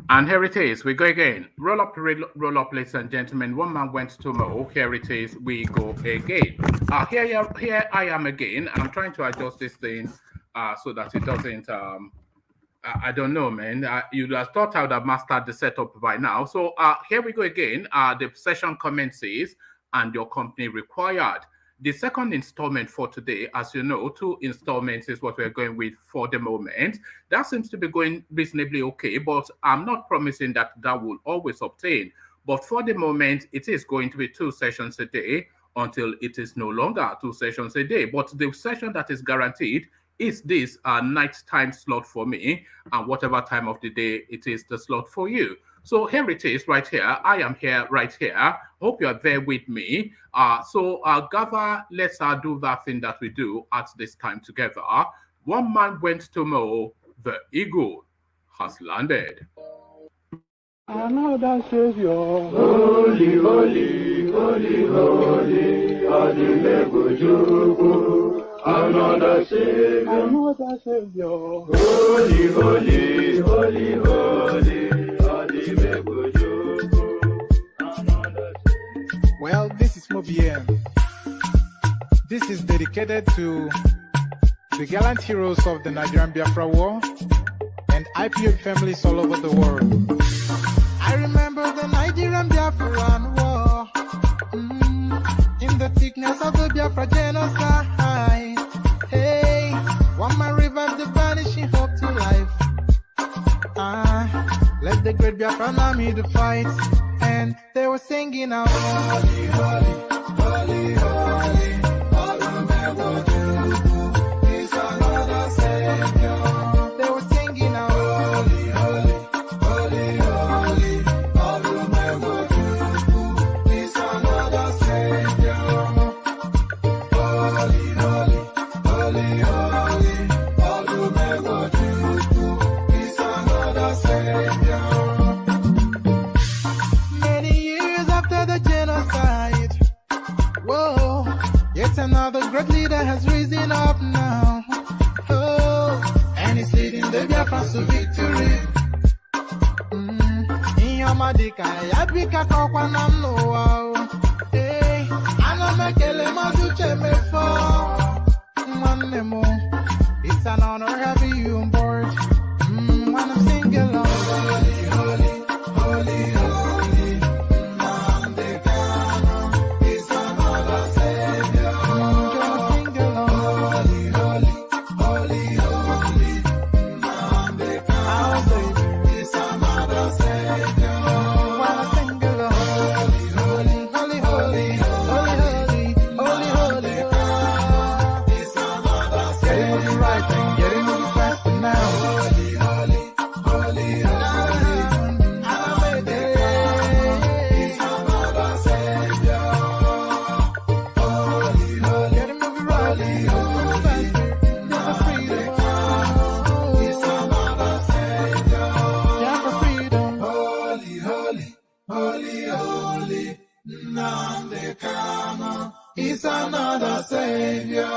And here it is. We go again. Roll up, ladies and gentlemen. One man went to mow. Here it is. We go again. Here I am again. I'm trying to adjust this thing so that it doesn't. I don't know, man. You'd have thought I would have mastered the setup by now. So here we go again. The session commences and your company required. The second installment for today, as you know, 2 installments is what we're going with for the moment. That seems to be going reasonably okay, but I'm not promising that that will always obtain. But for the moment, it is going to be 2 sessions a day until it is no longer 2 sessions a day. But the session that is guaranteed is this nighttime slot for me, and whatever time of the day it is the slot for you. So here it is right here. I am here right here. Hope you are there with me. Gather, let's do that thing that we do at this time together. One man went to mow. The eagle has landed. Another Savior. Holy, holy, holy, holy, Adimebujuku. Another Savior. Another Savior. Holy, holy, holy, holy, Adimebujuku. Another Savior. Well, this is Mobien. This is dedicated to the gallant heroes of the Nigerian Biafra War and IPO families all over the world. I remember the Nigerian Biafran War, in the thickness of the Biafra genocide. Hey, one man revived the vanishing hope to life. Let the great Biafran army to fight, and they were singing out, holy, holy, holy, holy, all the Biafra is another Savior. They were singing out, holy, holy, holy, holy, all the Biafra is another Savior. Holy, holy, holy, holy, all the Biafra is another Savior. Many years after the genocide, whoa, yet another great leader has risen up now. Oh, and he's leading the Biafrans to victory. In your Madika, Apga Kokwanam no. Hey, Anamekele Mazuche Mefo. Manemo, it's an honor having you on board. When I'm singing along, holy, holy, holy, holy, Mandekano is another Savior. Gonna sing along, holy, holy, holy, holy, Mandekano is another Savior. When I sing along, holy, holy, holy, holy, holy, holy, holy, is another Savior. Getting moving right and getting moving faster now. Holy, holy, holy, holy, is another Savior. Holy, holy, getting moving right, holy, faster. Yeah, for freedom. Is another Savior. Yeah, for freedom. Holy, holy, holy, holy, Nandekano is another Savior.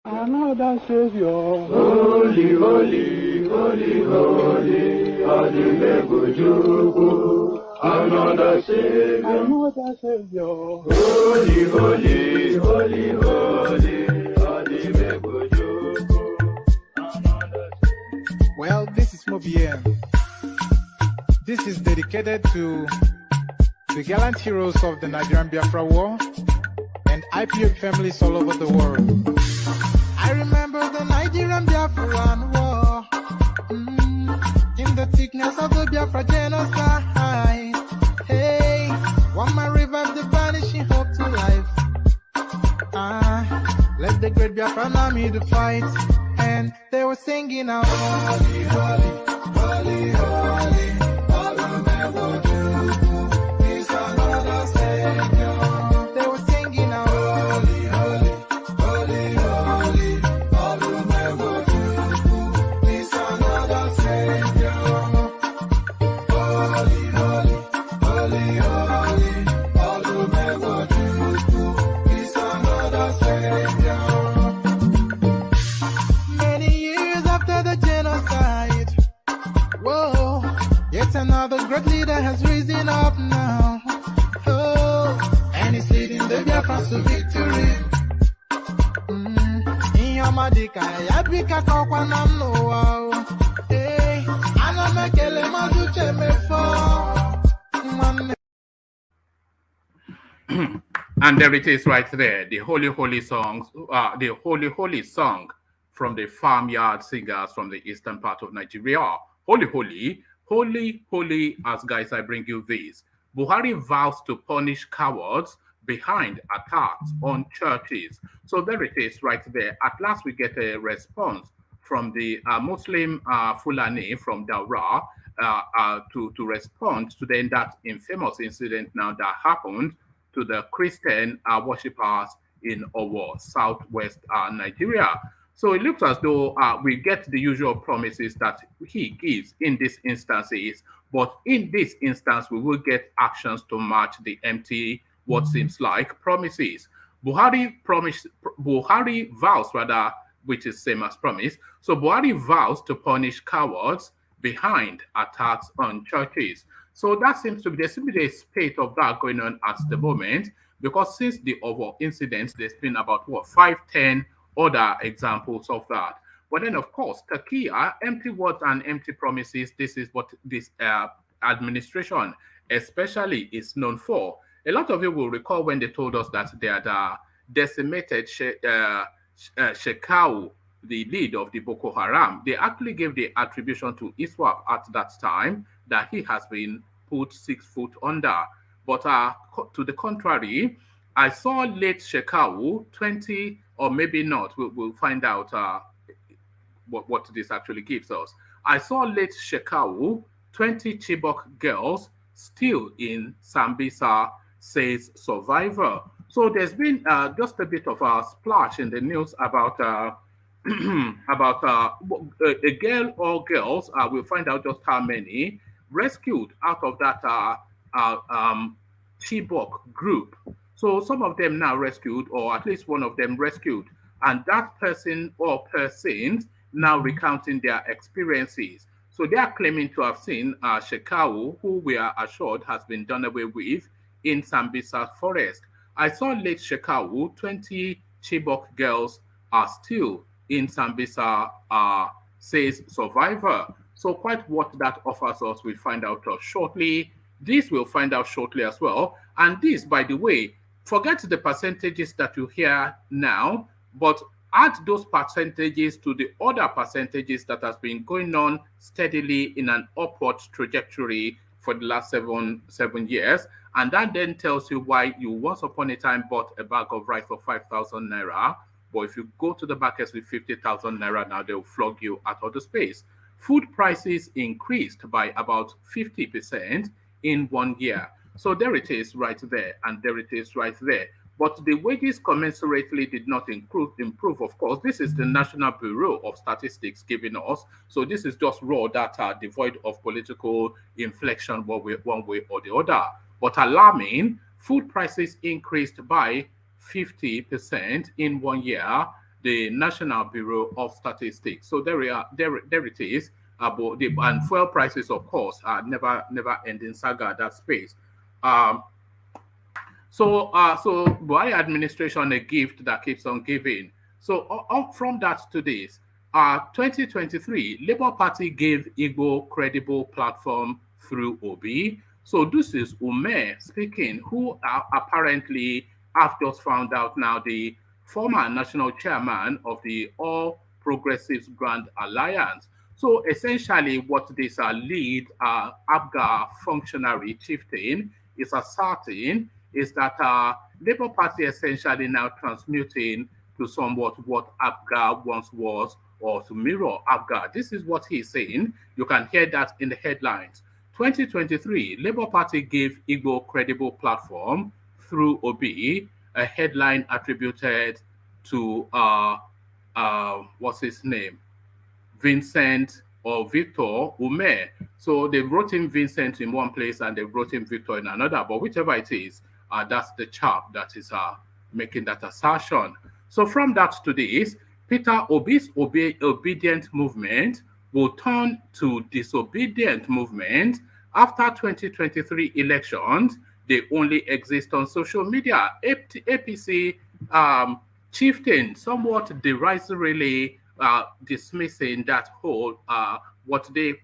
Another Savior. Holy, holy, holy, holy, Adimebujuku. Another Savior. Another Savior. Holy, holy, holy, holy, Adimebujuku. Another Savior. Well, this is Mobien. This is dedicated to the gallant heroes of the Nigerian Biafra War and IPO families all over the world. I remember the Nigerian Biafran War, in the thickness of the Biafra genocide. Hey, one man revived the vanishing hope to life. Let the great Biafran army to fight, and they were singing out, holy, holy, holy, holy, all the Biafra is another Savior. They were singing out, holy, holy, holy, holy, all the Biafra is another Savior. Holy, holy, holy, holy, all the Biafra is another Savior. Many years after the another great leader has risen up now. Oh, and he's leading the Biafrans to victory. Inyamadika yabika kwa namno wao. Hey, anamekele mazuche mefo. And there it is right there, the holy songs, the holy song from the farmyard singers from the eastern part of Nigeria. Holy, as guys, I bring you this. Buhari vows to punish cowards behind attacks on churches. So there it is right there. At last we get a response from the Muslim Fulani from Daura to respond to then that infamous incident now that happened to the Christian worshippers in Owo, southwest Nigeria. So it looks as though we get the usual promises that he gives in these instances, but in this instance, we will get actions to match the empty, what seems like promises. Buhari vows, rather, which is same as promise. So Buhari vows to punish cowards behind attacks on churches. So that seems to be, there seems to be a spate of that going on at the moment, because since the Owo incident, there's been about, 5-10 other examples of that. But then, of course, Takia, empty words and empty promises, this is what this administration especially is known for. A lot of you will recall when they told us that they had decimated Shekarau, the lead of the Boko Haram. They actually gave the attribution to ISWAP at that time that he has been put 6 foot under. But to the contrary, I saw late Shekarau 20, or maybe not, we'll find out what this actually gives us. I saw late Shekarau 20 Chibok girls still in Sambisa, says survivor. So there's been just a bit of a splash in the news about about a girl or girls. We'll find out just how many rescued out of that Chibok group. So some of them now rescued, or at least one of them rescued, and that person or persons now recounting their experiences. So they are claiming to have seen Shekarau, who we are assured has been done away with in Sambisa forest. I saw late Shekarau, 20 Chibok girls are still in Sambisa, says survivor. So quite what that offers us, we'll find out shortly. This we'll find out shortly as well. And this, by the way, forget the percentages that you hear now, but add those percentages to the other percentages that has been going on steadily in an upward trajectory for the last seven years. And that then tells you why you once upon a time bought a bag of rice for 5,000 naira. But if you go to the markets with 50,000 naira now, they'll flog you out of the space. Food prices increased by about 50% in 1 year. So there it is right there, and there it is right there. But the wages commensurately did not improve, of course. This is the National Bureau of Statistics giving us. So this is just raw data, devoid of political inflection one way or the other. But alarming, food prices increased by 50% in 1 year, the National Bureau of Statistics. So there it is. And fuel prices, of course, are never ending saga at that space. So Buhari administration, a gift that keeps on giving. So from that to this, 2023, Labour Party gave Igbo credible platform through Obi. So this is Ume speaking, who apparently have just found out now the former national chairman of the All Progressives Grand Alliance. So essentially what this lead Apga functionary chieftain is asserting is that Labour Party essentially now transmuting to somewhat what Apga once was, or to mirror Apga. This is what he's saying. You can hear that in the headlines. 2023, Labour Party gave Igbo credible platform through Obi, a headline attributed to, what's his name? Vincent or Victor Ume. So they wrote him Vincent in one place and they wrote him Victor in another, but whichever it is, that's the chap that is making that assertion. So from that to this, Peter Obi's obedient movement will turn to disobedient movement After 2023 elections, they only exist on social media. APC chieftain somewhat derisively dismissing that whole what they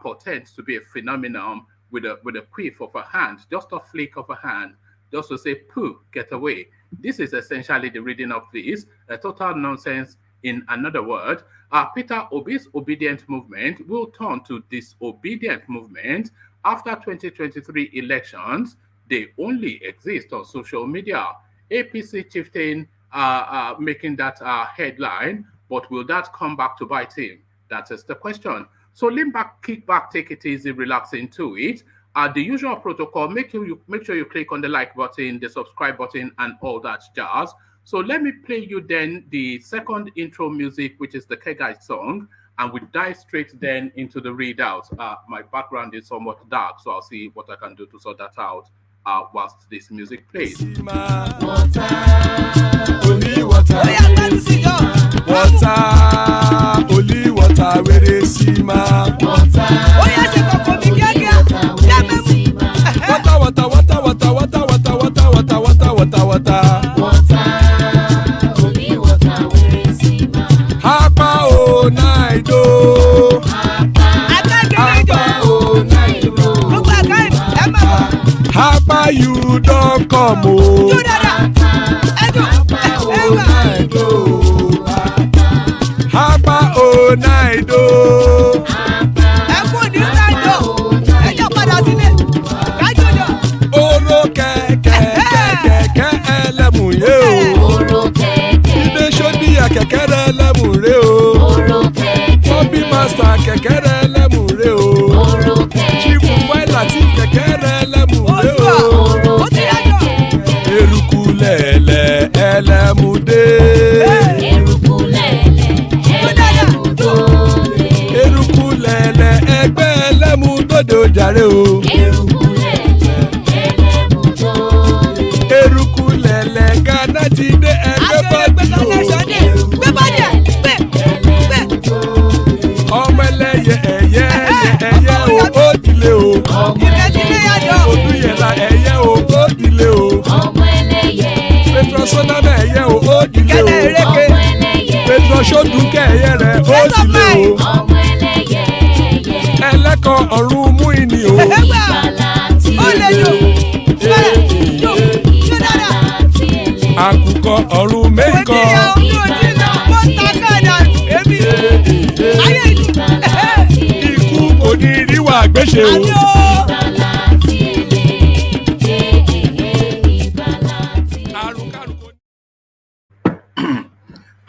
portend to be a phenomenon with a quiff of a hand, just a flick of a hand, just to say, "Pooh, get away." This is essentially the reading of this, a total nonsense. In another word, Peter Obi's obedient movement will turn to disobedient movement after 2023 elections. They only exist on social media. APC chieftain making that headline, but will that come back to bite him? That is the question. So lean back, kick back, take it easy, relax into it. The usual protocol, make sure you click on the like button, the subscribe button, and all that jazz. So let me play you then the second intro music, which is the Kegai song, and we dive straight then into the readout. My background is somewhat dark, so I'll see what I can do to sort that out whilst this music plays. Water, only water, only water, where they see ma. Water, water, water, water, water, water, water, water, water, water, water. Only water, where they see ma. Hapa o naido. Hapa o naido. Hapa you don't come o. Hapa o naido. Oro kẹ̀kẹ́ ẹlẹ́mùrè o. Ilé sọ́díyà kẹ̀kẹ́ ẹlẹ́mùrè o. Hobby master kẹ̀kẹ́ ẹlẹ́mùrè o. Chief Failati kẹ̀kẹ́ ẹlẹ́mùrè o. Eruku lẹ̀lẹ̀ ẹlẹ́mùdé. Eruku lẹ̀lẹ̀ ẹgbẹ́ ẹlẹ́mùdódò jàre o. Eruku lẹ̀lẹ̀ Ghana ti dé ẹgbẹ́ bọ́dì o. Ọmọ ẹlẹ́yẹ ẹ̀yẹ o ó dìlé o. Olúyẹ̀lá ẹ̀yẹ o ó dìlé o. Petrosoname ẹ̀yẹ o ó dìlé o. Petrosodunke ẹ̀yẹ rẹ̀ ó dìlé o. Ẹlẹ́kọ̀ ọ̀run mú ìní o. Àkùkọ ọ̀run mẹ́kọ. Ikú kò ní ríwà gbéṣe o.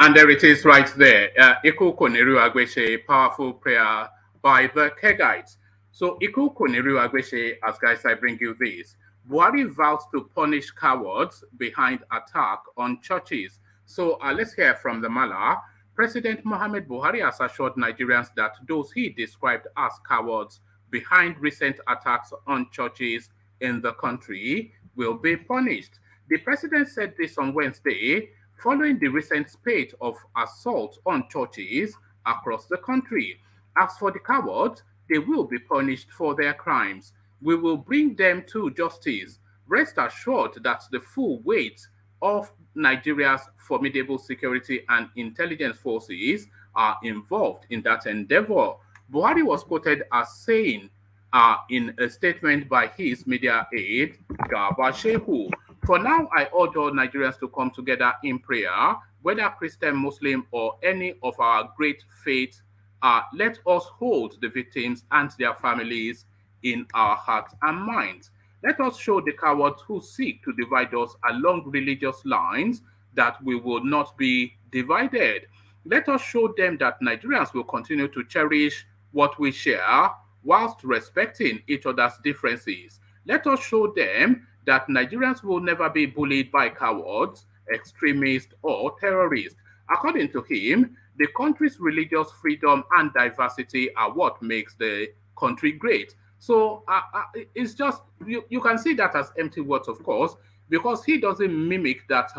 And there it is right there. Iku Koniru Agweshe, powerful prayer by the Kegites. So Iku Koniru Agweshe, as guys, I bring you this. Buhari vows to punish cowards behind attack on churches. So let's hear from the Mala. President Mohamed Buhari has assured Nigerians that those he described as cowards behind recent attacks on churches in the country will be punished. The president said this on Wednesday, following the recent spate of assaults on churches across the country. As for the cowards, they will be punished for their crimes. We will bring them to justice. Rest assured that the full weight of Nigeria's formidable security and intelligence forces are involved in that endeavor. Buhari was quoted as saying in a statement by his media aide, Garba Shehu, "For now, I urge all Nigerians to come together in prayer, whether Christian, Muslim, or any of our great faiths. Let us hold the victims and their families in our hearts and minds. Let us show the cowards who seek to divide us along religious lines that we will not be divided. Let us show them that Nigerians will continue to cherish what we share whilst respecting each other's differences. Let us show them that Nigerians will never be bullied by cowards, extremists, or terrorists." According to him, the country's religious freedom and diversity are what makes the country great. So it's just, you can see that as empty words, of course, because he doesn't mimic that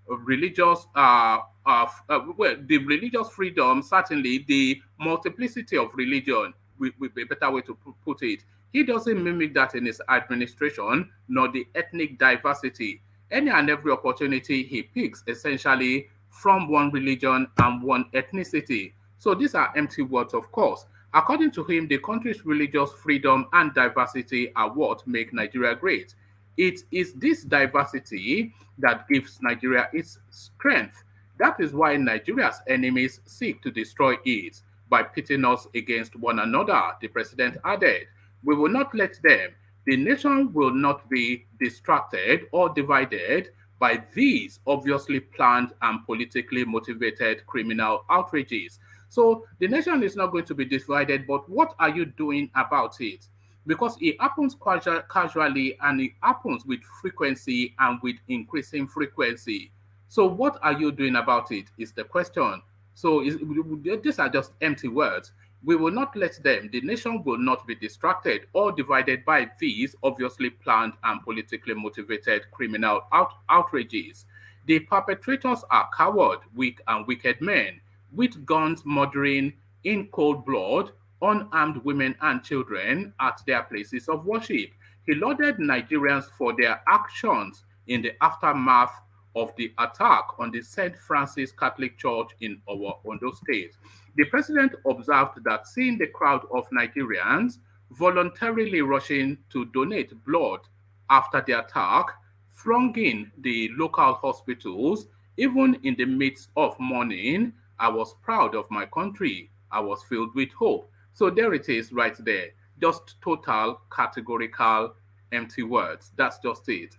religious, the religious freedom, certainly the multiplicity of religion, would be a better way to put it. He doesn't mimic that in his administration, nor the ethnic diversity. Any and every opportunity he picks essentially from one religion and one ethnicity. So these are empty words, of course. According to him, the country's religious freedom and diversity are what make Nigeria great. It is this diversity that gives Nigeria its strength. That is why Nigeria's enemies seek to destroy it by pitting us against one another, the president added. We will not let them. The nation will not be distracted or divided by these obviously planned and politically motivated criminal outrages. So the nation is not going to be divided, but what are you doing about it? Because it happens casually and it happens with frequency and with increasing frequency. So what are you doing about it is the question. So these are just empty words. We will not let them. The nation will not be distracted or divided by these obviously planned and politically motivated criminal outrages. The perpetrators are coward, weak, and wicked men with guns murdering in cold blood unarmed women and children at their places of worship. He lauded Nigerians for their actions in the aftermath of the attack on the St. Francis Catholic Church in Ondo State. The president observed that seeing the crowd of Nigerians voluntarily rushing to donate blood after the attack, thronging the local hospitals, even in the midst of mourning, I was proud of my country. I was filled with hope. So there it is right there. Just total, categorical, empty words. That's just it.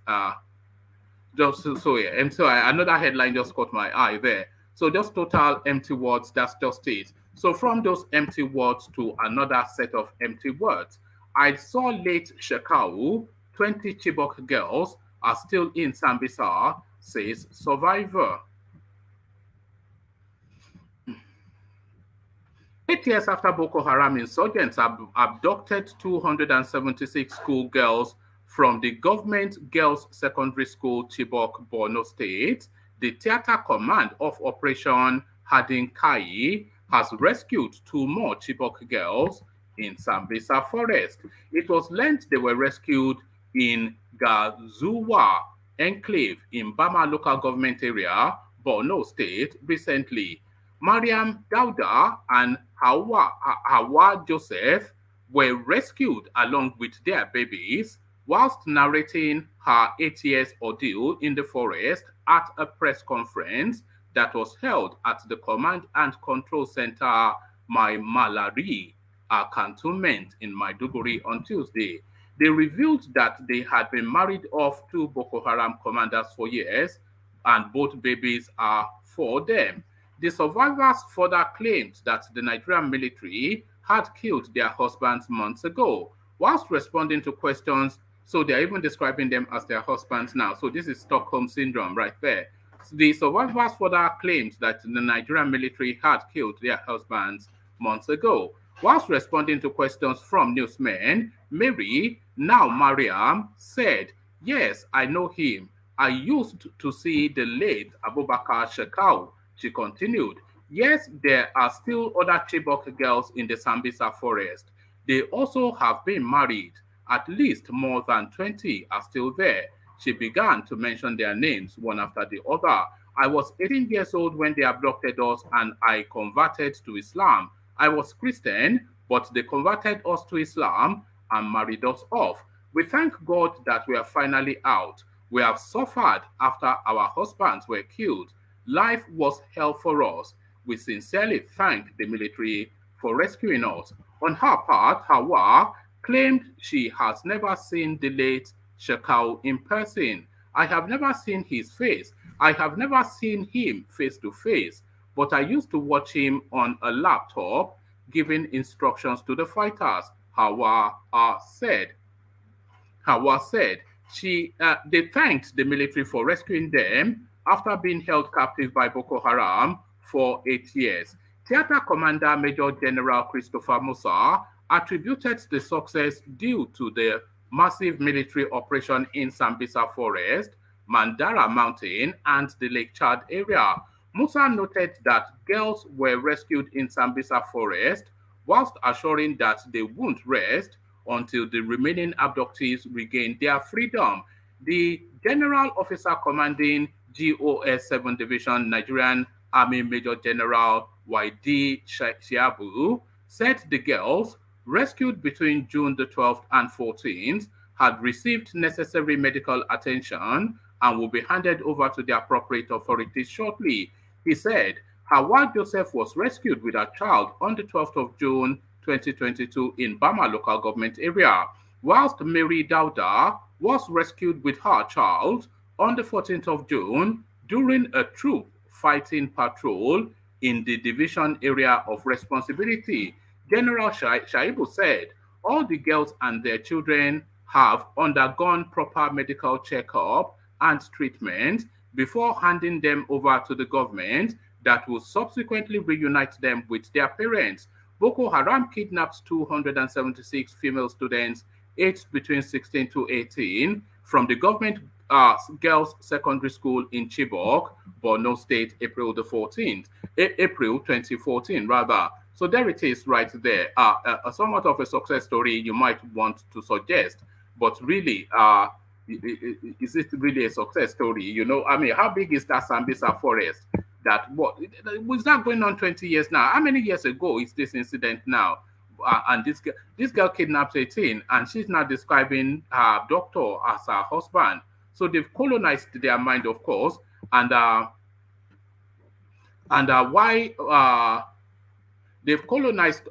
Another headline just caught my eye there. So just total empty words, that's just it. So from those empty words to another set of empty words. I saw late Shekarau, 20 Chibok girls are still in Sambisa, says survivor. 8 years after Boko Haram insurgents abducted 276 schoolgirls from the government girls' secondary school Chibok, Borno State, the Theater Command of Operation Hadin Kai has rescued 2 more Chibok girls in Sambisa Forest. It was learned they were rescued in Gazuwa Enclave in Bama local government area, Borno State, recently. Mariam Dauda and Hawa Joseph were rescued along with their babies whilst narrating her 8 years ordeal in the forest at a press conference that was held at the Command and Control Center, My Malari, a cantonment in Maiduguri on Tuesday. They revealed that they had been married off to Boko Haram commanders for years, and both babies are for them. The survivors further claimed that the Nigerian military had killed their husbands months ago. Whilst responding to questions, so they're even describing them as their husbands now. So this is Stockholm Syndrome right there. The survivors further claimed that the Nigerian military had killed their husbands months ago. Whilst responding to questions from newsmen, Mary, now Mariam, said, "Yes, I know him. I used to see the late Abubakar Shekarau." She continued, "Yes, there are still other Chibok girls in the Sambisa forest. They also have been married. At least more than 20 are still there." She began to mention their names one after the other. "I was 18 years old when they abducted us and I converted to Islam. I was Christian, but they converted us to Islam and married us off. We thank God that we are finally out. We have suffered after our husbands were killed. Life was hell for us. We sincerely thank the military for rescuing us." On her part, Hawa claimed she has never seen the late Shekarau in person. "I have never seen his face. I have never seen him face to face, but I used to watch him on a laptop giving instructions to the fighters," Hawa said. They thanked the military for rescuing them after being held captive by Boko Haram for 8 years. Theater Commander Major General Christopher Musa attributed the success due to the massive military operation in Sambisa Forest, Mandara Mountain, and the Lake Chad area. Musa noted that girls were rescued in Sambisa Forest whilst assuring that they won't rest until the remaining abductees regain their freedom. The General Officer Commanding GOS 7 Division, Nigerian Army Major General YD Shiabu, said the girls, rescued between June the 12th and 14th, had received necessary medical attention and will be handed over to the appropriate authorities shortly. He said, Hawa Joseph was rescued with her child on the 12th of June 2022 in Bama local government area, whilst Mary Dauda was rescued with her child on the 14th of June during a troop fighting patrol in the division area of responsibility. General Shaibu said all the girls and their children have undergone proper medical checkup and treatment before handing them over to the government that will subsequently reunite them with their parents. Boko Haram kidnapped 276 female students aged between 16 to 18 from the government girls' secondary school in Chibok, Borno State, April 2014, rather. So there it is right there. Somewhat of a success story you might want to suggest, but really, is it really a success story? You know, I mean, how big is that Sambisa forest? That what was that going on 20 years now? How many years ago is this incident now? And this girl kidnaps 18, and she's now describing her doctor as her husband. So they've colonized their mind, of course, and why they've colonized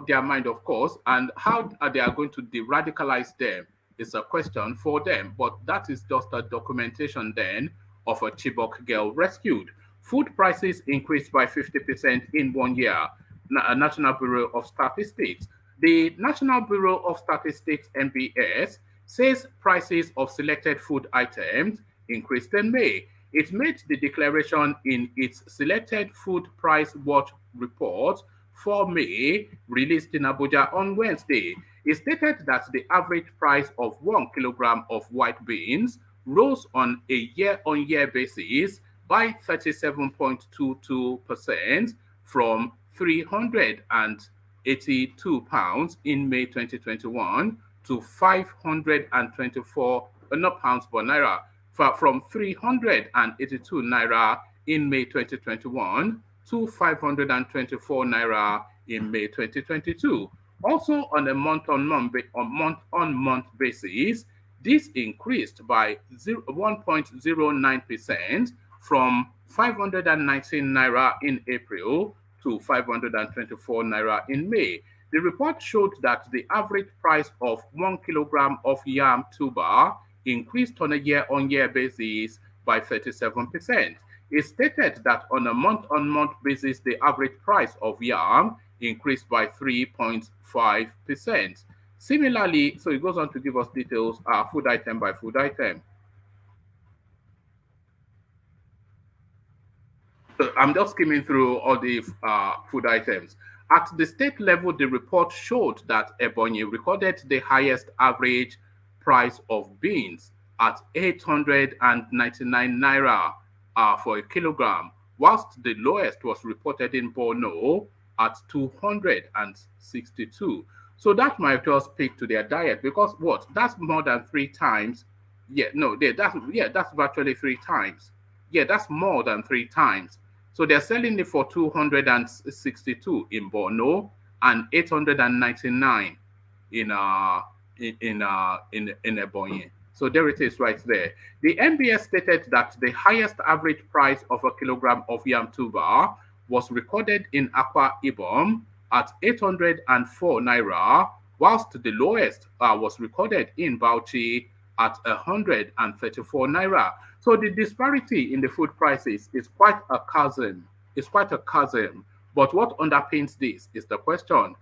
their mind, of course, and how they are going to de-radicalize them is a question for them. But that is just a documentation then of a Chibok girl rescued. Food prices increased by 50% in 1 year. National Bureau of Statistics. The National Bureau of Statistics, NBS, says prices of selected food items increased in May. It made the declaration in its Selected Food Price Watch report for May, released in Abuja on Wednesday. It stated that the average price of 1 kilogram of white beans rose on a year-on-year basis by 37.22% from £382 in May 2021 to 524 not pounds but naira, from 382 naira in May 2021 to 524 naira in May 2022. Also on a month-on-month basis, this increased by 1.09% from 519 naira in April to 524 naira in May. The report showed that the average price of 1 kilogram of yam tuber increased on a year-on-year basis by 37%. It stated that on a month-on-month basis, the average price of yam increased by 3.5%. Similarly, so it goes on to give us details, food item by food item. So I'm just skimming through all the food items. At the state level, the report showed that Ebonyi recorded the highest average price of beans at 899 naira for a kilogram, whilst the lowest was reported in Borno at 262. So that might just speak to their diet, because what? That's more than 3 times. That's virtually 3 times. Yeah, that's more than 3 times. So they're selling it for 262 in Borno and 899 in Ebonyi. So there it is right there. The MBS stated that the highest average price of a kilogram of yam tuber was recorded in Akwa Ibom at 804 naira, whilst the lowest was recorded in Bauchi at 134 naira. So the disparity in the food prices is quite a chasm. It's quite a chasm. But what underpins this is the question.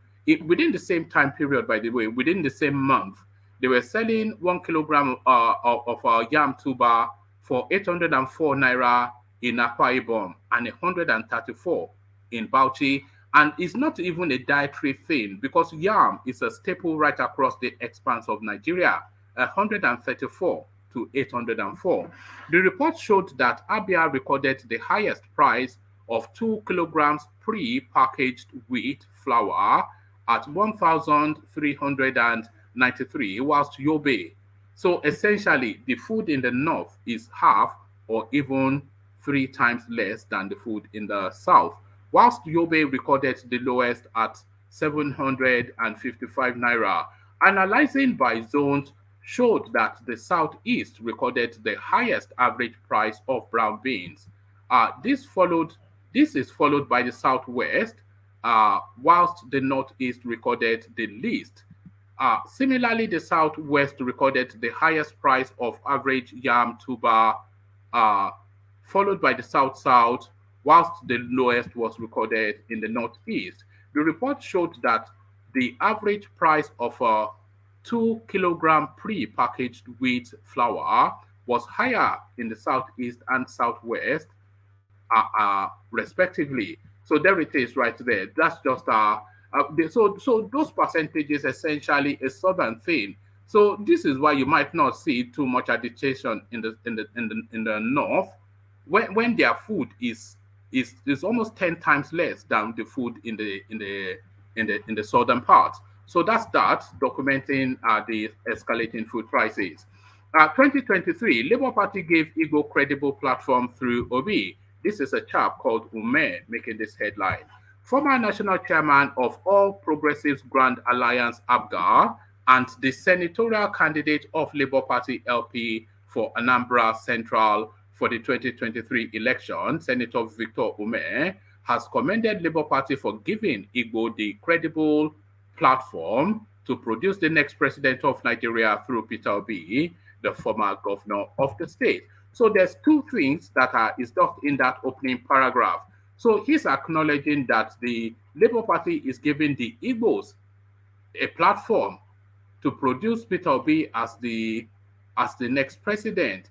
Within the same time period, by the way, within the same month, they were selling 1 kilogram of yam tuber for 804 naira in Akwa Ibom and 134 in Bauchi. And it's not even a dietary thing, because yam is a staple right across the expanse of Nigeria, 134 to 804. The report showed that Apga recorded the highest price of 2 kilograms pre-packaged wheat flour at 1,300 93, whilst Yobe. So essentially, the food in the north is half or even 3 times less than the food in the south, whilst Yobe recorded the lowest at 755 naira. Analyzing by zones showed that the southeast recorded the highest average price of brown beans. This is followed by the southwest, whilst the northeast recorded the least. Similarly, the Southwest recorded the highest price of average yam tuber, uh, followed by the South-South, whilst the lowest was recorded in the Northeast. The report showed that the average price of a 2 kilogram pre-packaged wheat flour was higher in the Southeast and Southwest, respectively. So there it is right there. That's just so those percentages essentially a southern thing. So this is why you might not see too much agitation in the north when their food is almost 10 times less than the food in the southern part. So that's that documenting the escalating food prices. 2023, Labour Party gave Igbo credible platform through Obi. This is a chap called Ume making this headline. Former national chairman of All Progressives Grand Alliance Apga and the senatorial candidate of Labour Party LP for Anambra Central for the 2023 election, Senator Victor Ume, has commended Labour Party for giving Igbo the credible platform to produce the next president of Nigeria through Peter Obi, the former governor of the state. So there's two things that is just in that opening paragraph. So he's acknowledging that the Labour Party is giving the Igbos a platform to produce Peter Obi as the next president.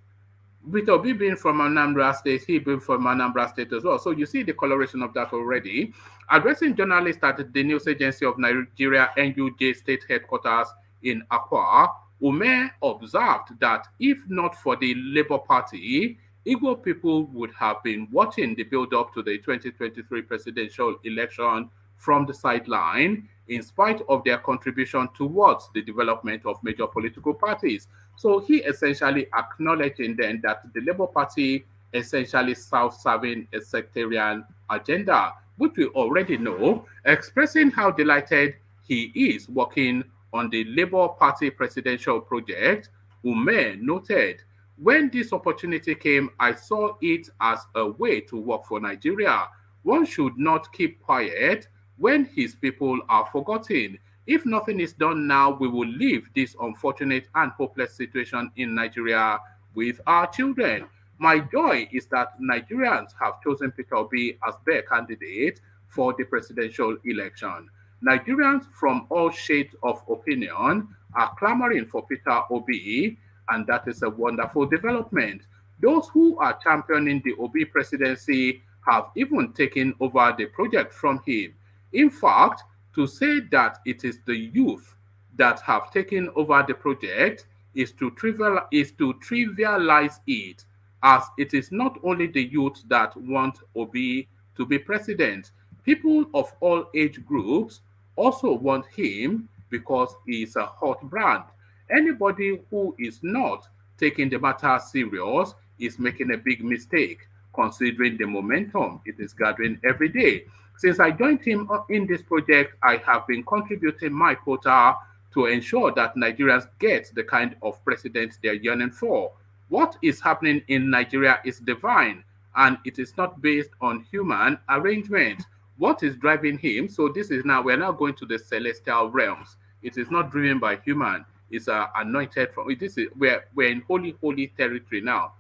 Peter Obi being from Anambra State, he being from Anambra State as well. So you see the coloration of that already. Addressing journalists at the news agency of Nigeria, NUJ State Headquarters in Akwa, Ume observed that if not for the Labour Party, Igbo people would have been watching the build-up to the 2023 presidential election from the sideline, in spite of their contribution towards the development of major political parties. So he essentially acknowledging then that the Labour Party essentially self-serving a sectarian agenda, which we already know, expressing how delighted he is working on the Labour Party presidential project. Ume noted, when this opportunity came, I saw it as a way to work for Nigeria. One should not keep quiet when his people are forgotten. If nothing is done now, we will leave this unfortunate and hopeless situation in Nigeria with our children. My joy is that Nigerians have chosen Peter Obi as their candidate for the presidential election. Nigerians from all shades of opinion are clamoring for Peter Obi, and that is a wonderful development. Those who are championing the Obi presidency have even taken over the project from him. In fact, to say that it is the youth that have taken over the project is to trivialize it, as it is not only the youth that want Obi to be president. People of all age groups also want him because he is a hot brand. Anybody who is not taking the matter serious is making a big mistake, considering the momentum it is gathering every day. Since I joined him in this project, I have been contributing my quota to ensure that Nigerians get the kind of president they're yearning for. What is happening in Nigeria is divine, and it is not based on human arrangement. What is driving him? So we're now going to the celestial realms. It is not driven by human. It's anointed from. We're in holy territory now.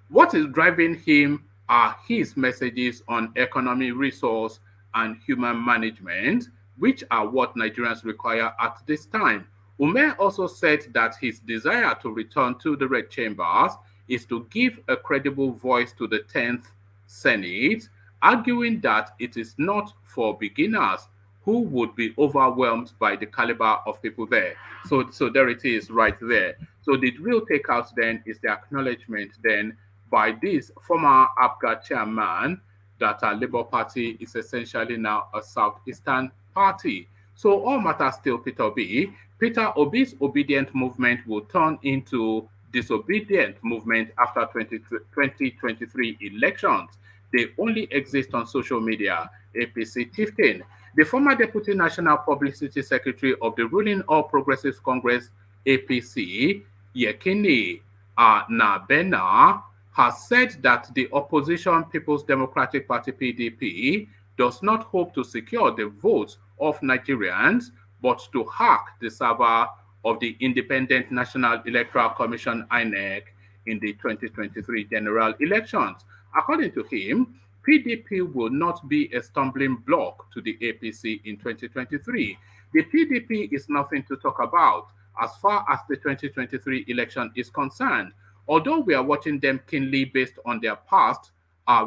What is driving him are his messages on economy, resource, and human management, which are what Nigerians require at this time. Ume also said that his desire to return to the Red Chambers is to give a credible voice to the 10th Senate, arguing that it is not for beginners who would be overwhelmed by the caliber of people there. So there it is right there. So the real takeout then is the acknowledgement then by this former Apga chairman that Labour Party is essentially now a Southeastern party. So all matters still Peter Obi. Peter Obi's obedient movement will turn into disobedient movement after 2023 elections. They only exist on social media. APC chieftain. The former Deputy National Publicity Secretary of the ruling All Progressives Congress, APC, Yekini Nabena, has said that the opposition People's Democratic Party (PDP) does not hope to secure the votes of Nigerians, but to hack the server of the Independent National Electoral Commission (INEC) in the 2023 general elections. According to him, PDP will not be a stumbling block to the APC in 2023. The PDP is nothing to talk about as far as the 2023 election is concerned. Although we are watching them keenly based on their past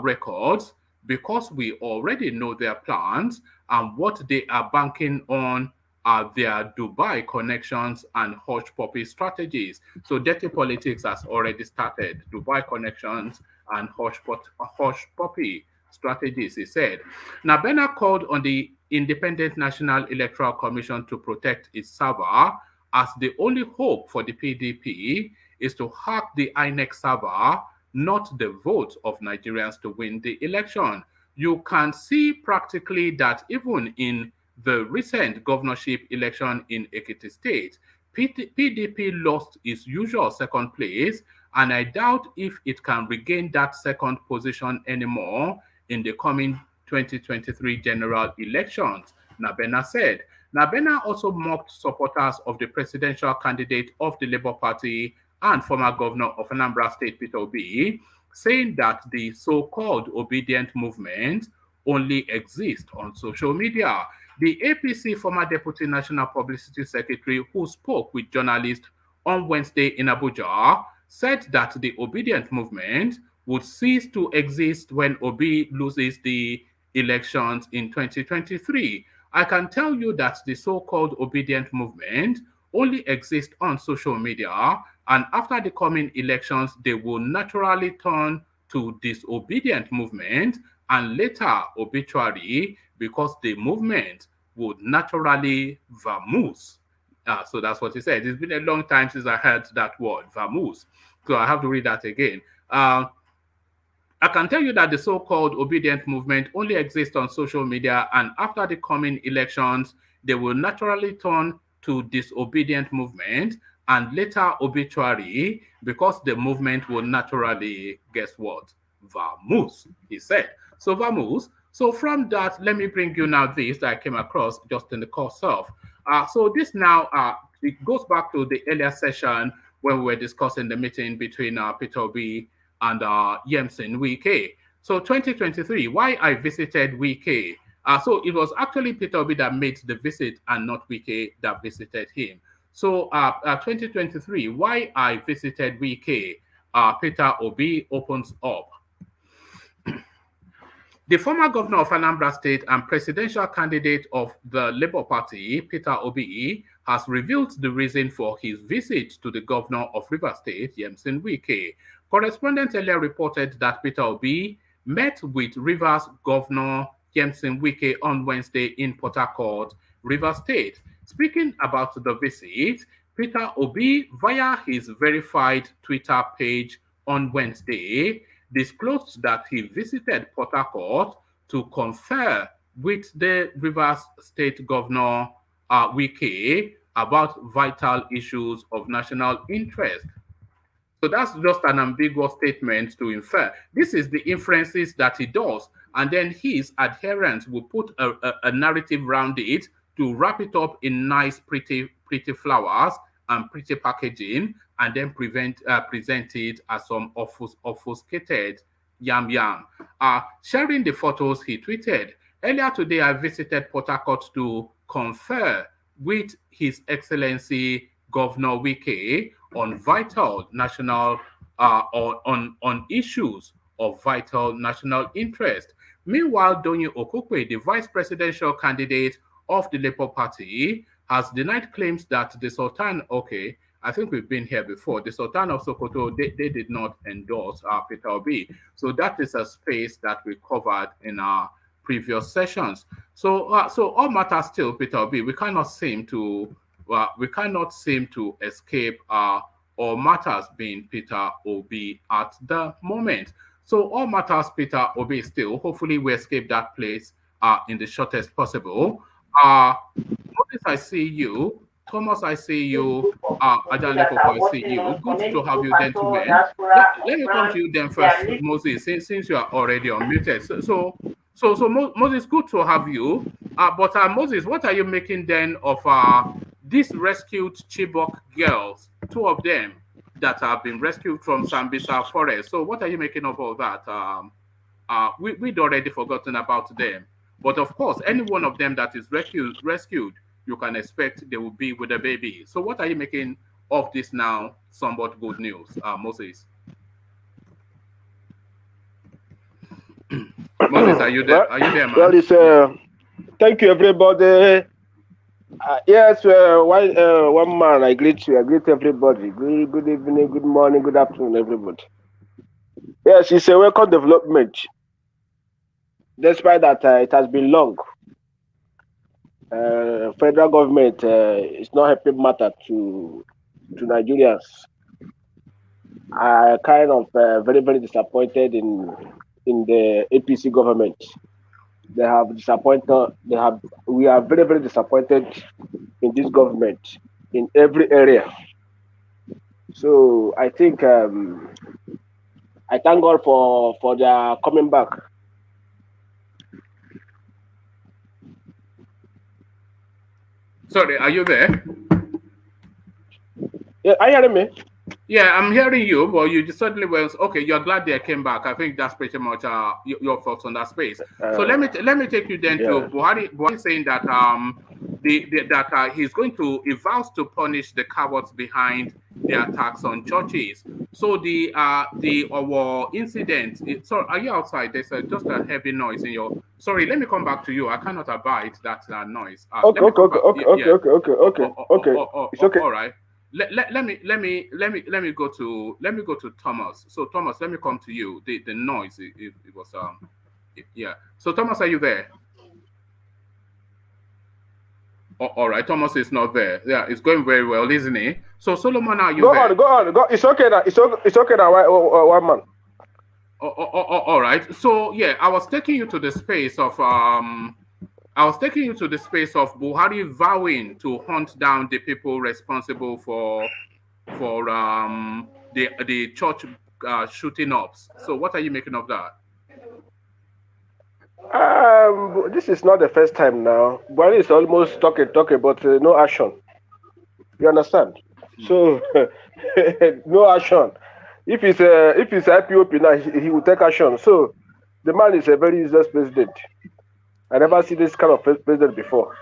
records, because we already know their plans and what they are banking on are their Dubai connections and hush puppy strategies. So dirty politics has already started. Dubai connections and hush puppy strategies, he said. Nabena called on the Independent National Electoral Commission to protect its server, as the only hope for the PDP is to hack the INEC server, not the vote of Nigerians to win the election. You can see practically that even in the recent governorship election in Ekiti State, PDP lost its usual second place, and I doubt if it can regain that second position anymore in the coming 2023 general elections, Nabena said. Nabena also mocked supporters of the presidential candidate of the Labour Party and former governor of Anambra State, Peter Obi, saying that the so-called obedient movement only exists on social media. The APC former Deputy National Publicity Secretary, who spoke with journalists on Wednesday in Abuja, said that the obedient movement would cease to exist when Obi loses the elections in 2023. I can tell you that the so-called obedient movement only exists on social media, and after the coming elections, they will naturally turn to disobedient movement and later obituary, because the movement would naturally vamoose. So that's what he said. It's been a long time since I heard that word, vamoose. So I have to read that again. I can tell you that the so-called obedient movement only exists on social media, and after the coming elections, they will naturally turn to disobedient movement and later obituary, because the movement will naturally, guess what? Vamoose, he said. So vamoose. So from that, let me bring you now this that I came across just in the course of. So this now, it goes back to the earlier session when we were discussing the meeting between Peter Obi and Yemson Wike. So 2023, why I visited Wike. So it was actually Peter Obi that made the visit and not Wike that visited him. So 2023, why I visited Wike, Peter Obi opens up. The former governor of Anambra State and presidential candidate of the Labour Party, Peter Obi, has revealed the reason for his visit to the governor of Rivers State, Yemson Wike. Correspondents earlier reported that Peter Obi met with Rivers Governor Yemson Wike on Wednesday in Port Harcourt, Rivers State. Speaking about the visit, Peter Obi, via his verified Twitter page on Wednesday, disclosed that he visited Port Harcourt to confer with the Rivers State Governor Wike about vital issues of national interest. So that's just an ambiguous statement to infer. This is the inferences that he does, and then his adherents will put a narrative around it to wrap it up in nice, pretty flowers and pretty packaging, and then present it as some obfuscated yam. Sharing the photos, he tweeted, "Earlier today, I visited Port Harcourt to confer with His Excellency Governor Wike on vital national on issues of vital national interest." Meanwhile, Donyi Okukwe, the vice presidential candidate of the Labour Party, has denied claims that the Sultan, I think we've been here before, the Sultan of Sokoto, they did not endorse Peter Obi. So that is a space that we covered in our previous sessions. So, so all matters still, Peter Obi. We cannot seem to escape all matters being Peter Obi at the moment. So all matters Peter Obi still. Hopefully, we escape that place in the shortest possible. Moses, I see you. Thomas, I see you. Ajalekoko, I see you. Good to have you, gentlemen. Let me come to you then first, Moses, since you are already unmuted. Moses, good to have you. But Moses, what are you making then of these rescued Chibok girls, two of them that have been rescued from Sambisa Forest? So what are you making of all that? We'd already forgotten about them. But of course, any one of them that is rescued, you can expect they will be with a baby. So what are you making of this now somewhat good news, Moses? Moses, are you there? Are you there, man? Well, it's, thank you, everybody. Yes, one man, I greet you. I greet everybody. Good evening, good morning, good afternoon, everybody. Yes, it's a welcome development. Despite that, it has been long. Federal government is not helping matter to Nigerians. I kind of very, very disappointed in the APC government. They have disappointed. We are very, very disappointed in this government in every area. So I think I thank God for their coming back. Sorry, are you there? Yeah, are you hearing me? Yeah, I'm hearing you, but you just suddenly went, okay, you're glad they came back. I think that's pretty much your thoughts on that space. So let me take you then to Buhari. Buhari saying that he's going to, he vows to punish the cowards behind the attacks on churches. So the incident. So are you outside? There's just a heavy noise in your. Sorry, let me come back to you. I cannot abide that noise. Okay. It's okay. All right. Let me go to Thomas. So Thomas, let me come to you. The noise it was yeah. So Thomas, are you there? All right, Thomas is not there. Yeah, it's going very well, isn't it? So Solomon, are you there? Go on. It's okay now. It's okay now. One man. All right. So yeah, I was taking you to the space of Buhari vowing to hunt down the people responsible for the church shooting ups. So what are you making of that? This is not the first time now. Buhari is almost talking, but no action. You understand? So no action. If it's IPOP now, he will take action. So the man is a very useless president. I never see this kind of president before.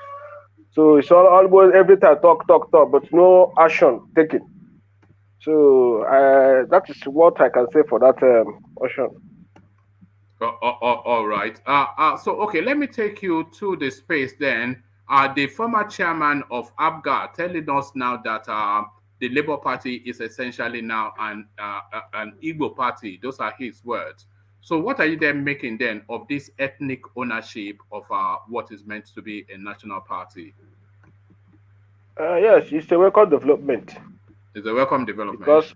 So it's almost every time talk, but no action taken. So that is what I can say for that action. All right. So okay, let me take you to the space then. The former chairman of Apga telling us now that the Labour Party is essentially now an Igbo party. Those are his words. So what are you then making then of this ethnic ownership of what is meant to be a national party? Yes, it's a welcome development. It's a welcome development. Because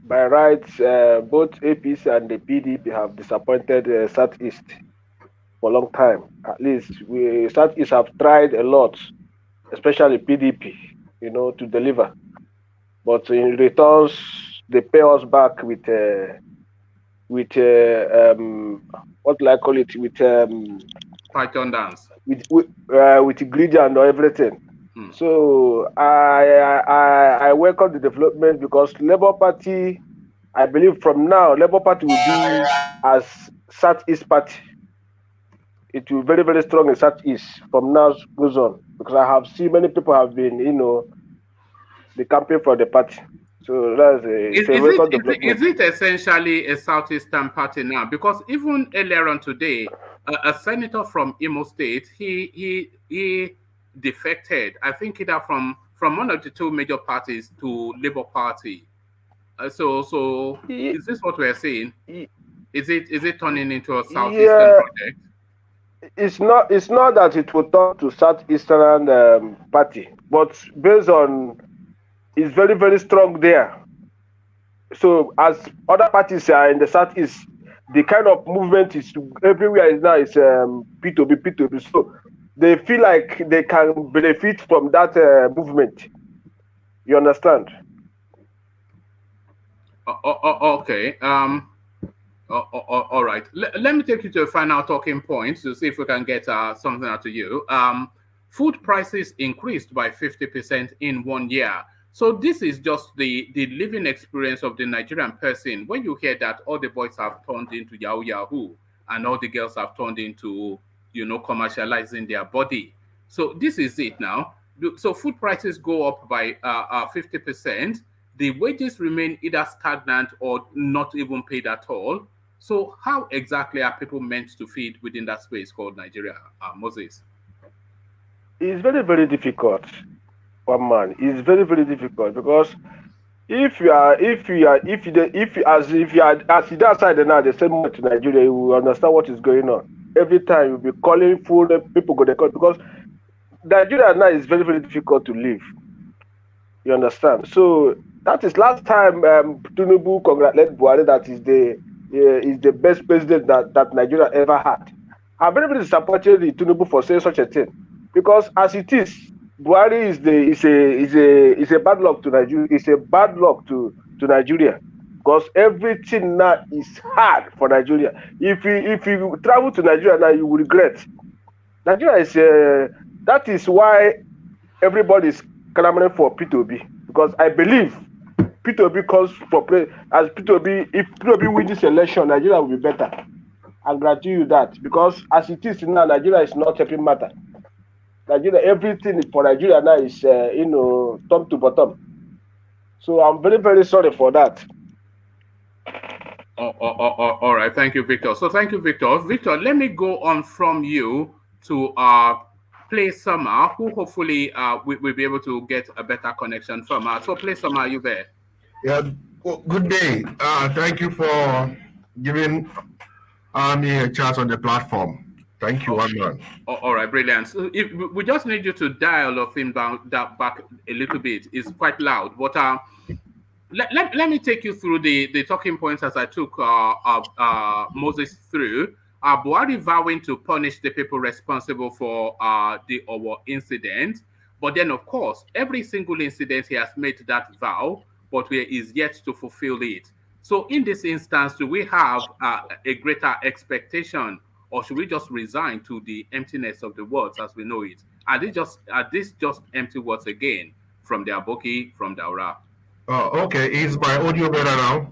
by rights, both APC and the PDP have disappointed Southeast for a long time. At least Southeast have tried a lot, especially PDP, to deliver. But in returns, they pay us back with what do I call it? With Python dance. With greedy and everything. So I welcome the development because Labour Party, I believe from now, Labour Party will be as Southeast Party. It will be very, very strong in Southeast from now goes on. Because I have seen many people have been, the campaign for the party. So that's is it essentially a Southeastern party now? Because even earlier on today, a senator from Imo State, he defected. I think either from one of the two major parties to Labour Party. So is this what we're seeing? Is it turning into a southeastern Yeah, project? it's not that it will turn to Southeastern party, but based on it's very, very strong there. So as other parties are in the Southeast, the kind of movement is everywhere is now is P2B, P2B. So they feel like they can benefit from that movement. You understand? Okay. All right. Let me take you to a final talking point to see if we can get something out of you. Food prices increased by 50% in 1 year. So this is just the living experience of the Nigerian person. When you hear that all the boys have turned into Yahoo Yahoo and all the girls have turned into, commercializing their body. So this is it now. So food prices go up by 50%. The wages remain either stagnant or not even paid at all. So how exactly are people meant to feed within that space called Nigeria, Moses? It's very, very difficult. One man, it's very, very difficult because if you are as you outside now the same way to Nigeria, you will understand what is going on. Every time you'll be calling food, people go to call because Nigeria now is very, very difficult to live. You understand? So that is last time Tinubu congratulated Buhari that is the best president that Nigeria ever had. I'm very, very disappointed in Tinubu for saying such a thing because as it is, Buhari is a bad luck to Nigeria. It's a bad luck to Nigeria because everything now is hard for Nigeria. If you travel to Nigeria now, you will regret. Nigeria is that is why everybody is clamoring for P2B because I believe P2B comes for play as P2B. If P2B wins this election, Nigeria will be better. I guarantee you that because as it is now, Nigeria is not helping matter. Nigeria, everything for Nigeria now is top to bottom. So I'm very, very sorry for that. All right, thank you, Victor. So thank you, Victor. Victor, let me go on from you to Play Summer, who hopefully will be able to get a better connection from her. So Play Summer, are you there? Yeah, well, good day. Thank you for giving me a chance on the platform. Thank you, one man. All right, brilliant. So if we just need you to dial your thing that back a little bit. It's quite loud, but let me take you through the talking points as I took Moses through. Buhari vowing to punish the people responsible for the Owo incident, but then of course every single incident he has made that vow, but he is yet to fulfill it. So in this instance, do we have a greater expectation, or should we just resign to the emptiness of the words as we know it? Are these just empty words again from the Aboki, from the Aura? Okay, is my audio better now?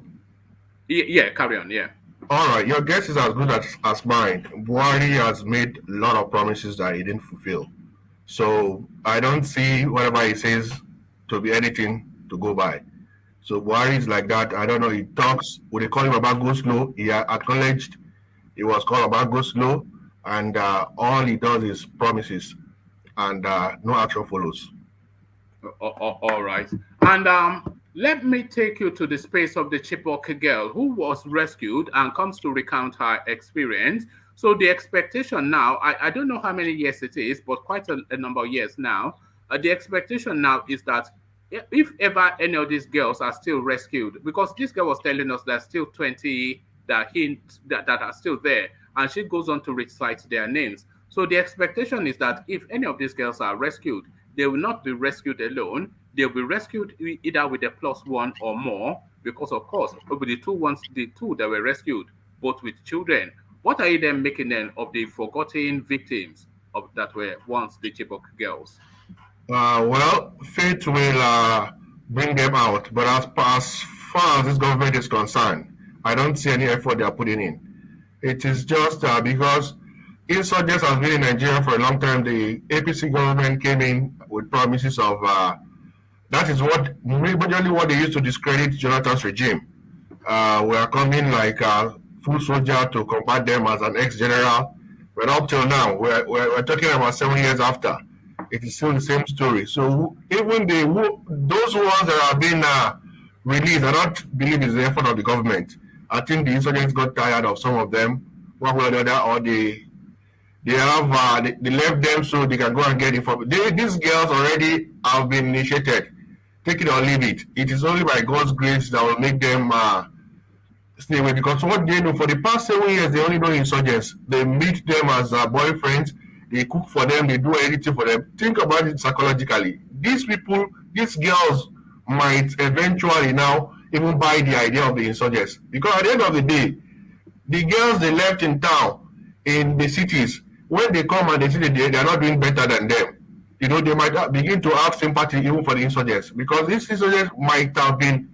Yeah, carry on, yeah. All right, your guess is as good as mine. Buhari has made a lot of promises that he didn't fulfill. So I don't see whatever he says to be anything to go by. So Buhari is like that. I don't know. He talks. Would they call him about go slow? He acknowledged he was called about go slow, and all he does is promises, and no action follows. All right. And let me take you to the space of the Chibok girl who was rescued and comes to recount her experience. So the expectation now, I don't know how many years it is, but quite a number of years now. The expectation now is that if ever any of these girls are still rescued, because this girl was telling us there's still 20 that are still there, and she goes on to recite their names. So the expectation is that if any of these girls are rescued, they will not be rescued alone. They'll be rescued either with a +1 or more, because of course, over the two that were rescued, both with children. What are you then making then of the forgotten victims of that were once the Chibok girls? Well, fate will bring them out, but as far as this government is concerned, I don't see any effort they are putting in. It is just because insurgents has been in Nigeria for a long time. The APC government came in with promises of that is majorly what they used to discredit Jonathan's regime. We are coming like a full soldier to combat them as an ex-general. But up till now, we're talking about 7 years after. It is still the same story. So even those ones that are being released, I don't believe it's the effort of the government. I think the insurgents got tired of some of them, one way or the other, or they left them so they can go and get information. These girls already have been initiated. Take it or leave it. It is only by God's grace that will make them stay away, because what they know for the past 7 years, they only know insurgents. They meet them as boyfriends, they cook for them, they do anything for them. Think about it psychologically. These people, these girls might eventually now even buy the idea of the insurgents, because at the end of the day, the girls they left in town, in the cities, when they come and they see that they are not doing better than them, you know, they might begin to have sympathy even for the insurgents, because these insurgents might have been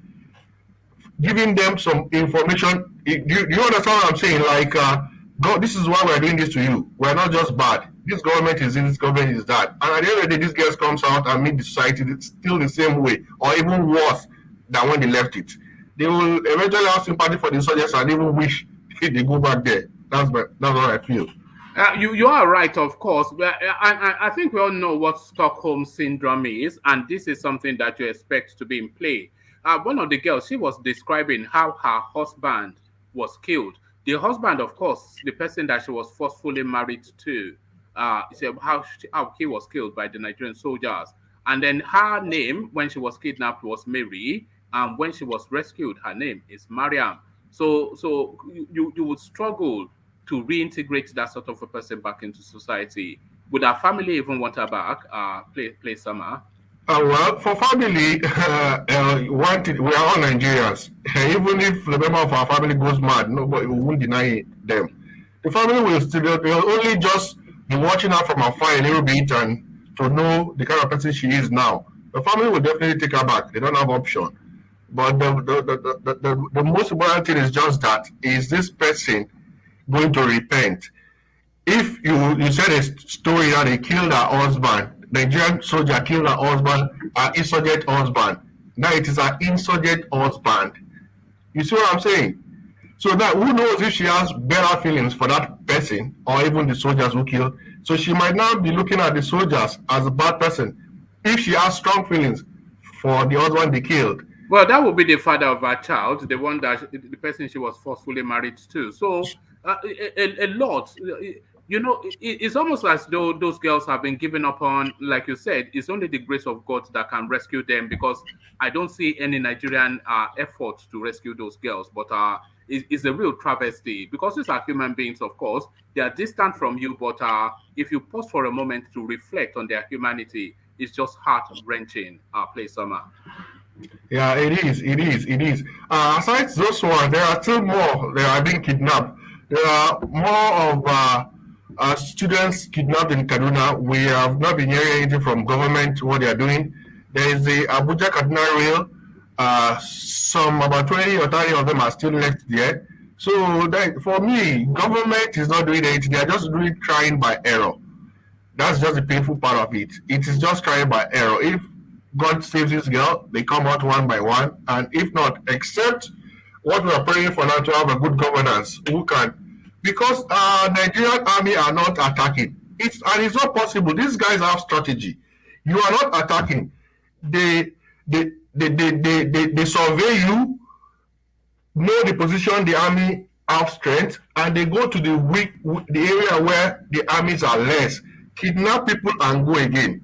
giving them some information. Do you understand what I'm saying? Like, God, this is why we're doing this to you. We're not just bad. This government is this, government is that. And at the end of the day, this girls comes out and meet the society still the same way, or even worse than when they left it. They will eventually have sympathy for the insurgents and even wish they go back there. That's what I feel. You are right, of course. I think we all know what Stockholm syndrome is, and this is something that you expect to be in play. One of the girls, she was describing how her husband was killed. The husband, of course, the person that she was forcefully married to, said how he was killed by the Nigerian soldiers. And then her name, when she was kidnapped, was Mary, and when she was rescued, her name is Mariam. So you would struggle to reintegrate that sort of a person back into society. Would our family even want her back? Play Summer. Well, for family, we are all Nigerians. Even if the member of our family goes mad, nobody won't deny them. The family will still, they'll only just be watching her from afar a little bit and to know the kind of person she is now. The family will definitely take her back. They don't have option. But the most important thing is just that, is this person going to repent? If you said a story that they killed her husband, Nigerian soldier killed her husband, her insurgent husband. Now it is her insurgent husband. You see what I'm saying? So now who knows if she has better feelings for that person or even the soldiers who killed. So she might now be looking at the soldiers as a bad person if she has strong feelings for the husband they killed. Well, that would be the father of her child, the one that the person she was forcefully married to. So a lot. You know, it's almost as though those girls have been given up on. Like you said, it's only the grace of God that can rescue them, because I don't see any Nigerian effort to rescue those girls. But it's a real travesty, because these are human beings, of course. They are distant from you, but if you pause for a moment to reflect on their humanity, it's just heart-wrenching. Play Summer. Yeah, it is. Aside those ones, there are still more. They are being kidnapped. There are more of students kidnapped in Kaduna. We have not been hearing anything from government what they are doing. There is the Abuja Kaduna rail. Some about 20 or 30 of them are still left there. So that, for me, government is not doing anything. They are just really trying by error. That's just the painful part of it. It is just trying by error. If God saves this girl, they come out one by one, and if not, except what we are praying for now, to have a good governance, who can, because Nigerian army are not attacking. It's not possible. These guys have strategy. You are not attacking. They survey you, know the position the army have strength, and they go to the area where the armies are less, kidnap people and go again.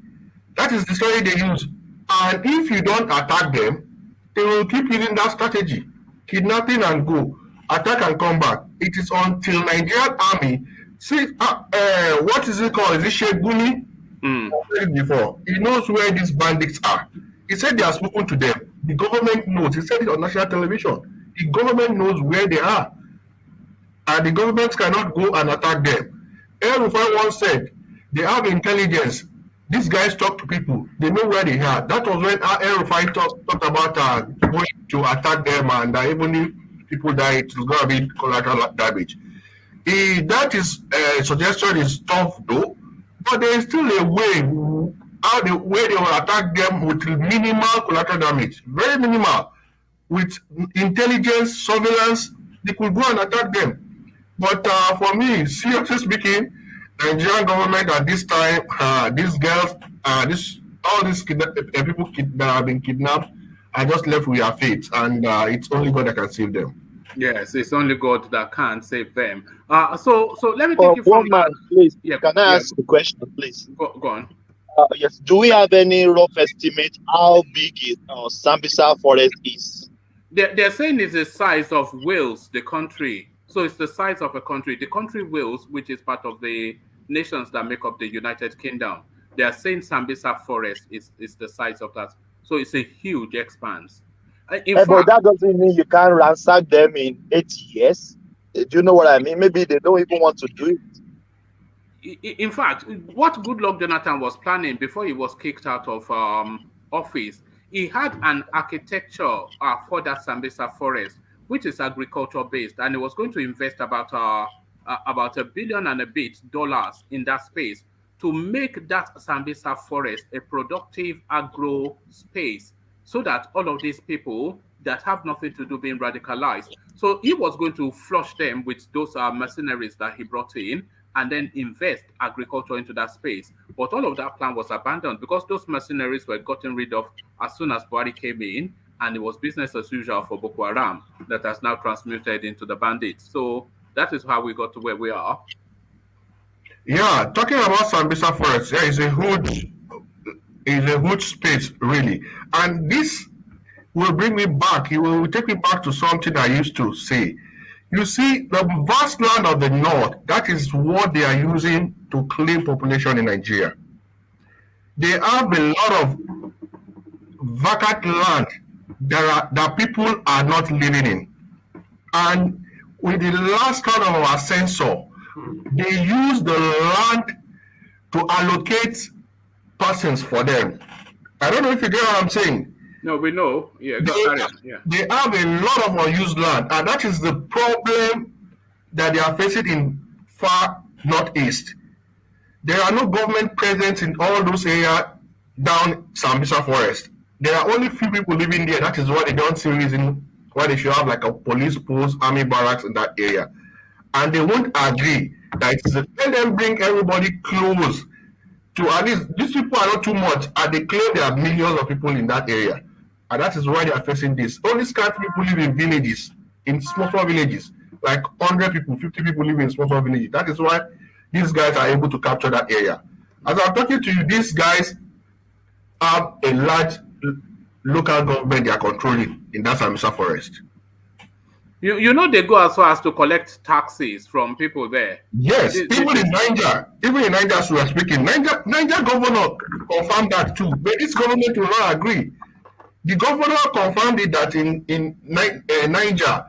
That is the strategy they use. And if you don't attack them, they will keep using that strategy. Kidnapping and go, attack and come back. It is until Nigerian army see what is it called? Is it Sheguni? I said it before. He knows where these bandits are. He said they are spoken to them. The government knows. He said it on national television. The government knows where they are. And the government cannot go and attack them. El-Rufai once said they have intelligence. These guys talk to people. They know where they are. That was when El-Rufai talked about going to attack them, and even if people die, it's going to be collateral damage. That is suggestion is tough though, but there is still a way where they will attack them with minimal collateral damage, very minimal. With intelligence, surveillance, they could go and attack them. But for me, seriously speaking, Nigerian government at this time, these girls, all these people that have been kidnapped are just left with their fate, and it's only God that can save them. Yes, it's only God that can save them. So let me take you from One man, please. yeah, Can I yeah. ask a question, please? Go on. Yes. Do we have any rough estimate how big is Sambisa forest is? They're saying it's the size of Wales, the country. So it's the size of a country. The country Wales, which is part of the nations that make up the United Kingdom, they are saying Sambisa Forest is the size of that. So it's a huge expanse. In But fact, that doesn't mean you can't ransack them in 8 years. Do you know what I mean? Maybe they don't even want to do it. in fact, what Goodluck Jonathan was planning before he was kicked out of office, he had an architecture for that Sambisa forest, which is agriculture based, and he was going to invest about $1 billion and a bit dollars in that space to make that Sambisa forest a productive agro space, so that all of these people that have nothing to do being radicalized. So he was going to flush them with those mercenaries that he brought in and then invest agriculture into that space. But all of that plan was abandoned because those mercenaries were gotten rid of as soon as BUHARI came in, and it was business as usual for Boko Haram that has now transmuted into the bandits. So that is how we got to where we are. Yeah, talking about Sambisa Forest, yeah, it's a huge space, really. And this will bring me back, it will take me back to something I used to say. You see, the vast land of the north, that is what they are using to claim population in Nigeria. They have a lot of vacant land that people are not living in. And with the last count of our census, they use the land to allocate persons for them. I don't know if you get what I'm saying. No, we know. Yeah, go carry on. Yeah. They have a lot of unused land, and that is the problem that they are facing in far northeast. There are no government presence in all those areas down Sambisa Forest. There are only few people living there. That is why they don't see reason why they should have like a police post, army barracks in that area. And they won't agree that it's let them bring everybody close to at least these people are not too much, and they claim there are millions of people in that area. And that is why they are facing this. Only scarce people live in villages, in small villages, like 100 people, 50 people live in small villages. That is why these guys are able to capture that area. As I'm talking to you, these guys have a large local government they are controlling in that Sambisa forest. You know they go as far as to collect taxes from people there. Yes, even in Niger, as we are speaking, Niger governor confirmed that too. But this government will not agree. The governor confirmed it that in Niger,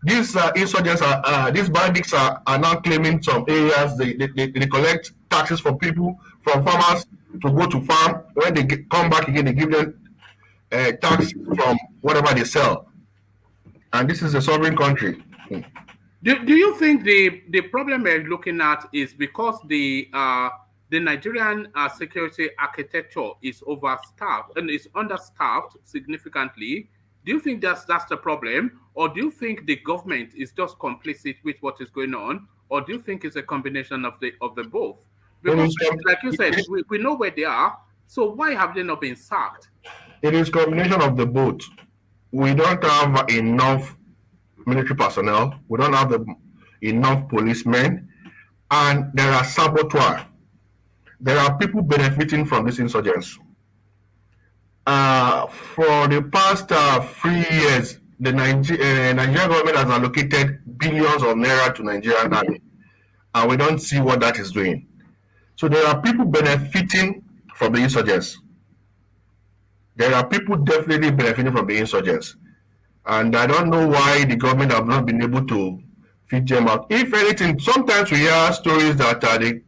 these insurgents these bandits are now claiming some areas. They collect taxes from people, from farmers to go to farm. When they come back again, they give them tax from whatever they sell. And this is a sovereign country. Do you think the problem we're looking at is because the Nigerian security architecture is overstaffed and is understaffed significantly? Do you think that's the problem, or do you think the government is just complicit with what is going on, or do you think it's a combination of the both? Because, like you said, we know where they are. So why have they not been sacked? It is a combination of the both. We don't have enough military personnel. We don't have enough policemen, and there are saboteurs. There are people benefiting from these insurgents. For the past 3 years, the Nigerian government has allocated billions of naira to Nigerian army, and we don't see what that is doing. So there are people benefiting from the insurgents. There are people definitely benefiting from the insurgents. And I don't know why the government have not been able to feed them out. If anything, sometimes we hear stories that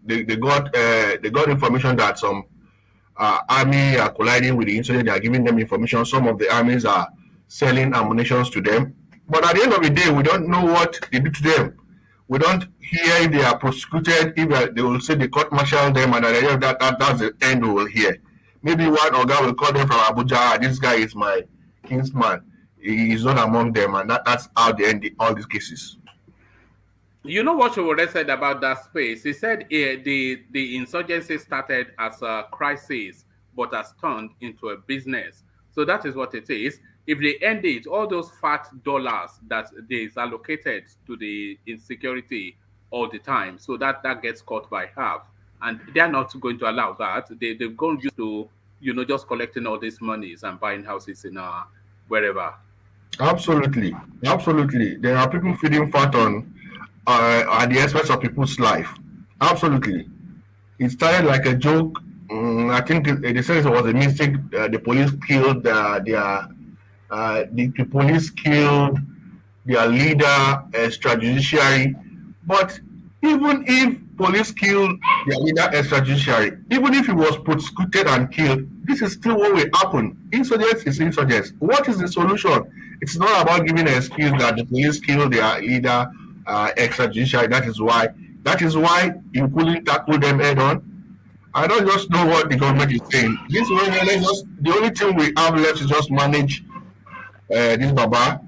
they got information that some army are colliding with the insurgents. They are giving them information. Some of the armies are selling ammunition to them. But at the end of the day, we don't know what they do to them. We don't hear if they are prosecuted. If they will say they court-martial them, and at the end of that's the end we will hear. Maybe one organ will call them from Abuja. This guy is my kinsman. He is not among them, and that's how they end all these cases. You know what Showore said about that space? He said the insurgency started as a crisis, but has turned into a business. So that is what it is. if they end it, all those fat dollars that is allocated to the insecurity all the time, so that gets cut by half. And they're not going to allow that. They're going used to, just collecting all these monies and buying houses in wherever. Absolutely, absolutely. There are people feeding fat on at the expense of people's life. Absolutely. It started like a joke. I think they said it was a mistake. The police killed the police killed their leader, extrajudiciary. But even if police killed their leader, extrajudiciary, even if he was prosecuted and killed, this is still what will happen. Insurgents is insurgents. What is the solution? It's not about giving an excuse that the police killed their leader, extrajudiciary. That is why. That is why you couldn't tackle them head on. I don't just know what the government is saying. This way, the only thing we have left is just manage this Baba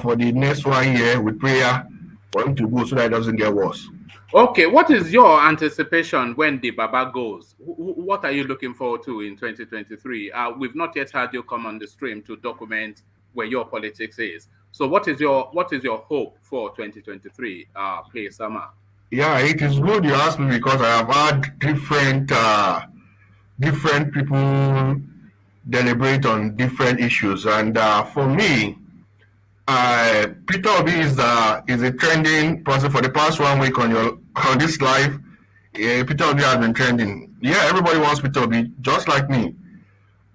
for the next 1 year with prayer for him to go so that it doesn't get worse. Okay, what is your anticipation when the Baba goes? What are you looking forward to in 2023? We've not yet had you come on the stream to document where your politics is. So what is your hope for 2023, please, Sama? Yeah, it is good you asked me because I have had different people deliberate on different issues, and for me, Peter Obi is a trending person for the past 1 week on this live. Peter Obi has been trending. Yeah, everybody wants Peter Obi, just like me.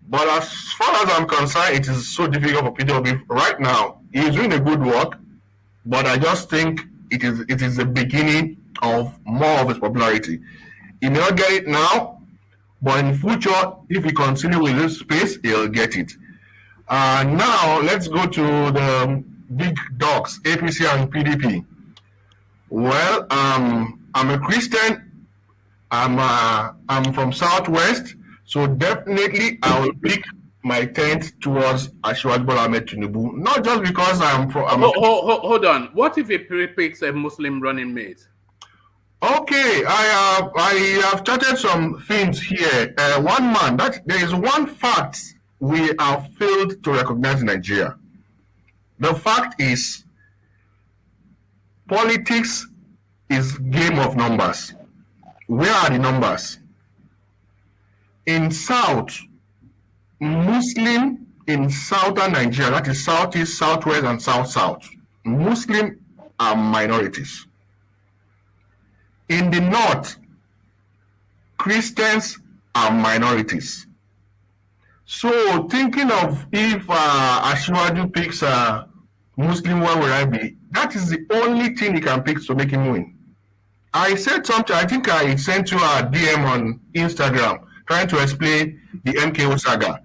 But as far as I'm concerned, it is so difficult for Peter Obi right now. He is doing a good work, but I just think it is the beginning of more of his popularity. He may not get it now, but in the future, if he continues with this space, he'll get it. Now let's go to the big dogs, APC and PDP. Well, I'm a Christian. I'm from Southwest, so definitely I will pick my tent towards Asiwaju Bola Ahmed Tinubu. Not just because hold on. What if he picks a Muslim running mate? Okay, I have started some things here. One man, there is one fact we have failed to recognize in Nigeria. The fact is, politics is game of numbers. Where are the numbers? In South, Muslim in southern Nigeria, that is Southeast, Southwest, and South-South, Muslim are minorities. In the North, Christians are minorities. So thinking of if Asiwaju picks a Muslim, where will I be? That is the only thing he can pick to make him win. I said something, I think I sent you a DM on Instagram trying to explain the MKO saga.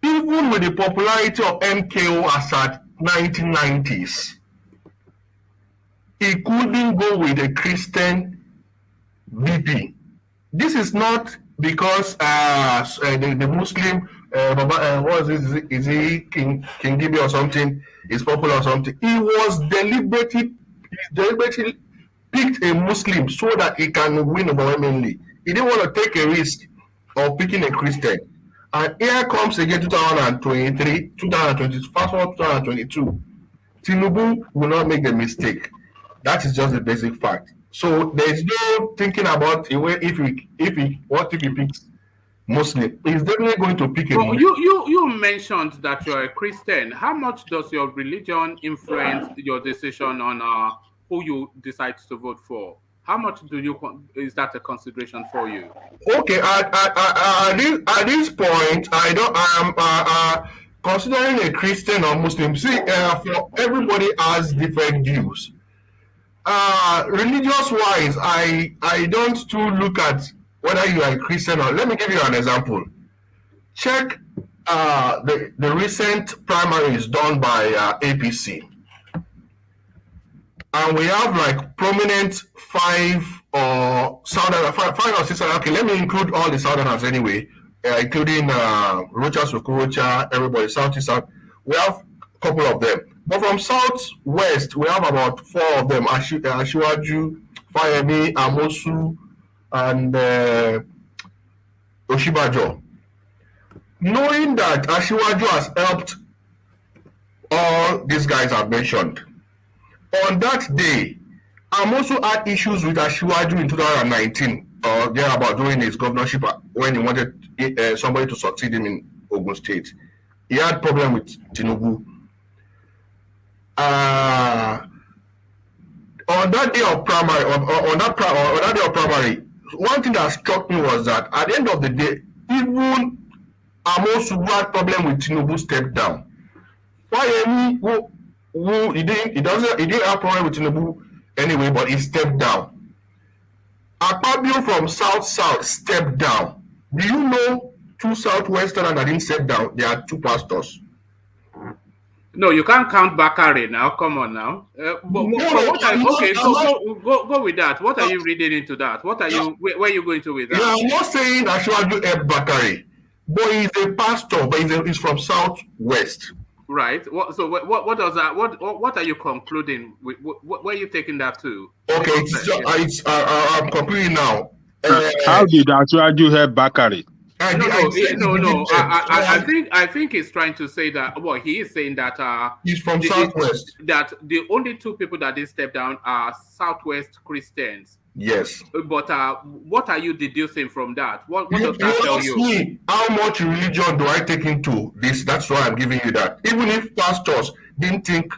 Even with the popularity of MKO as at 1990s, he couldn't go with a Christian VP. This is not because the Muslim, what is he King Gibi or something, is popular or something. He was deliberately picked a Muslim so that he can win overwhelmingly. He didn't want to take a risk of picking a Christian. And here comes again 2023, 2020, fast forward 2022. Tinubu will not make the mistake. That is just the basic fact. So there's no thinking about what if he picks Muslim. He's definitely going to pick a Muslim. You mentioned that you're a Christian. How much does your religion influence your decision on who you decide to vote for? How much is that a consideration for you? Okay, at this point, I'm considering a Christian or Muslim. See, for everybody has different views. Religious wise, I don't too look at whether you are a Christian or. Let me give you an example. Check the recent primaries done by APC. And we have like prominent five or six. Okay, let me include all the Southerners anyway, including Rocha, Sokorocha, everybody, Southeast, South. We have a couple of them. But from Southwest, we have about four of them: Asiwaju, Fayemi, Amosu, and Oshibajo. knowing that Ashiwaju has helped all these guys I've mentioned, on that day, I'm also had issues with Ashiwaju in 2019, or thereabout, during his governorship when he wanted somebody to succeed him in Ogun State. He had problem with Tinubu. On that day of primary, on that day of primary, one thing that struck me was that at the end of the day, even Amos who had problem with Tinubu stepped down. Why who he didn't have problem with Tinubu anyway, but he stepped down. Akpabio from South stepped down. Do you know two Southwesterners that didn't step down? They are two pastors. No, you can't count BUHARI now. Come on now. Go with that. What are you reading into that? Where are you going to with that? Yeah, I'm not saying that Ashwaju helped BUHARI, but he's a pastor, but he's from Southwest. Right. What does that? What are you concluding? Where are you taking that to? Okay, I'm concluding now. How did Ashwaju help BUHARI? No. I think he's trying to say that. Well, he is saying that he's from Southwest. That the only two people that did step down are Southwest Christians. Yes. But what are you deducing from that? What does that tell you? Me, how much religion do I take into this? That's why I'm giving you that. Even if pastors didn't think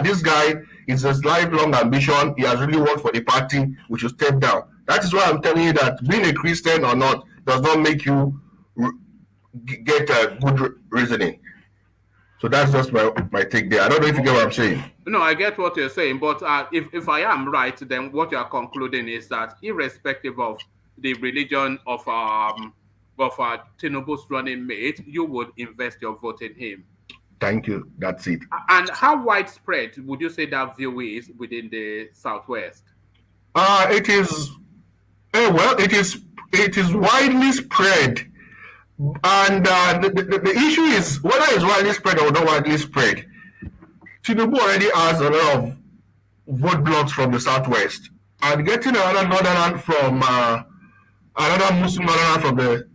this guy is his lifelong ambition, he has really worked for the party, we should step down. That is why I'm telling you that being a Christian or not does not make you get a good reasoning. So that's just my take there. I don't know if you get what I'm saying. No, I get what you're saying, but if I am right, then what you are concluding is that irrespective of the religion of Tinubu's running mate, you would invest your vote in him. Thank you. That's it. And how widespread would you say that view is within the Southwest? It is. Well, it is widely spread. And the issue is whether it's widely spread or not widely spread. Tinubu already has a lot of vote blocks from the Southwest, and getting another northern from another Muslim northern from the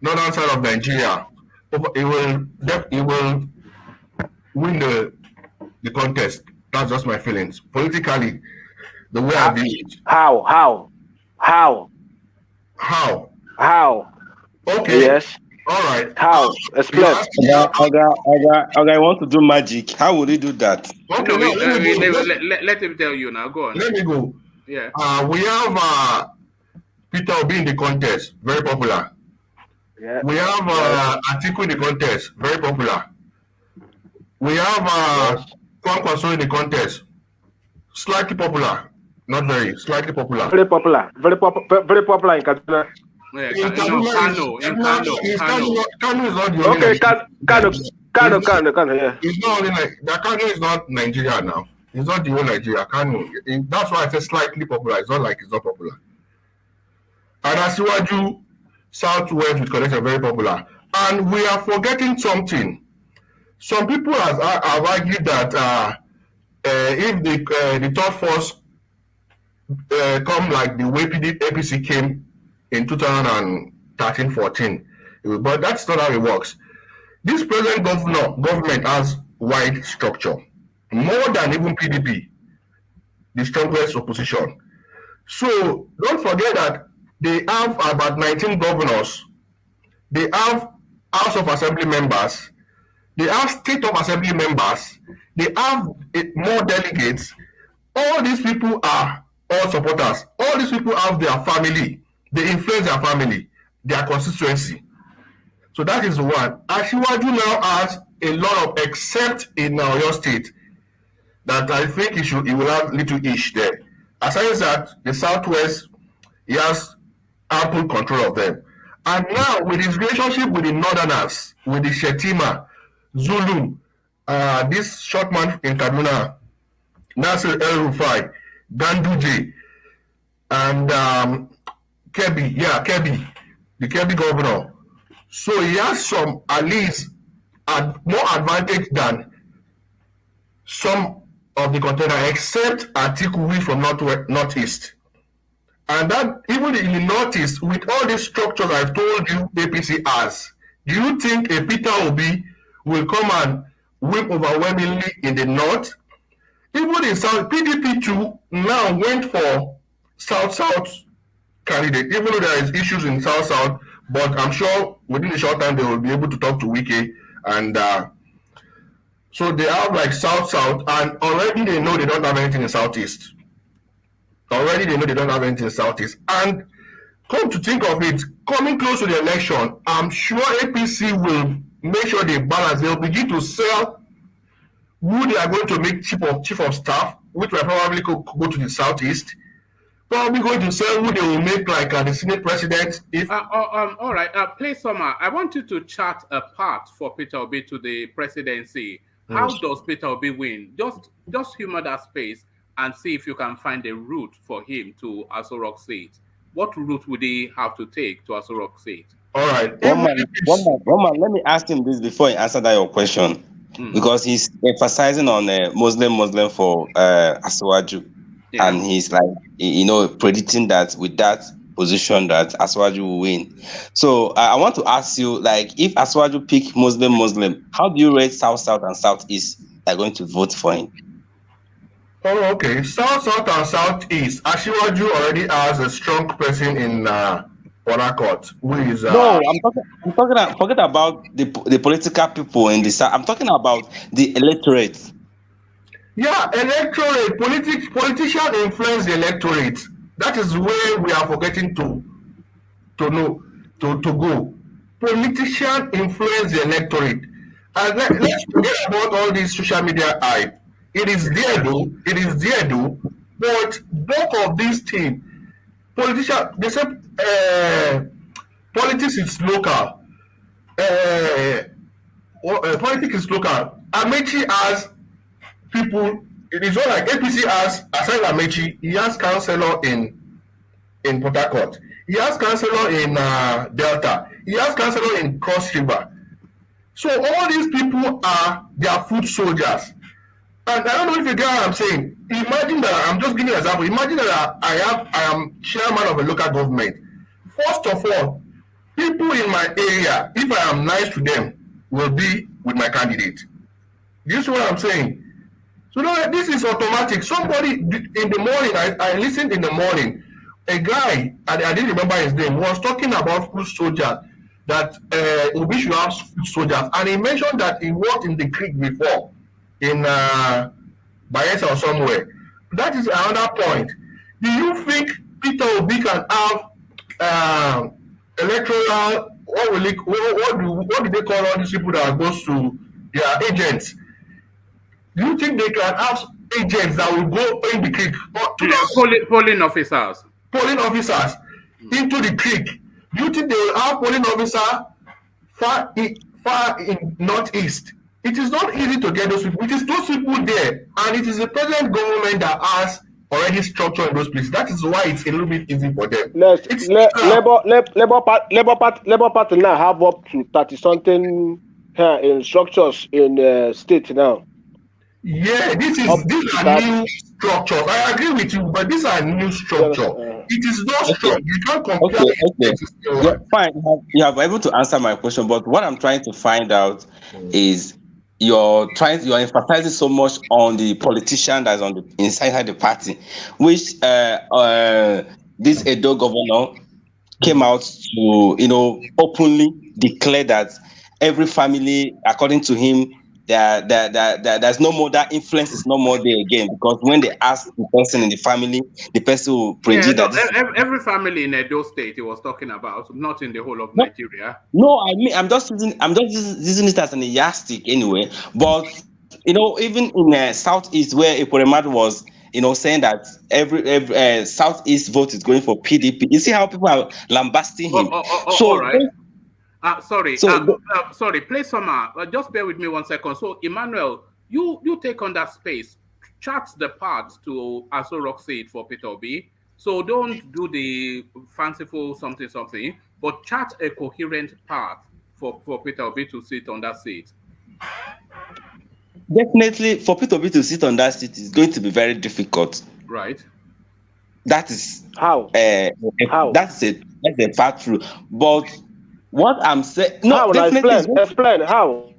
northern side of Nigeria, it will win the contest. That's just my feelings politically. The way I view it. How? Okay. Yes. All right. How? Explain. I want to do magic. How would he do that? Okay. Let him tell you now. Go on. Let me go. Yeah. We have Peter Obi in the contest, very popular. Yeah. We have Atiku in the contest, very popular. We have Kwankwaso in the contest, slightly popular, not very, slightly popular. Very popular in Kaduna. Yeah, Kano is not the only. Okay, Kano. Yeah. It's not only Kano is not Nigeria now. It's not the whole Nigeria. Kano. That's why I say slightly popular. It's not like it's not popular. And Asiwaju Southwest with connection very popular. And we are forgetting something. Some people have argued that if the third force come like the way APC came in 2013-14, but that's not how it works. This present government has wide structure, more than even PDP, the strongest opposition. So don't forget that they have about 19 governors, they have House of Assembly members, they have State of Assembly members, they have more delegates. All these people are all supporters. All these people have their family. They influence their family, their constituency. So that is one. Ashiwaju now has a lot of, except in your state, that I think he will have little ish there. Aside that, the Southwest, he has ample control of them. And now with his relationship with the Northerners, with the Shetima, Zulu, this short man in Kaduna, Nasir El Rufai, Ganduje, and Kebbi, the Kebbi governor. So he has some, at least, more advantage than some of the contenders, except Atiku from Northeast. And that, even in the Northeast, with all these structures I've told you APC has, Do you think a Peter Obi will come and win overwhelmingly in the north? Even in South, PDP too now went for South candidate, even though there is issues in South, but I'm sure within a short time they will be able to talk to Wike, and so they have like South, and already they know they don't have anything in Southeast. Already they know they don't have anything in Southeast, and come to think of it, coming close to the election, I'm sure APC will make sure they balance. They'll begin to sell who they are going to make chief of staff, which will probably go to the Southeast. Probably going to sell who they will make like the Senate president. If all right, play summer. I want you to chart a path for Peter Obi to the presidency. How does Peter Obi win? Just humor that space and see if you can find a route for him to Aso Rock seat. What route would he have to take to Aso Rock seat? All right. One man. Let me ask him this before he answer that your question, because he's emphasizing on Muslim for Asiwaju, and he's like, predicting that with that position that Asiwaju will win. So I want to ask you, like, if Asiwaju pick Muslim, how do you rate South and Southeast are going to vote for him? Oh, okay. South and Southeast. Asiwaju already has a strong person in Port Harcourt, who is. No, I'm talking about the political people in the South. I'm talking about the electorate. Yeah, electorate. Politicians influence the electorate. That is where we are forgetting to go. Politicians influence the electorate. And let's forget about all this social media hype. It is there though. But both of these things, politicians, they say politics is local. Politics is local. Amechi has people. It is not like APC has, aside Amechi, he has councillor in Port Harcourt. He has councillor in Delta. He has councillor in Cross River. So all these people are their foot soldiers. And I don't know if you get what I'm saying. Imagine that I'm just giving you an example. Imagine that I am chairman of a local government. First of all, people in my area, if I am nice to them, will be with my candidate. You see what I'm saying? So no, this is automatic. Somebody in the morning, I listened in the morning. A guy, I didn't remember his name, was talking about foot soldiers, that Obi should have foot soldiers, and he mentioned that he worked in the creek before, in Bayelsa or somewhere. That is another point. Do you think Peter Obi can have electoral? What do they call all these people that goes to their agents? Do you think they can have agents that will go in the creek? Polling officers. Polling officers into the creek. Do you think they will have polling officer far in northeast? It is not easy to get those people. It is those people there, and it is the present government that has already structure in those places. That is why it's a little bit easy for them. Labour Party now have up to 30 something in structures in state now. Yeah, these are new structures. I agree with you, but these are new structures. It is not strong. You can't compare it. Yeah, fine. You have been able to answer my question, but what I'm trying to find out is you're emphasizing so much on the politician that's on the inside the party, which this Edo governor came out to openly declare that every family, according to him, there's no more, that influence is no more there again, because when they ask the person in the family, the person will predict that every family in Edo State he was talking about, not in the whole of Nigeria. No, I mean I'm just using it as an yardstick anyway. But even in Southeast, where Eporemad was saying that every Southeast vote is going for PDP. You see how people are lambasting him. So all right. Sorry, play some. Just bear with me 1 second. So, Emmanuel, you take on that space. Chart the path to Aso Rock seat for Peter Obi. So don't do the fanciful something, but chart a coherent path for Peter Obi to sit on that seat. Definitely, for Peter Obi to sit on that seat is going to be very difficult. Right. That is how. That's a path through, but What I'm saying, no, How? Now definitely. explain how.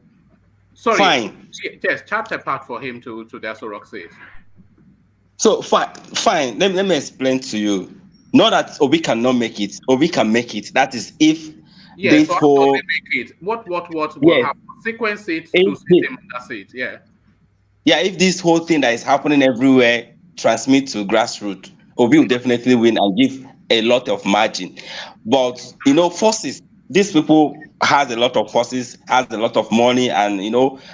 Sorry. Fine. Yes, chapter part for him to the Asorok says. So fine. Let me explain to you. Not that Obi cannot make it. Obi can make it. That is if Yes, this so whole make it. What will Yes. happen? Sequence it If to the- system. That's it. Yeah. yeah, if this whole thing that is happening everywhere transmit to grassroots, Obi will definitely win and give a lot of margin. But forces, these people has a lot of forces, has a lot of money, and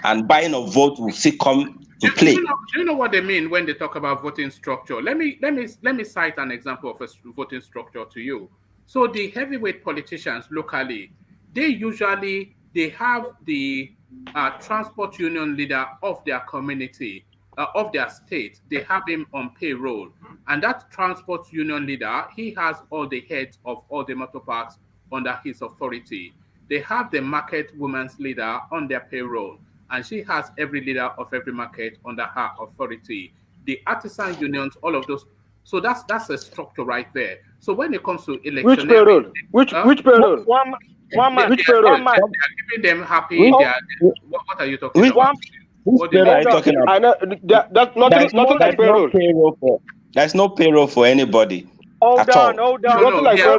and buying a vote will still come to play. Do you know what they mean when they talk about voting structure? Let me cite an example of a voting structure to you. So the heavyweight politicians locally, they have the transport union leader of their community, of their state. They have him on payroll, and that transport union leader, he has all the heads of all the motor parks under his authority. They have the market women's leader on their payroll, and she has every leader of every market under her authority. The artisan unions, all of those. So that's a structure right there. So when it comes to election, Which payroll? Which payroll? One man. Which payroll? They are giving them happy. What are you talking about? Which payroll are you talking about? I know that's nothing like payroll. There's no payroll for anybody. Hold on. No, like they are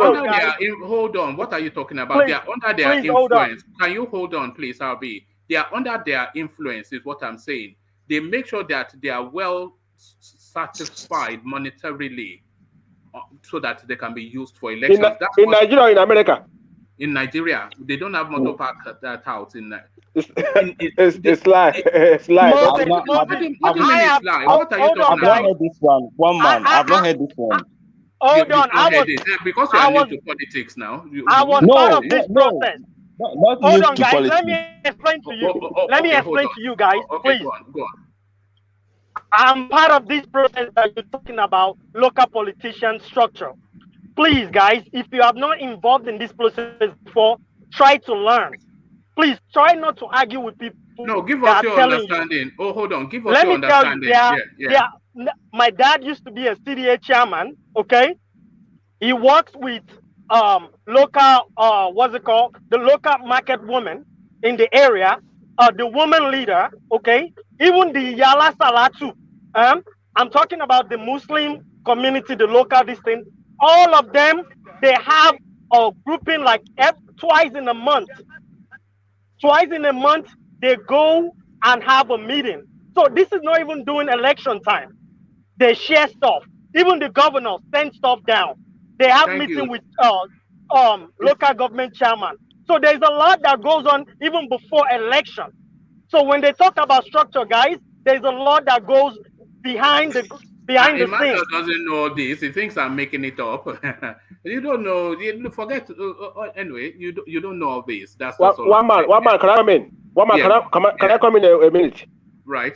payroll. hold on. What are you talking about? Please, they are under their please hold on. influence. Can you hold on, please, RB? They are under their influence, is what I'm saying. They make sure that they are well satisfied monetarily, so that they can be used for elections. In Nigeria or in America? In Nigeria, they don't have motor park out in. It's lie. It's lie. What do you mean it's lie? What are you talking I've not about? heard this one. One man. I've not heard this one. Hold on. Because you are new to politics now. I was part of this process. Not Hold on, to guys. politics. Let me explain to you. Let me explain to you guys, Okay, please. go on. I'm part of this process that you're talking about, local politician structure. Please, guys, if you have not involved in this process before, try to learn. Please try not to argue with people. No, give us your understanding. Oh, hold on. Give us Let your me tell understanding. you, my dad used to be a CDA chairman. Okay, he works with local the local market woman in the area, the woman leader. Okay, even the Yala Salatu. I'm talking about the Muslim community, the local this thing. All of them, they have a grouping like twice in a month. Twice in a month, they go and have a meeting. So this is not even during election time. They share stuff. Even the governors send stuff down. They have meeting with local government chairman. So there's a lot that goes on even before election. So when they talk about structure, guys, there's a lot that goes behind the scenes. Doesn't know this. He thinks I'm making it up. You don't know. You forget. Anyway, you don't know all this. That's one man. Can I come in? Can I come in a minute? Right.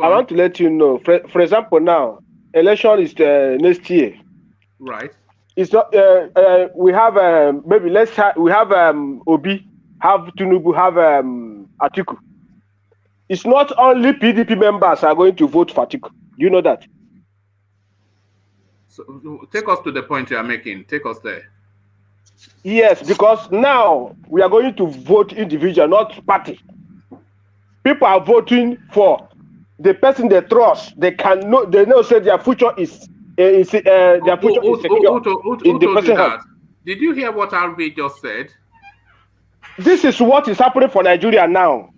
I want to let you know. For example, now election is next year. Right. It's not. We have maybe we have Obi, have Tinubu, have Atiku. It's not only PDP members are going to vote for Atiku. You know that. So take us to the point you are making. Take us there. Yes, because now we are going to vote individual, not party. People are voting for the person they trust. They know say their future is their future is secure. Who told you that? Did you hear what RB just said? This is what is happening for Nigeria now.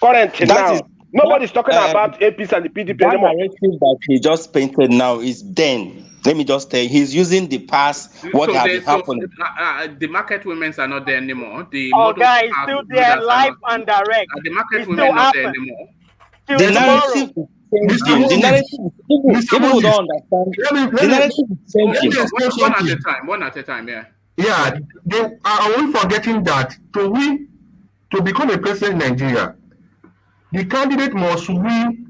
Currently now. Nobody's talking about APs and the PDP anymore. The narrative that he just painted now is then. Let me just tell you, he's using the past. What has happened? The market women are not there anymore. The guys, still there, live and direct. The market women are not there anymore. The narrative is changing. The narrative, people don't understand. The narrative is changing. One at a time, yeah. Yeah, are we forgetting that to become a president in Nigeria, the candidate must win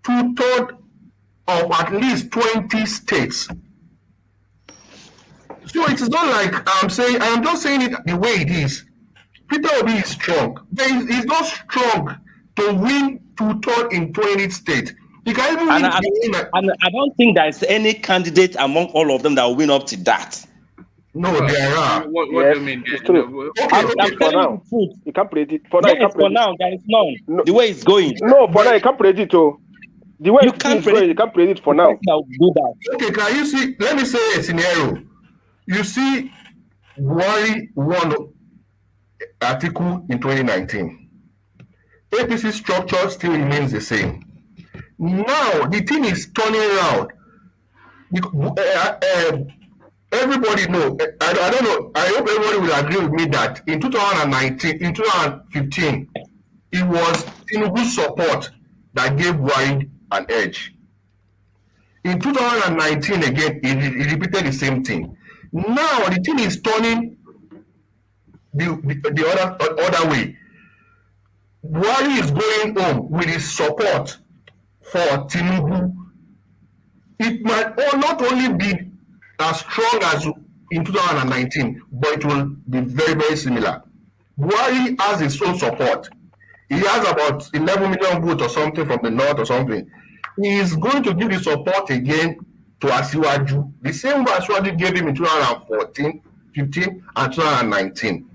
2/3 of at least 20 states. So it is not like I am just saying it the way it is. Peter Obi is strong. He's not strong to win 2/3 in 20 states. He can even win. And I don't think there's any candidate among all of them that will win up to that. No, there are. What Yes, do you mean? it's You true. know, Okay, I'm okay. For telling now, you the truth. you can't predict. For now, you Yes, can't for predict. now, there is none. No, The way it's going, no, for now, But you can't predict. Oh, the way you the can't thing is going, you predict can't predict for the now. person that will do that. okay, can you see? Let me say a scenario. You see, Buhari won article in 2019. APC structure still remains the same. Now the thing is turning around. Everybody know. I don't know. I hope everybody will agree with me that in 2019, in 2015, it was Tinubu's support that gave Buhari an edge. In 2019 again, he repeated the same thing. Now the thing is turning the other way. Buhari is going home with his support for Tinubu. It might not only be as strong as in 2019, but it will be very, very similar. Buhari has his own support. He has about 11 million votes or something from the north or something. He is going to give his support again to Asiwaju, the same way Asiwaju gave him in 2014, 15, and 2019.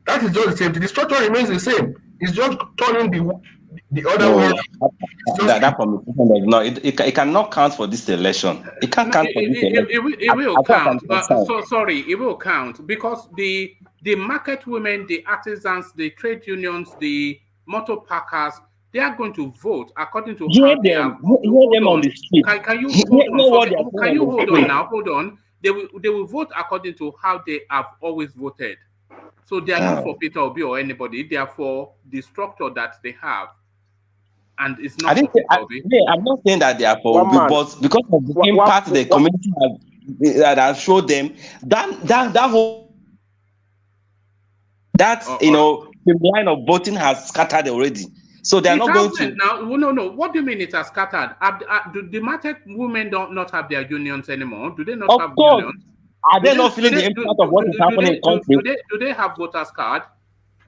That is just the same thing. The structure remains the same. It's just turning the other way. That communication does not. It cannot count for this election. It can't count for this election. It will count. Sorry, it will count because the market women, the artisans, the trade unions, the motor parkers, they are going to vote according to Hear how they are. hear them on the street. Can you Hear hold on? what they are Can you saying on the hold on street. now? Hold on. They will vote according to how they have always voted. So they are not for Peter Obi or anybody. They are for the structure that they have. And it's not for Peter Obi. I'm not saying that they are for Obi, but because of the impact the community has showed them, that whole the line of voting has scattered already. So they are not going to. Now, no. What do you mean it has scattered? Do the market women not have their unions anymore? Do they not have unions? Are they not feeling the impact of what is happening in the country? Do they have voters card?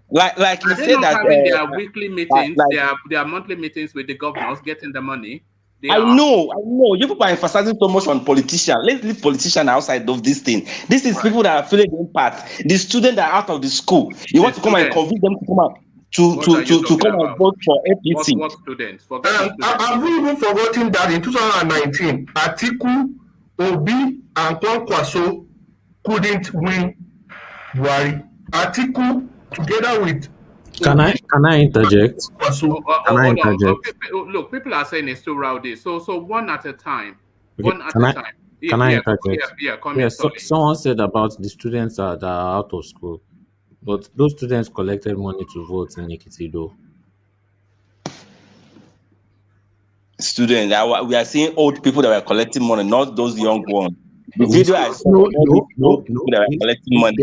Like you said that having their weekly meetings, their monthly meetings with the governors, getting the money. I know. You people are emphasizing so much on politicians. Let's leave politicians outside of this thing. This is people that are feeling the impact. The students that are out of the school. You want to come and convince them to come out to come and vote for APC. What students? I've even forgotten that in 2019, Atiku, Obi, and Kwankwaso couldn't win Buhari. Atiku, together with Can I interject? Can I interject? Look, people are saying it's too rowdy. So one at a time. Okay. One at a time. Can I interject? Yeah, someone said about the students that are out of school, but those students collected money to vote in Ekiti though. Students, we are seeing old people that were collecting money, not those young ones. The video I saw, no. That were collecting money.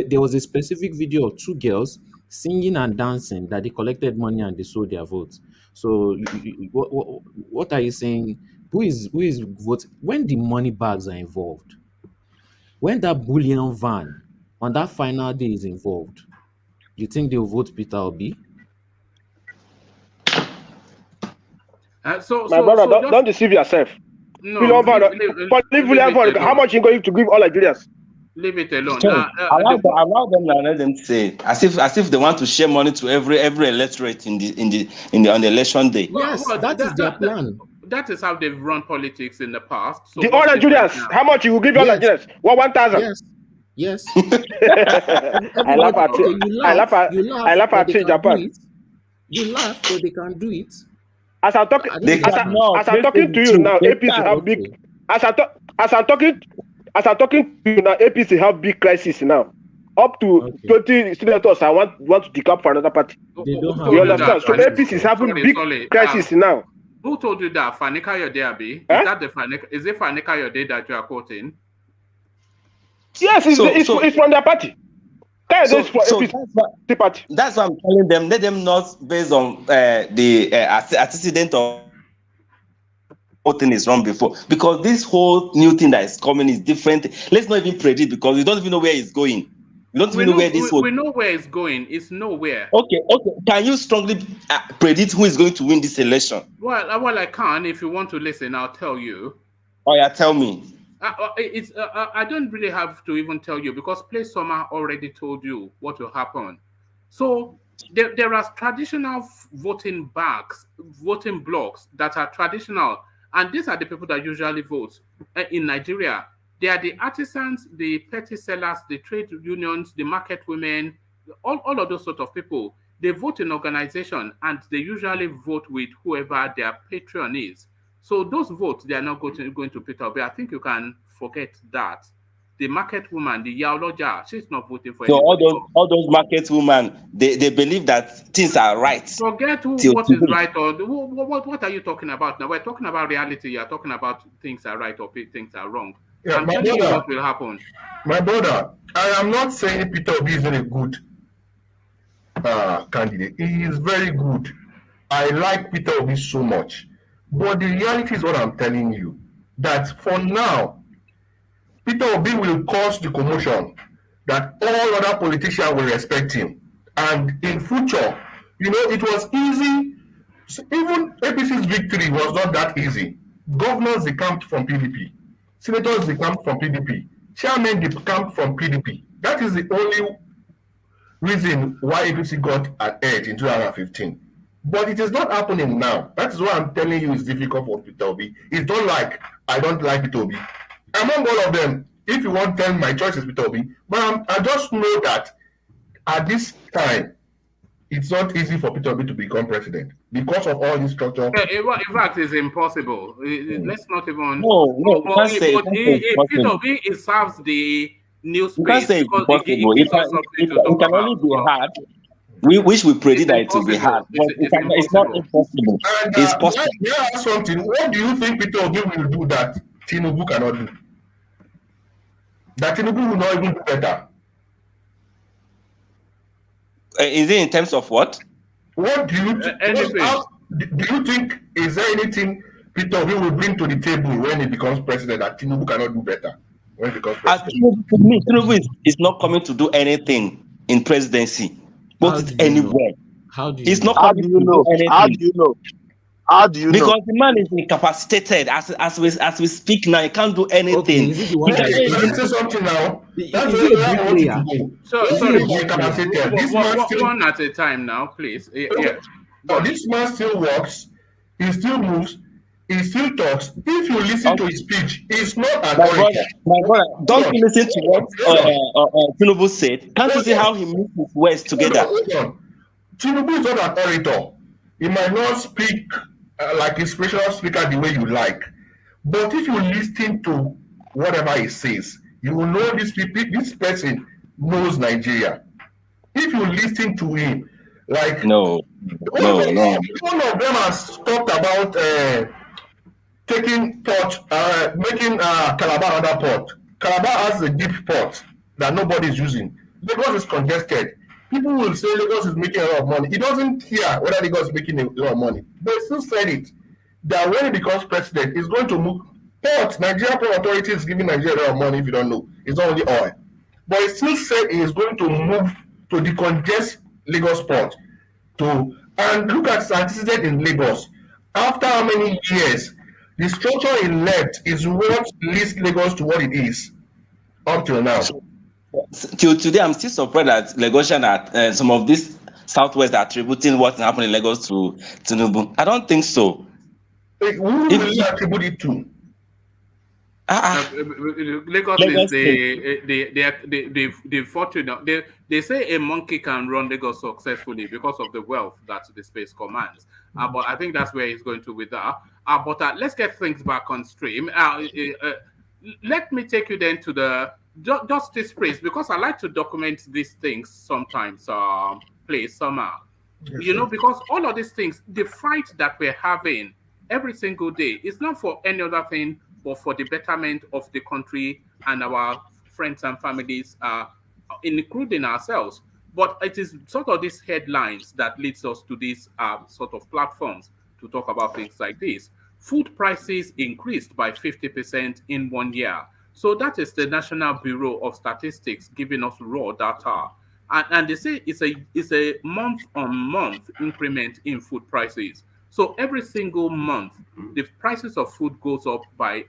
There was a specific video of two girls singing and dancing that they collected money and they sold their votes. So what are you saying? Who is voting when the money bags are involved? When that bullion van on that final day is involved, you think they'll vote Peter Obi? My brother, don't deceive yourself. No, how much are you going to give all Nigerians? Leave it alone. Allow them and let them say as if they want to share money to every electorate on the election day. Yes, that is their plan. That is how they've run politics in the past. So the all Nigerians, how much you will give all Nigerians? 1,000. Yes. I laugh at it, Japan. You laugh, but they can do it. As I'm talking to you now, APC have big. As I'm talking to you now, APC have big crisis now. Up to 20 senators I want to decamp for another party. You understand? So APC is having big crisis now. Who told you that? Fanika Yode Abi? Is it Fanika Yode that you are quoting? Yes, it's from their party. That's why I'm telling them, let them not based on the antecedent of what thing is wrong before. Because this whole new thing that is coming is different. Let's not even predict because we don't even know where it's going. We don't even know where this we know where it's going. It's nowhere. Okay. Can you strongly predict who is going to win this election? Well, I can. If you want to listen, I'll tell you. Oh yeah, tell me. I don't really have to even tell you because Play Summer already told you what will happen. So there are traditional voting bags, voting blocks that are traditional, and these are the people that usually vote in Nigeria. They are the artisans, the petty sellers, the trade unions, the market women, all of those sort of people. They vote in organization and they usually vote with whoever their patron is. So those votes, they are not going to Peter Obi. I think you can forget that. The market woman, the Yaoloja, she's not voting for So anybody. all those market women, they believe that things are right. Forget what is right or what are you talking about now? We're talking about reality. You're talking about things are right or things are wrong. Yeah, I'm telling you what will happen. My brother, I am not saying Peter Obi is not a good candidate. He is very good. I like Peter Obi so much. But the reality is what I'm telling you, that for now, Peter Obi will cause the commotion that all other politicians will respect him. And in future, it was easy. Even APC's victory was not that easy. Governors decamped from PDP. Senators decamped from PDP. Chairmen decamped from PDP. That is the only reason why APC got an edge in 2015. But it is not happening now. That is why I'm telling you it's difficult for Peter Obi. It's not like I don't like Peter Obi. Among all of them, if you want to tell me my choice is Peter Obi, but I just know that at this time, it's not easy for Peter Obi to become president because of all this structure. In fact, it's impossible. Let's not even. No, you can't say Peter Obi serves the new space. You can't say it's impossible. It can only be hard. Which we predict that it will be hard. But it's not impossible. And, it's possible. May I ask something? What do you think Peter Obi will do that Tinubu cannot do? That Tinubu will not even do better. Is it in terms of what? What do you do you think, is there anything Peter Obi will bring to the table when he becomes president that Tinubu cannot do better when he becomes president? Tinubu is not coming to do anything in presidency, but anywhere. How do you He's know? not coming to do anything. How do you know? How do you because know? the man is incapacitated as we speak now. He can't do anything. Okay, is it the one that Let me say something now. That's is where it a I big want you player? to go. Sorry, incapacitated. This man still, one at a time now, please. Yeah. this man still works. He still moves. He still talks. If you listen to his speech, he's not an orator. My brother, don't you listen to what Tinubu said? Can't you see how he moves his words together? Hold on. Tinubu is not an orator. He might not speak like inspirational speaker the way you like. But if you listen to whatever he says, you will know this person knows Nigeria. If you listen to him, like No. one of them has talked about taking port, making Calabar another port. Calabar has a deep port that nobody is using. Lagos is congested. People will say Lagos is making a lot of money. He doesn't care whether Lagos is making a lot of money. But he still said it, that when he becomes president, he's going to move port. Nigeria Port Authority is giving Nigeria a lot of money, if you don't know. It's not only oil. But he still said he is going to move to decongest Lagos port. And look at statistics in Lagos. After how many years, the structure he left is what leads Lagos to what it is up till now. Till today, I'm still surprised that Lagosian that some of these Southwest are attributing what's happening in Lagos to Tinubu. I don't think so. Who will you attribute it to? Lagos is the fortune. They say a monkey can run Lagos successfully because of the wealth that the space commands. But I think that's where he's going to with that. But let's get things back on stream. Let me take you then to the justice space, because I like to document these things sometimes. Please, somehow. Because all of these things, the fight that we're having every single day is not for any other thing but for the betterment of the country and our friends and families, including ourselves. But it is sort of these headlines that leads us to these sort of platforms to talk about things like this. Food prices increased by 50% in 1 year. So that is the National Bureau of Statistics giving us raw data. And they say it's a month-on-month increment in food prices. So every single month, the prices of food goes up by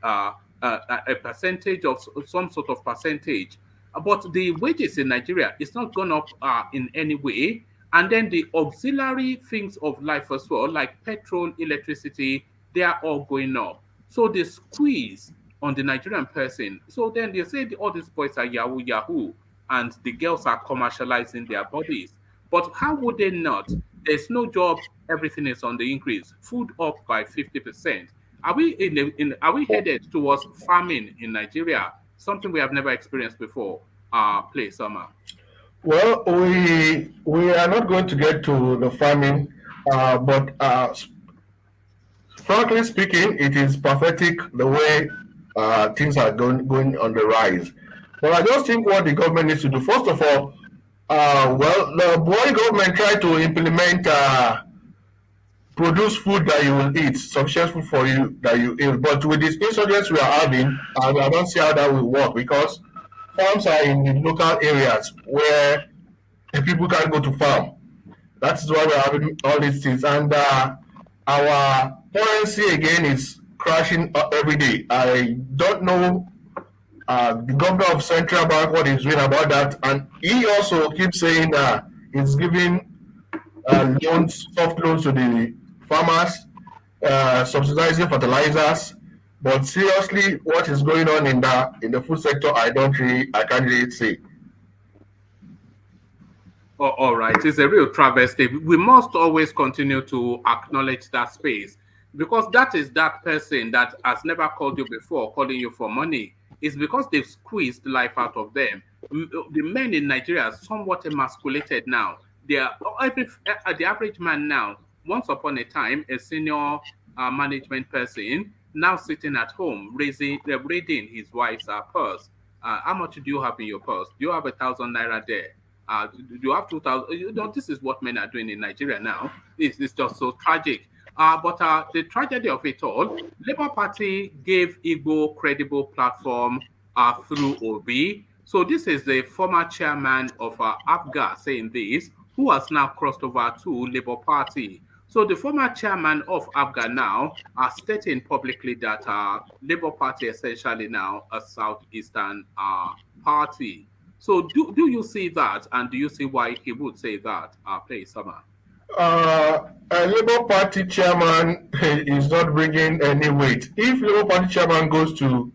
a percentage of some sort of percentage. But the wages in Nigeria is not gone up in any way. And then the auxiliary things of life as well, like petrol, electricity, they are all going up. So the squeeze on the Nigerian person. So then they say all these boys are Yahoo Yahoo, and the girls are commercializing their bodies. But how would they not? There's no job, everything is on the increase. Food up by 50%. Are we are we headed towards famine in Nigeria? Something we have never experienced before. Please, Summer. Well, we are not going to get to the farming, but frankly speaking, it is pathetic the way things are going on the rise. But I just think what the government needs to do, first of all, well, the Buhari government tried to implement produce food that you will eat, sufficient food for you that you eat. But with these insurgents we are having, I don't see how that will work because farms are in the local areas where people can't go to farm. That is why we're having all these things. And our currency again is crashing every day. I don't know the governor of Central Bank what he's doing about that. And he also keeps saying he's giving loans, soft loans to the farmers, subsidizing fertilizers. But seriously, what is going on in the food sector, I can't really say. Oh, all right, it's a real travesty. We must always continue to acknowledge that space because that is that person that has never called you before, calling you for money. It's because they've squeezed life out of them. The men in Nigeria are somewhat emasculated now. They are the average man now. Once upon a time, a senior management person now sitting at home reading his wife's purse. How much do you have in your purse? Do you have 1,000 naira there? Do you have 2,000? You know, this is what men are doing in Nigeria now. It's just so tragic. But the tragedy of it all, Labour Party gave Igbo credible platform through OB. So this is the former chairman of Apga saying this, who has now crossed over to Labour Party. So the former chairman of Apga now are stating publicly that Labour Party essentially now a southeastern party. So do you see that, and do you see why he would say that? Please, Summer. A Labour Party chairman is not bringing any weight. If Labour Party chairman goes to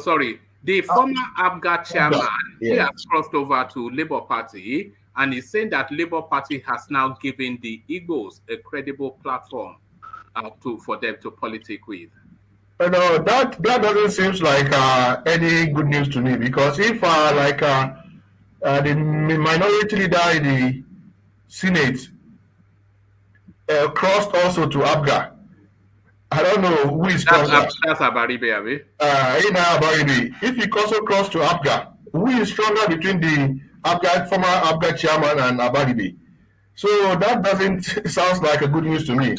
sorry. The former Apga chairman he yeah. has crossed over to Labour Party, and he's saying that Labour Party has now given the Igbos a credible platform for them to politic with. No, that doesn't seem like any good news to me because if the minority leader in the Senate crossed also to Apga, I don't know who is stronger. That's Abaribe, Abi. Abaribe. If he also crossed to Apga, who is stronger between the former Apga chairman and Abaribe? So that doesn't sound like a good news to me.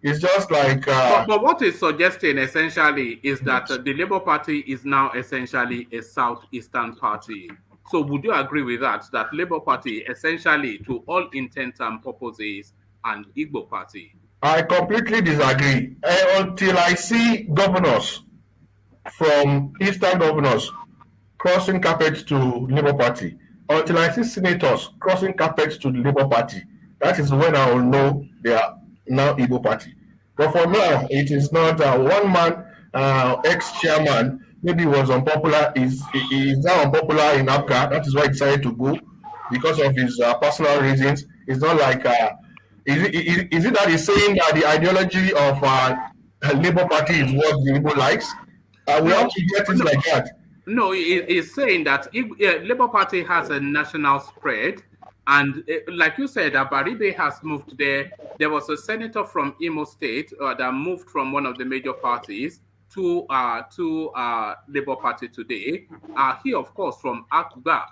It's just like. But what is suggesting essentially is that the Labour Party is now essentially a southeastern party. So would you agree with that? That Labour Party essentially, to all intents and purposes, an Igbo party? I completely disagree. Until I see governors from eastern governors crossing carpets to Labour Party, until I see senators crossing carpets to the Labour Party, that is when I will know they are now Igbo Party. But for now, it is not one man, ex-chairman, maybe was unpopular, is now unpopular in Apga. That is why he decided to go because of his personal reasons. It's not like, is it that he's saying that the ideology of Labour Party is what the Igbo likes? We have to get things like that. No, he's saying that Labour Party has a national spread. And like you said, Abaribe has moved there. There was a senator from Imo State that moved from one of the major parties to Labour Party today. He, of course, from Apga,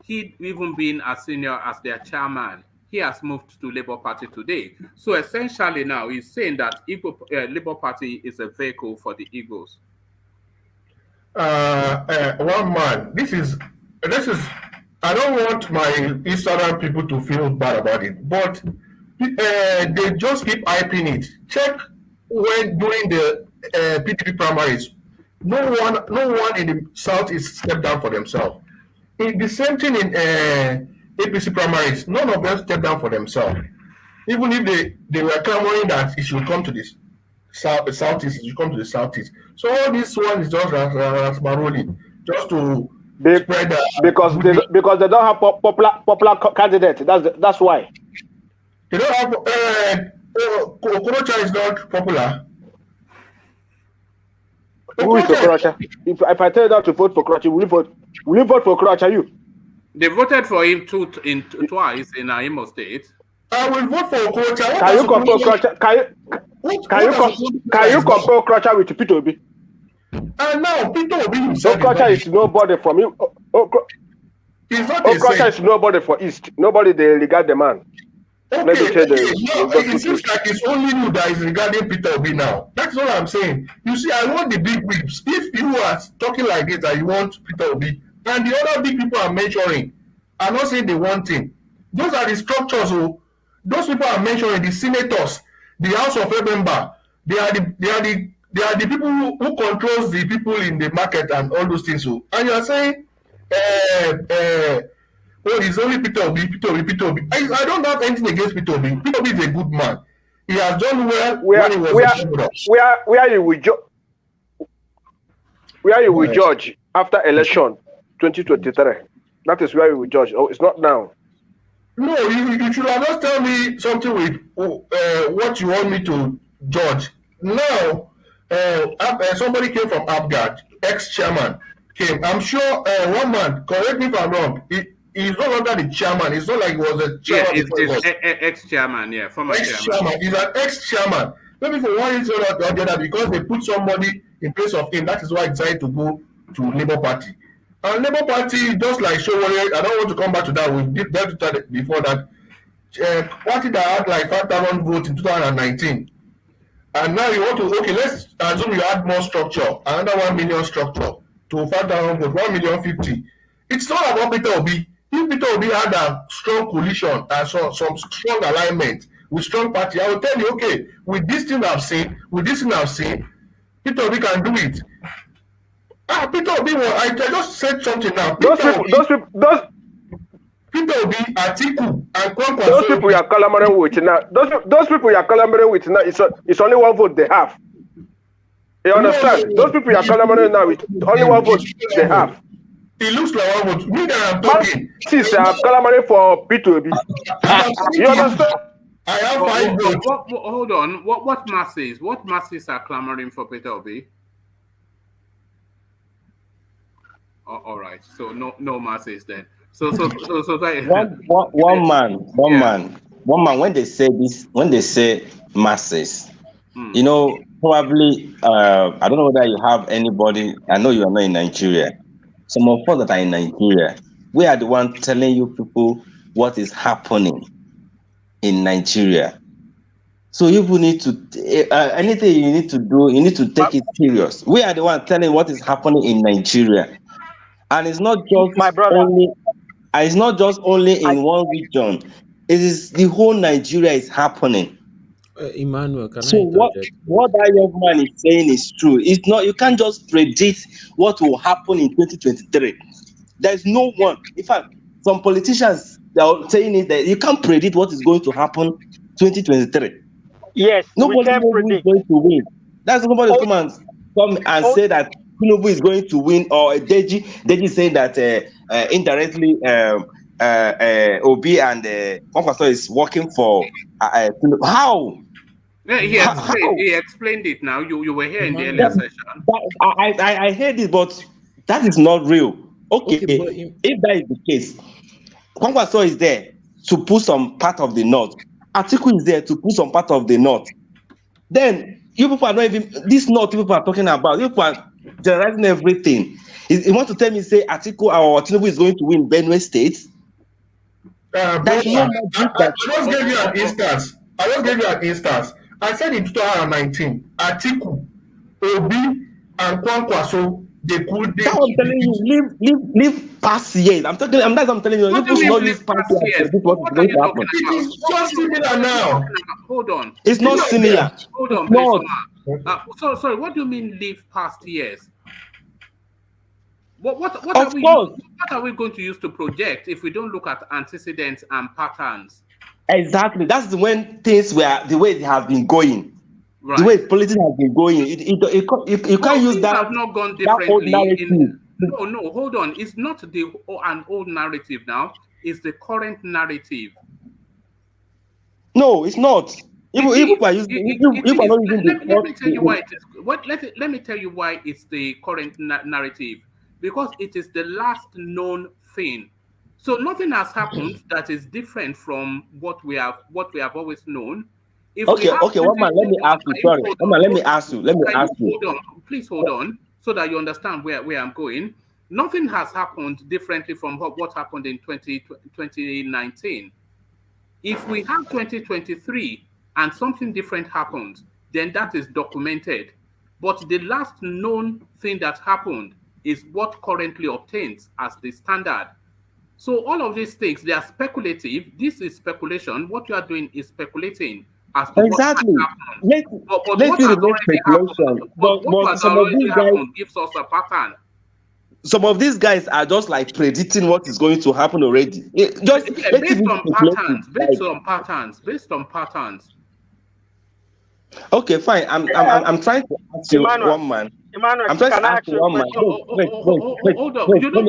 he'd even been as senior as their chairman. He has moved to Labour Party today. So essentially now he's saying that Labour Party is a vehicle for the Igbos. One man, this is. I don't want my Eastern people to feel bad about it, but they just keep hyping it. Check when during the PDP primaries, no one in the southeast stepped down for themselves. The same thing in APC primaries, none of them stepped down for themselves. Even if they were clamoring that it should come to this southeast, it should come to the southeast. So all this one is just rasmaroli, just to spread because they don't have popular candidate. That's why. They don't have Okorocha is not popular. Who is Okorocha? If I tell you that to vote for Okorocha, will you vote for Okorocha? You? They voted for him twice in Imo State. I will vote for Okorocha. Can you compare Okorocha? Can you compare Okorocha with Peter Obi? And now Peter Obi himself. Okorocha is nobody from you. Okorocha is nobody for East. Nobody they regard the man. Okay, it seems like it's only you that is regarding Peter Obi now. That's what I'm saying. You see, I want the big whips. If you are talking like this and you want Peter Obi, and the other big people are mentioning, I'm not saying the one thing. Those are the structures. Those people are mentioning the senators, the House of Remember. They are the people who controls the people in the market and all those things. And you are saying, oh, it's only Peter Obi. I don't have anything against Peter Obi. Peter Obi is a good man. He has done well when he was where you will judge after election 2023. That is where you will judge. Oh, it's not now. No, you should have just tell me something with what you want me to judge. Now, somebody came from Apga, ex-chairman came. I'm sure one man, correct me if I'm wrong, he's no longer the chairman. It's not like he was a chairman. Yeah, it's ex-chairman, yeah, former chairman. He's an ex-chairman. Maybe for one reason or the other, because they put somebody in place of him. That is why he decided to go to Labour Party. And Labour Party, just like Showore, I don't want to come back to that. We did that before that. Party that had like 5,000 votes in 2019. And now you want to, okay, let's assume you add more structure, another 1 million structure to 5,000 votes, 1,050,000. It's not about Peter Obi. If Peter Obi had a strong coalition and some strong alignment with strong party, I will tell you, okay, with this thing I've seen, Peter Obi can do it. Peter Obi, I just said something now. Peter Obi, Atiku, and Kwankwaso. Those people you are collaborating with now. Those people you are collaborating with now. It's only one vote they have. You understand? Those people you are collaborating now with only one vote they have. It looks like one vote. Me that I'm talking. Since I'm collaborating for Peter Obi. You understand? I have 5 votes. Hold on. What masses? What masses are clamoring for Peter Obi? Oh, all right. So no masses then. So one man. When they say this, when they say masses, you know, probably I don't know whether you have anybody. I know you are not in Nigeria. Some of us that are in Nigeria, we are the ones telling you people what is happening in Nigeria. So you need to anything you need to do, you need to take it serious. We are the ones telling what is happening in Nigeria, and it's not just my brother. It's not just only in one region. It is the whole Nigeria is happening. Emmanuel, can so I what that young man is saying is true. It's not, you can't just predict what will happen in 2023. There's no one. In fact, some politicians, they are saying it that you can't predict what is going to happen 2023. Yes, nobody we can predict. Is going to win. That's nobody come and say that Tinubu is going to win, or Deji saying that indirectly Obi and Kwankwaso is working for Tinubu. How? Yeah, he explained it now. You were here in the earlier session. I heard it, but that is not real. Okay, if that is the case, Kwankwaso is there to push some part of the north. Atiku is there to push some part of the north. Then you people are not even this north people are talking about. You people are generalizing everything. You want to tell me, say Atiku or Tinubu is going to win Benue State? I just gave you an instance. I said in 2019, Atiku, Obi, and Kwankwaso, They could. That's what I'm telling you. Leave past years. I'm telling you. What do You you should not mean use live past past years to years? predict what is What are going you to talking happen. It about? is just similar now. Hold on. It's not similar. Hold on, It's please, not. ma. Sorry, what do you mean live past years? What Of course. what are we going to use to project if we don't look at antecedents and patterns? Exactly. That's when things were the way they have been going. Right. The way politics has been going. You can't use Things that. have not gone That old differently. narrative. No, hold on. It's not an old narrative now. It's the current narrative. No, it's not. If we're using, if we're not using let me tell you why it is. Let me tell you why it's the current narrative. Because it is the last known thing. So nothing has happened that is different from what we have always known. Okay, one man, let me ask you. Sorry, one man, let me ask you. Hold on, please hold on, so that you understand where I'm going. Nothing has happened differently from what happened in 2019. If we have 2023 and something different happened, then that is documented. But the last known thing that happened is what currently obtains as the standard. So all of these things, they are speculative. This is speculation. What you are doing is speculating as to exactly. Let's do the speculation. What has already happened gives us a pattern. Some of these guys are just like predicting what is going to happen already. Based on patterns. Okay, fine. I'm trying to ask you, one man. Emmanuel, I'm trying to ask you, one man. Hold on. You know,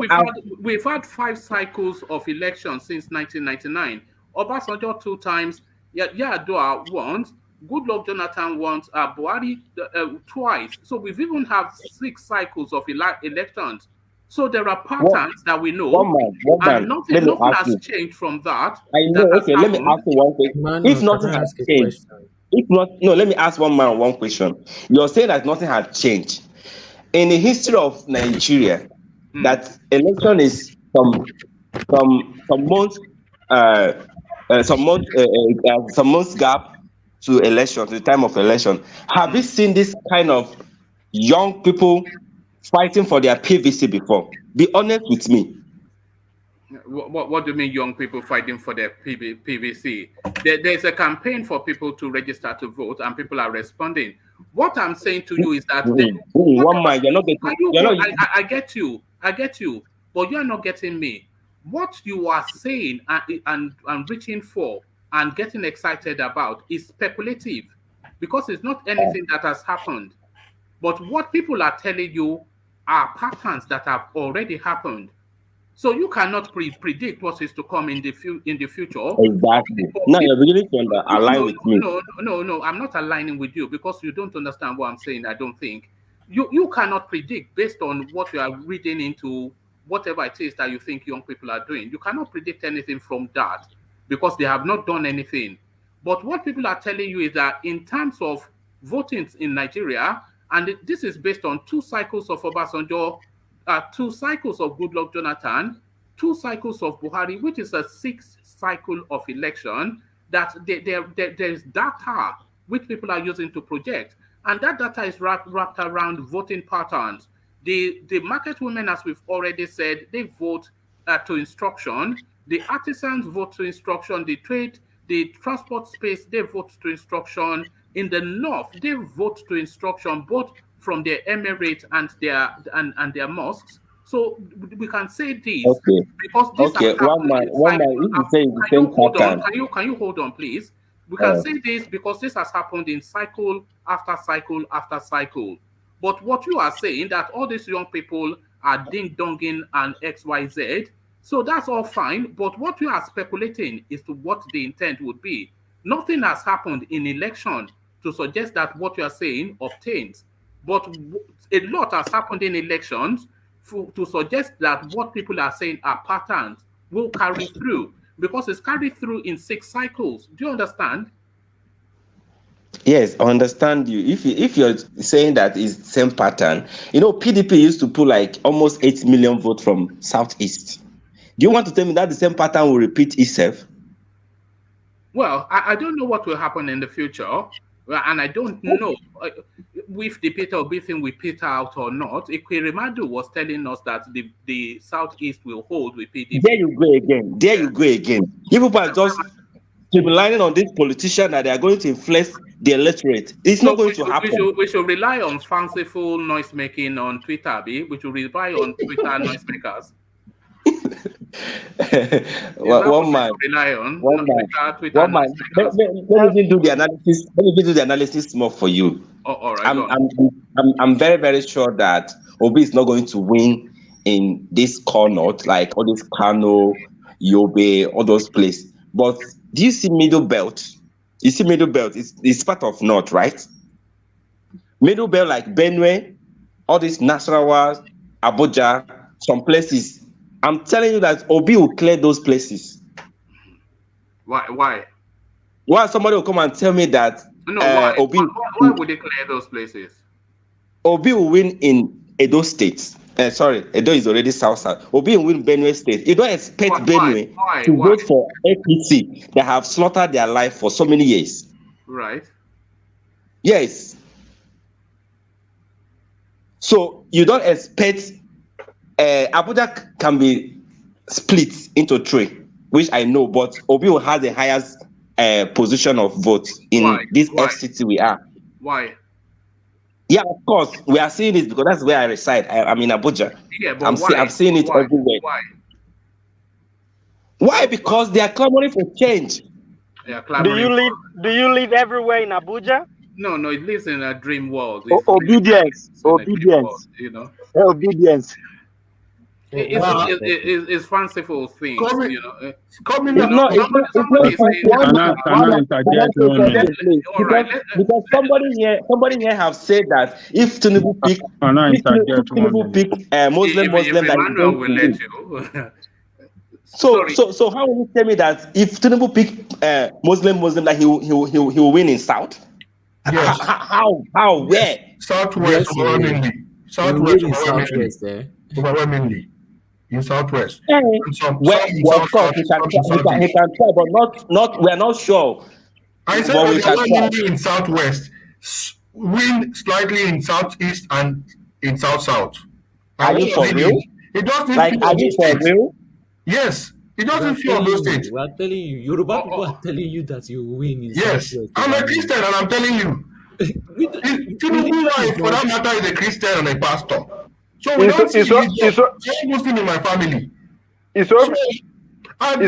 we've had 5 cycles of elections since 1999. Obasanjo 2 times, Yar'Adua once, Goodluck Jonathan once, Buhari twice. So we've even had 6 cycles of elections. So there are patterns that we know, and nothing has changed from that. I know. Okay, let me ask you one question. If nothing has changed, let me ask one man one question. You're saying that nothing has changed in the history of Nigeria. That election is some months gap to election, to the time of election. Have you seen this kind of young people fighting for their PVC before? Be honest with me. What do you mean, young people fighting for their PVC? There's a campaign for people to register to vote, and people are responding. What I'm saying to you is that one man, you're not getting. I get you, but you are not getting me. What you are saying and reaching for and getting excited about is speculative, because it's not anything that has happened. But what people are telling you are patterns that have already happened. So you cannot predict what is to come in the future. Exactly. Now you're beginning to align with me. No, I'm not aligning with you because you don't understand what I'm saying. I don't think you cannot predict based on what you are reading into whatever it is that you think young people are doing. You cannot predict anything from that because they have not done anything. But what people are telling you is that in terms of voting in Nigeria, and this is based on 2 cycles of Obasanjo, 2 cycles of Goodluck Jonathan, 2 cycles of Buhari, which is a 6th cycle of election, that there's data which people are using to project. And that data is wrapped around voting patterns. The market women, as we've already said, they vote to instruction. The artisans vote to instruction. The trade, the transport space, they vote to instruction. In the north, they vote to instruction, both from their emirate and their mosques. So we can say this because this one man, if you say the same pattern. Can you hold on, please? We can say this because this has happened in cycle after cycle after cycle. But what you are saying, that all these young people are ding-donging and XYZ, so that's all fine. But what you are speculating is to what the intent would be. Nothing has happened in election to suggest that what you are saying obtains. But a lot has happened in elections to suggest that what people are saying are patterns will carry through, because it's carried through in 6 cycles. Do you understand? Yes, I understand you. If you're saying that is the same pattern, PDP used to pull like almost 8 million votes from Southeast. Do you want to tell me that the same pattern will repeat itself? Well, I don't know what will happen in the future, Well, and I don't know if the Peter Obi thing will peter out or not. Ikwirimadu was telling us that the Southeast will hold with PDP. There you go again. There you go again. You people are just relying on this politician that they are going to influence the electorate. It's not going to happen. We should rely on fanciful noise making on Twitter, we should rely on Twitter noisemakers. One man. Rely on One man. Twitter One man. Let me do the analysis. Let me do the analysis more for you. Oh, all right. I'm very, very sure that Obi is not going to win in this corner, like all this Kano, Yobe, all those places. But do you see Middle Belt? You see Middle Belt? It's part of North, right? Middle Belt like Benue, all these Nasarawa, Abuja, some places. I'm telling you that Obi will clear those places. Why? Why somebody will come and tell me that Obi? Why would they clear those places? Obi will win in Edo State. Sorry, Edo is already South. Obi will win Benue State. You don't expect Benue to vote for APC that have slaughtered their life for so many years. Right. Yes. So you don't expect Abuja can be split into three, which I know, but Obi will have the highest position of votes in this FCT we are. Why? Yeah, of course. We are seeing it because that's where I reside. I'm in Abuja. Yeah, but why? I'm seeing it everywhere. Why? Because they are clamoring for change. Do you live everywhere in Abuja? No, it lives in a dream world. Obedience. World, you know. Obedience. It's fanciful things, you know. Because somebody here have said that if Tinubu pick Muslim, Emmanuel will let you. So how will you tell me that if Tinubu pick Muslim that he will win in South? Yes. How? Where? Southwest, Southwest there. Overwhelmingly. In Southwest. Of course, he can try, but not. We are not sure. I said overwhelmingly in Southwest, win slightly in Southeast and in South. Are you for real? It doesn't are you for real? Yes. It doesn't feel on those states. We are telling you, Yoruba people are telling you that you will win in Yes. Southwest. I'm a Christian and I'm telling you. Tinubu wife, for that matter, is a Christian and a pastor. So we don't see Muslim in my family. It's obvious. Hold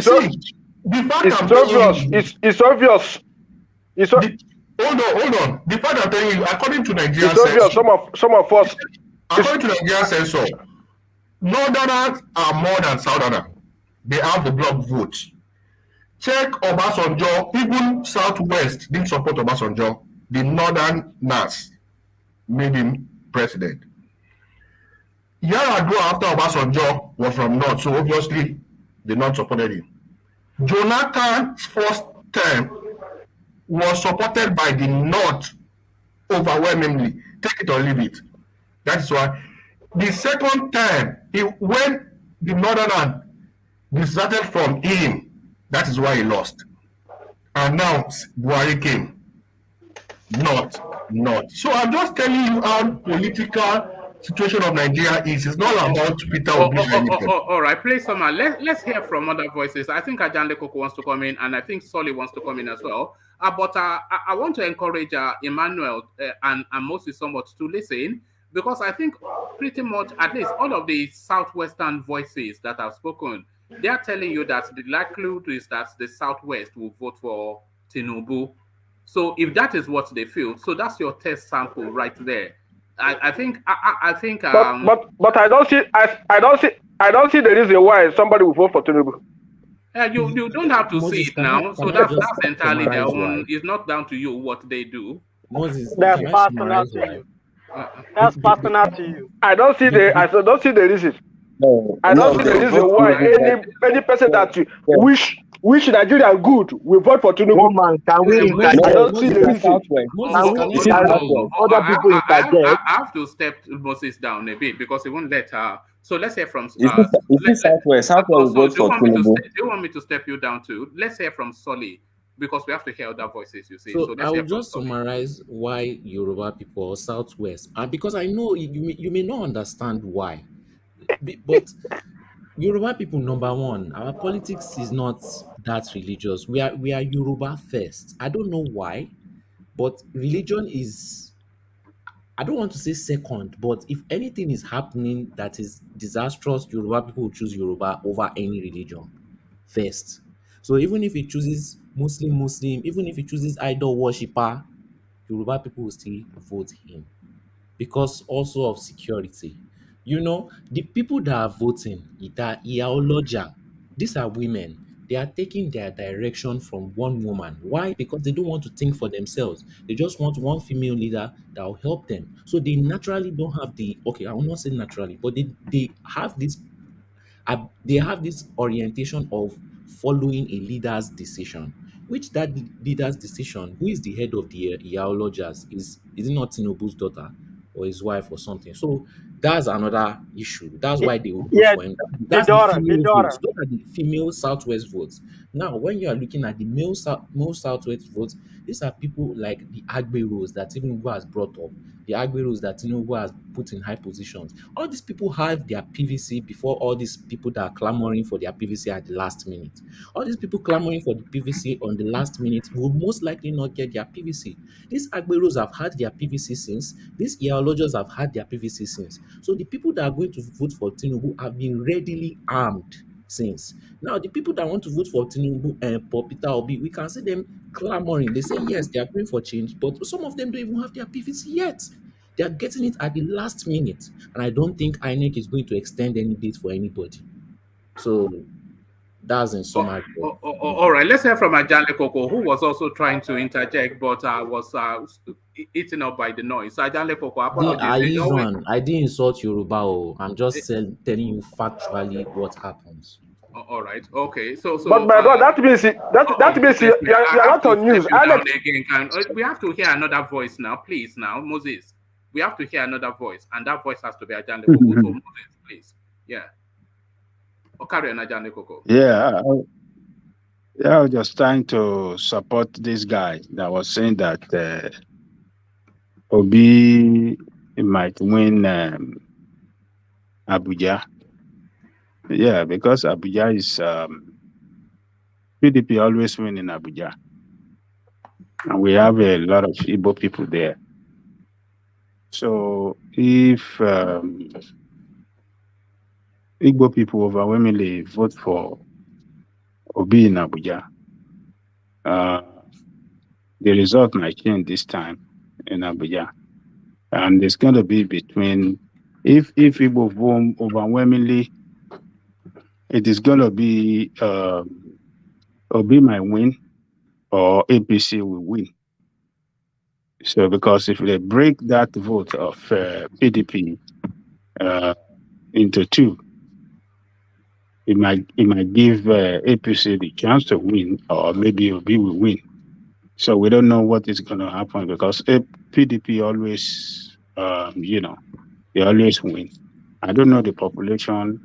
on. The fact I'm telling you, according to Nigeria, some of us. According to Nigeria censor, Northerners are more than Southerners. They have the block votes. Check Obasanjo. Even Southwest didn't support Obasanjo. The Northerners made him president. Yar'Adua after Obasanjo was from North, so obviously the North supported him. Jonathan's first term was supported by the North overwhelmingly. Take it or leave it. That is why. The second time, when the Northern deserted from him, that is why he lost. And now Buhari came. Not. So I'm just telling you how political situation of Nigeria is. It's not about Peter Obi. All right, please, someone. Let's hear from other voices. I think Ajanle Koko wants to come in, and I think Solly wants to come in as well. But I want to encourage Emmanuel and Moses somewhat to listen, because I think pretty much, at least all of the Southwestern voices that have spoken, they are telling you that the likelihood is that the Southwest will vote for Tinubu. So if that is what they feel, so that's your test sample right there. I think. But I don't see the reason why somebody will vote for Tinubu. You don't have to see it now. So that's entirely their own. It's not down to you what they do. Moses, that's personal to you. That's personal to you. I don't see the reason. I don't see the reason why any person that wish Nigeria good will vote for Tinubu. I don't see the reason. Other people I have to step Moses down a bit because he won't let her. So let's hear from. Southwest will vote for Tinubu. Do you want me to step you down too? Let's hear from Solly because we have to hear other voices, you see. So So I let's will hear from just summarize why Yoruba people or Southwest, and because I know you may not understand why, but Yoruba people, number one, our politics is not that religious. We are Yoruba first. I don't know why, but religion is, I don't want to say second, but if anything is happening that is disastrous, Yoruba people will choose Yoruba over any religion first. So even if he chooses Muslim, even if he chooses idol worshipper, Yoruba people will still vote him because also of security. The people that are voting, that Iyaoloja, these are women. They are taking their direction from one woman. Why? Because they don't want to think for themselves. They just want one female leader that will help them. So they naturally don't have okay, I will not say naturally, but they have this orientation of following a leader's decision, which that leader's decision, who is the head of the Iyaolojas, is it not Tinubu's daughter or his wife or something? So that's another issue. That's why they will vote Yeah, for him. the That's the daughter, the female votes. daughter. Those are the female Southwest votes. Now, when you are looking at the male Southwest votes, these are people like the Agberos that Tinubu has brought up, the Agberos that Tinubu has put in high positions. All these people have their PVC before all these people that are clamoring for their PVC at the last minute. All these people clamoring for the PVC on the last minute will most likely not get their PVC. These Agberos have had their PVC since. These Iyalojas have had their PVC since. So the people that are going to vote for Tinubu have been readily armed since. Now, the people that want to vote for Tinubu and for Peter Obi, we can see them clamoring. They say, yes, they are going for change, but some of them don't even have their PVC yet. They are getting it at the last minute. And I don't think INEC is going to extend any date for anybody. So that's in summary. All right, let's hear from Ajale Koko, who was also trying to interject, but was eaten up by the noise. Ajale Koko, apologies. I didn't insult Yoruba. I'm just telling you factually what happens. All right. Okay. So. But my brother, that means you are not on news. Alex, We have to hear another voice now, please. Now, Moses, we have to hear another voice, and that voice has to be Ajale Koko. So, Moses, please. Yeah. Carry on, Ajale Koko. Yeah, I was just trying to support this guy that was saying that Obi might win Abuja. Yeah, because Abuja is PDP always win in Abuja, and we have a lot of Igbo people there. So if Igbo people overwhelmingly vote for Obi in Abuja, the result might change this time in Abuja. And it's going to be between, if Igbo vote overwhelmingly, it is going to be Obi might win or APC will win. So because if they break that vote of PDP into two, it might give APC the chance to win, or maybe Obi will win. So we don't know what is going to happen because PDP always, they always win. I don't know the population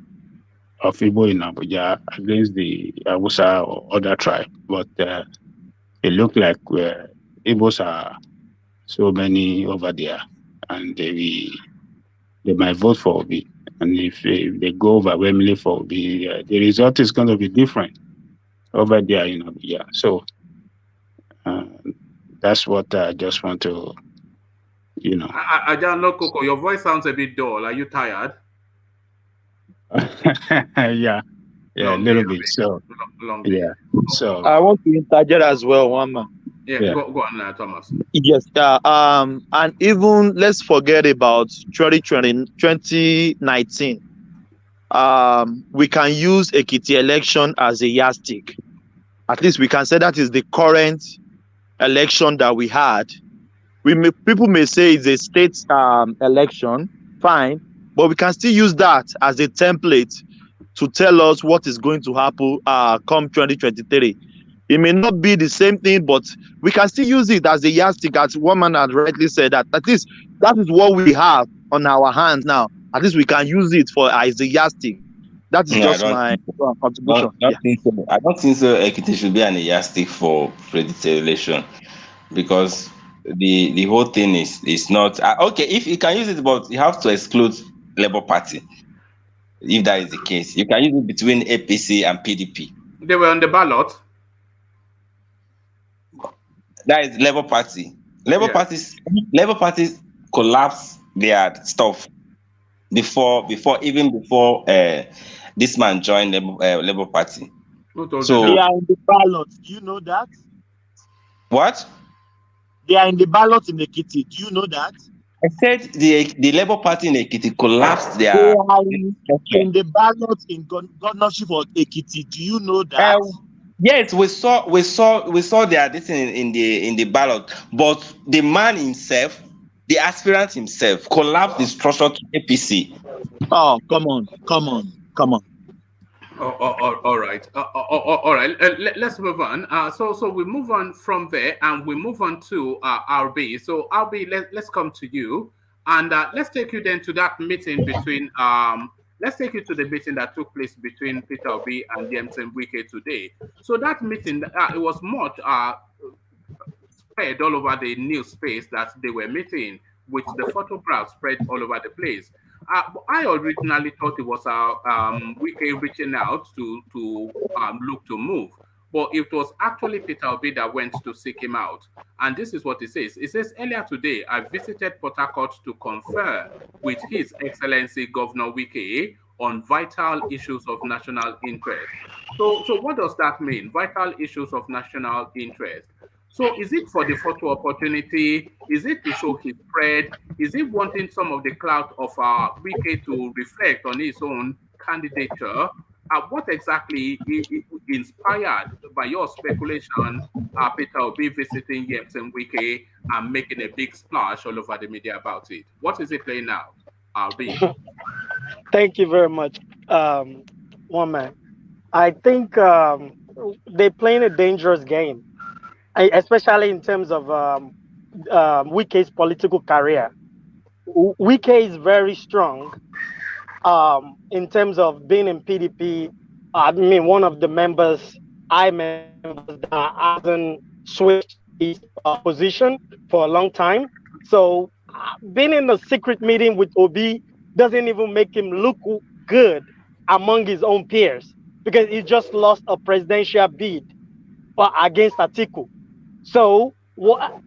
of Igbo in Abuja against the Hausa or other tribe, but it looked like Igbos are so many over there, and they might vote for Obi. And if they go overwhelmingly for Obi, the result is going to be different over there in Abuja. So that's what I just want to, Ajale Koko, your voice sounds a bit dull. Are you tired? yeah, a little bit. So, yeah. So I want to interject as well, one man. Yeah. Go on, Thomas. Yes, and even let's forget about 2019. We can use Ekiti election as a yardstick. At least we can say that is the current election that we had. People may say it's a state election, fine, but we can still use that as a template to tell us what is going to happen come 2023. It may not be the same thing, but we can still use it as a yardstick, as one man had rightly said, that at least that is what we have on our hands now. At least we can use it as a yardstick. That is No, just my contribution. don't think so. I don't think so. Ekiti should be an yardstick for predicted because the whole thing is not okay. If you can use it, but you have to exclude Labour Party. If that is the case, you can use it between APC and PDP. They were on the ballot. That is Labour Party. Labour parties collapse their stuff before this man joined Labour Party. So they are in the ballot. Do you know that? What? They are in the ballot in Ekiti. Do you know that? I said the Labour Party in Ekiti collapsed their. They are in the ballot in governorship of Ekiti. Do you know that? Yes, we saw their this in the ballot, but the man himself, the aspirant himself, collapsed the structure to APC. Oh, come on. All right. All right. Let's move on. So we move on from there, and we move on to RB. So RB, let's come to you, and let's take you then to that meeting between Let's take you to the meeting that took place between Peter Obi and Yemsen Wike today. So that meeting, it was much spread all over the news space that they were meeting, with the photographs spread all over the place. I originally thought it was Wike reaching out to look to move, but it was actually Peter Obi that went to seek him out. And this is what it says. It says, earlier today, I visited Port Harcourt to confer with His Excellency Governor Wike on vital issues of national interest. So what does that mean? Vital issues of national interest. So is it for the photo opportunity? Is it to show his spread? Is it wanting some of the clout of Wike to reflect on his own candidature? What exactly inspired by your speculation, Peter Obi visiting Yemsen Wike and making a big splash all over the media about it? What is it playing out, RB? Thank you very much, one man. I think they're playing a dangerous game, especially in terms of Wike's political career. Wike is very strong in terms of being in PDP. I mean, one of the members that hasn't switched his position for a long time. So being in a secret meeting with Obi doesn't even make him look good among his own peers, because he just lost a presidential bid against Atiku. So,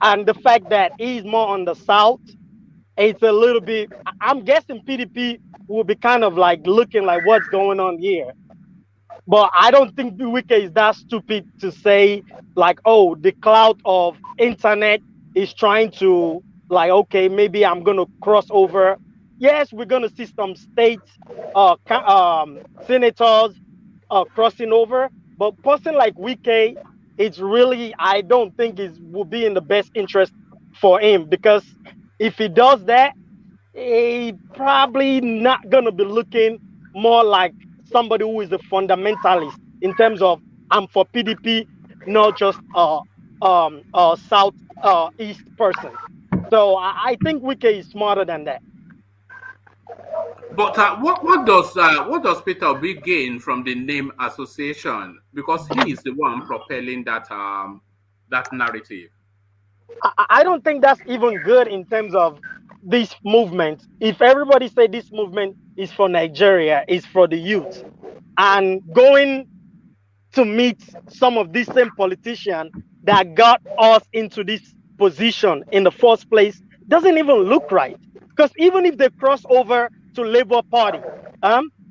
and the fact that he's more on the south, it's a little bit, I'm guessing PDP will be kind of like looking like what's going on here. But I don't think Wike is that stupid to say like, oh, the cloud of internet is trying to like, okay, maybe I'm going to cross over. Yes, we're going to see some states, senators crossing over. But a person like Wike, it's really, I don't think it will be in the best interest for him, because if he does that, he probably not going to be looking more like somebody who is a fundamentalist in terms of I'm for PDP, not just a south east person. So I think Wike is smarter than that. But what does Peter Obi gain from the name association? Because he is the one propelling that that narrative. I don't think that's even good in terms of this movement. If everybody say this movement is for Nigeria, is for the youth, and going to meet some of these same politicians that got us into this position in the first place doesn't even look right. Because even if they cross over to Labour Party,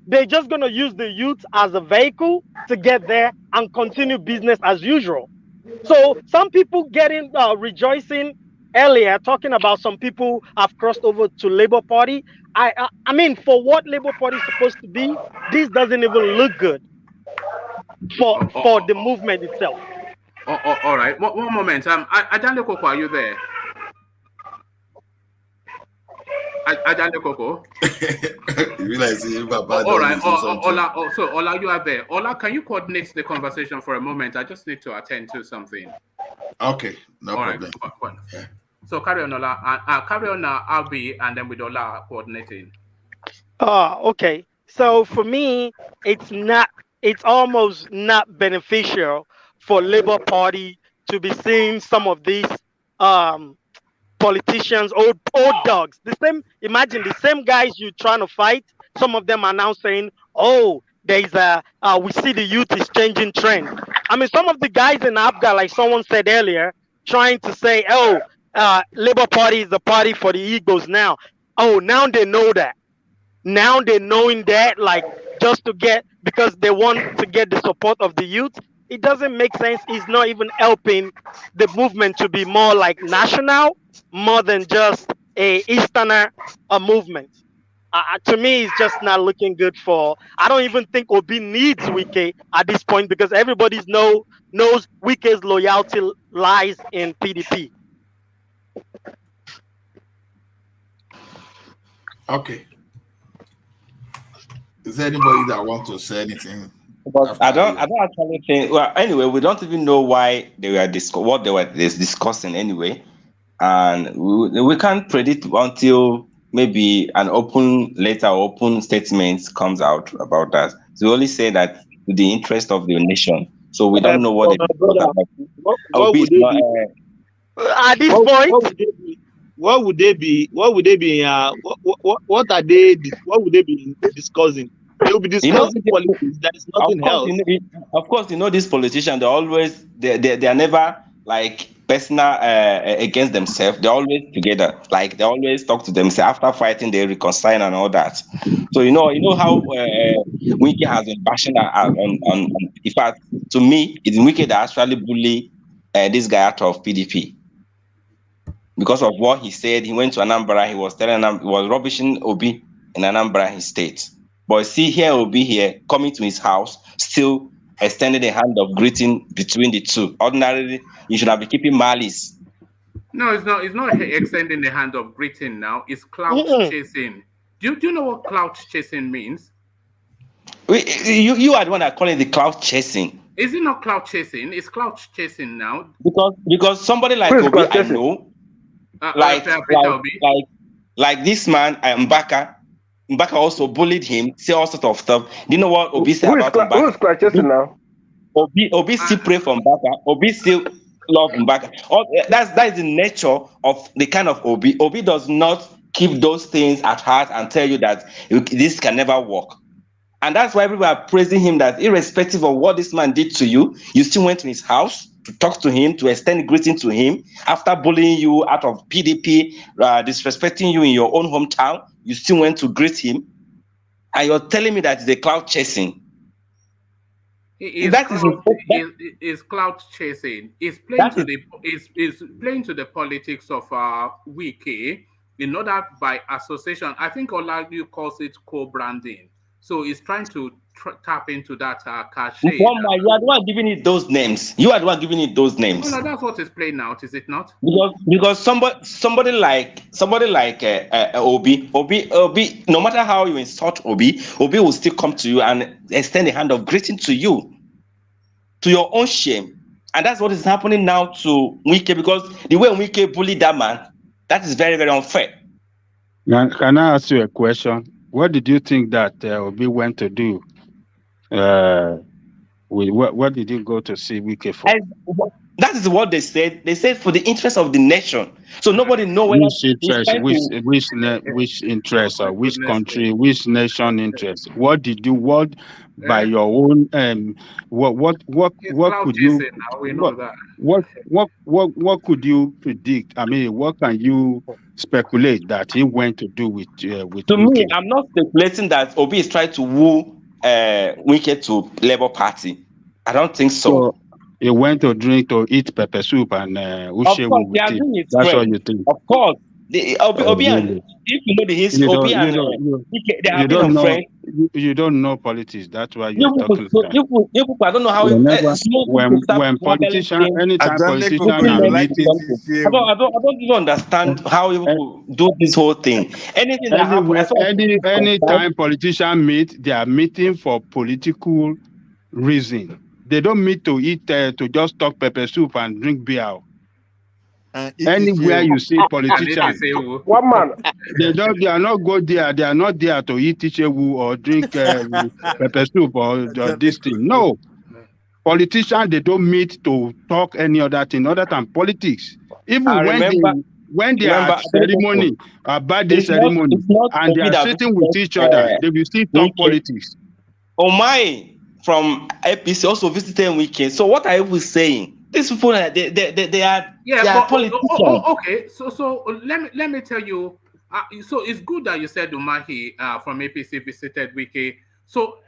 they're just going to use the youth as a vehicle to get there and continue business as usual. So some people getting rejoicing earlier, talking about some people have crossed over to Labour Party. I mean, for what Labour Party is supposed to be, this doesn't even look good for the movement itself. All right, one moment. Ajande Koko, are you there? Ajande Koko. All right. Ola, you are there. Ola, can you coordinate the conversation for a moment? I just need to attend to something. Okay, no problem. Right. Yeah. So carry on, Ola. Carry on, RB, and then with Ola coordinating. Okay. So for me, it's almost not beneficial for Labour Party to be seeing some of these um, politicians, old dogs. The same, imagine the same guys you trying to fight. Some of them are now saying, "Oh, there's we see the youth is changing trend." I mean, some of the guys in Apga, like someone said earlier, trying to say, "Oh, Labour Party is the party for the egos now." Oh, now they know that. Now they're knowing that, like, just to get, because they want to get the support of the youth. It doesn't make sense. It's not even helping the movement to be more like national, more than just a Easterner movement. To me, it's just not looking good for. I don't even think Obi needs Wike at this point, because everybody knows Wike's loyalty lies in PDP. Okay. Is there anybody that wants to say anything? But I don't actually think. Well, anyway, we don't even know why they were what they were discussing anyway, and we can't predict until maybe an open statement comes out about that. So we only say that to the interest of the nation. So we don't know what they what would they be? At this point, what would they be? What would they be? What are they? What would they be discussing? They will be discussing politics. There is nothing else. Of course, these politicians. They are never like personal against themselves. They're always together. Like they always talk to themselves after fighting. They reconcile and all that. So you know how Wiki has been bashing on. In fact, to me, it's Wiki that actually bully this guy out of PDP. Because of what he said, he went to Anambra. He was rubbishing Obi in Anambra, his state. But see here, Obi here coming to his house, still extending a hand of greeting between the two. Ordinarily, you should have been keeping malice. No, it's not. It's not extending the hand of greeting now. It's clout chasing. Do you know what clout chasing means? You are the one that call it the clout chasing. Is it not clout chasing? It's clout chasing now. Because somebody like Obi, I know. Like this man, Mbaka also bullied him, say all sorts of stuff. Do you know what Obi said about Mbaka? Who's Chasing now? Obi still pray for Mbaka. Obi still love Mbaka. That is the nature of the kind of Obi. Obi does not keep those things at heart and tell you that this can never work. And that's why people are praising him, that irrespective of what this man did to you, you still went to his house to talk to him, to extend greeting to him. After bullying you out of PDP, disrespecting you in your own hometown, you still went to greet him. And you're telling me that it's a cloud chasing. Is cloud chasing. It's playing to the politics of Wiki in order by association. I think Olaju calls it co-branding. So it's trying to tap into that cachet. You are the one giving it those names. You are the one giving it those names. No, that's what is playing out, is it not? Because somebody like Obi, no matter how you insult Obi will still come to you and extend a hand of greeting to you, to your own shame. And that's what is happening now to Wike, because the way Wike bullied that man, that is very, very unfair. Can I ask you a question? What did you think that Obi went to do? What did you go to see Wike for? That is what they said. They said for the interest of the nation. So nobody knows which interest or which country, which nation interest. What did you by your own what could you what could you predict? I mean, what can you speculate that he went to do with to Wike? me, I'm not speculating that Obi is trying to woo Wike to Labour Party. I don't think so. He went to eat pepper soup and Ushe with it. That's all you think. Of course. Obi and if you know the history, Obi and they have been friends. You don't know politics. That's why you're talking. I don't know how when politicians, anytime politicians are meeting, I don't even understand how you do this whole thing. Anything that happens, anytime politicians meet, they are meeting for political reason. They don't meet to eat to just talk pepper soup and drink beer. Anywhere you see And politicians, it is a- One man. they are not go there. They are not there to eat ichewu or drink pepper soup or this thing. No, politicians, they don't meet to talk any other thing other than politics. Even I when they are remember at ceremony, a birthday ceremony, it's not and they Obi are that sitting with visited, each other, they will still talk Wike. politics. Omai from APC also visited Wike. So what are you saying? These people, they are, Yeah, they are but politicians. okay. So let me tell you. So it's good that you said Umahi from APC visited Wike. So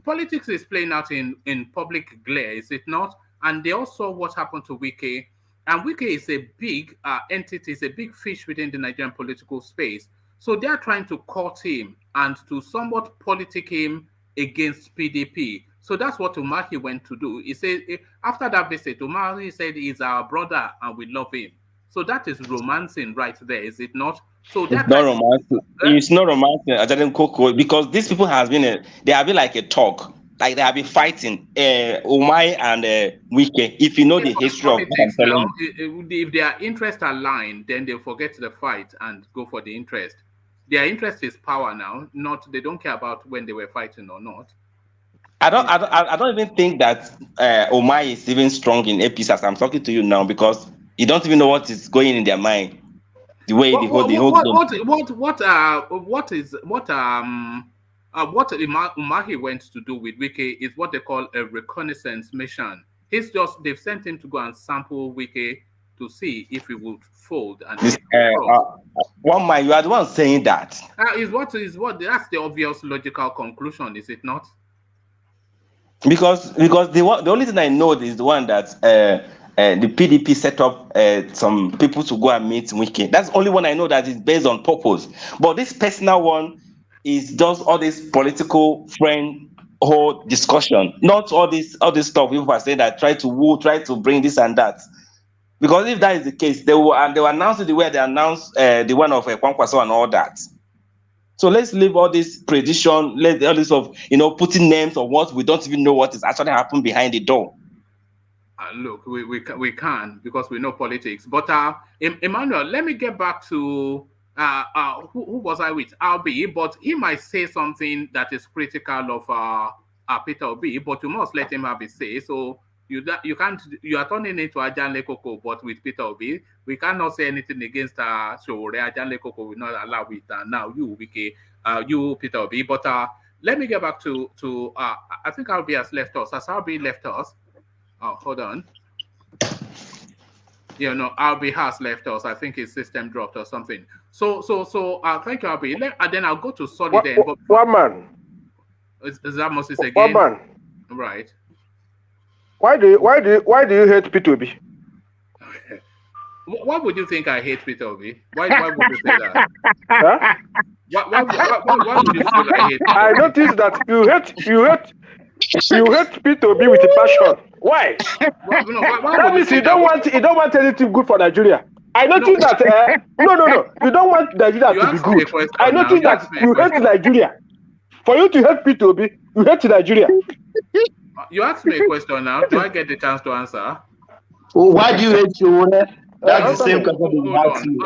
politics is playing out in public glare, is it not? And they also what happened to Wike. And Wike is a big entity, is a big fish within the Nigerian political space. So they are trying to court him and to somewhat politic him against PDP. So that's what Umahi went to do. He said after that visit, Umahi said he's our brother and we love him. So that is romancing right there, is it not? So It's not romantic. It's not romantic, Ajaden Koko, because these people they have been like a talk. Like they have been fighting Umai and Wike. If you know the history of what I'm telling you. If their interests are aligned, then they'll forget the fight and go for the interest. Their interest is power now, not they don't care about when they were fighting or not. I don't even think that Omai is even strong in APC as I'm talking to you now, because you don't even know what is going in their mind. The way what Umahi went to do with Wike is what they call a reconnaissance mission. They've sent him to go and sample Wike to see if he would fold. And one man, you are the one saying that. Is what that's the obvious logical conclusion, is it not? Because the only thing I know is the one that the PDP set up some people to go and meet Wike. That's the only one I know that is based on purpose. But this personal one is just all this political friend whole discussion, not all this stuff people are saying that try to bring this and that. Because if that is the case, they will announce it the way they announced the one of Kwankwaso and all that. So let's leave all this prediction, let all this of putting names of what we don't even know what is actually happening behind the door. Look, we can because we know politics. But Emmanuel, let me get back to who was I with? RB, but he might say something that is critical of Peter Obi, but you must let him have his say. So you can't. You are turning into Ajanle Koko, but with Peter Obi, we cannot say anything against Shore. Ajanle Koko will not allow it. Now you, Wike, you Peter Obi. But let me get back to I think RB has left us. Has RB left us? Oh, hold on. RB has left us. I think his system dropped or something. So thank you, RB. Then I'll go to Solid. One man. Is that Moses again? One man. Right. Why do you hate P2B? Why would you think I hate Peter Obi? Why would you say that? Huh? Why would you feel I hate Peter I Obi? noticed that you hate P2B with a passion. Why? That means you don't want anything good for Nigeria. I noticed that. No. You don't want Nigeria to be good. I noticed that you hate Nigeria. For you to hate P2B, you hate Nigeria. You asked me a question now. Do I get the chance to answer? Why do you hate Showore? That's the same question.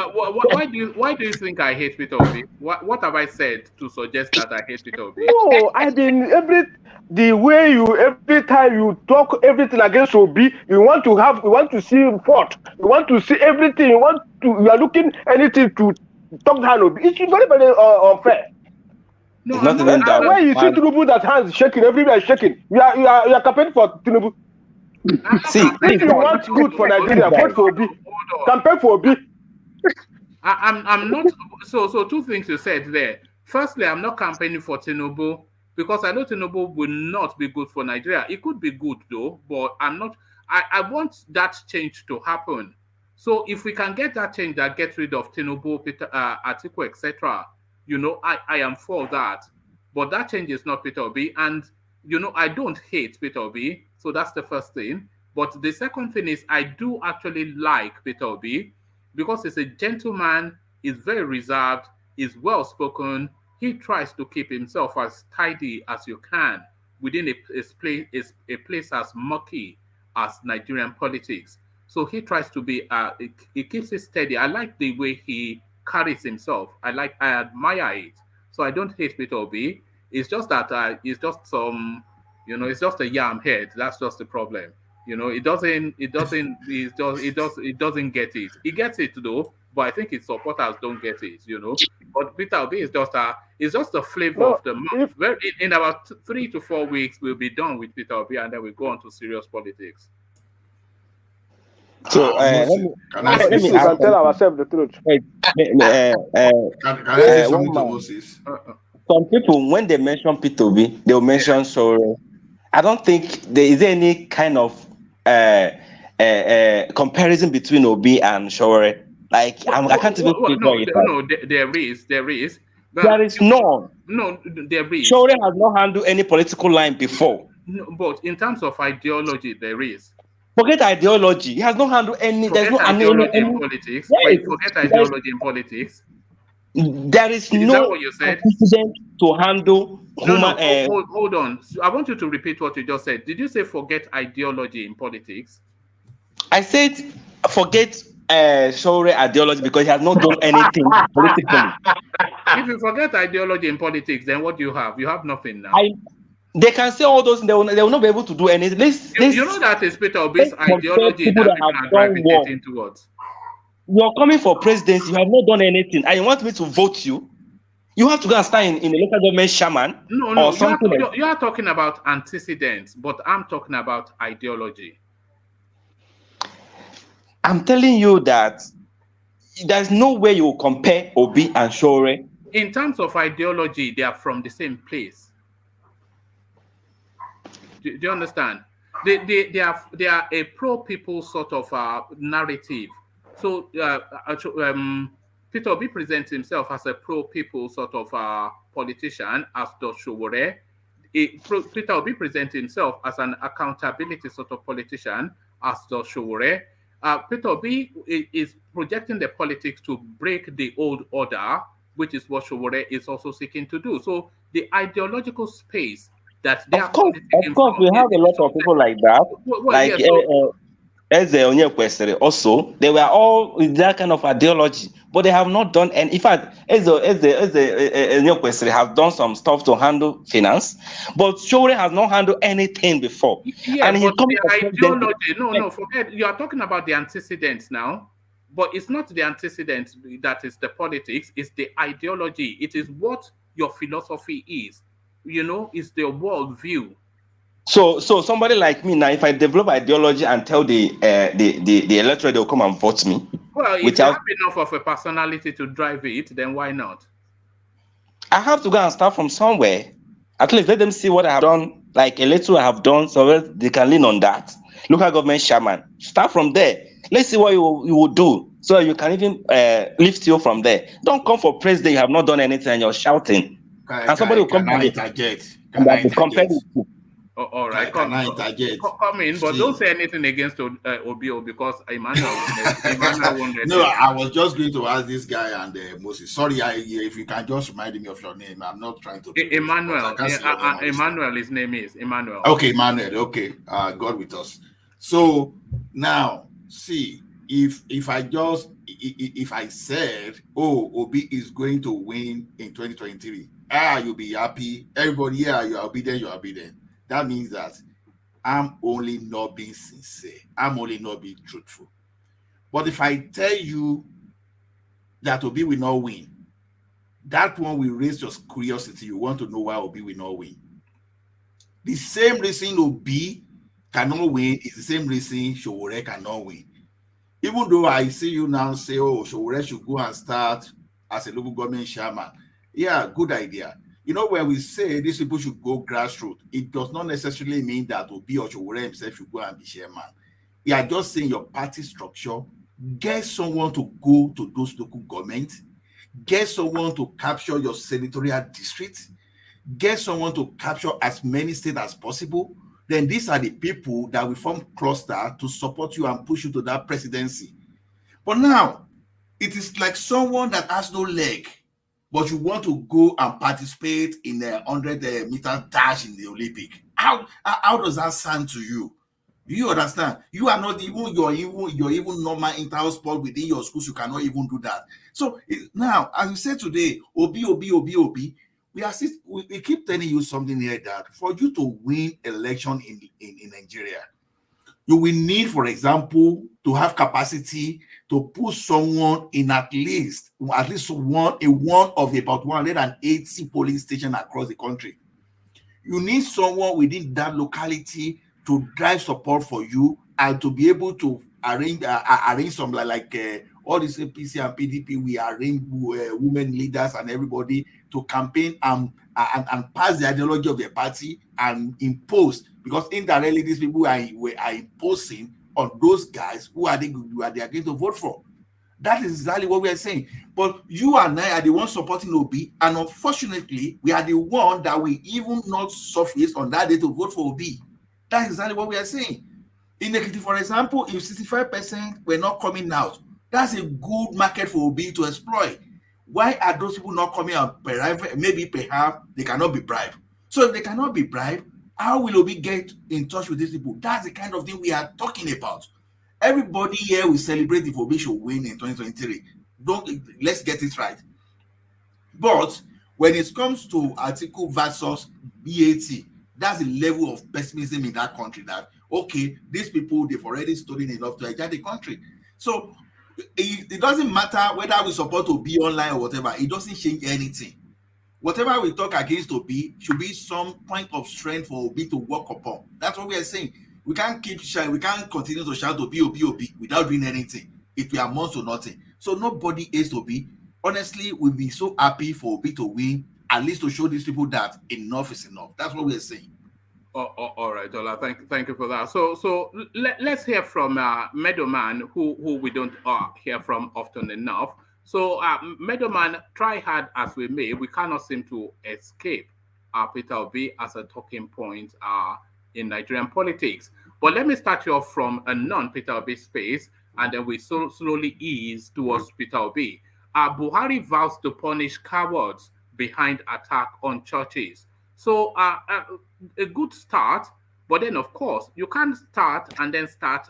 Why do you think I hate Peter Obi? What have I said to suggest that I hate Peter Obi? No, every time you talk everything against Obi, you want to see him fought. You want to see everything. You are looking anything to talk down Obi. It's very, very unfair. No, it's not even that. When you see Tinubu that hands shaking, everybody is shaking. You are campaigning for Tinubu. See, if you want good for Nigeria, vote for Obi. Campaign for Obi. I'm not. So two things you said there. Firstly, I'm not campaigning for Tinubu because I know Tinubu will not be good for Nigeria. It could be good though, but I'm not. I want that change to happen. So if we can get that change that gets rid of Tinubu, Peter, Atiku, etc., I am for that. But that change is not Peter Obi, and I don't hate Peter Obi. So that's the first thing. But the second thing is I do actually like Peter Obi because he's a gentleman, he's very reserved, he's well-spoken. He tries to keep himself as tidy as you can within a place as murky as Nigerian politics. So he tries to be, he keeps it steady. I like the way he carries himself. I admire it. So I don't hate Peter Obi. It's just that it's just some, it's just a yam head. That's just the problem. It doesn't get it. He gets it though, but I think his supporters don't get it. But Peter Obi is just a flavor No, of the month. In about 3 to 4 weeks, we'll be done with Peter Obi, and then we go on to serious politics. So let Moses, me can I at say least we ask can something? tell something. ourselves the truth. Wait, Can I say one something to man. Moses? Some people, when they mention P2B, they'll mention so. I don't think there is any kind of comparison between Obi and Shore. Like I can't even figure No, it out. no, there is. There But is none. no, there is. Shore has not handled any political line before. No, but in terms of ideology, there is. Forget ideology. He has not handled any. There's Forget no ideology in politics. Yes, Forget ideology in politics. there is Is that no what you said? precedent to handle No, human. hold on. I want you to repeat what you just said. Did you say forget ideology in politics? I said forget Shore ideology because he has not done anything politically. If you forget ideology in politics, then what do you have? You have nothing now. They can say all those. They will not be able to do anything. You know that is Peter Obi's ideology people that that people have are done work. gravitating towards. You're coming for presidency. You have not done anything, and you want me to vote you? You have to go and stand in a local government chairman No, or something. you are talking about antecedents, but I'm talking about ideology. I'm telling you that there's no way you will compare Obi and Shore. In terms of ideology, they are from the same place. Do you understand? They are a pro-people sort of narrative. So Peter Obi presents himself as a pro-people sort of politician, as does Showore. Peter Obi presents himself as an accountability sort of politician, as does Showore. Peter Obi is projecting the politics to break the old order, which is what Showore is also seeking to do. So the ideological space that they Of course, we have a lot of people like that. Like Eze Onyekwesiri also, they were all with that kind of ideology, but they have not done. And in fact, Eze Onyekwesiri have done some stuff to handle finance, but Shore has not handled anything before. Yeah, and but the ideology, no, forget. You are talking about the antecedents now, but it's not the antecedents that is the politics, it's the ideology. It is what your philosophy is. It's the world view. So somebody like me now, if I develop ideology and tell the electorate they'll come and vote me. Well, if you have enough of a personality to drive it, then why not? I have to go and start from somewhere. At least let them see what I have done, like a little I have done, so they can lean on that. Local government chairman. Start from there. Let's see what you will do, so you can even lift you from there. Don't come for president, you have not done anything and you're shouting. And somebody will come and interject. All right, come in, but don't say anything against Obio because Emmanuel won't. No, I was just going to ask this guy and Moses. Sorry, if you can just remind me of your name. I'm not trying to. Emmanuel. Emmanuel. His name is Emmanuel. Okay, Emmanuel. Okay, God with us. So now, see, if I said, Obi is going to win in 2023, you'll be happy. Everybody, you are obedient. That means that I'm only not being sincere. I'm only not being truthful. But if I tell you that Obi will not win, that one will raise your curiosity. You want to know why Obi will not win. The same reason Obi cannot win is the same reason Showore cannot win. Even though I see you now say, Showore should go and start as a local government chairman. Yeah, good idea. When we say these people should go grassroots, it does not necessarily mean that Obi or Showore himself should go and be chairman. We are just saying your party structure, get someone to go to those local governments, get someone to capture your senatorial district, get someone to capture as many states as possible. Then these are the people that will form cluster to support you and push you to that presidency. But now, it is like someone that has no leg, but you want to go and participate in a 100-meter dash in the Olympic. How does that sound to you? Do you understand? You are not even your even normal inter-house sport within your schools. You cannot even do that. So now, as we said today, Obi, we keep telling you something here that for you to win election in Nigeria, you will need, for example, to have capacity to put someone in at least one of about 180 polling stations across the country. You need someone within that locality to drive support for you and to be able to arrange some like all this APC and PDP. We arrange women leaders and everybody to campaign and pass the ideology of the party and impose, because indirectly these people are imposing on those guys who are they going to vote for. That is exactly what we are saying. But you and I are the ones supporting Obi, and unfortunately, we are the one that we even not surface on that day to vote for Obi. That's exactly what we are saying. In Ekiti, for example, if 65% were not coming out, that's a good market for Obi to exploit. Why are those people not coming out? Maybe perhaps they cannot be bribed. So if they cannot be bribed, how will Obi get in touch with these people? That's the kind of thing we are talking about. Everybody here will celebrate if Obi should win in 2023. Let's get it right. But when it comes to Atiku versus BAT, that's the level of pessimism in that country that, okay, these people, they've already stolen enough to hijack the country. So it doesn't matter whether we support Obi online or whatever. It doesn't change anything. Whatever we talk against Obi should be some point of strength for Obi to work upon. That's what we are saying. We can't continue to shout Obi without doing anything. It will amount to nothing. So nobody hates Obi. Honestly, we'll be so happy for Obi to win, at least to show these people that enough is enough. That's what we're saying. All right, Ola. Thank you for that. So let's hear from Meadowman, who we don't hear from often enough. So Meadowman, try hard as we may, we cannot seem to escape Peter Obi as a talking point in Nigerian politics. But let me start you off from a non-Peter Obi space, and then we slowly ease towards Peter Obi. Buhari vows to punish cowards behind attack on churches. So a good start, but then of course you can't start and then start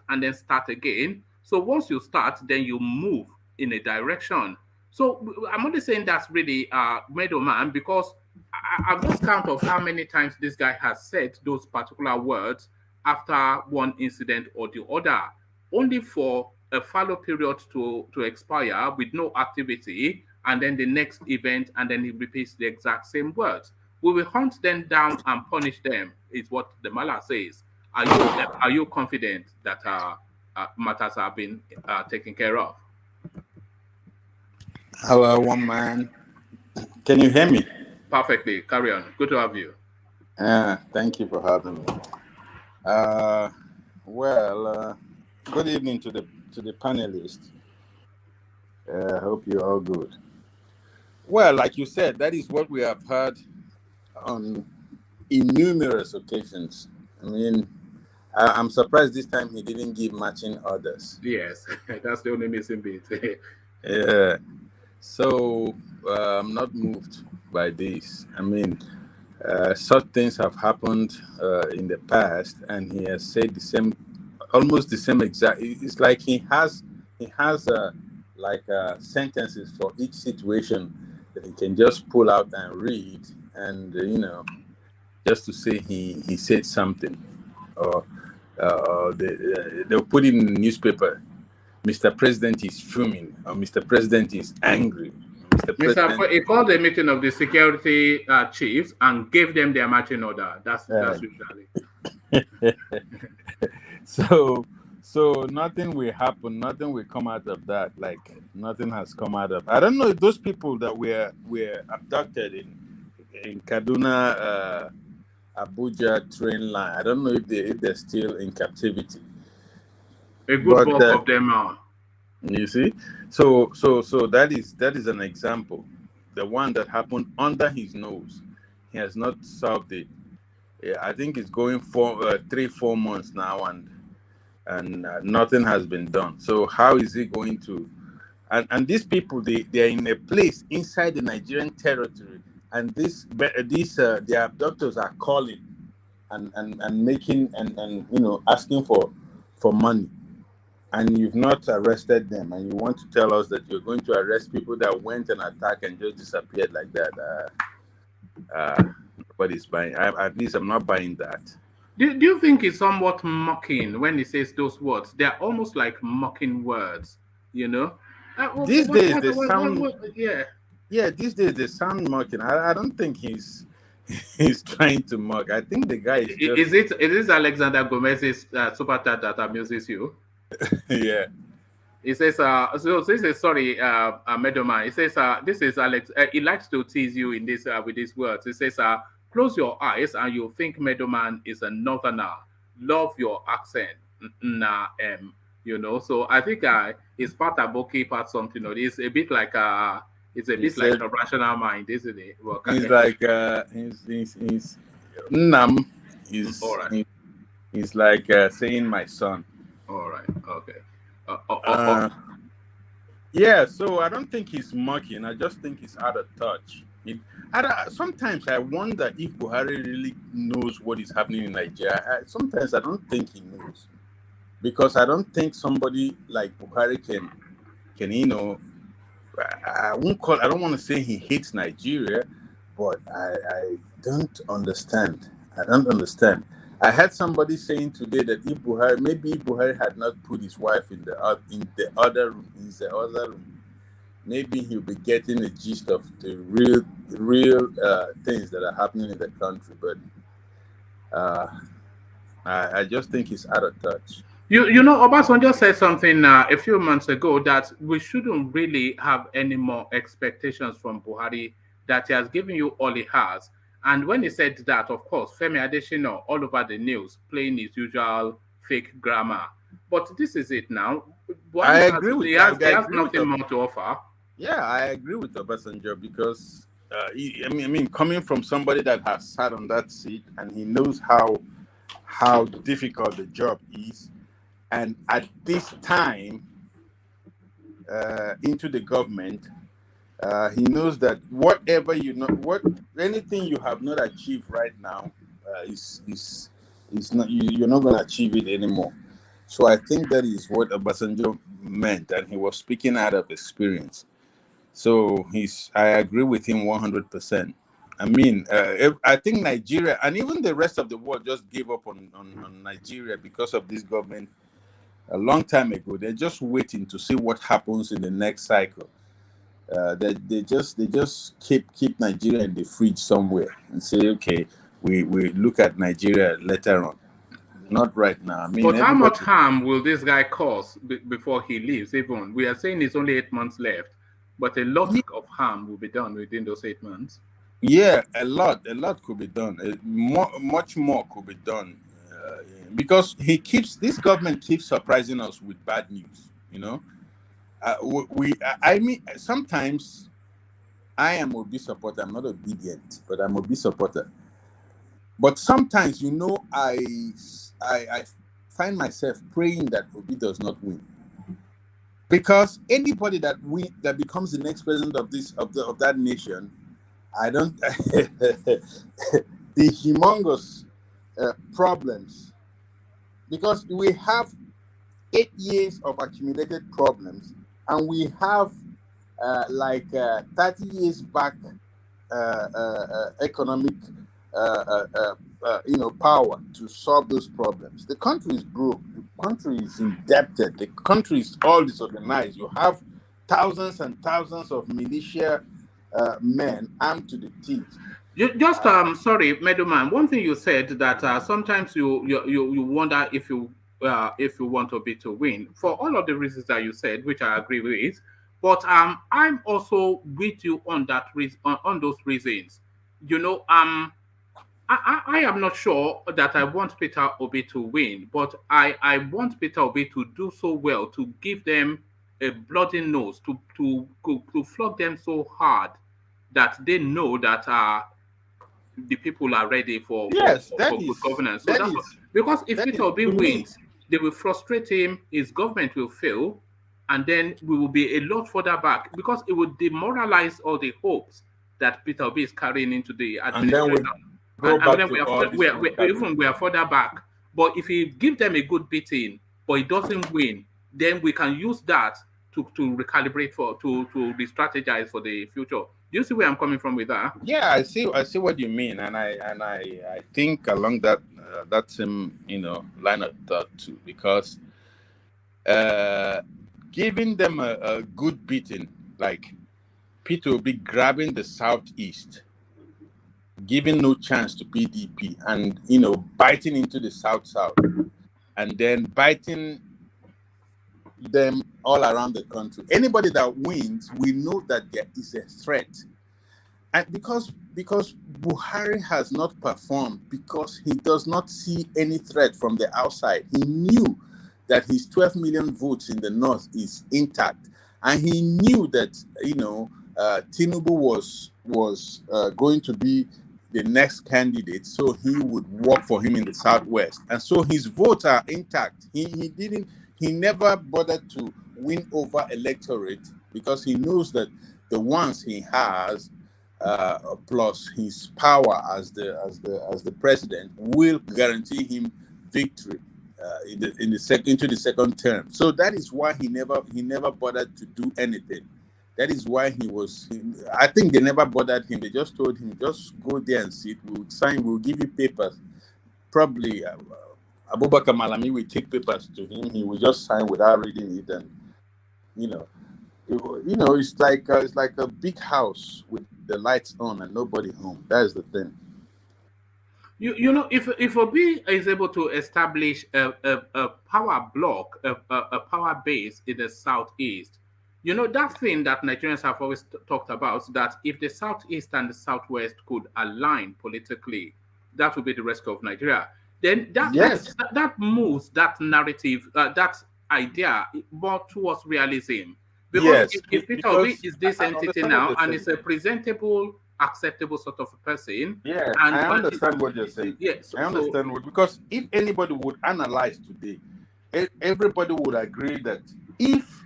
again. So once you start, then you move in a direction. So I'm only saying that's really Middleman, because I've lost count of how many times this guy has said those particular words after one incident or the other, only for a fallow period to expire with no activity, and then the next event, and then he repeats the exact same words. We will hunt them down and punish them, is what the Mala says. Are you confident that matters have been taken care of? Hello, one man. Can you hear me? Perfectly. Carry on. Good to have you. Thank you for having me. Good evening to the panelists. I hope you're all good. Well, like you said, that is what we have heard in numerous occasions. I mean, I'm surprised this time he didn't give matching orders. Yes, that's the only missing bit. Yeah. So I'm not moved by this. I mean, such things have happened in the past, and he has said almost the same exact. It's like he has sentences for each situation that he can just pull out and read, and just to say he said something, or they'll put it in the newspaper. Mr. President is fuming, or Mr. President is angry. He called a meeting of the security chiefs and gave them their marching order. That's usually. So nothing will happen. Nothing will come out of that. Like nothing has come out of. I don't know if those people that were abducted in Kaduna, Abuja train line. I don't know if they're still in captivity. A good bulk of them are. You see, so that is an example. The one that happened under his nose, he has not solved it. Yeah, I think it's going for 3-4 months now, and nothing has been done. So how is he going to? And these people, they are in a place inside the Nigerian territory, and the abductors are calling and making and asking for money, and you've not arrested them, and you want to tell us that you're going to arrest people that went and attacked and just disappeared like that. Nobody's buying. At least I'm not buying that. Do you think it's somewhat mocking when he says those words? They're almost like mocking words, you know? These days they sound yeah. Yeah, these days they sound mocking. I don't think he's trying to mock. I think the guy is just Is it Alexander Gomez's super chat that amuses you? yeah. He says, so this is sorry, Meadowman. He says, this is Alex. He likes to tease you in this with these words. He says, close your eyes and you'll think Meadowman is a northerner. Love your accent. Nah, So I think it's part Aboki, part something. It's a bit like it's a bit like a rational mind, isn't it? Well, he's like he's Nam. All right. He's like saying my son. All right. Okay. Yeah, so I don't think he's mocking. I just think he's out of touch. Sometimes I wonder if Buhari really knows what is happening in Nigeria. Sometimes I don't think he knows, because I don't think somebody like Buhari can I don't want to say he hates Nigeria, but I don't understand. I don't understand. I heard somebody saying today that if Buhari had not put his wife in the other room, maybe he'll be getting the gist of the real things that are happening in the country. But I just think he's out of touch. Obasanjo said something a few months ago that we shouldn't really have any more expectations from Buhari, that he has given you all he has. And when he said that, of course, Femi Adesina all over the news playing his usual fake grammar. But this is it now. I agree with that. He has nothing more to offer. Yeah, I agree with Obasanjo, because I mean, coming from somebody that has sat on that seat and he knows how difficult the job is, and at this time into the government, he knows that anything you have not achieved right now is not, you're not going to achieve it anymore. So I think that is what Obasanjo meant, and he was speaking out of experience. So I agree with him 100%. I mean, I think Nigeria and even the rest of the world just gave up on Nigeria because of this government a long time ago. They're just waiting to see what happens in the next cycle. They just keep Nigeria in the fridge somewhere and say, okay, we look at Nigeria later on. Not right now. I mean, but how much harm will this guy cause before he leaves? Even we are saying it's only 8 months left, but a lot of harm will be done within those 8 months. Yeah, a lot could be done. Much more could be done, because this government keeps surprising us with bad news. I mean, sometimes I am Obi supporter. I'm not obedient, but I'm Obi supporter. But sometimes, I find myself praying that Obi does not win, because anybody that becomes the next president of that nation, I don't the humongous problems, because we have 8 years of accumulated problems, and we have 30 years back economic power to solve those problems. The country is broke. The country is indebted. The country is all disorganized. You have thousands and thousands of militia men armed to the teeth. Sorry, Meadowman. One thing you said that sometimes you wonder if you want Obi to win, for all of the reasons that you said, which I agree with. But I'm also with you on that on those reasons. I am not sure that I want Peter Obi to win, but I want Peter Obi to do so well, to give them a bloody nose, to flog them so hard that they know that the people are ready for good governance. So because if Peter Obi wins, they will frustrate him, his government will fail, and then we will be a lot further back, because it would demoralize all the hopes that Peter Obi is carrying into the administration. Go and back then to all this we are further back. But if you give them a good beating, but it doesn't win, then we can use that to recalibrate to re-strategize for the future. Do you see where I'm coming from with that? Yeah, I see what you mean, and I think along that that same line of thought too, because giving them a good beating, like Peter will be grabbing the southeast, giving no chance to PDP, and biting into the south, and then biting them all around the country. Anybody that wins, we know that there is a threat. And because Buhari has not performed, because he does not see any threat from the outside, he knew that his 12 million votes in the north is intact, and he knew that Tinubu was going to be the next candidate, so he would work for him in the southwest, and so his votes are intact. He never bothered to win over electorate because he knows that the ones he has, plus his power as the president, will guarantee him victory into the second term. So that is why he never bothered to do anything. That is why I think they never bothered him. They just told him, just go there and sit. We'll sign. We'll give you papers. Probably Abubakar Malami will take papers to him. He will just sign without reading it, and it's like a big house with the lights on and nobody home. That is the thing. If Obi is able to establish a power block, a power base in the southeast, that thing that Nigerians have always talked about, that if the southeast and the southwest could align politically, that would be the rescue of Nigeria. Then that moves that narrative, that idea more towards realism. Because if Peter Obi is this entity now and is a presentable, acceptable sort of person. Yeah, and I understand what you're saying. Yes, I understand because if anybody would analyze today, everybody would agree that if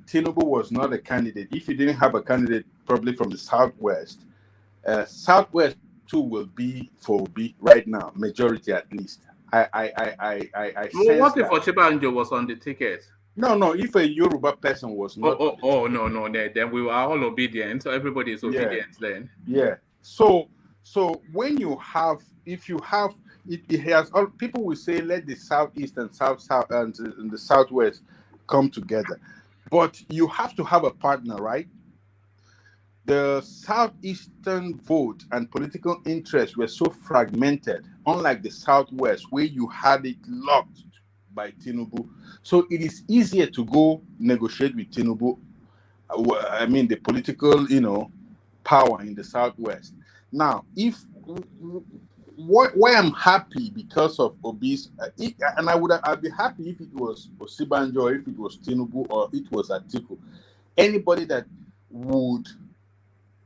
Tinubu was not a candidate, if he didn't have a candidate probably from the southwest, southwest too will be for Obi right now, majority at least. I what if Ochibanjo was on the ticket? No, if a Yoruba person was not. No, then we were all obedient, so everybody is obedient then. Yeah. So when you have, if you have, it has all people will say let the southeast and south and the southwest come together, but you have to have a partner, right? The southeastern vote and political interests were so fragmented, unlike the southwest, where you had it locked by Tinubu. So it is easier to go negotiate with Tinubu. I mean, the political, power in the southwest. Now, why I'm happy because of Obi's, and I'd be happy if it was Osibanjo, or if it was Tinubu, or it was Atiku. Anybody that would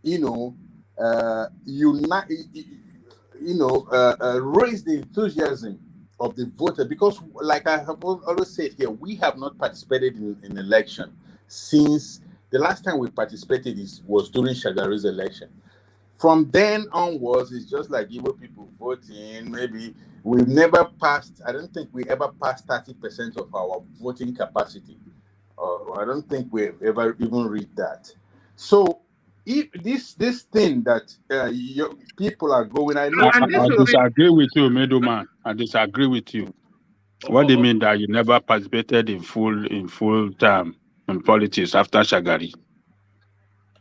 unite, raise the enthusiasm of the voter, because like I have always said here, we have not participated in election since the last time we participated was during Shekarau's election. From then onwards, it's just like Igbo people voting. Maybe we've never passed, I don't think we ever passed 30% of our voting capacity. I don't think we've ever even reached that. So if this thing that people are going, I disagree with you, middleman. I disagree with you. What do you mean that you never participated in full time in politics after Shagari?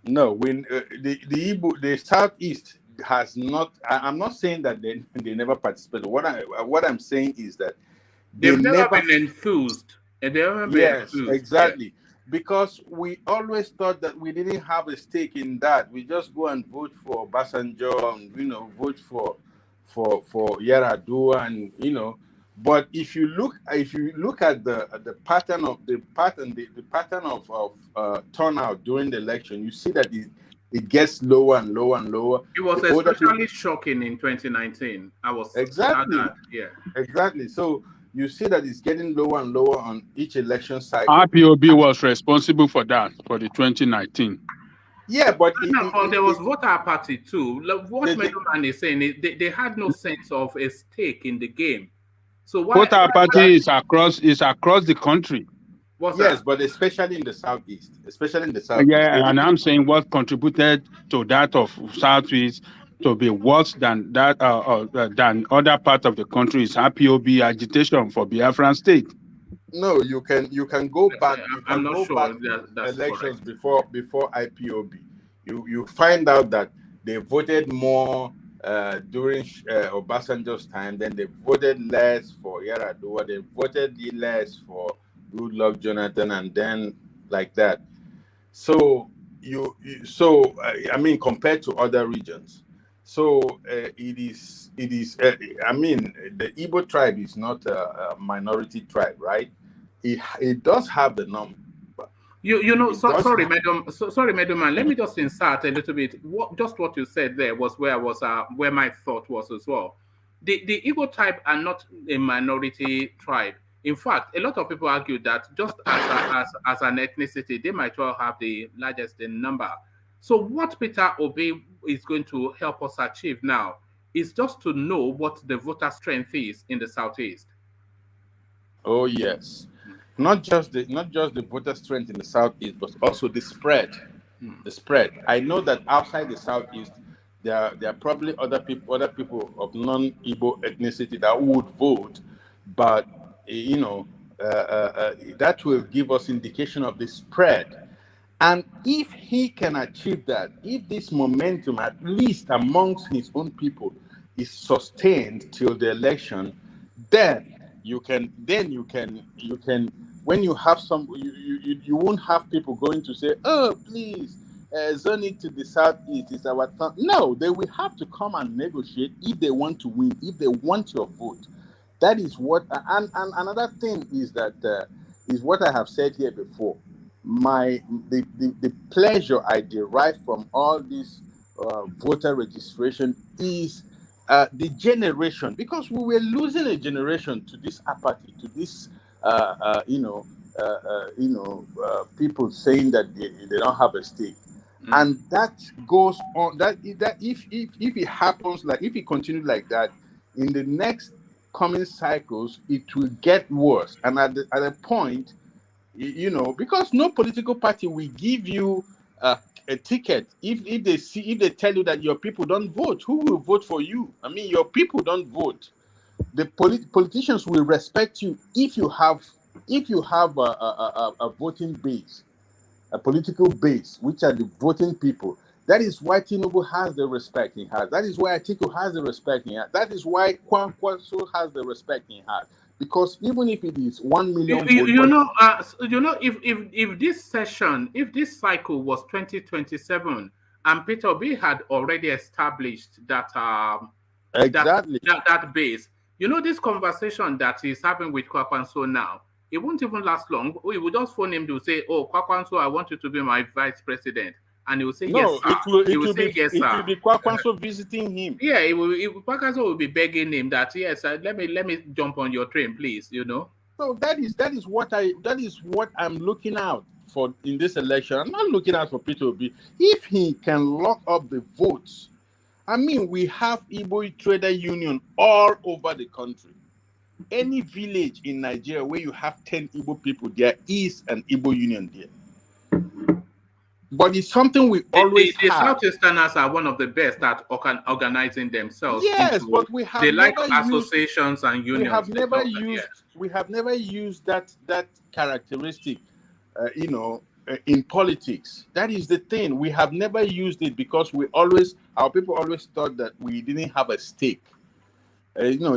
No, when the Southeast has not. I'm not saying that they never participated. What I'm saying is that they've never been enthused. Yes, exactly. Yeah. Because we always thought that we didn't have a stake in that. We just go and vote for Basanjo and vote for Yar'Adua and But if you look at the pattern of turnout during the election, you see that it gets lower and lower and lower. It was especially shocking in 2019. I was exactly exactly. So you see that it's getting lower and lower on each election cycle. RPOB was responsible for that for the 2019. Yeah, but there was voter apathy too. Like, what They- Middleman is saying is they had no sense of a stake in the game. So Voter why apathy is across the country. what's yes, that? but especially in the southeast, They Yeah, and didn't- I'm saying what contributed to that of Southeast to be worse than that than other parts of the country is IPOB agitation for Biafran state. No, you can go back. You I'm can not go sure back that's elections correct. before IPOB. You find out that they voted more during Obasanjo's time. Then they voted less for Yaradua. They voted less for Goodluck Jonathan, and then like that. So I mean, compared to other regions, so it is. I mean, the Igbo tribe is not a minority tribe, right? It does have the number. You know, It does sorry, have- madam. Sorry, madam. Man. Let me just insert a little bit. What you said there was where I was, where my thought was as well. The Igbo tribe are not a minority tribe. In fact, a lot of people argue that just as an ethnicity, they might well have the largest in number. So what Peter Obi is going to help us achieve now is just to know what the voter strength is in the southeast. Oh yes, not just the voter strength in the southeast, but also the spread. The spread. I know that outside the southeast, there are probably other people of non-Igbo ethnicity that would vote, but that will give us indication of the spread. And if he can achieve that, if this momentum, at least amongst his own people, is sustained till the election, then you can when you have you won't have people going to say, oh please, zone it to the southeast, it's our turn. No, they will have to come and negotiate if they want to win, if they want your vote. That is what, and another thing is that is what I have said here before. The pleasure I derive from all this voter registration is the generation, because we were losing a generation to this apathy, to this people saying that they don't have a stake. And that goes on. That if it happens, like if it continues like that, in the next coming cycles, it will get worse. And at a point, because no political party will give you a ticket if they tell you that your people don't vote. Who will vote for you? I mean, your people don't vote. The politicians will respect you if you have a voting base, a political base, which are the voting people. That is why Tinubu has the respect he has. That is why Atiku has the respect he has. That is why Kwankwaso has the respect he has. Because even if it is 1 million votes, if this session, if this cycle was 2027, and Peter Obi had already established that exactly that base, this conversation that he's having with Kwakwanso now, it won't even last long. We would just phone him to say, "Oh, Kwakwanso, I want you to be my vice president," and he will say, no, "Yes, sir." it will be Kwakwanso visiting him. Yeah, Kwakwanso will be begging him that, yes, let me jump on your train, please. So that is what I'm looking out for in this election. I'm not looking out for Peter Obi. If he can lock up the votes, I mean, we have Igbo Trader Union all over the country. Any village in Nigeria where you have 10 Igbo people, there is an Igbo Union there. But it's something we always the have. Southeasterners are one of the best at organizing themselves. Yes, but we have never associations and unions. We have never used that characteristic, in politics. That is the thing. We have never used it because our people always thought that we didn't have a stake.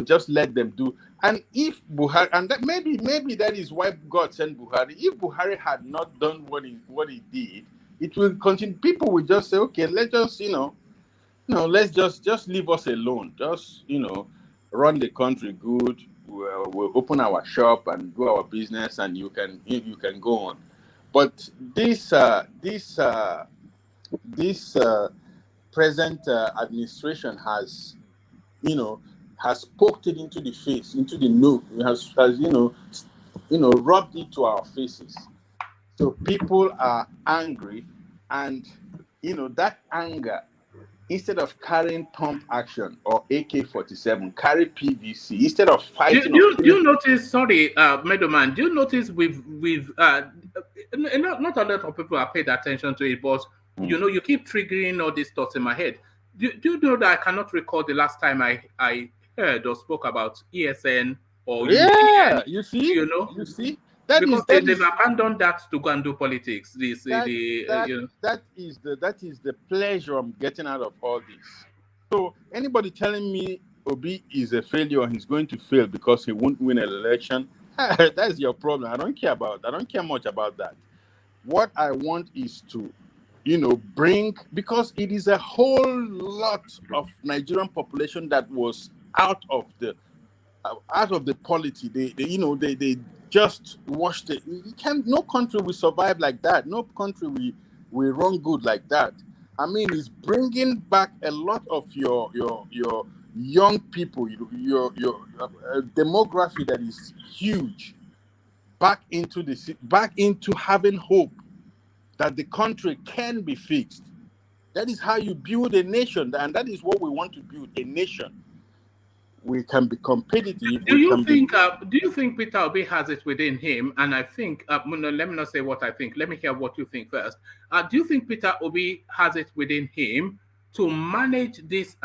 Just let them do. And if Buhari, and that maybe that is why God sent Buhari. If Buhari had not done what he did, it will continue. People will just say, okay, let's just let's just leave us alone. Just run the country good. We'll open our shop and do our business, and you can go on. But this present administration has poked it into the face, into the nose, has rubbed it to our faces. So people are angry, and that anger, instead of carrying pump action or AK-47, carry PVC. Instead of fighting or Do you notice? Sorry, Meadowman. Do you notice not a lot of people have paid attention to it, but you keep triggering all these thoughts in my head. Do you know that I cannot recall the last time I heard or spoke about ESN or yeah, UPN? you see, You see because they've abandoned that to go and do politics. That is the pleasure I'm getting out of all this. So anybody telling me Obi is a failure, he's going to fail because he won't win an election, that's your problem. I don't care much about that. What I want is to, bring, because it is a whole lot of Nigerian population that was out of the polity. They just washed it. No country will survive like that. No country will run good like that. I mean, it's bringing back a lot of your young people, your demography that is huge, back into having hope that the country can be fixed. That is how you build a nation, and that is what we want to build, a nation. We can be competitive. Do you think Peter Obi has it within him? And I think, let me not say what I think. Let me hear what you think first. Do you think Peter Obi has it within him to manage this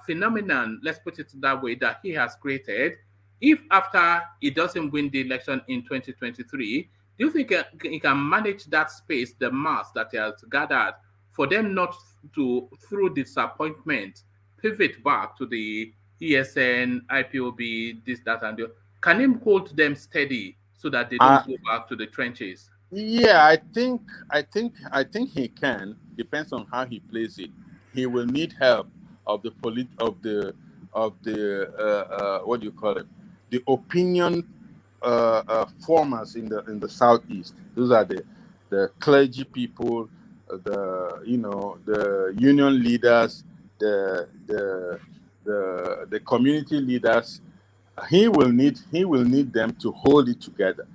phenomenon? Let's put it that way, that he has created. If after he doesn't win the election in 2023, do you think he can manage that space, the mass that he has gathered, for them not to, through disappointment, pivot back to the ESN, IPOB, this, that, and the. Can him hold them steady so that they don't go back to the trenches? Yeah, I think he can. Depends on how he plays it. He will need help of the what do you call it? The opinion formers in the southeast. Those are the clergy people, the union leaders, the community leaders. He will need them to hold it together.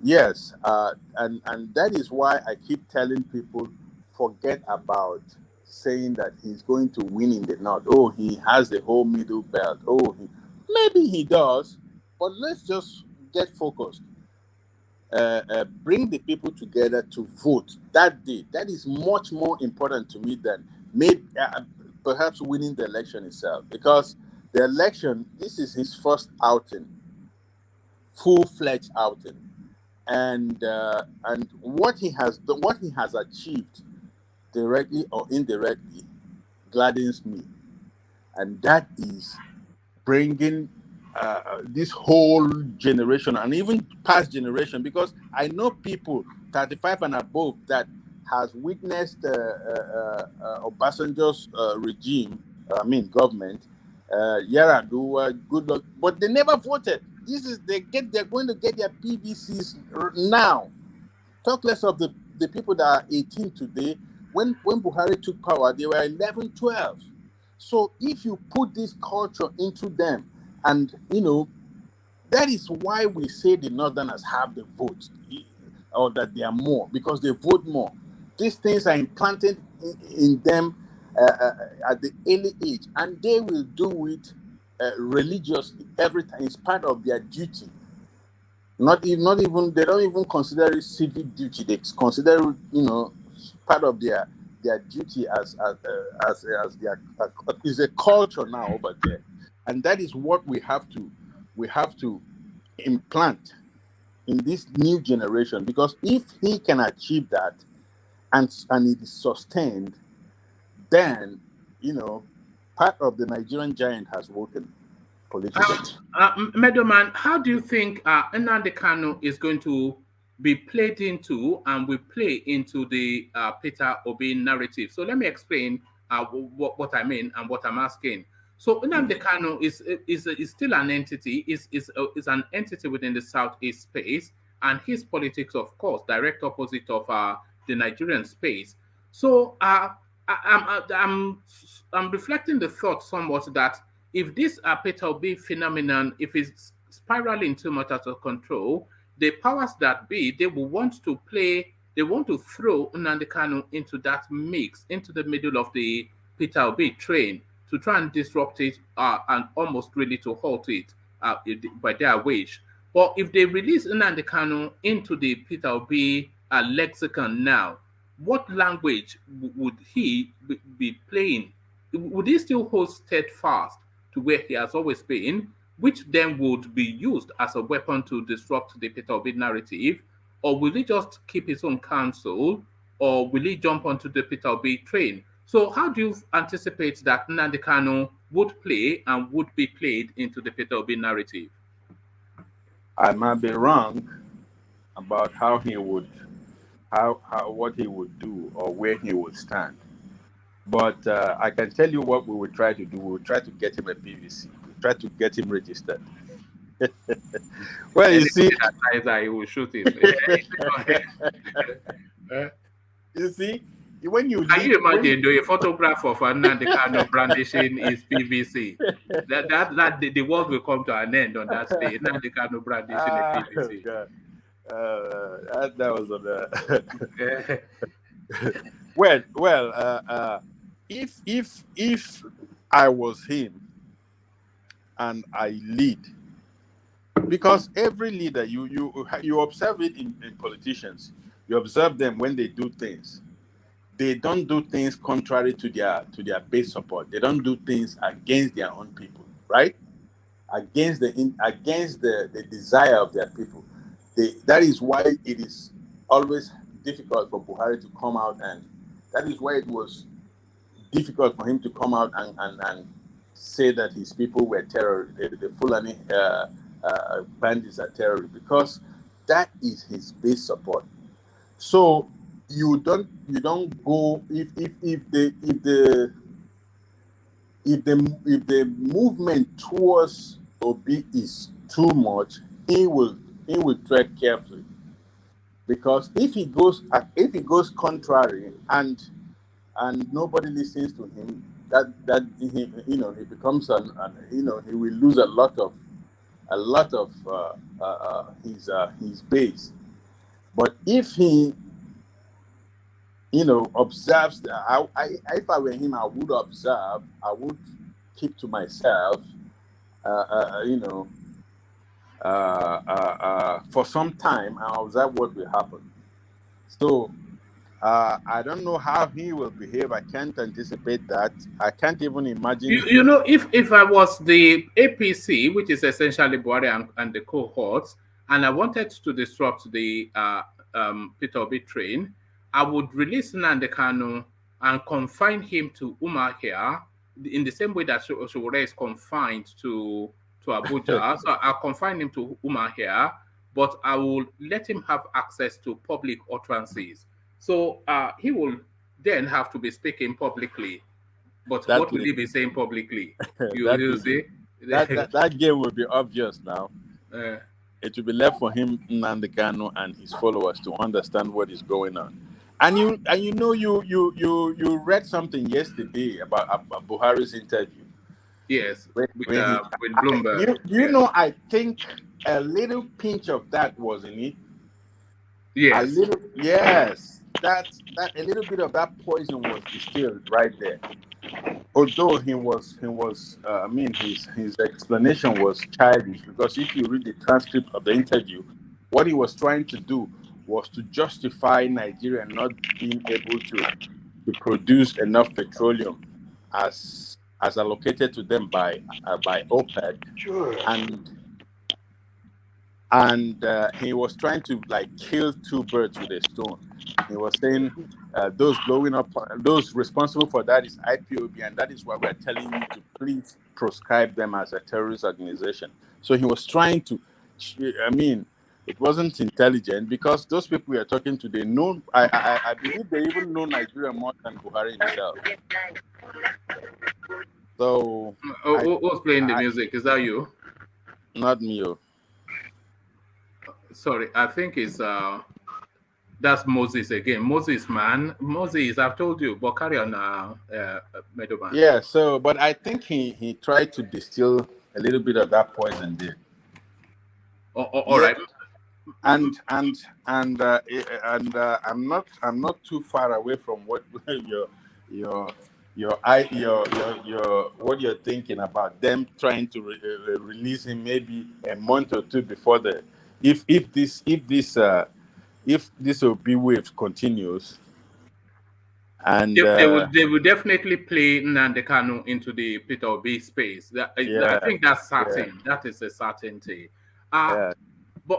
Yes, and that is why I keep telling people, forget about saying that he's going to win in the north. Oh, he has the whole middle belt. Oh, maybe he does, but let's just get focused. Bring the people together to vote that day. That is much more important to me than perhaps winning the election itself, because the election, this is his first outing, full-fledged outing, and what he has done, what he has achieved, directly or indirectly, gladdens me, and that is bringing this whole generation and even past generation, because I know people 35 and above that has witnessed Obasanjo's government, Yaradua, good luck, but they never voted. They're going to get their PVCs now. Talk less of the people that are 18 today. When Buhari took power, they were 11, 12. So if you put this culture into them, and that is why we say the Northerners have the vote, or that they are more, because they vote more. These things are implanted in them at the early age, and they will do it religiously every time. It's part of their duty. Not even they don't even consider it civic duty. They consider it, part of their duty as their is a culture now over there, and that is what we have to implant in this new generation. Because if he can achieve that, and it is sustained, then part of the Nigerian giant has woken politically. Meadowman, how do you think Nnamdi Kanu is going to be played into and will play into the Peter Obi narrative? So let me explain what I mean and what I'm asking. So Nnamdi Kanu is still an entity, is an entity within the Southeast space, and his politics, of course, direct opposite of the Nigerian space. So I'm reflecting the thought somewhat that if this Peter Obi phenomenon, if it's spiraling too much out of control, the powers that be, they will want to play they want to throw Nnamdi Kanu into that mix, into the middle of the Peter Obi train to try and disrupt it and almost really to halt it by their wish. But if they release Nnamdi Kanu into the Peter Obi lexicon now, what language would he be playing? Would he still hold steadfast to where he has always been, which then would be used as a weapon to disrupt the Peter Obi narrative? Or will he just keep his own counsel? Or will he jump onto the Peter Obi train? So how do you anticipate that Nnamdi Kanu would play and would be played into the Peter Obi narrative? I might be wrong about how he would, what he would do or where he would stand. But I can tell you what we will try to do. We will try to get him a PVC. We'll try to get him registered. Well, you see, he will shoot him. You see, when you can you imagine doing a photograph of Nnamdi Kanu brandishing his PVC? That the world will come to an end on that day. Nnamdi Kanu brandishing a PVC. That was on the. Well, if I was him and I lead, because every leader you observe it in politicians, you observe them when they do things. They don't do things contrary to their base support. They don't do things against their own people, right? Against the desire of their people. That is why it is always difficult for Buhari to come out, and that is why it was difficult for him to come out and say that his people were terrorists, the Fulani bandits are terrorists, because that is his base support. So you don't go if the movement towards Obi is too much, he will tread carefully, because if he goes contrary and nobody listens to him, that he becomes he will lose a lot of his base. But if he observes, if I were him, I would observe. I would keep to myself, for some time and observe what will happen. So I don't know how he will behave. I can't anticipate that. I can't even imagine. If I was the APC, which is essentially Buhari and the cohorts, and I wanted to disrupt the Peter Obi train, I would release Nnamdi Kanu and confine him to Umuahia in the same way that Sowore is confined to Abuja. So I'll confine him to Umuahia, but I will let him have access to public utterances. So he will then have to be speaking publicly. But what will he be saying publicly? You see? That game will be obvious now. It will be left for him, Nnamdi Kanu, and his followers to understand what is going on. And you read something yesterday about Buhari's interview. Yes, with Bloomberg. I think a little pinch of that was in it. Yes. Yes. That a little bit of that poison was distilled right there. Although his explanation was childish, because if you read the transcript of the interview, what he was trying to do was to justify Nigeria not being able to produce enough petroleum as allocated to them by OPEC. Sure. And he was trying to kill two birds with a stone. He was saying those responsible for that is IPOB, and that is why we're telling you to please proscribe them as a terrorist organization. So he was trying to, it wasn't intelligent, because those people we are talking to, they know, I believe they even know Nigeria more than Buhari himself. So who's playing the music? Is that you? Not me. Sorry, I think it's that's Moses again. Moses, I've told you, but carry on, Medoman. Yeah, so, but I think he tried to distill a little bit of that poison there. All right. and I'm not too far away from what your what you're thinking about them trying to release him maybe a month or two before the if this OB wave continues. And they will definitely play Nnamdi Kanu into the Peter Obi space. I think that's certain. Yeah. That is a certainty. But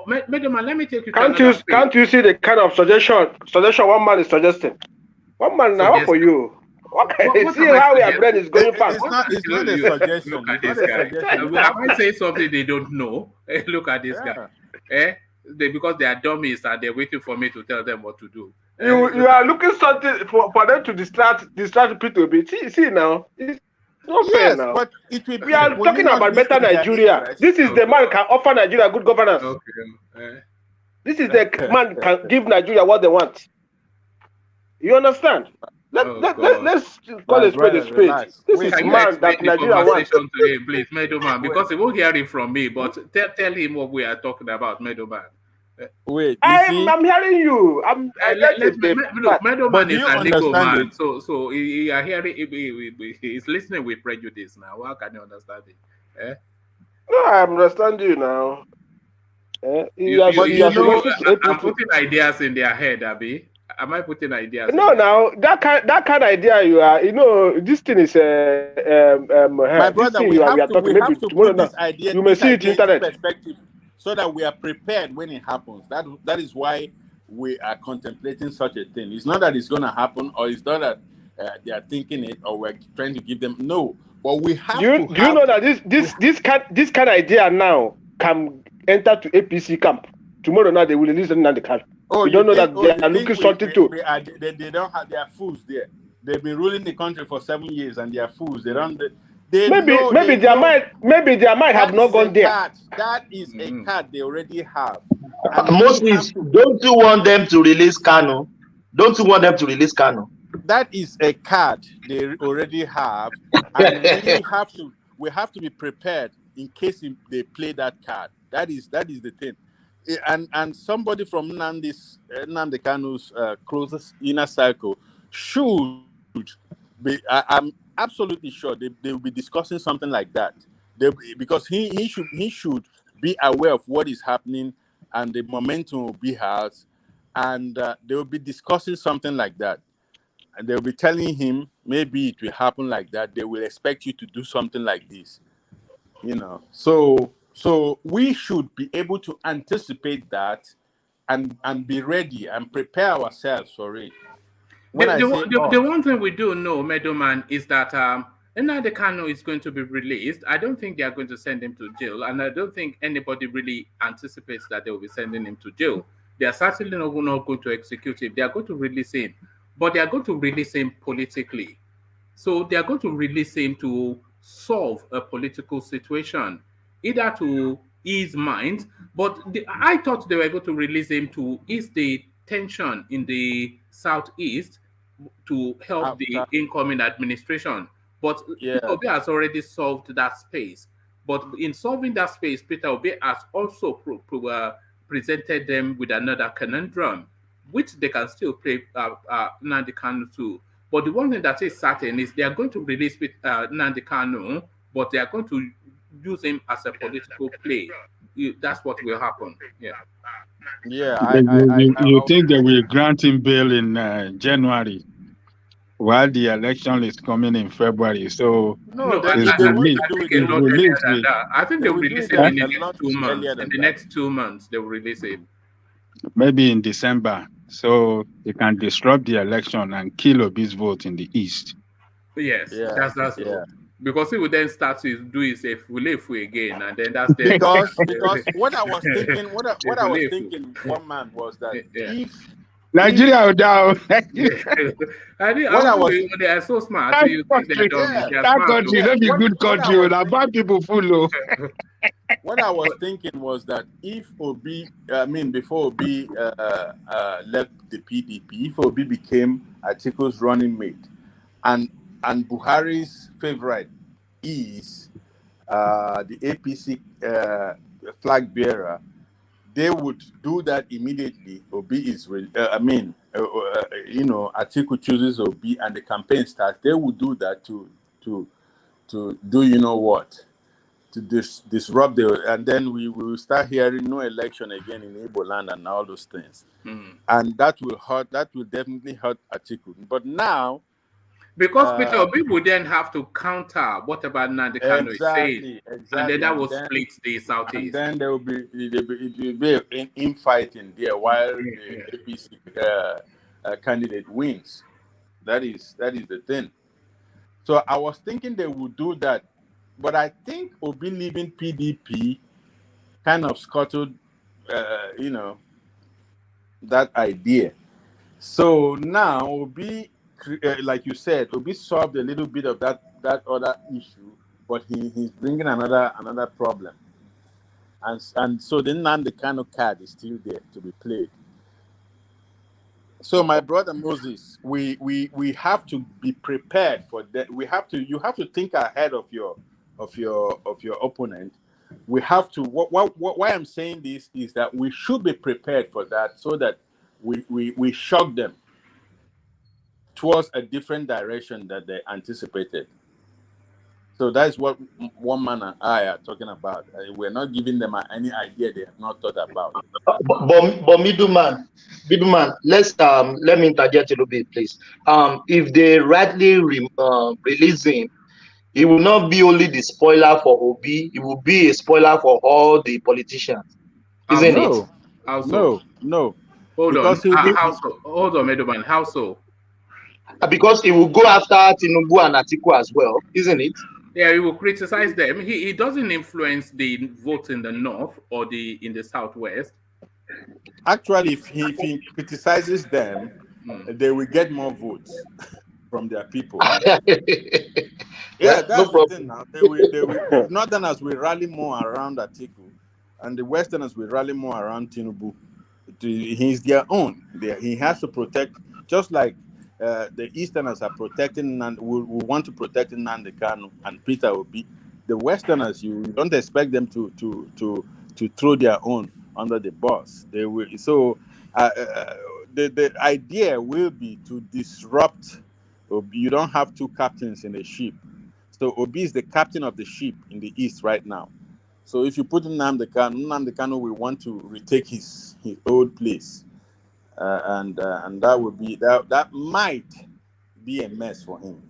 Madam, let me take you. Can't you see the kind of suggestion one man is suggesting? One man now for you. Okay, see how your brain is going fast. It's not a suggestion. Look at this guy. I might say something they don't know. Look at this guy. Because they are dummies and they're waiting for me to tell them what to do. You are looking something for them to distract people a bit. See now. It's not fair now. But it will we are talking about better Nigeria. This is the man can offer Nigeria good governance. This is the man can give Nigeria what they want. You understand? Let's call it spade a spade. This is man that Nigeria wants. Please, Meadowman, because he won't hear it from me, but tell him what we are talking about, Meadowman. Wait, I'm hearing you. Meadowman is a legal man, so he are hearing. He's listening with prejudice now. How can you understand it? No, I understand you now. I'm putting ideas in their head, Abi. Am I putting ideas? No, now that kind of idea you are. This thing is my brother. We have to put this idea. You may see it in internet. Perspective, so that we are prepared when it happens. That is why we are contemplating such a thing. It's not that it's going to happen, or it's not that they are thinking it, or we're trying to give them But we have. Do you know that this kind of idea now can enter to APC camp tomorrow? Now they will release it in the camp. You don't know that they are looking something to. They don't have their fools there. They've been ruling the country for 7 years, and they are fools. They don't. Maybe they might have not gone there. That is a card they already have. Moses, don't you want them to release Kanu? Don't you want them to release Kanu? That is a card they already have, and we have to be prepared in case they play that card. That is the thing. And somebody from Nnamdi Kanu's closest inner circle should be. I'm absolutely sure they will be discussing something like that. Because he should be aware of what is happening and the momentum he has, and they will be discussing something like that. And they will be telling him maybe it will happen like that. They will expect you to do something like this. So we should be able to anticipate that and be ready and prepare ourselves for it. The one thing we do know, Meadowman, is that Nnamdi Kanu is going to be released. I don't think they are going to send him to jail, and I don't think anybody really anticipates that they will be sending him to jail. They are certainly not going to execute him. They are going to release him, but they are going to release him politically. So they are going to release him to solve a political situation, either to ease minds, but I thought they were going to release him to ease the tension in the southeast to help the incoming administration. But Peter Obi has already solved that space. But in solving that space, Peter Obi has also presented them with another conundrum, which they can still play Nnamdi Kanu to. But the one thing that is certain is they are going to release Nnamdi Kanu, but they are going to use him as a political play. That's what will happen. You think they will grant him bail in January while the election is coming in February? So I think they will release him in the next 2 months. In the next 2 months, they will release him. Maybe in December, so they can disrupt the election and kill Obi's vote in the East. Yes, that's because he would then start to do his efulefu again, and then that's the because what I was thinking, one man was that if Nigeria would down. They are so smart. So you think they're dumb. That country, not be good country. That bad people full. What I was thinking was that if before Obi left the PDP, if Obi became Atiku's running mate, and Buhari's favorite is the APC flag bearer, they would do that immediately. Obi is, Atiku chooses Obi and the campaign starts. They would do that to do you know what, to disrupt and then we will start hearing no election again in Igbo land and all those things, and that will hurt. That will definitely hurt Atiku. But now, because Peter Obi would then have to counter whatever Nnamdi Kanu is saying, and then that will split the southeast. And then there will be an infighting there while the APC candidate wins. That is the thing. So I was thinking they would do that, but I think Obi leaving PDP kind of scuttled, that idea. So now Obi, like you said, Obi solved a little bit of that other issue, but he's bringing another problem, and so the Nnamdi Kanu card is still there to be played. So my brother Moses, we have to be prepared for that. You have to think ahead of your opponent. We have to. Why I'm saying this is that we should be prepared for that, so that we shock them towards a different direction that they anticipated. So that's what one man and I are talking about. We're not giving them any idea they have not thought about. But middleman, let me interject a little bit, please. If they rightly release him, it will not be only the spoiler for Obi, it will be a spoiler for all the politicians, isn't it? No. Hold on, middleman. How so? Because it will go after Tinubu and Atiku as well, isn't it? Yeah, he will criticize them. He doesn't influence the votes in the north or in the southwest. Actually, if he criticizes them, they will get more votes from their people. That's no the thing now. The Northerners will rally more around Atiku, and the Westerners will rally more around Tinubu. He's their own. He has to protect, just like the Easterners are protecting and will want to protect Nnamdi Kanu and Peter Obi. The Westerners, you don't expect them to throw their own under the bus. They will. So the idea will be to disrupt Obi. You don't have two captains in a ship. So Obi is the captain of the ship in the East right now. So if you put Nnamdi Kanu will want to retake his old place. And that would be that might be a mess for him.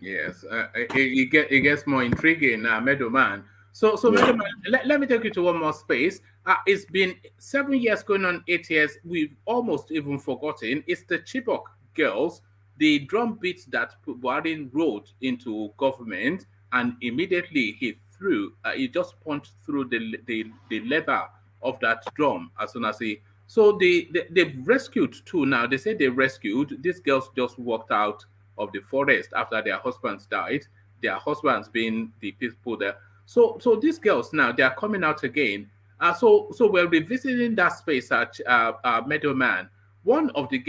Yes, it gets more intriguing, middleman. So middleman, let me take you to one more space. It's been 7 years, going on 8 years. We've almost even forgotten. It's the Chibok girls, the drumbeat that Buhari wrote into government, and immediately he just punched through the leather of that drum as soon as he. So they've rescued two now. They say they rescued. These girls just walked out of the forest after their husbands died. Their husbands being the people there. So these girls now, they are coming out again. So we're revisiting that space at Middleman. One of the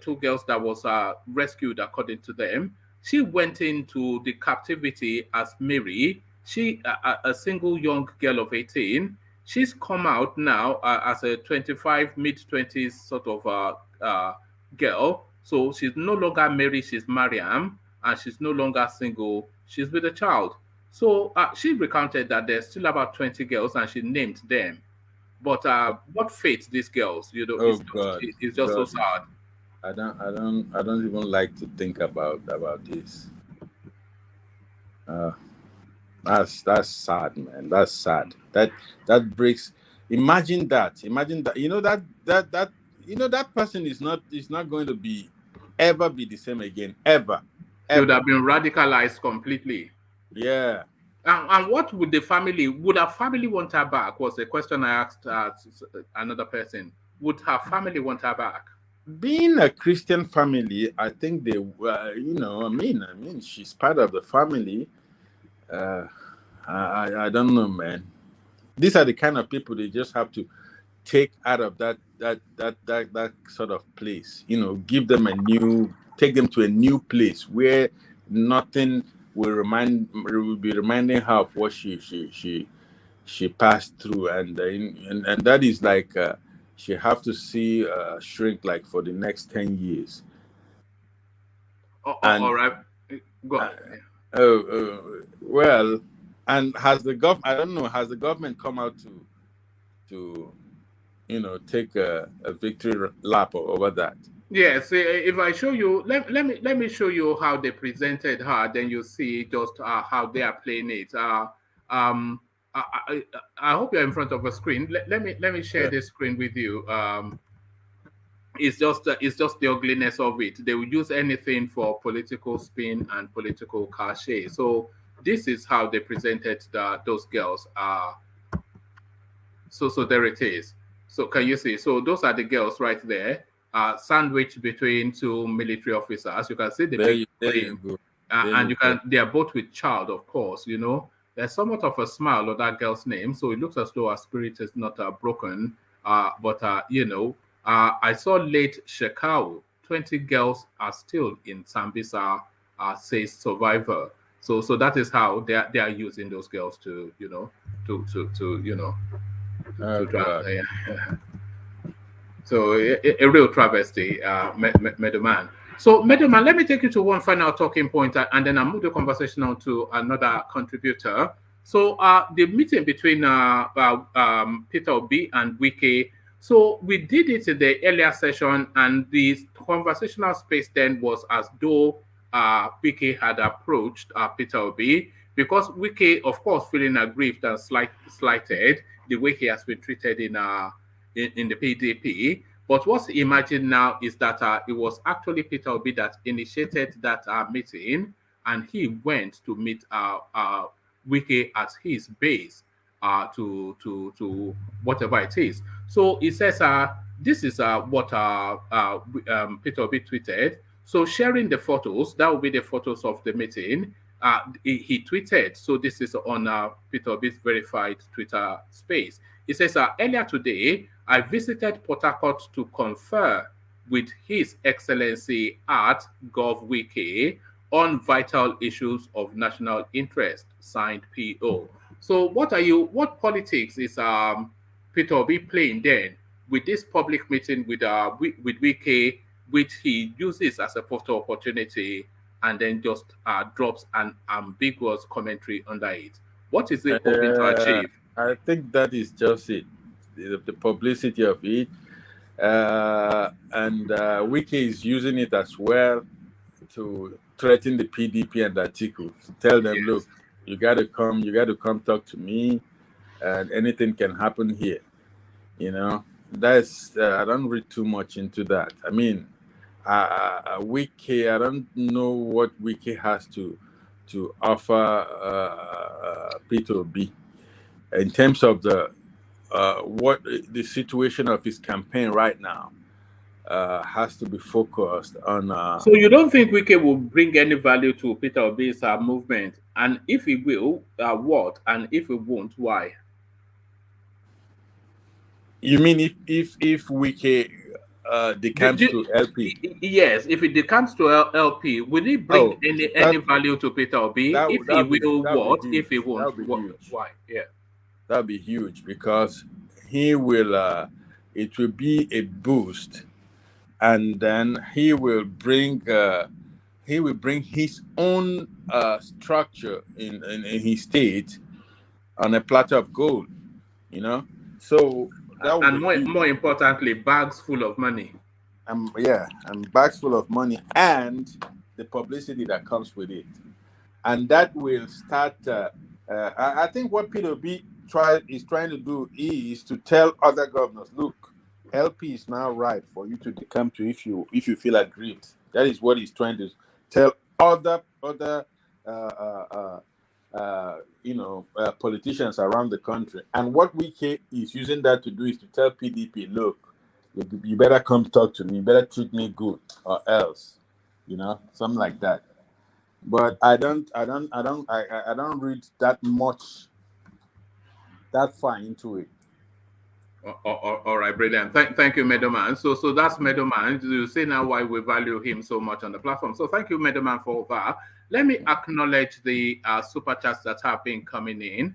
two girls that was rescued, according to them, she went into the captivity as Mary. She, a single young girl of 18. She's come out now as a 25, mid-20s sort of girl. So she's no longer Mary, she's Mariam, and she's no longer single. She's with a child. So she recounted that there's still about 20 girls, and she named them. But what fate these girls? It's just so sad. I don't even like to think about this. That's sad, man. That's sad. That breaks. Imagine that. That person is not going to ever be the same again. Ever. She would have been radicalized completely. Yeah. And what would her family want her back? Was the question I asked another person. Would her family want her back? Being a Christian family, I think they, she's part of the family. I don't know, man. These are the kind of people they just have to take out of that sort of place. Take them to a new place where nothing will be reminding her of what she she passed through, and that is like she have to see shrink like for the next 10 years. And all right, go on. well, and has the I don't know, has the government come out to take a victory lap over that? Yes, if I show you, let me show you how they presented her. Then you see just how they are playing it. Um, I hope you're in front of a screen. Let me share this screen with you. It's just the ugliness of it. They will use anything for political spin and political cachet. So this is how they presented those girls. So there it is. So can you see? So those are the girls right there, sandwiched between two military officers. You can see the big frame, and they are both with child, of course. There's somewhat of a smile on that girl's name, so it looks as though her spirit is not broken. But I saw late Shekarau. 20 girls are still in Sambisa, says survivor. So that is how they are using those girls to so a real travesty, Meadowman. So Meadowman, let me take you to one final talking point, and then I'll move the conversation on to another contributor. So the meeting between Peter Obi and Wike. So we did it in the earlier session, and the conversational space then was as though Wike had approached Peter Obi, because Wike, of course, feeling aggrieved and slighted the way he has been treated in the PDP. But what's imagined now is that it was actually Peter Obi that initiated that meeting, and he went to meet Wike at his base to whatever it is. So he says this is what Peter Obi tweeted. So sharing the photos, that will be the photos of the meeting. He tweeted, so this is on Peter Obi's verified Twitter space. He says, earlier today, I visited Port Harcourt to confer with His Excellency at Gov Wike on vital issues of national interest, signed PO. So what politics is Peter Obi playing then with this public meeting with Wike, which he uses as a photo opportunity and then just drops an ambiguous commentary under it? What is it hoping to achieve? I think that is just it, the publicity of it. And Wike is using it as well to threaten the PDP and Atiku, to tell them, look, you got to come talk to me, and anything can happen here. That's I don't read too much into that. I mean, Wike, I don't know what Wike has to offer Peter Obi in terms of what the situation of his campaign right now. Has to be focused on. So you don't think Wike will bring any value to Peter Obi's movement? And if he will, what? And if he won't, why? You mean if Wike decamps to LP? Yes, if it decamps to LP, will he bring any value to Peter Obi? If he will, what? If he won't, why? Yeah, that'll be huge, because he will. It will be a boost. And then he will bring his own structure in his state on a platter of gold, So that and more importantly, bags full of money. And bags full of money, and the publicity that comes with it, and that will start. I think what Peter Obi is trying to do is to tell other governors, look, LP is now right for you to come to if you feel aggrieved. That is what he's trying to tell other politicians around the country. And what Wike is using that to do is to tell PDP, look, you better come talk to me, you better treat me good, or else, something like that. But I don't read that far into it. All right, brilliant. Thank you, Meadowman. So that's Meadowman. You see now why we value him so much on the platform. So thank you, Meadowman, for that. Let me acknowledge the super chats that have been coming in.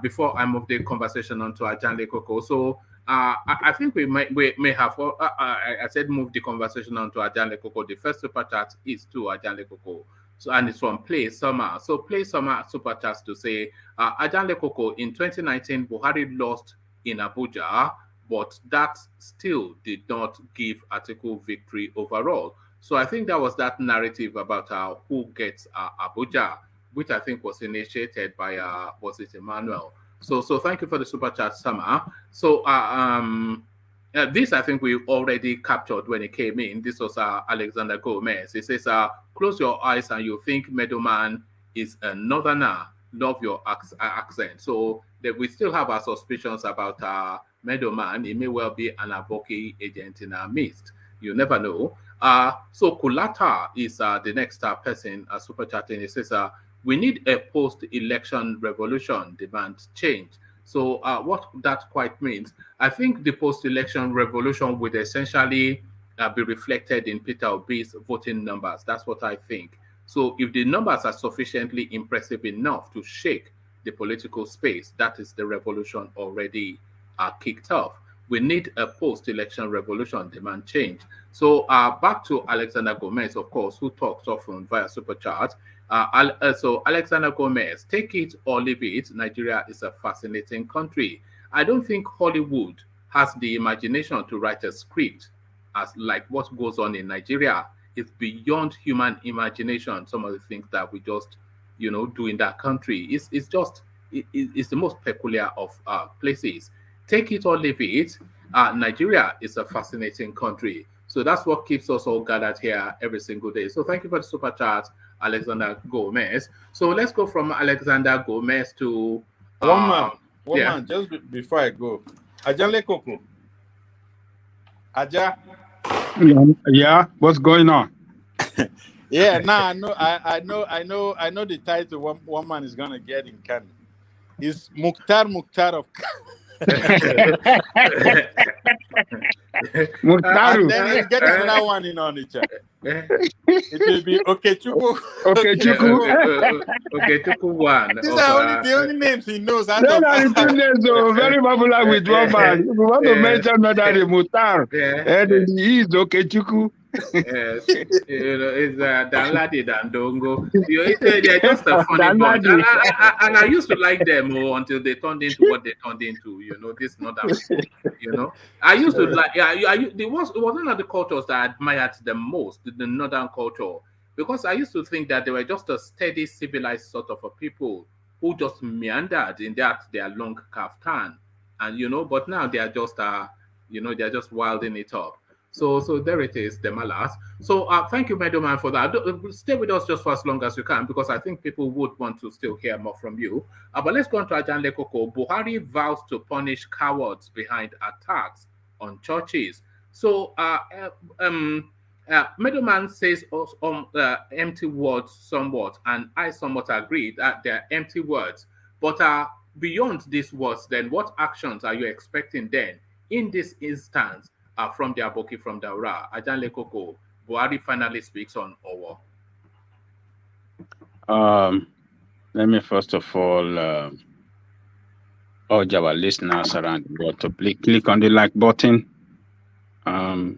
before I move the conversation on to Ajanle Koko. So I think we may have, I said move the conversation on to Ajanle Koko. The first super chat is to Ajanle Koko. So, and it's from Play Summer. So Play Summer super chats to say, Ajanle Koko, in 2019, Buhari lost in Abuja, but that still did not give Atiku victory overall. So I think that was that narrative about who gets Abuja, which I think was initiated by was it Emmanuel. So thank you for the super chat, Summer. So this I think we already captured when it came in. This was Alexander Gomez. He says, close your eyes and you think Meadowman is a northerner. Love your accent. So that we still have our suspicions about Meadowman. He may well be an Aboki agent in our midst. You never know. So Kulata is the next person super chatting. He says, we need a post-election revolution, demand change. So what that quite means, I think the post-election revolution would essentially be reflected in Peter Obi's voting numbers. That's what I think. So if the numbers are sufficiently impressive enough to shake the political space, that is the revolution already kicked off. We need a post-election revolution, demand change. So back to Alexander Gomez, of course, who talks often via super chat. So Alexander Gomez, take it or leave it. Nigeria is a fascinating country. I don't think Hollywood has the imagination to write a script as like what goes on in Nigeria. It's beyond human imagination. Some of the things that we just, do in that country. It's the most peculiar of places. Take it or leave it. Nigeria is a fascinating country. So that's what keeps us all gathered here every single day. So thank you for the super chat, Alexander Gomez. So let's go from Alexander Gomez to one man. Just before I go, Ajanle Koko. Aja. Yeah, what's going on? Yeah, now I know the title one man is gonna get in Kano. It's Mukhtar of Mukhtaru. And then he'll get another one in on it. It will be Okechukwu. Okechukwu one. These are the only names he knows. Those are the two names very popular with one man. If you want to mention another Mukhtar, and he is Okechukwu. Yes, it's Danladi Dandongo. They're just a funny bunch. And I used to like them until they turned into what they turned into. This northern. I used to like. It was one of the cultures that I admired the most, the northern culture, because I used to think that they were just a steady, civilized sort of a people who just meandered in their long kaftan, and but now they are just they're just wilding it up. So there it is, the Malas. So thank you, Meadowman, for that. Stay with us just for as long as you can, because I think people would want to still hear more from you. But let's go on to Ajanle Koko. Buhari vows to punish cowards behind attacks on churches. So Meadowman says empty words somewhat, and I somewhat agree that they're empty words. But beyond these words, then what actions are you expecting then in this instance? From the Aboki from Daura, Ajanle Koko, Buhari finally speaks on Owo. Let me first of all urge our listeners around the world to click on the like button,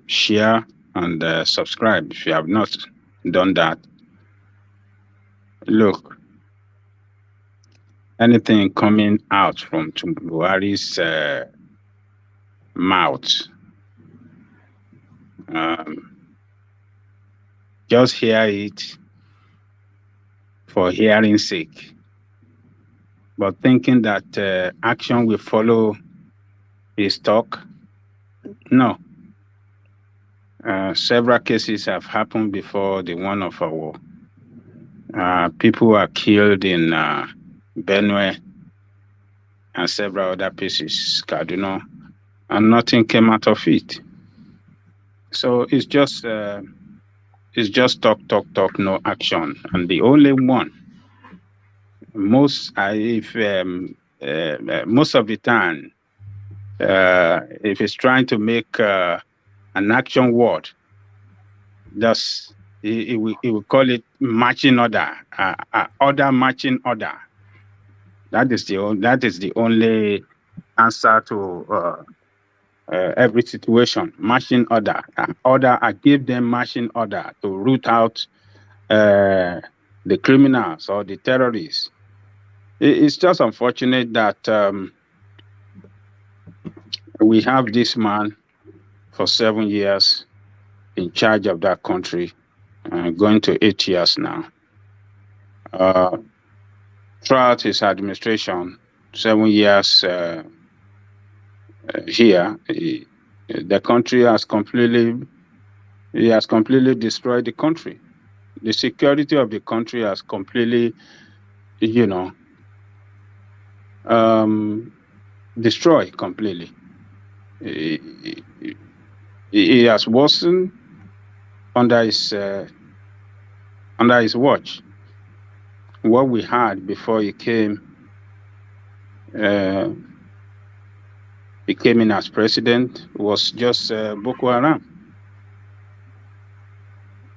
share, and subscribe if you have not done that. Look, anything coming out from Buhari's mouth, just hear it for hearing's sake, but thinking that action will follow his talk. No. Several cases have happened before the one of our people were killed in Benue and several other places, Kaduna, and nothing came out of it. So it's just talk, no action. And the only one, most of the time, if it's trying to make an action word, just he will call it marching order, order marching order. That is the only answer to every situation. Marching order. I gave them marching order to root out the criminals or the terrorists. It's just unfortunate that we have this man for 7 years in charge of that country, going to 8 years now. Throughout his administration, 7 years here, the country has completely destroyed the country. The security of the country has completely, destroyed completely. It has worsened under his watch. What we had before he came in as president was just Boko Haram.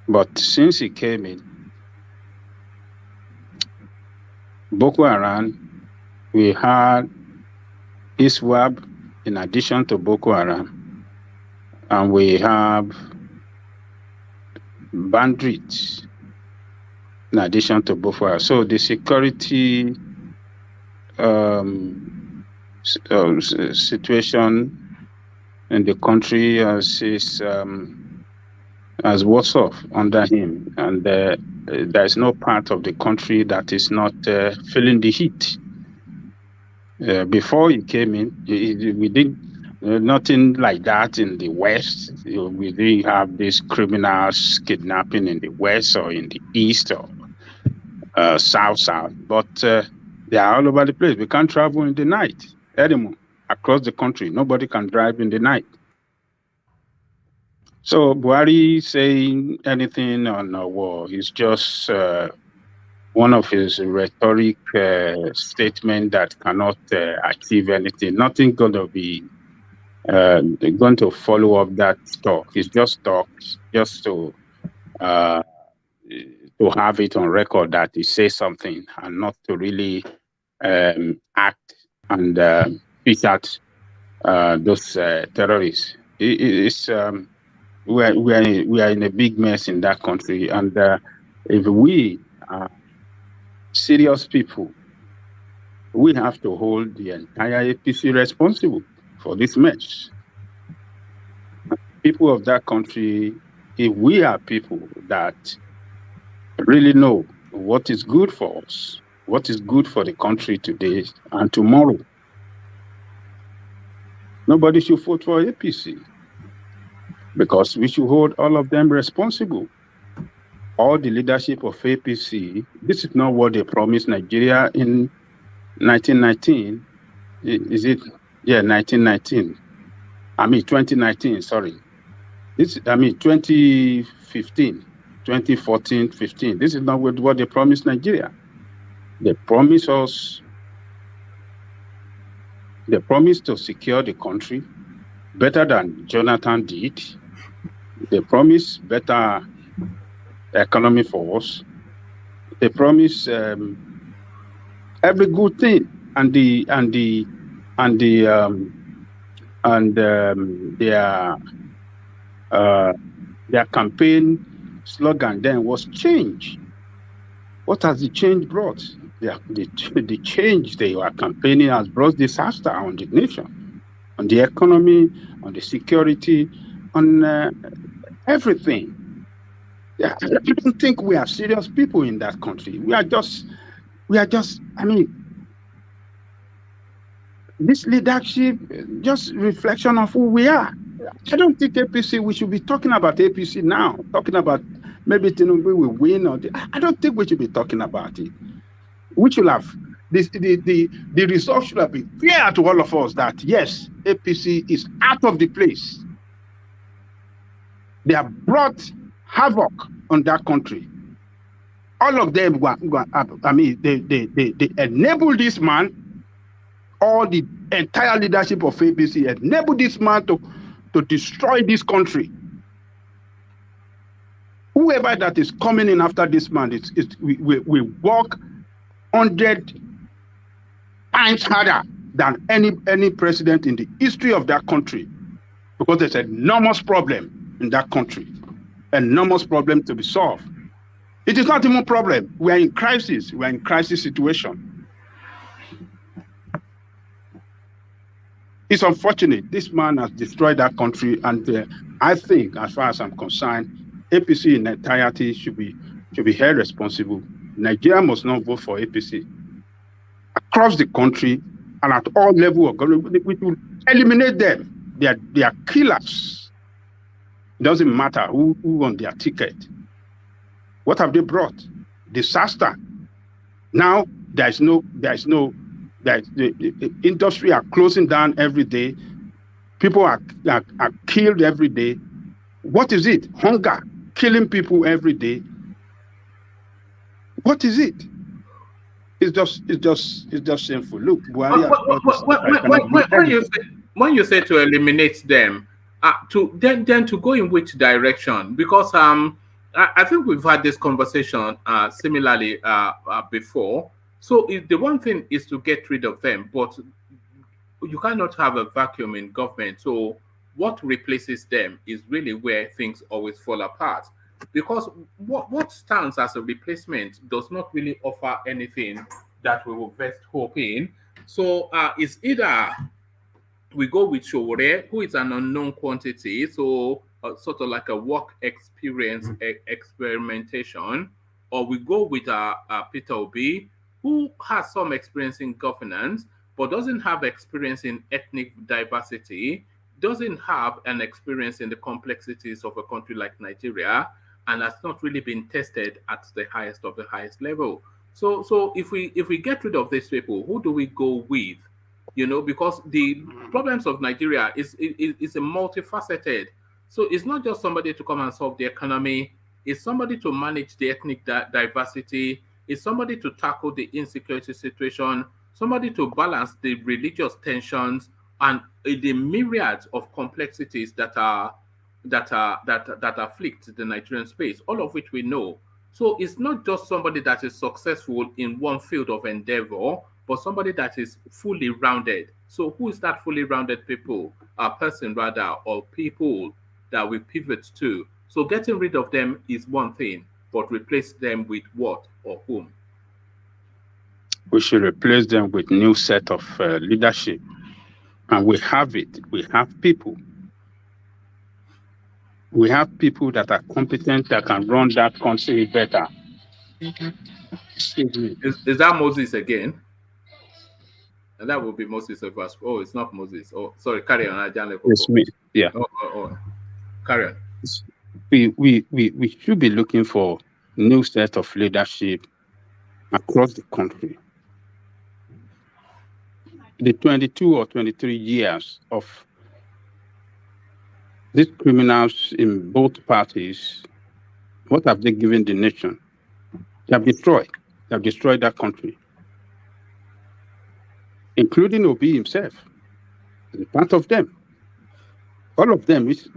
But since he came in, Boko Haram, we had ISWAP in addition to Boko Haram, and we have bandits in addition to Boko Haram. So the security situation in the country has worse off under him, and there is no part of the country that is not feeling the heat. Before he came in, we did nothing like that in the West. We didn't have these criminals kidnapping in the West or in the East or South. But they are all over the place. We can't travel in the night anymore across the country. Nobody can drive in the night. So Buhari saying anything on a war is just one of his rhetoric statements that cannot achieve anything. Nothing going to be going to follow up that talk. It's just talk, just to have it on record that he says something and not to really act and fish out those terrorists. We are in a big mess in that country, and if we are serious people, we have to hold the entire APC responsible for this mess. People of that country, if we are people that really know what is good for us, what is good for the country today and tomorrow, nobody should vote for APC, because we should hold all of them responsible. All the leadership of APC, this is not what they promised Nigeria in 1919. Is it? Yeah, 1919. 2019, sorry. 2015, 2014, 15. This is not what they promised Nigeria. They promised to secure the country better than Jonathan did. They promised better economy for us. They promised every good thing, and their campaign slogan then was change. What has the change brought? The change they were campaigning has brought disaster on the nation, on the economy, on the security, on everything. I don't think we are serious people in that country. We are just, this leadership, just reflection of who we are. I don't think APC, we should be talking about APC now, talking about maybe Tinubu will win, I don't think we should be talking about it. We should have, the result should have been clear to all of us that yes, APC is out of the place. They have brought havoc on that country. All of them they enabled this man, all the entire leadership of APC enabled this man to destroy this country. Whoever that is coming in after this man, we walk 100 times harder than any president in the history of that country, because there's an enormous problem in that country, enormous problem to be solved. It is not even a problem. We are in crisis. We are in crisis situation. It's unfortunate. This man has destroyed that country, and I think, as far as I'm concerned, APC in entirety should be held responsible. Nigeria must not vote for APC. Across the country and at all levels of government, we will eliminate them. They are killers. It doesn't matter who won their ticket. What have they brought? Disaster. Now the industry are closing down every day. People are killed every day. What is it? Hunger, killing people every day. What is it? It's just shameful. Look, Buhari when you say to eliminate them, then to go in which direction? Because I think we've had this conversation similarly before. So the one thing is to get rid of them, but you cannot have a vacuum in government. So what replaces them is really where things always fall apart. Because what stands as a replacement does not really offer anything that we will best hope in. So it's either we go with Showore, who is an unknown quantity, so sort of like a work experience experimentation, or we go with Peter Obi, who has some experience in governance, but doesn't have experience in ethnic diversity, doesn't have an experience in the complexities of a country like Nigeria, and has not really been tested at the highest of the highest level. So if we get rid of these people, who do we go with? You know, because the problems of Nigeria is a multifaceted. So it's not just somebody to come and solve the economy. It's somebody to manage the ethnic diversity. It's somebody to tackle the insecurity situation. Somebody to balance the religious tensions and the myriads of complexities that afflict the Nigerian space, all of which we know. So it's not just somebody that is successful in one field of endeavor, but somebody that is fully rounded. So who is that fully rounded person rather, or people that we pivot to? So getting rid of them is one thing, but replace them with what or whom? We should replace them with new set of leadership. And we have it. We have people. We have people that are competent, that can run that country better. Is that Moses again? And that would be Moses of us. Oh, it's not Moses. Oh, sorry, carry on. It's me. Yeah. Oh. Carry on. We should be looking for new set of leadership across the country. The 22 or 23 years of these criminals in both parties, what have they given the nation? They have destroyed that country, including Obi himself, part of them. All of them. If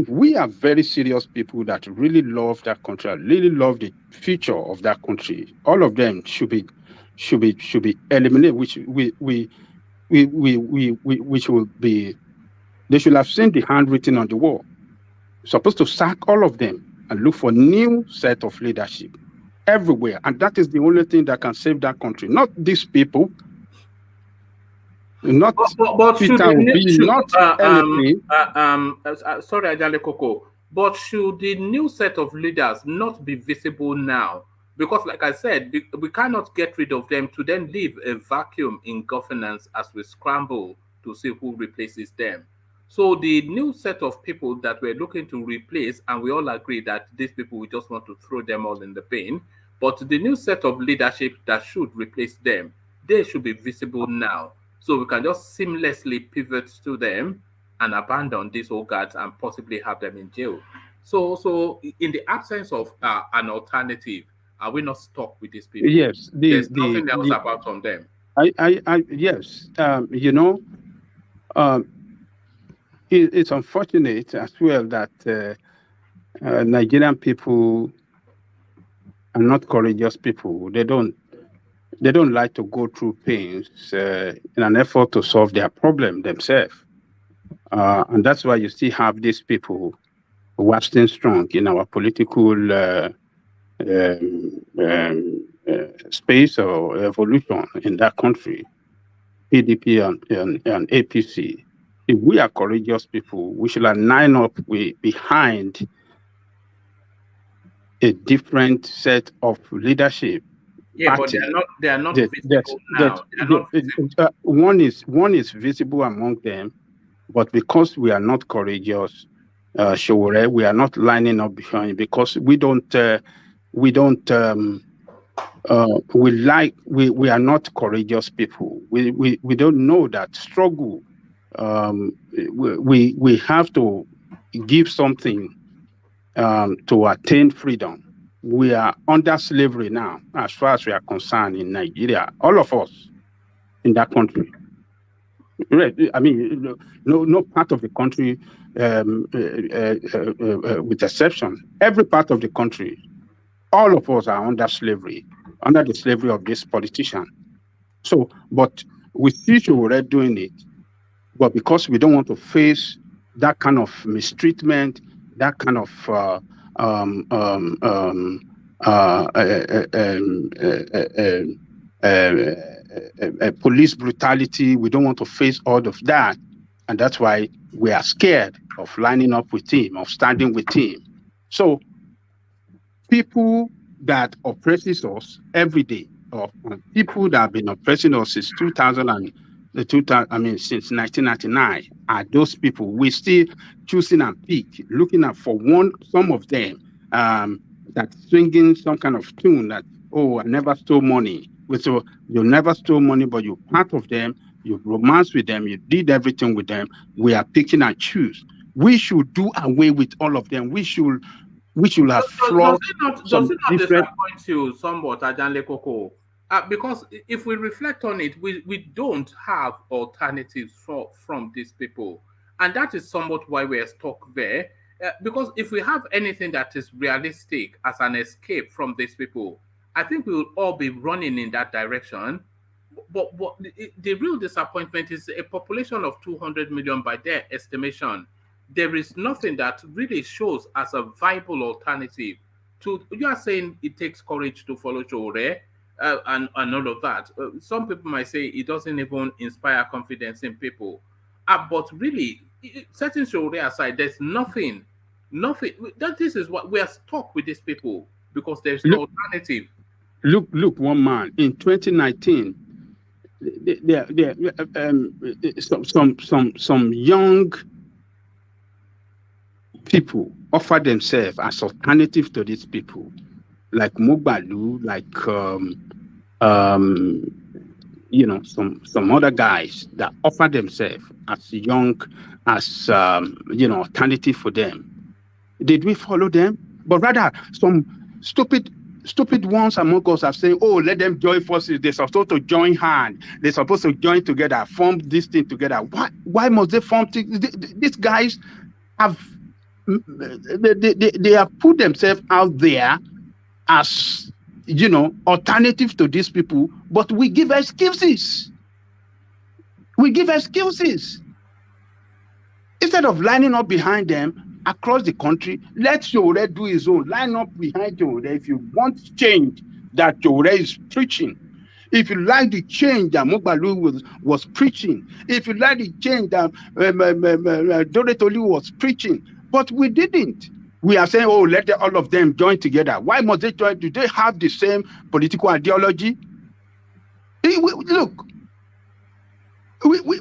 we are very serious people that really love that country, really love the future of that country, all of them should be eliminated. Which will be. They should have seen the handwritten on the wall. Supposed to sack all of them and look for new set of leadership everywhere, and that is the only thing that can save that country. Not these people. Not Peter Obi, not anything. Sorry, Ajale Koko, but should the new set of leaders not be visible now? Because, like I said, we cannot get rid of them to then leave a vacuum in governance as we scramble to see who replaces them. So the new set of people that we're looking to replace, and we all agree that these people, we just want to throw them all in the bin, but the new set of leadership that should replace them, they should be visible now. So we can just seamlessly pivot to them and abandon these old guards and possibly have them in jail. So in the absence of an alternative, are we not stuck with these people? Yes. There's nothing else about from them. Yes. It's unfortunate as well that Nigerian people are not courageous people. They don't they don't like to go through pains in an effort to solve their problem themselves. And that's why you still have these people waxing strong in our political space or evolution in that country, PDP and APC. If we are courageous people, we should line up behind a different set of leadership. Yeah, party. but they are not visible now. One is visible among them, but because we are not courageous, Showore, we are not lining up behind, because we are not courageous people. We don't know that struggle. We have to give something to attain freedom. We are under slavery now, as far as we are concerned in Nigeria, all of us in that country. Right. I mean, no part of the country, with exception, every part of the country, all of us are under slavery, under the slavery of this politician. So, but we see Showore doing it, but because we don't want to face that kind of mistreatment, that kind of police brutality, we don't want to face all of that, and that's why we are scared of lining up with him, of standing with him. So people that oppresses us every day, or people that have been oppressing us since since 1999, are those people we still choosing and pick, looking at for some of them that singing some kind of tune that, oh, I never stole money. So you never stole money, but you're part of them, you romance with them, you did everything with them. We are picking and choose. We should do away with all of them. We should have flaws. Does it not disappoint you somewhat, Ajanle Koko? Because if we reflect on it, we don't have alternatives from these people. And that is somewhat why we are stuck there. Because if we have anything that is realistic as an escape from these people, I think we will all be running in that direction. But the real disappointment is a population of 200 million by their estimation. There is nothing that really shows as a viable alternative to. You are saying it takes courage to follow Showore and all of that. Some people might say it doesn't even inspire confidence in people. But really, setting Showore aside, there's nothing. This is what we are stuck with these people because there's no alternative. Look, one man in 2019. Some young people offer themselves as alternative to these people, like Mogbalu, like some other guys that offer themselves as alternative for them. Did we follow them? But rather, some stupid ones among us have said, oh, let them join forces. They're supposed to join hands. They're supposed to join together, form this thing together. Why must they form things? These guys have they have put themselves out there as alternative to these people, but we give excuses. Instead of lining up behind them across the country, let Showore do his own. Line up behind Showore if you want change that Showore is preaching. If you like the change that Mogbalu was preaching, if you like the change that Doretolu was preaching, but we didn't. We are saying, oh, let all of them join together. Why must they join? Do they have the same political ideology? Look,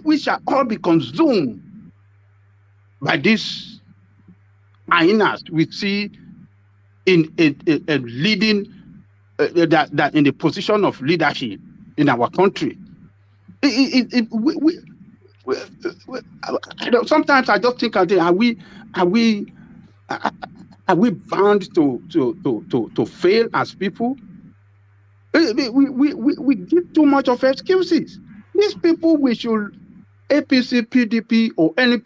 we shall all be consumed by these hyenas we see in leading that in the position of leadership in our country. Sometimes I just think, are we bound to fail as people? We give too much of excuses. These people, we should, APC, PDP, or any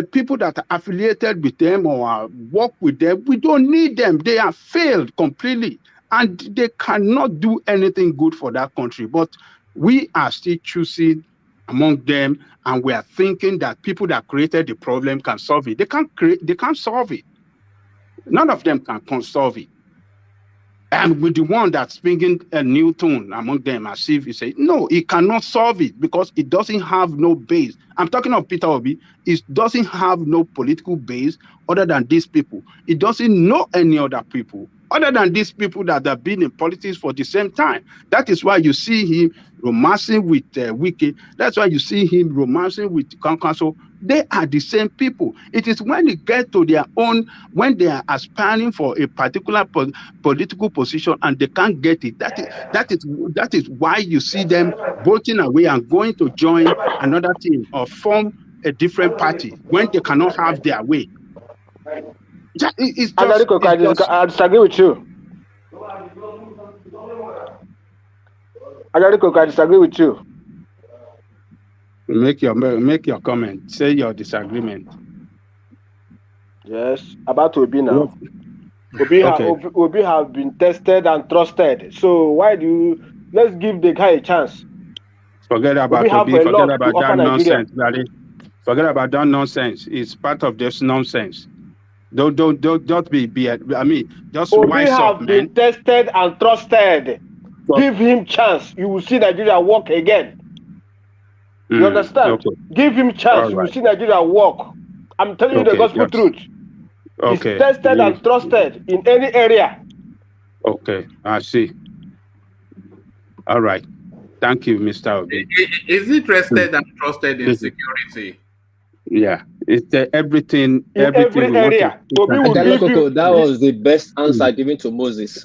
people that are affiliated with them or work with them, we don't need them. They have failed completely. and they cannot do anything good for that country. But we are still choosing among them, and we are thinking that people that created the problem can solve it. They can't solve it. None of them can solve it. And with the one that's speaking a new tone among them, as if you say, no, he cannot solve it because it doesn't have no base. I'm talking of Peter Obi. It doesn't have no political base other than these people. It doesn't know any other people other than these people that have been in politics for the same time. That is why you see him romancing with Wiki. That's why you see him romancing with Council. They are the same people. It is when they get to their own, when they are aspiring for a particular political position and they can't get it. That is why you see them voting away and going to join another team or form a different party when they cannot have their way. I disagree with you. I disagree with you. Make your comment. Say your disagreement. Yes, about Obi now. Obi have been tested and trusted. So why do you? Let's give the guy a chance. Forget about Obi. Forget about that nonsense, Daddy. Forget about that nonsense. It's part of this nonsense. Don't be. I mean, just wise up, man. Obi have been tested and trusted. Give him chance. You will see Nigeria work again. You understand? Okay. Give him chance. You will see Nigeria work. I'm telling you the gospel truth. Okay. He's tested and trusted in any area. Okay, I see. All right. Thank you, Mr. Obi. Is he trusted and trusted in security? Yeah, it's everything. In every area. That was the best answer given to Moses.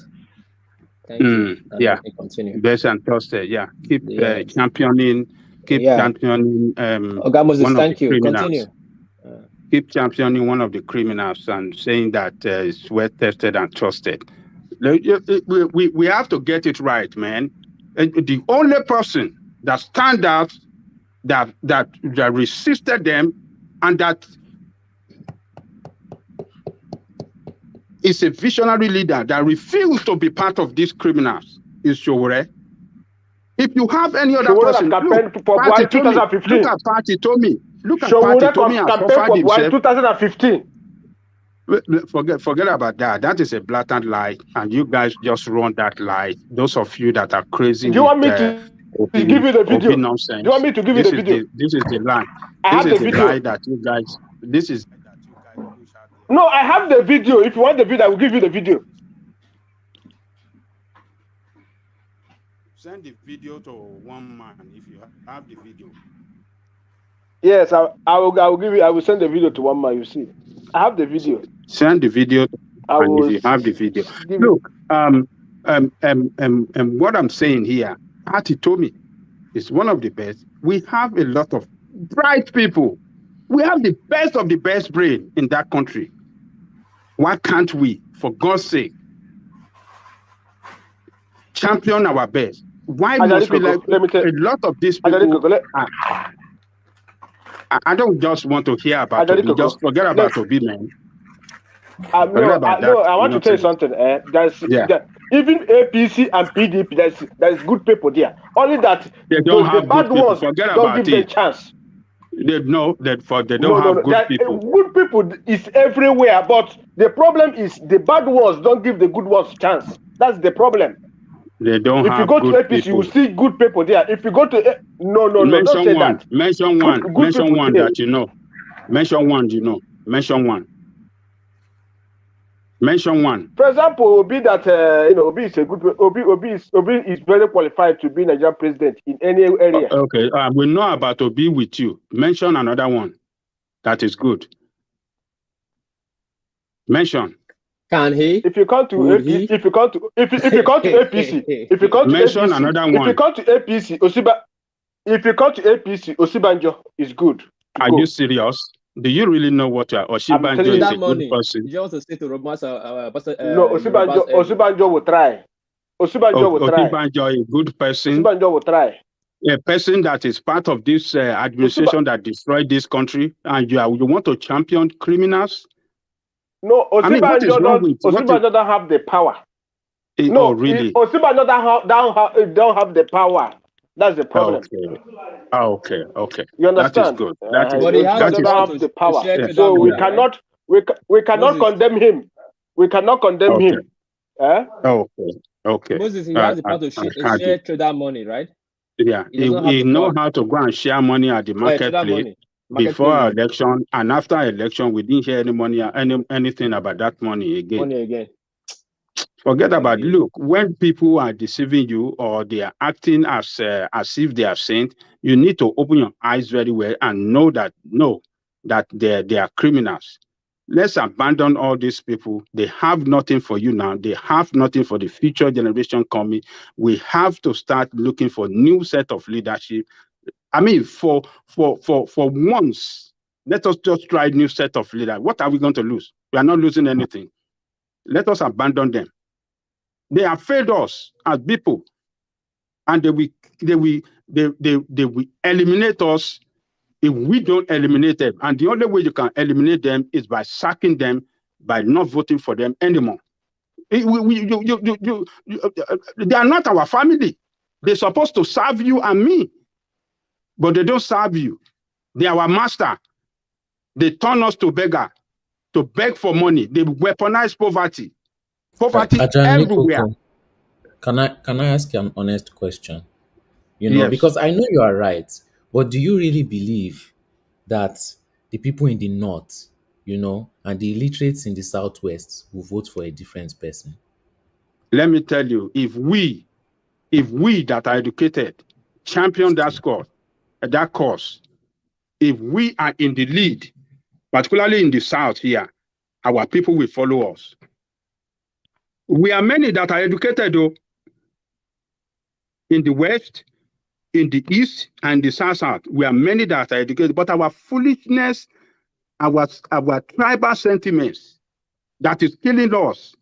Thank you. Yeah, continue. Best and trusted. Yeah, keep championing. Keep championing. Moses, thank you. Continue. Keep championing one of the criminals and saying that it's well tested and trusted. We have to get it right, man. The only person that stand out, that resisted them, and that is a visionary leader that refused to be part of these criminals is Showore. If you have any other person, look at Party Tomi. Look at Party Tomi. Look at Party Tomi and profiled himself. 2015. Forget about that. That is a blatant lie, and you guys just run that lie. Those of you that are crazy. Do you want me to give you the video? Nonsense. Do you want me to give you the video? This is the lie. This is the lie that you guys. This is. No, I have the video. If you want the video, I will give you the video. Send the video to one man if you have the video. Yes, I will give you. I will send the video to one man. You see, I have the video. Send the video, and if you have the video, look. What I'm saying here, Party Tomi is one of the best. We have a lot of bright people. We have the best of the best brain in that country. Why can't we, for God's sake, champion our best? Why must we let a lot of these people? I don't just want to hear about Obi. Just forget about Obi, man. I want to tell you something. Even APC and PDP, there's good people there. Only that they don't have the bad ones don't give them a chance. They don't have good people. Good people is everywhere, but the problem is the bad ones don't give the good ones chance. That's the problem. They don't. If you go to APC, you will see good people there. If you go to don't say that. Mention one that you know. Mention one you know. Mention one. Mention one. For example, Obi that Obi is a good Obi is very qualified to be Nigerian president in any area. Okay, we know about Obi with you. Mention another one that is good. Mention. Can he? If you come to APC, if you come to APC, mention another one. If you come to APC, Osibanjo is good. Are you serious? Do you really know what Osibanjo is a good person? You also say to no, Osibanjo will try. Osibanjo is a good person. Osibanjo will try. A person that is part of this administration that destroyed this country, and you want to champion criminals? No, Osibanjo don't have the power. No, really? Osimhen don't have the power. That's the problem. Okay. You That is understand? good. That is But he has Osimhen the doesn't power have to the power, share to that so we money, right? cannot Moses. condemn him. We cannot condemn him. Eh? Okay. Moses, he has the power to share to that money, right? Yeah, He doesn't have he the know power. how to go and share money at the To that marketplace money. before election and after election. We didn't hear anything about that money again. Money again. Forget about. Look, when people are deceiving you or they are acting as if they are saints, you need to open your eyes very well and know that they are criminals. Let's abandon all these people. They have nothing for you now. They have nothing for the future generation coming. We have to start looking for new set of leadership. I mean, for once, let us just try new set of leaders. What are we going to lose? We are not losing anything. Let us abandon them. They have failed us as people, and they will eliminate us if we don't eliminate them. And the only way you can eliminate them is by sacking them, by not voting for them anymore. They are not our family. They're supposed to serve you and me, but they don't serve you. They are our master. They turn us to beggar, to beg for money. They weaponize poverty. Poverty everywhere. Can I ask you an honest question? You know, Yes. because I know you are right, but do you really believe that the people in the north, you know, and the illiterates in the southwest will vote for a different person? Let me tell you, if we that are educated champion that cause, if we are in the lead, particularly in the south here, our people will follow us. We are many that are educated though, in the west, in the east, and the south. We are many that are educated, but our foolishness, our tribal sentiments that is killing us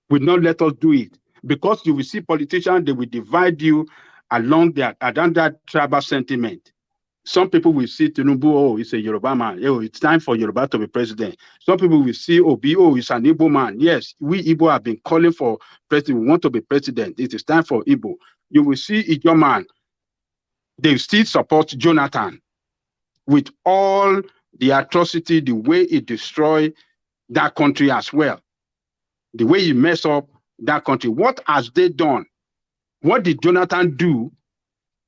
will not let us do it. Because you will see politicians, they will divide you along that tribal sentiment. Some people will see Tinubu, oh, he's a Yoruba man. Oh, it's time for Yoruba to be president. Some people will see Obi, oh, he's an Igbo man. Yes, we Igbo have been calling for president. We want to be president. It is time for Igbo. You will see Ijo man. They still support Jonathan with all the atrocity, the way he destroyed that country as well. The way he messed up that country. What has they done? What did Jonathan do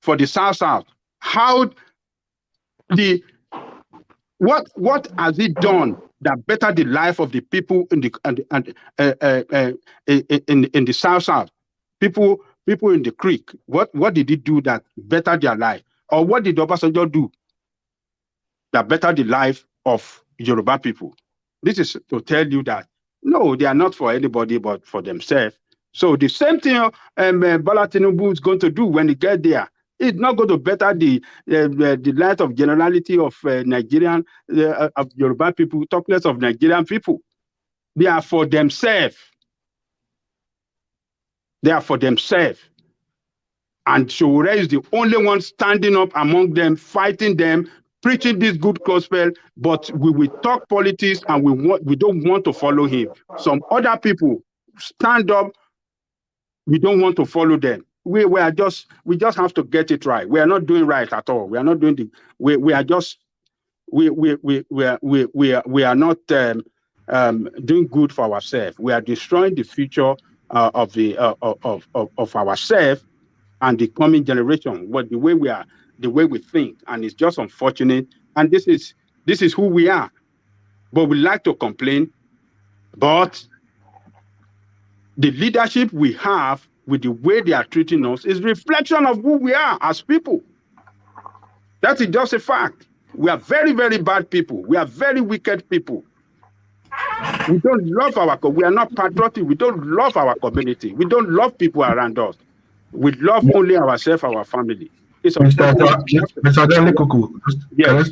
for the South? How what has he done that better the life of the people in the South? People in the creek. What did he do that better their life? Or what did Obasanjo do that better the life of Yoruba people? This is to tell you that no, they are not for anybody but for themselves. So the same thing Bola Tinubu is going to do when he gets there. It's not going to better the life of generality of Nigerian, of Yoruba people, talk less of Nigerian people. They are for themselves. They are for themselves. And Showore is the only one standing up among them, fighting them, preaching this good gospel, but we will talk politics and we don't want to follow him. Some other people stand up, we don't want to follow them. We just have to get it right. We are not doing right at all. We are not doing we are not doing good for ourselves. We are destroying the future of ourselves and the coming generation. But the way we think, and it's just unfortunate. And this is who we are. But we like to complain. But the leadership we have with the way they are treating us is reflection of who we are as people. That is just a fact. We are very, very bad people. We are very wicked people. We don't love we are not patriotic. We don't love our community. We don't love people around us. We love only ourselves, our family. It's Mr. Kuku, yes.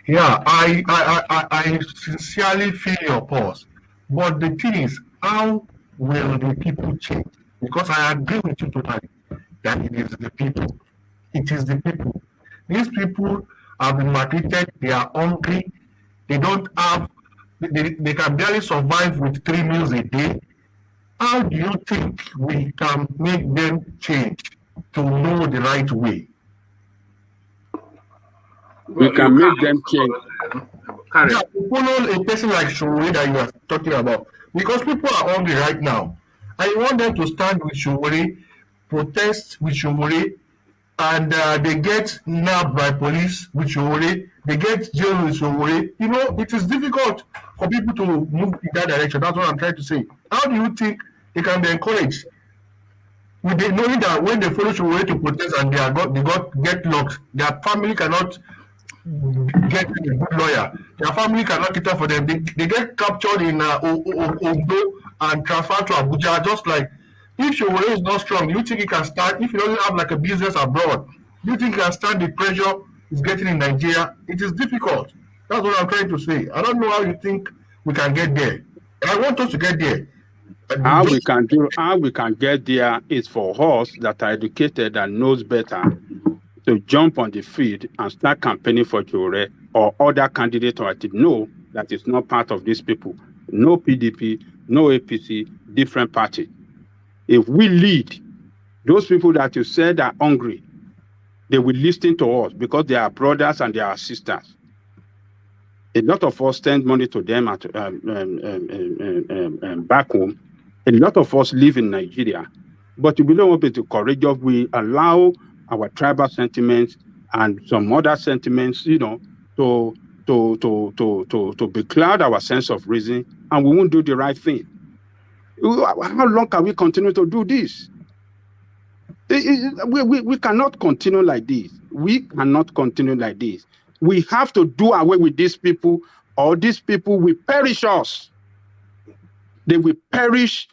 Yeah, I sincerely feel your pause. But the thing is, how will the people change? Because I agree with you totally that it is the people. It is the people. These people have been maltreated, they are hungry, they don't have, they can barely survive with 3 meals a day. how do you think we can make them change to know the right way? We can make them change. Yeah, to follow a person like Showore that you are talking about. Because people are hungry right now. I want them to stand with Showore, protest with Showore, and they get nabbed by police with Showore, they get jailed with Showore. You know, it is difficult for people to move in that direction. That's what I'm trying to say. How do you think they can be encouraged? With the knowing that when they follow Showore to protest and get locked, their family cannot get a good lawyer. Their family cannot cater for them. They get captured in Ondo and transferred to Abuja. Just like if Showore is not strong, you think he can stand? If he doesn't have like a business abroad, you think he can stand the pressure he's getting in Nigeria? It is difficult. That's what I'm trying to say. I don't know how you think we can get there. I want us to get there. How we can get there is for us that are educated and knows better to jump on the field and start campaigning for Showore or other candidates or to know that it's not part of these people. No PDP, no APC, different party. If we lead, those people that you said are hungry, they will listen to us because they are brothers and they are sisters. A lot of us send money to them at back home. A lot of us live in Nigeria, but we don't want to be courageous. We allow our tribal sentiments and some other sentiments, you know, to becloud our sense of reason, and we won't do the right thing. How long can we continue to do this? We cannot continue like this. We cannot continue like this. We have to do away with these people, or these people will perish us. They will perish.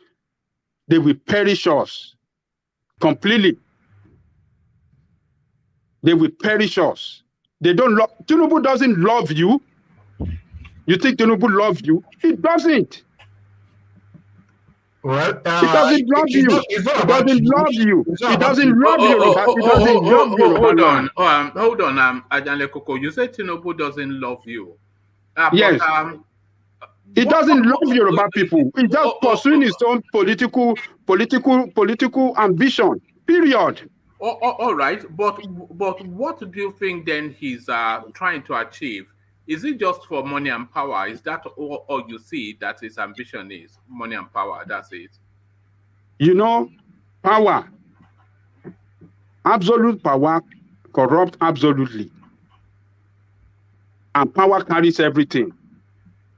They will perish us completely. They will perish us. They don't love. Tinubu doesn't love you. You think Tinubu loves you? He doesn't. Well, he doesn't love you. He doesn't love you. He doesn't love you. He doesn't love you. Hold on, Ajanle Koko. You said Tinubu doesn't love you. Yes. He doesn't love Yoruba people. He's just pursuing his own political ambition. Period. All right, but what do you think then he's trying to achieve? Is it just for money and power? Is that all you see that his ambition is? Money and power, that's it. You know, power, absolute power, corrupt absolutely. And power carries everything.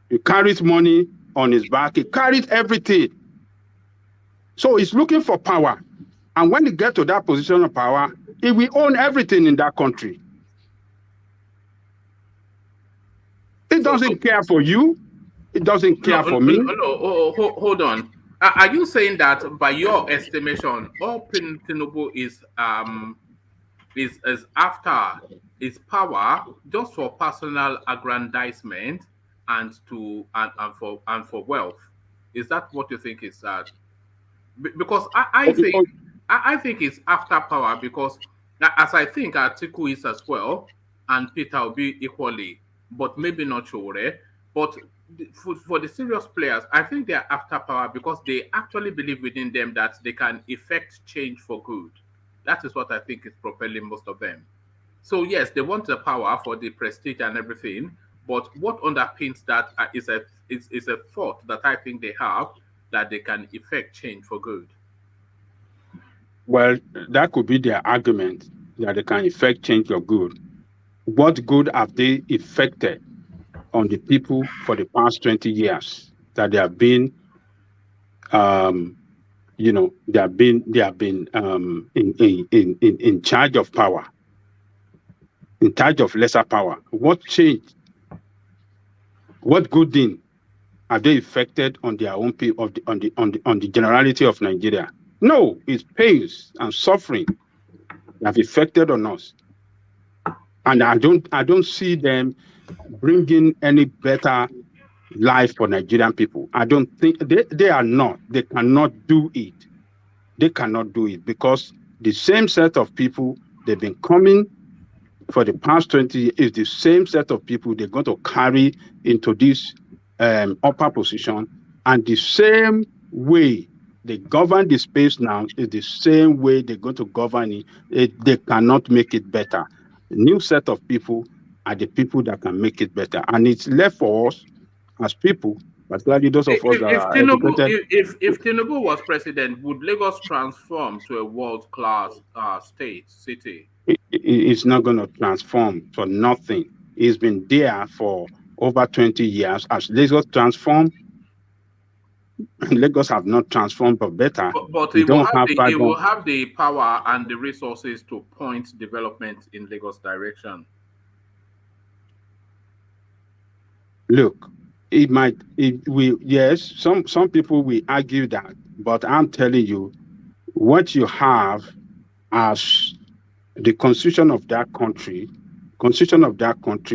He carries money on his back. He carries everything. So he's looking for power. And when he gets to that position of power, he will own everything in that country. He doesn't care for you. He doesn't care for me. Hold on. Are you saying that by your estimation, all Tinubu is after his power just for personal aggrandizement and for wealth? Is that what you think is that? Because I think it's after power, because as I think Atiku is as well, and Peter will be equally, but maybe not Showore. But for the serious players, I think they are after power because they actually believe within them that they can effect change for good. That is what I think is propelling most of them. So yes, they want the power for the prestige and everything, but what underpins that is a thought that I think they have that they can effect change for good. Well, that could be their argument that they can effect change for good. What good have they effected on the people for the past 20 years that they have been, they have been in charge of power, in charge of lesser power? What changed? What good thing have they effected on their own people, on the generality of Nigeria? No, it's pains and suffering that have affected on us. And I don't see them bringing any better life for Nigerian people. I don't think they are not. They cannot do it. They cannot do it because the same set of people they've been coming for the past 20 years is the same set of people they're going to carry into this upper position, and the same way they govern the space now is the same way they're going to govern it. They cannot make it better. The new set of people are the people that can make it better. And it's left for us as people, particularly those of us that are educated. If Tinubu was president, would Lagos transform to a world-class city? It's not going to transform for nothing. It's been there for over 20 years. As Lagos transformed, Lagos have not transformed for better. But it will have the power and the resources to point development in Lagos direction. Look, yes, some people will argue that, but I'm telling you, what you have as the constitution of that country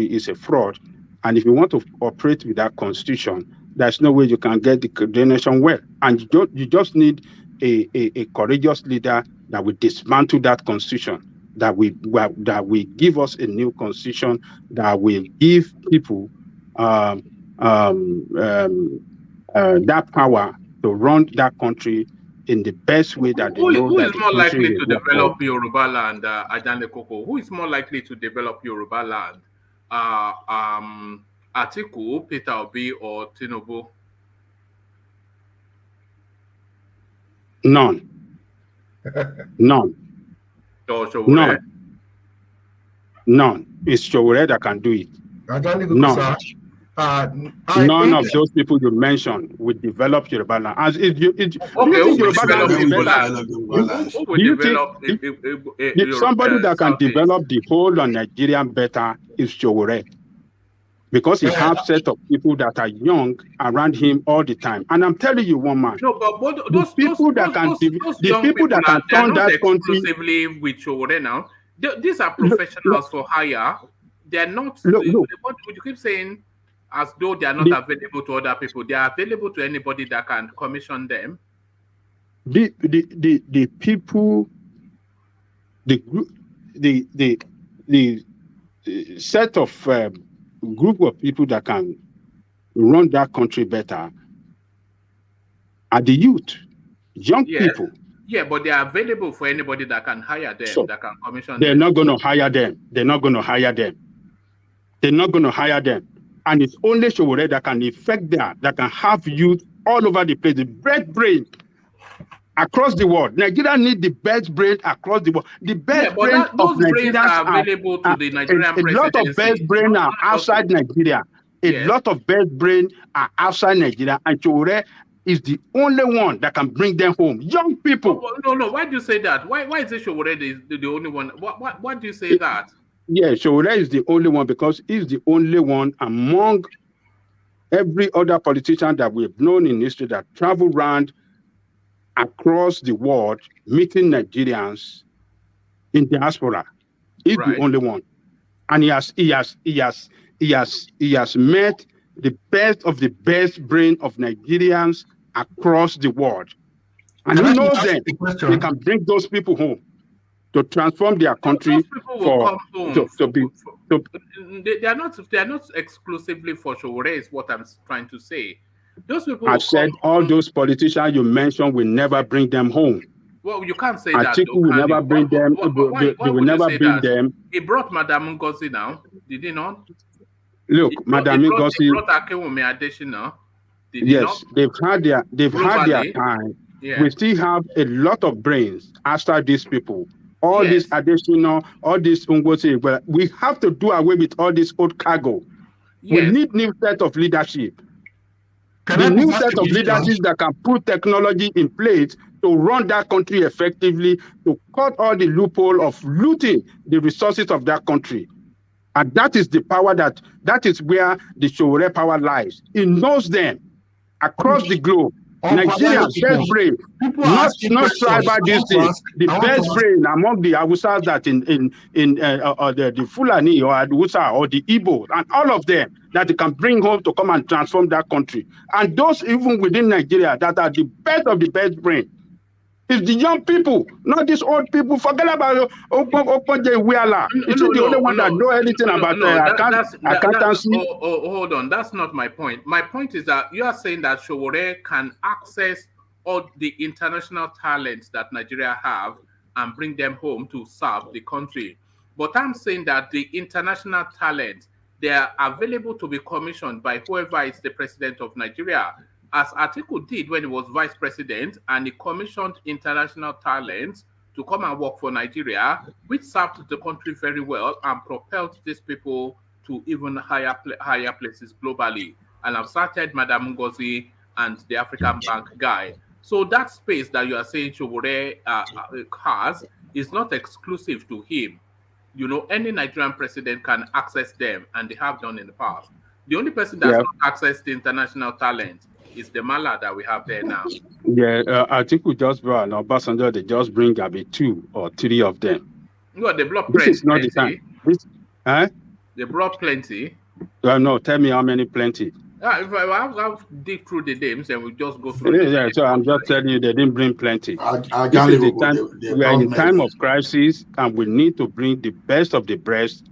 is a fraud. And if you want to operate with that constitution, there's no way you can get the nation well. And you just need a courageous leader that will dismantle that constitution, that will give us a new constitution, that will give people that power to run that country in the best way that they know. Who is more likely to develop Yoruba land, Ajane Koko? Who is more likely to develop Yoruba land? Atiku, Peter Obi, or Tinubu? None. None. None. It's Showore that can do it. None. None of those people you mentioned would develop Yoruba land. As do you think somebody that can develop the whole of Nigerian better is Showore? Because he has a set of people that are young around him all the time. And I'm telling you, one man, those people that can turn that country exclusively with Showore now. These are professionals for hire. They are not. What you keep saying, as though they are not available to other people. They are available to anybody that can commission them. The people, the set of group of people that can run that country better are the youth, young people. Yeah, but they are available for anybody that can hire them, that can commission They're them. not going to hire them. They're not going to hire them. They're not going to hire them. And it's only Showore that can effect that can have youth all over the place, the best brain across the world. Nigeria needs the best brain across the world. The best brain of Nigerians are available to the Nigerian presidency. A lot of best brain are outside Nigeria. A lot of best brain are outside Nigeria, and Showore is the only one that can bring them home. Young people. No. Why do you say that? Why is it Showore the only one? Why do you say that? Yeah, Showore is the only one because he's the only one among every other politician that we've known in history that travel around across the world meeting Nigerians in diaspora. He's the only one, and he has met the best of the best brain of Nigerians across the world, and he knows them. He can bring those people home to transform their country they are not exclusively for Showore, is what I'm trying to say. Those people I said all those politicians you mentioned will never bring them home. Well, you can't say that. Atiku will never bring them. They will never bring them. He brought Madam Ngozi now, did he not? Look, Madam Ngozi. He brought Akinwumi Adesina. Yes, they've had their time. Yeah. We still have a lot of brains after these people. All this additional, all this Ngozi, but we have to do away with all this old cargo. We need new set of leadership. The new set of leadership that can put technology in place to run that country effectively, to cut all the loophole of looting the resources of that country. And that is the power that is where the Showore power lies. He knows them across the globe. Nigerians, best brain, not tribal districts, the best brain among the Awusas that in the Fulani or Adusa or the Igbo and all of them that they can bring home to come and transform that country. And those even within Nigeria that are the best of the best brain. It's the young people, not these old people. Forget about Okonje Iweala. It's the only one that know anything about accountancy. Hold on, that's not my point. My point is that you are saying that Showore can access all the international talents that Nigeria have and bring them home to serve the country. But I'm saying that the international talent, they are available to be commissioned by whoever is the president of Nigeria, as Atiku did when he was vice president, and he commissioned international talents to come and work for Nigeria, which served the country very well and propelled these people to even higher places globally. And I've started Madam Ngozi and the African Bank guy. So that space that you are saying Showore has is not exclusive to him. You know, any Nigerian president can access them, and they have done in the past. The only person that's not accessed the international talent is the Mala that we have there now. Yeah, Atiku just brought an Obasanjo. They just bring maybe 2 or 3 of them. No, they brought This plenty. is not the time. They brought plenty. No, tell me how many plenty. If I'll dig through the names and we just go through. Yeah, so I'm just telling you, they didn't bring plenty. This is the time, we are in time of crisis, and we need to bring the best of the best,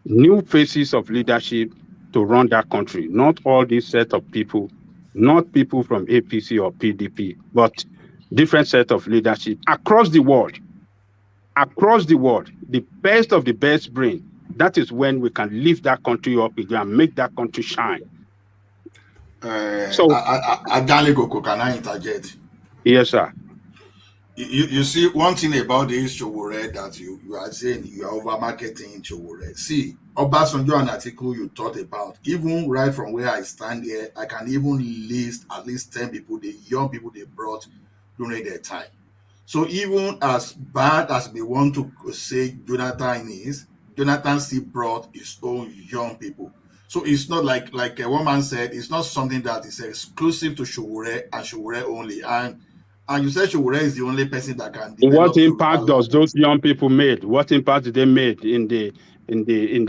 new faces of leadership to run that country. Not all these set of people, not people from APC or PDP, but different set of leadership across the world. Across the world, the best of the best brain. That is when we can lift that country up again and make that country shine. So, can I interject? Yes, sir. You see, one thing about this Showore that you are saying you are over marketing Showore. See, Obasanjo and article you thought about, even right from where I stand here, I can even list at least 10 people, the young people they brought during their time. So even as bad as we want to say Jonathan is, Jonathan still brought his own young people. So it's not like a woman said, it's not something that is exclusive to Showore and Showore only. And you said Showore is the only person that can develop. What impact does those young people made? What impact did they made in the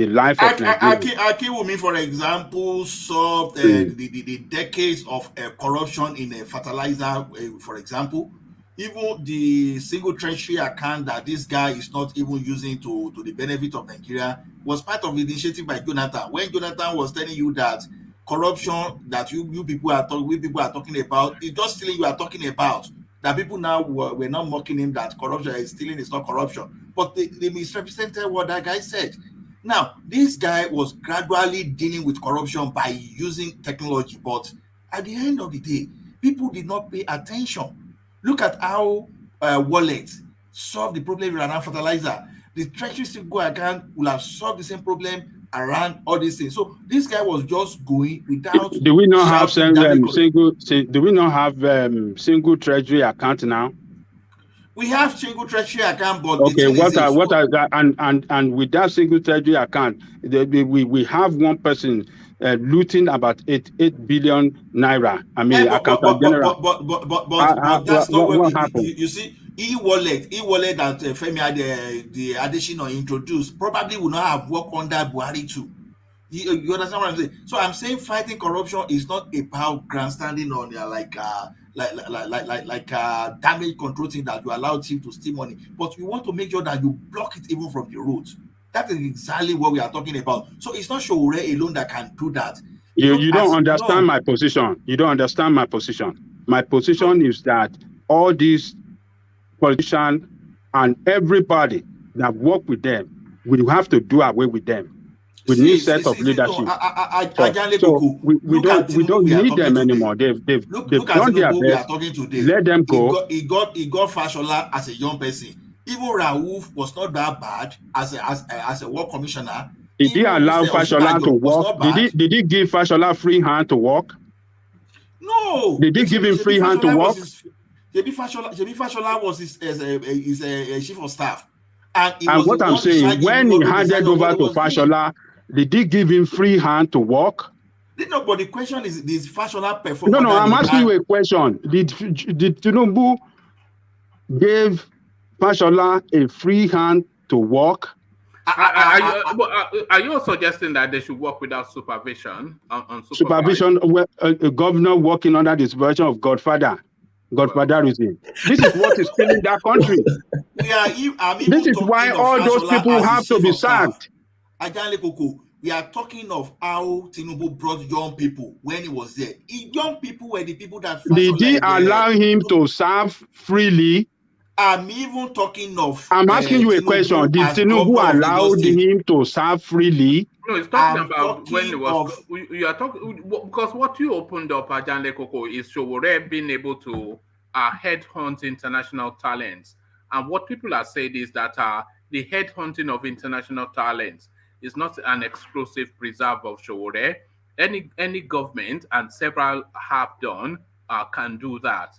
life of Nigeria? Akiwumi, for example, solved the decades of corruption in a fertilizer, for example. Even the single treasury account that this guy is not even using to the benefit of Nigeria was part of the initiative by Jonathan. When Jonathan was telling you that corruption that you people are talking about, it's just stealing you are talking about. That people now were not mocking him that corruption is stealing, is not corruption. But they misrepresented what that guy said. Now, this guy was gradually dealing with corruption by using technology. But at the end of the day, people did not pay attention. Look at how wallets solve the problem around fertilizer. The treasury single account will have solved the same problem around all these things. So this guy was just going without. Do we not have single treasury account now? We have single treasury account, but okay, what are that? And with that single treasury account, we have one person looting about 8 billion naira. I mean, but that's not what happened. You see, e-wallet that Femi had the addition or introduced probably would not have worked under Buhari too. You understand what I'm saying? So I'm saying fighting corruption is not about grandstanding on damage control thing that you allow team to steal money, but you want to make sure that you block it even from the root. That is exactly what we are talking about. So it's not Showore alone that can do that. You don't understand my position. You don't understand my position. My position is that all these politicians and everybody that work with them, we have to do away with them. We need set of leadership. We don't need them anymore. They've done their best. Let them go. He got Fashola as a young person. Even Raouf was not that bad as a work commissioner. Did he allow Fashola to work? Did he give Fashola free hand to work? No. Did he give him free hand to work? Jebi Fashola was his chief of staff. And what I'm saying, when he handed over to Fashola, did he give him free hand to work? No, but the question is Fashola perform? No, I'm asking you a question. Did Tinubu give Fashola a free hand to work? Are you suggesting that they should work without supervision? Supervision, a governor working under the supervision of Godfatherism. This is what is killing that country. This is why all those people have to be sacked. We are talking of how Tinubu brought young people when he was there. Young people were the people that Did he allow him to serve freely? I'm even talking of. I'm asking you a question. Did Tinubu allow him to serve freely? No, it's talking about when it was. You are talking because what you opened up at Janle Koko is Sowore being able to headhunt international talents, and what people are saying is that the headhunting of international talents is not an exclusive preserve of Sowore. Any government, and several have done, can do that.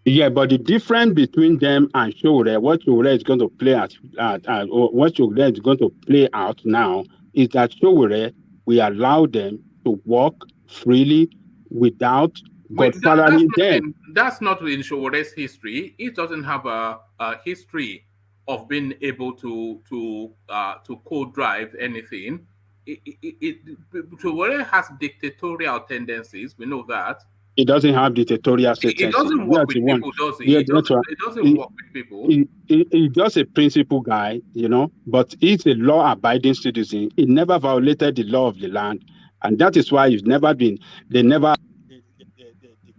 Yeah, but the difference between them and Sowore, what Sowore is going to play what Sowore is going to play out now is that Sowore will allow them to walk freely without godfathering them. That's not in Showore's history. It doesn't have a history of being able to co-drive anything. Showore has dictatorial tendencies. We know that. It doesn't have dictatorial tendencies. It doesn't work with people, does it? It doesn't work with people. He's just a principle guy, but he's a law-abiding citizen. He never violated the law of the land, and that is why the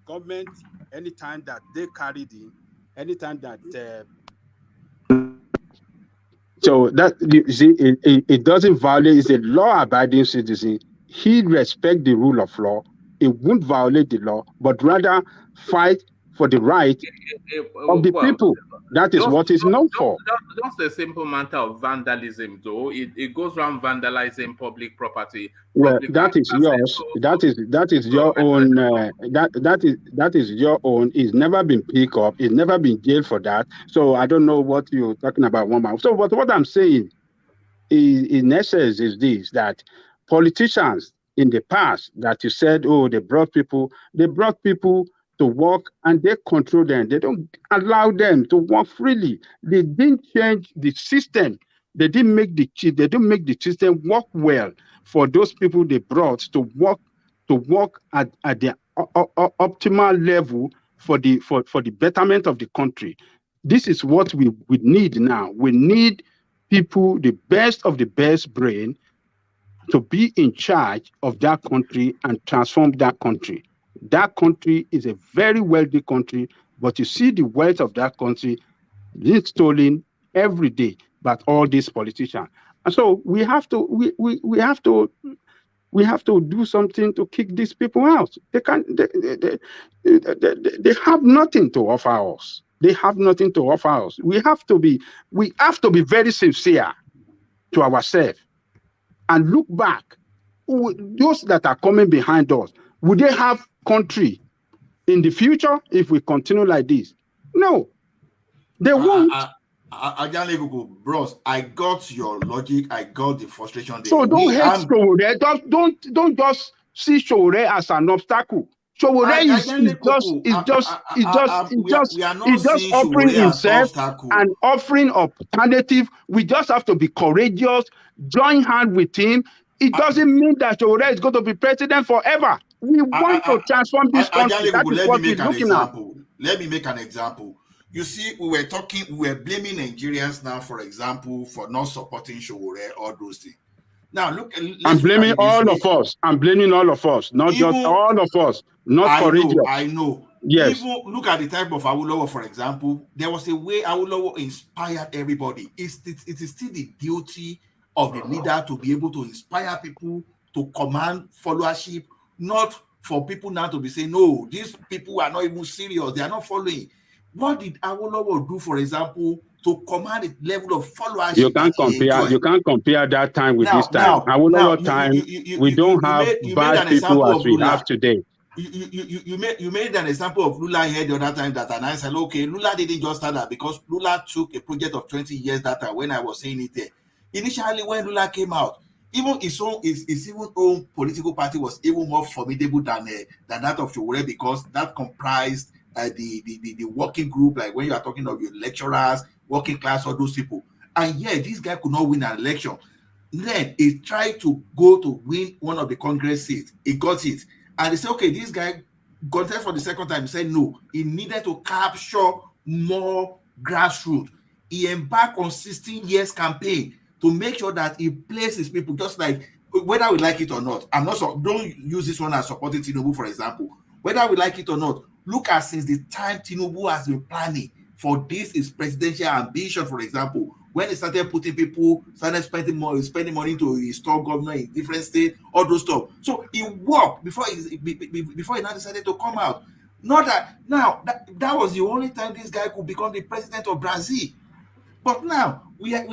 government, anytime that they carried in, so that you see, it doesn't violate. He's a law-abiding citizen. He respects the rule of law. It won't violate the law, but rather fight for the right of the people. That is what it's known for. That's a simple matter of vandalism, though. It goes around vandalizing public property. Well, that is yours. That is your own. That is your own. It's never been picked up. It's never been jailed for that. So I don't know what you're talking about, one man. So what I'm saying is, in essence, is this: that politicians in the past that you said, they brought people to work and they control them. They don't allow them to work freely. They didn't change the system. They didn't make the system work well for those people they brought to work at the optimal level for the betterment of the country. This is what we need now. We need people, the best of the best brain, to be in charge of that country and transform that country. That country is a very wealthy country, but you see the wealth of that country being stolen every day by all these politicians. And so we have to do something to kick these people out. They have nothing to offer us. They have nothing to offer us. We have to be very sincere to ourselves and look back. Those that are coming behind us, would they have country in the future if we continue like this? No, they won't. Bros, I got your logic. I got the frustration. So don't hate Sowore. Don't just see Sowore as an obstacle. Sowore is just offering himself and offering alternative. We just have to be courageous, join hands with him. It doesn't mean that Sowore is going to be president forever. We want to transform this country. That is what we're looking at. Let me make an example. You see, we were blaming Nigerians now, for example, for not supporting Sowore or those things. Now, I'm blaming all of us. I'm blaming all of us, not just all of us. Not courageous. I know. Yes. Even look at the type of Awolowo, for example. There was a way Awolowo inspired everybody. It is still the duty of the leader to be able to inspire people, to command followership, not for people now to be saying, no, these people are not even serious. They are not following. What did Awolowo do, for example, to command the level of followership? You can't compare that time with this time. Awolowo time, we don't have bad people as we have today. You made an example of Lula here the other time that, and I said, okay, Lula didn't just start that because Lula took a project of 20 years that time when I was saying it there. Initially, when Lula came out, even his own political party was even more formidable than that of Sowore, because that comprised the working group, like when you are talking of your lecturers, working class, all those people. And yeah, this guy could not win an election. Then he tried to go to win one of the Congress seats. He got it. And they said, okay, this guy contested for the second time. He said no. He needed to capture more grassroots. He embarked on 16 years campaign to make sure that he places people, just like whether we like it or not, I'm not so don't use this one as supporting Tinubu, for example. Whether we like it or not, look at since the time Tinubu has been planning for this his presidential ambition, for example, when he started putting people, started spending money to install governor in different states, all those stuff. So he worked before he now decided to come out. Not that now that was the only time this guy could become the president of Brazil. But now we are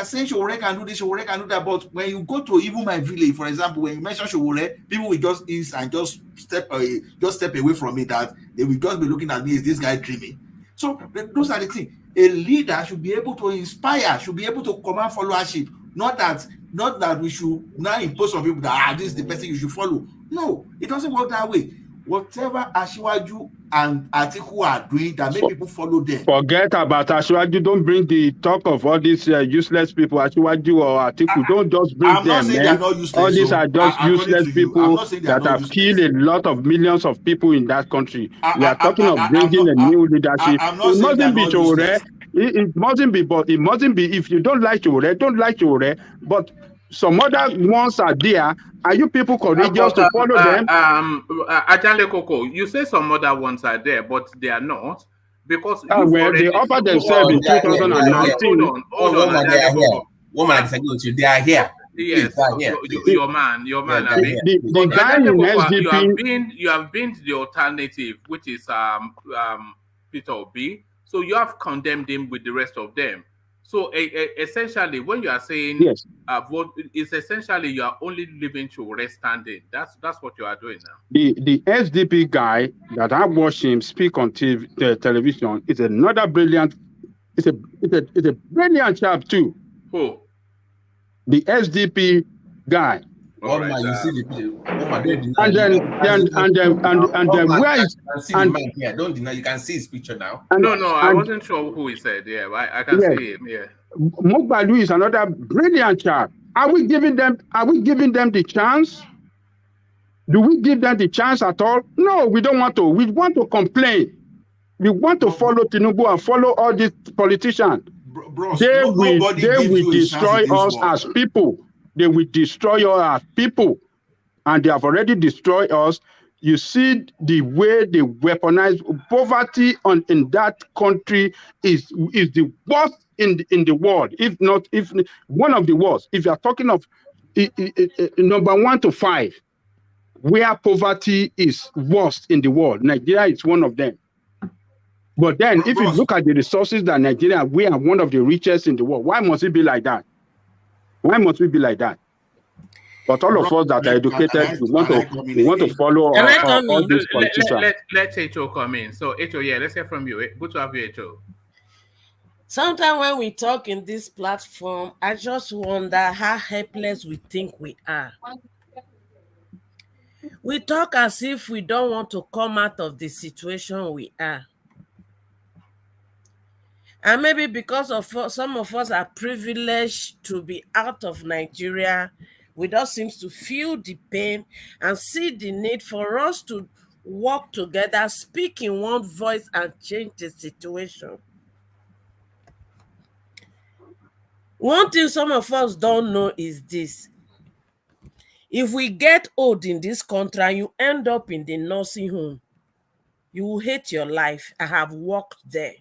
saying Showore can do this, Showore can do that. But when you go to even my village, for example, when you mention Showore, people will just ease and just step away from it. That they will just be looking at me, is this guy dreaming? So those are the things. A leader should be able to inspire, should be able to command followership. Not that we should now impose on people that this is the person you should follow. No, it doesn't work that way. Whatever Asiwaju and Atiku are doing that make people follow them. Forget about Asiwaju. Don't bring the talk of all these useless people, Asiwaju or Atiku. Don't just bring them, man. All these are just useless people that have killed a lot of millions of people in that country. We are talking of bringing a new leadership. It mustn't be Showore. It mustn't be, but it mustn't be. If you don't like Showore, don't like Showore. But some other ones are there. Are you people courageous to follow them? Ajale Koko, you say some other ones are there, but they are not. Because they offered themselves in 2019. Hold on, Woman, I disagree with you. They are here. Yes, your man. The guy in SDP, you have been the alternative, which is Peter Obi. So you have condemned him with the rest of them. So essentially, when you are saying yes, vote, it's essentially you are only leaving Showore standing. That's what you are doing now. The SDP guy that I watched him speak on television is another brilliant. It's a brilliant chap too. Who? The SDP guy. Oh my, you see the and then where is don't deny, you can see his picture now. I wasn't sure who he said. Yeah, I can see him. Yeah. Mogbalu is another brilliant chap. Are we giving them the chance? Do we give them the chance at all? No, we don't want to. We want to complain. We want to follow Tinubu and follow all these politicians. They will destroy us as people. They will destroy us as people. And they have already destroyed us. You see the way they weaponize poverty in that country is the worst in the world, if one of the worst. If you are talking of number 1 to 5, where poverty is worst in the world, Nigeria is one of them. But then, if you look at the resources that Nigeria, we are one of the richest in the world. Why must it be like that? Why must we be like that? But all of us that are educated, we want to follow all these politicians. Let Echo come in. So Echo, let's hear from you. Good to have you, Echo. Sometimes when we talk in this platform, I just wonder how helpless we think we are. We talk as if we don't want to come out of the situation we are. And maybe because of some of us are privileged to be out of Nigeria, we just seem to feel the pain and see the need for us to work together, speak in one voice and change the situation. One thing some of us don't know is this. If we get old in this country and you end up in the nursing home, you will hate your life. I have worked there.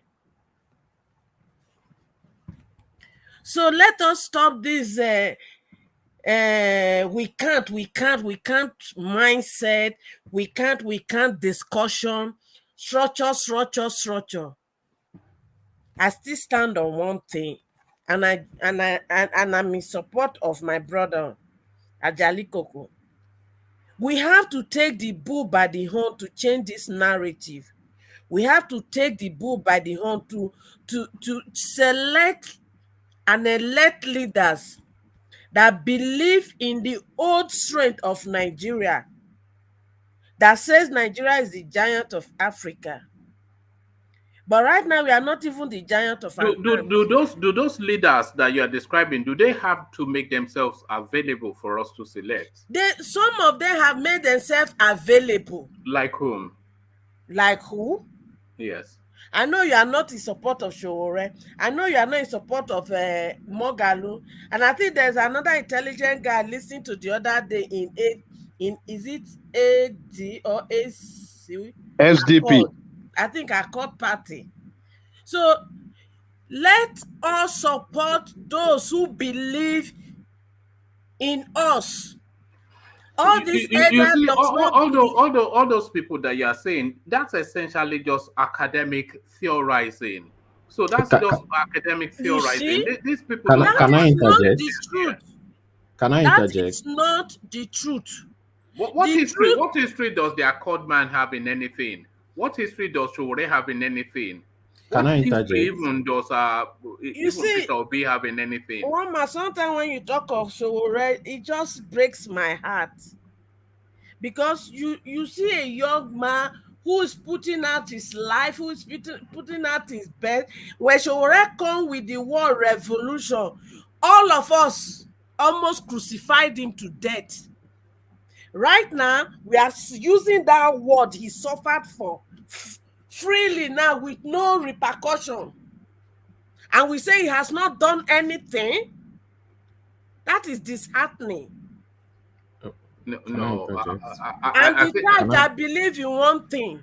So let us stop this we can't mindset, we can't discussion, structure. I still stand on one thing, and I'm in support of my brother Ajale Koko. We have to take the bull by the horn to change this narrative. We have to take the bull by the horn to select and elect leaders that believe in the old strength of Nigeria, that says Nigeria is the giant of Africa. But right now, we are not even the giant of Africa. Do those leaders that you are describing, do they have to make themselves available for us to select? Some of them have made themselves available. Like whom? Like who? Yes. I know you are not in support of Showore. I know you are not in support of Mogalu. And I think there's another intelligent guy listening to the other day in is it AD or AC? SDP. I think Accord Party. So let us support those who believe in us. All these You elders see, does not believe. all those people that you are saying, that's essentially just academic theorizing. So that's just academic You theorizing. see, These people Can, don't that have can I is not interject? the truth. Can I That interject? is not the truth. What The history? truth, What history does the Accord man have in anything? What history does Shore have in anything? Can What I history interject? even does you even see, Peter Obi have in anything? sometimes when you talk of Showore, it just breaks my heart. Because you see a young man who is putting out his life, who is putting out his best. When Showore come with the word revolution, all of us almost crucified him to death. Right now, we are using that word he suffered for freely now with no repercussion. And we say he has not done anything. That is disheartening. No. And I think. besides, I believe in one thing.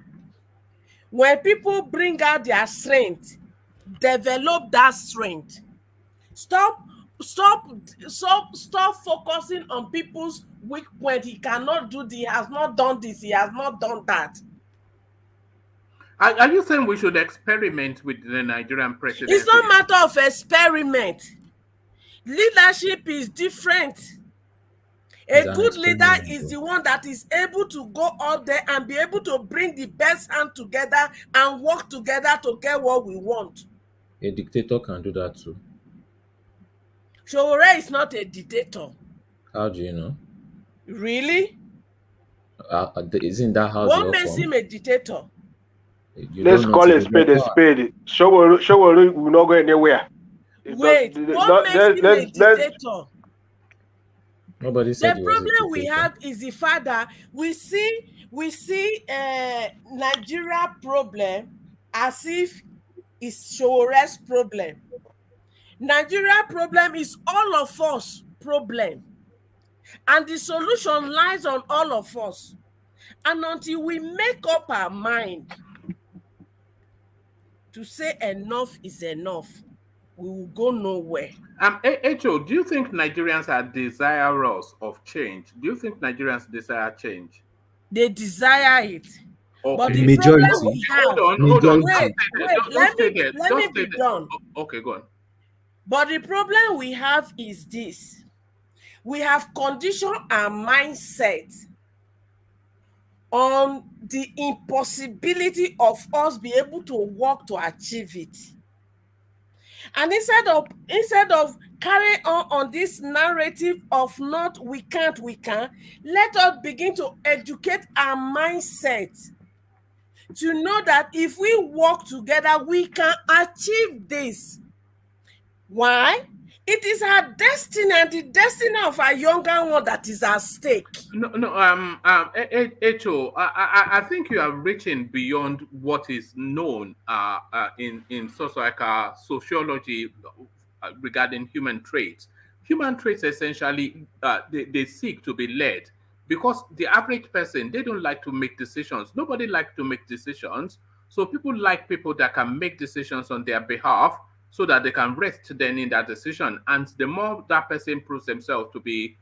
When people bring out their strength, develop that strength. Stop focusing on people's weak point. He cannot do this, he has not done this, he has not done that. Are you saying we should experiment with the Nigerian presidency? It's not a matter of experiment. Leadership is different. A good leader is the one that is able to go out there and be able to bring the best hand together and work together to get what we want. A dictator can do that too. Showore is not a dictator. How do you know? Really? Isn't that how they What all makes come? him a dictator? Let's call a spade a spade. Showore will not go anywhere. Wait, what makes him a dictator? Nobody said The he was a problem we dictator. have is the fact that we see Nigeria problem as if it's Showore's problem. Nigeria problem is all of us problem. And the solution lies on all of us. And until we make up our mind to say enough is enough, we will go nowhere. Echo, do you think Nigerians are desirous of change? Do you think Nigerians desire change? They desire it. Okay. But the problem we have, Hold on. wait, let me be done. Okay, go on. But the problem we have is this. We have conditioned our mindset on the impossibility of us be able to work to achieve it. And instead of carrying on this narrative of not we can't, let us begin to educate our mindset to know that if we work together, we can achieve this. Why? It is our destiny and the destiny of our younger one that is at stake. Echo, I think you are reaching beyond what is known in sociology regarding human traits. Human traits essentially they seek to be led, because the average person, they don't like to make decisions. Nobody likes to make decisions. So people like people that can make decisions on their behalf, so that they can rest then in that decision. And the more that person proves themselves to be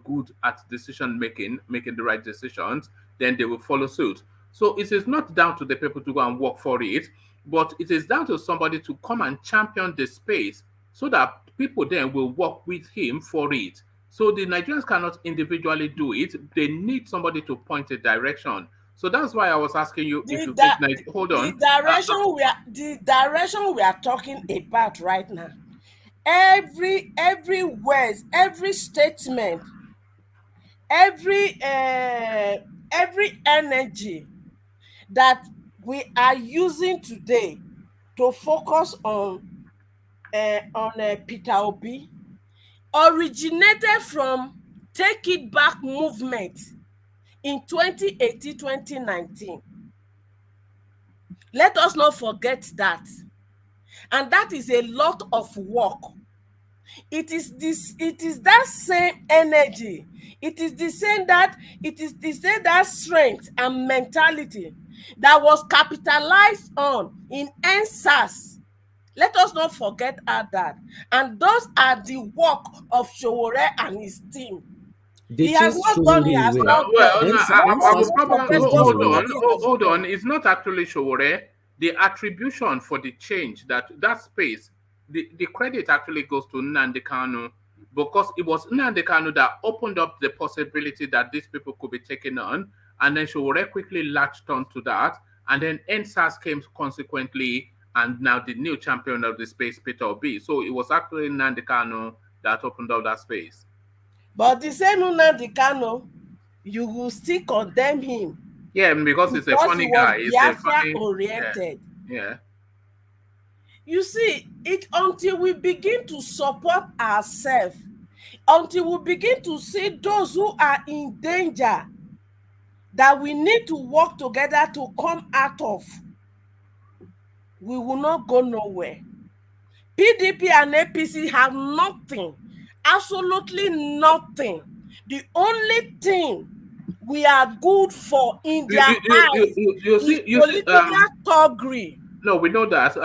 good at decision making the right decisions, then they will follow suit. So it is not down to the people to go and work for it, but it is down to somebody to come and champion the space, so that people then will work with him for it. So the Nigerians cannot individually do it. They need somebody to point a direction. So that's why I was asking you if you think hold on. The direction we are talking about right now. Every word, every statement, every energy that we are using today to focus on Peter Obi originated from Take It Back movement in 2018-2019. Let us not forget that. And that is a lot of work. It is that same energy. It is the same that strength and mentality that was capitalized on in NSAS. Let us not forget that. And those are the work of Sowore and his team. They He has chased not gone, he Sowore has away. not Well, gone. no, Let I us will not probably forget those hold on. It's not actually Sowore. The attribution for the change that space, the credit actually goes to Nnamdi Kanu, because it was Nnamdi Kanu that opened up the possibility that these people could be taken on, and then Sowore quickly latched on to that, and then NSAS came consequently, and now the new champion of the space, Peter Obi. So it was actually Nnamdi Kanu that opened up that space. But the same Nnamdi Kanu, you will still condemn him. Yeah, because he's a funny guy. He's a Biafra funny oriented. Yeah. You see, it until we begin to support ourselves, until we begin to see those who are in danger, that we need to work together to come out of, we will not go nowhere. PDP and APC have nothing, absolutely nothing. The only thing we are good for in their eyes is political thuggery. No, we know that.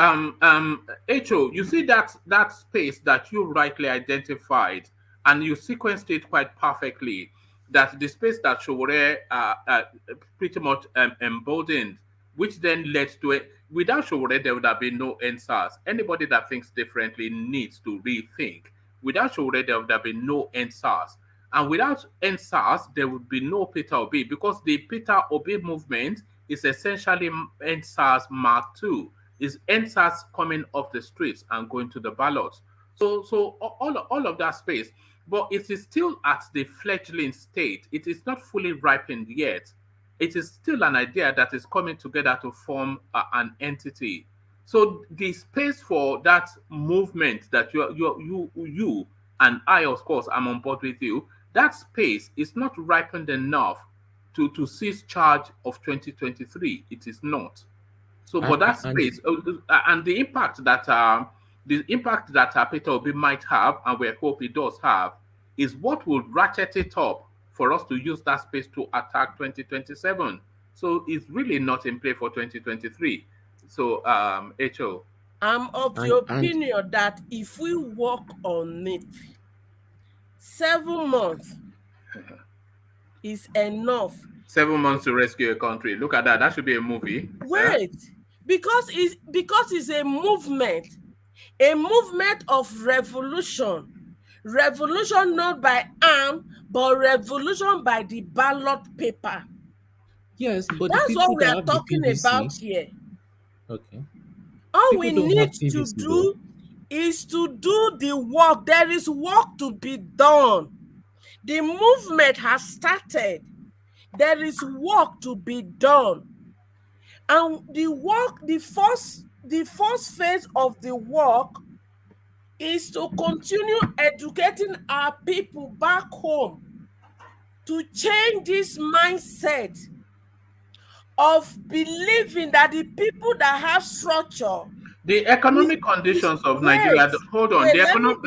Echo, you see that space that you rightly identified, and you sequenced it quite perfectly. That the space that Sowore pretty much emboldened, which then led to it. Without Sowore, there would have been no NSAS. Anybody that thinks differently needs to rethink. Without Sowore, there would have been no NSAS. And without NSAS, there would be no Peter Obi, because the Peter Obi movement is essentially NSAS Mark II. Is NSAS coming off the streets and going to the ballots? So all of that space, but it is still at the fledgling state. It is not fully ripened yet. It is still an idea that is coming together to form an entity. So the space for that movement that you and I, of course, I'm on board with you. That space is not ripened enough to seize charge of 2023. It is not. So, but that space and the impact that Peter Obi might have, and we hope he does have, is what will ratchet it up for us to use that space to attack 2027. So it's really not in play for 2023. So, HO. I'm of the opinion that if we work on it, 7 months is enough. 7 months to rescue a country. Look at that. That should be a movie. Wait, because it's a movement of revolution. Revolution not by arm, but revolution by the ballot paper. Yes, but that's what we are talking about here. Okay. All we need to do is to do the work. There is work to be done. The movement has started. There is work to be done. And the first phase of the work is to continue educating our people back home to change this mindset of believing that the people that have structure, the economic conditions of Nigeria. Hold on, the economic.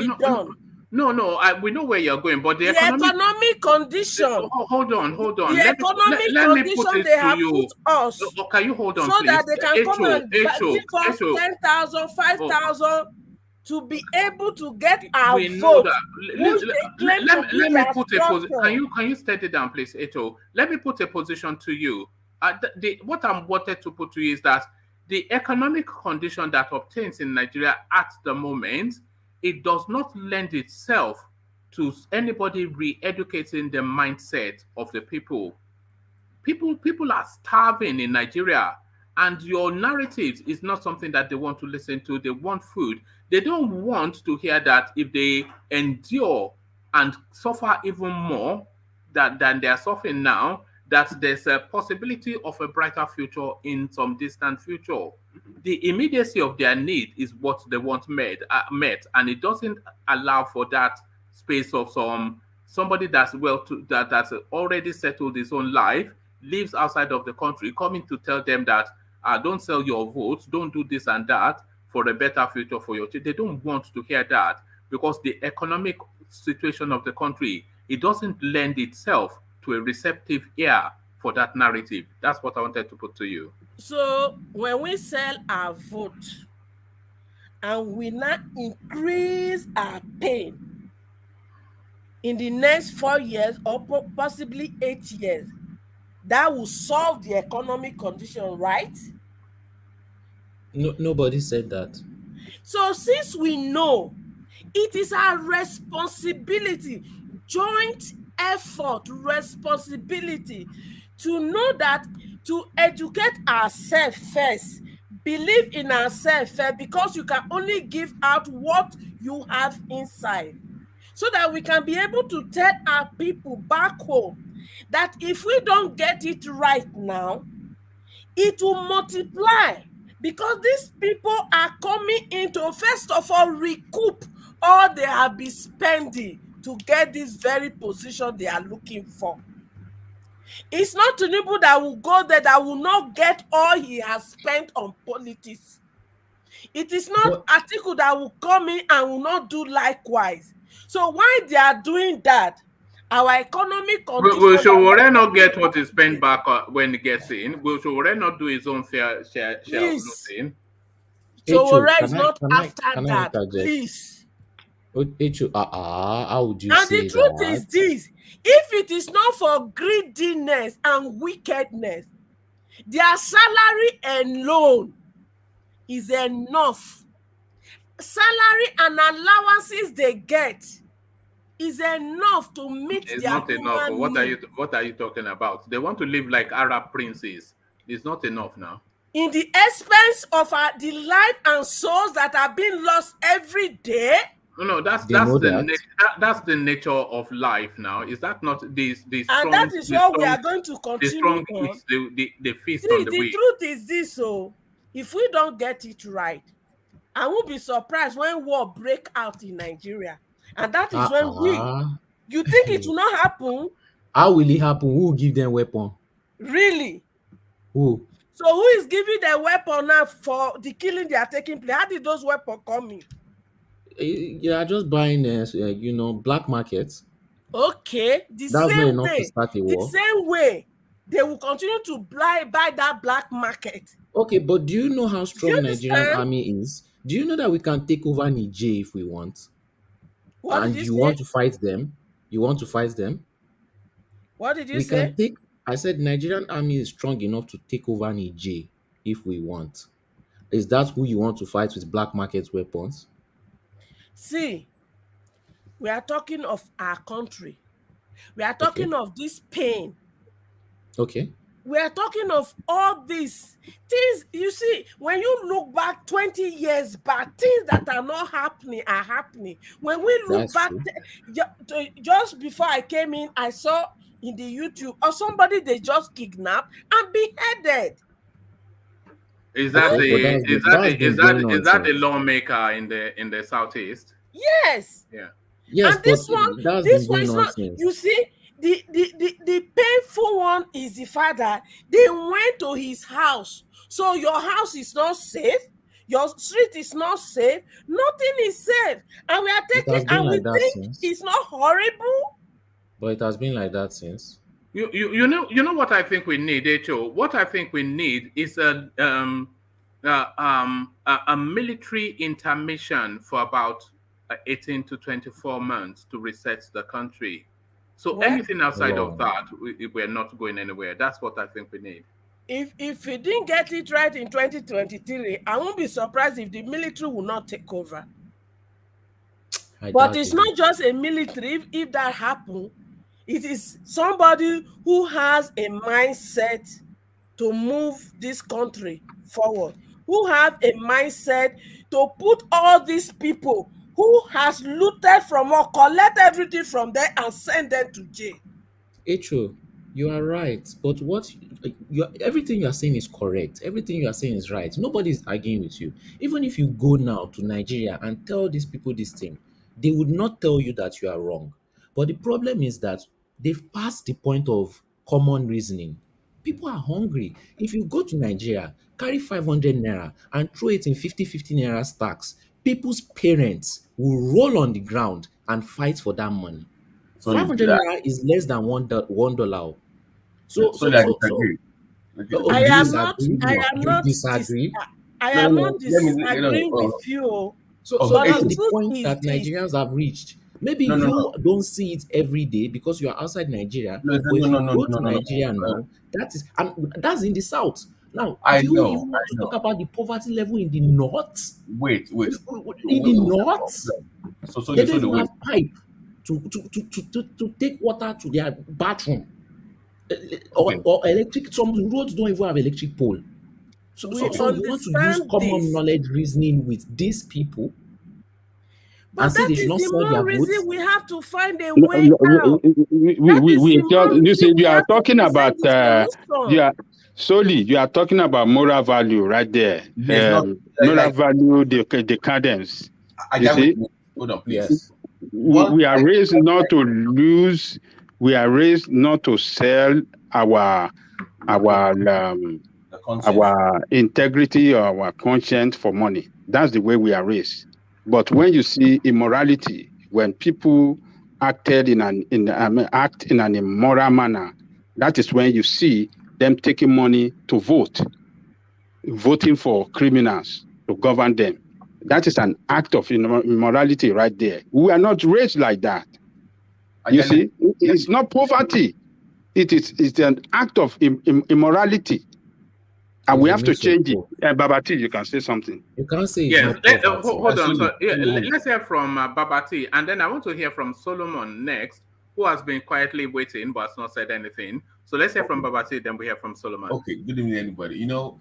We know where you're going, but the economic condition. Hold on. The economic condition they have put us. Can you hold on, so please? that they can come and give us 10,000, 5,000 to be able to get our vote. Let me put a position. Can you steady down, please, Eto? Let me put a position to you. What I'm wanted to put to you is that the economic condition that obtains in Nigeria at the moment, it does not lend itself to anybody re-educating the mindset of the people. People are starving in Nigeria, and your narrative is not something that they want to listen to. They want food. They don't want to hear that if they endure and suffer even more than they are suffering now, that there's a possibility of a brighter future in some distant future. The immediacy of their need is what they want met, and it doesn't allow for that space of somebody that's that's already settled his own life, lives outside of the country, coming to tell them that don't sell your votes, don't do this and that for a better future for your children. They don't want to hear that because the economic situation of the country, it doesn't lend itself to a receptive ear for that narrative. That's what I wanted to put to you. So when we sell our vote and we now increase our pain in the next 4 years or possibly 8 years, that will solve the economic condition, right? No, nobody said that. So since we know it is our responsibility, joint effort, responsibility to know that, to educate ourselves first, believe in ourselves first, because you can only give out what you have inside, so that we can be able to tell our people back home that if we don't get it right now, it will multiply, because these people are coming in to first of all recoup all they have been spending to get this very position they are looking for. It's not Tinubu that will go there that will not get all he has spent on politics. It is not Atiku that will come in and will not do likewise. So why they are doing that, our economic condition... Will Sowore not get what he spent back when he gets in? Will Sowore not do his own fair share of losing? Sowore is not after that, please. How would you and say the truth that? is this: if it is not for greediness and wickedness, their salary alone is enough. Salary and allowances they get is enough to meet It's their not enough. human need. What are you talking about? They want to live like Arab princes. It's not enough now. In the expense of the life and souls that are being lost every day. No, that's the nature of life now. Is that not the strong? And that is what we are going to continue the strong on. eats the feast See, on the weak. The truth is this: if we don't get it right, I won't be surprised when war break out in Nigeria, and that is when you think it will not happen? How will it happen? Who will give them weapon? Really? Who? So who is giving the weapon now for the killing they are taking place? How did those weapons come in? Yeah, just buying, black markets. Okay, That's not enough to start a war. The same way they will continue to buy that black market. Okay, but do you know how strong Nigerian army is? Do you know that we can take over Niger if we want? What and did you say? want to fight them? You want to fight them? What did you we say? Can take. I said Nigerian army is strong enough to take over Niger if we want. Is that who you want to fight with black market weapons? See, we are talking of our country. We are talking of this pain. Okay. We are talking of all these things. You see, when you look back 20 years back, things that are not happening are happening. When we look back, just before I came in, I saw in the YouTube or somebody they just kidnapped and beheaded. Is that the lawmaker in the southeast? Yes. Yeah. Yes, and this one is not. You see, the painful one is the fact that they went to his house. So your house is not safe. Your street is not safe. Nothing is safe, and we are taking and we think it's not horrible. But it has been like that since. You know what I think we need, Echo? What I think we need is a military intermission for about 18 to 24 months to reset the country. So anything outside of that, we're not going anywhere. That's what I think we need. If we didn't get it right in 2023, I won't be surprised if the military will not take over. But it's not just a military. If that happens, it is somebody who has a mindset to move this country forward, who have a mindset to put all these people who has looted from or collect everything from them and send them to jail. Echo, you are right. But everything you are saying is correct. Everything you are saying is right. Nobody is arguing with you. Even if you go now to Nigeria and tell these people this thing, they would not tell you that you are wrong. But the problem is that they've passed the point of common reasoning. People are hungry. If you go to Nigeria, carry 500 naira and throw it in 50 naira stacks, people's parents will roll on the ground and fight for that money. So 500 naira is less than $1. So, so so, that so, so, disagree. Okay, oh, I you am not. disagree? I am You not. disagree? I No, no, am no. not Let me. disagreeing No, with you. So But that's the the truth point is that this. Nigerians have reached. Maybe no, no, you no. don't see it every day because you are outside Nigeria. No, But if no, you no, go no, to no, no. Nigeria now, that's in the south. Now, I do you know, even I want to talk know. about the poverty level in the north? Wait. In the north, So they the don't even wait. have pipe to take water to their bathroom. Okay. Or electric. Some roads don't even have electric pole. So We you want to use understand common this. knowledge reasoning with these people and But say that they should is not the sell their more reason votes? we have to find a No, way out. That is we the more you see, reason we you are have to talking present about the you solution. are solely you are talking about moral value right there. Yes, not Moral like value, decadence. I You got with see, me. Hold on, please. Yes. we are raised not to lose. We are raised not to sell our The conscience. our integrity or our conscience for money. That's the way we are raised. But when you see immorality, when people act in an immoral manner, that is when you see them taking money to vote, voting for criminals to govern them. That is an act of immorality right there. We are not raised like that. You see, it's not poverty. It's an act of immorality. And we have to change it. Babati, you can say something. You can't say it's Yes, not poverty. hold on. So let's hear from Babati, and then I want to hear from Solomon next, who has been quietly waiting but has not said anything. So let's hear from Babati, then we hear from Solomon. Okay, good evening, anybody. You know,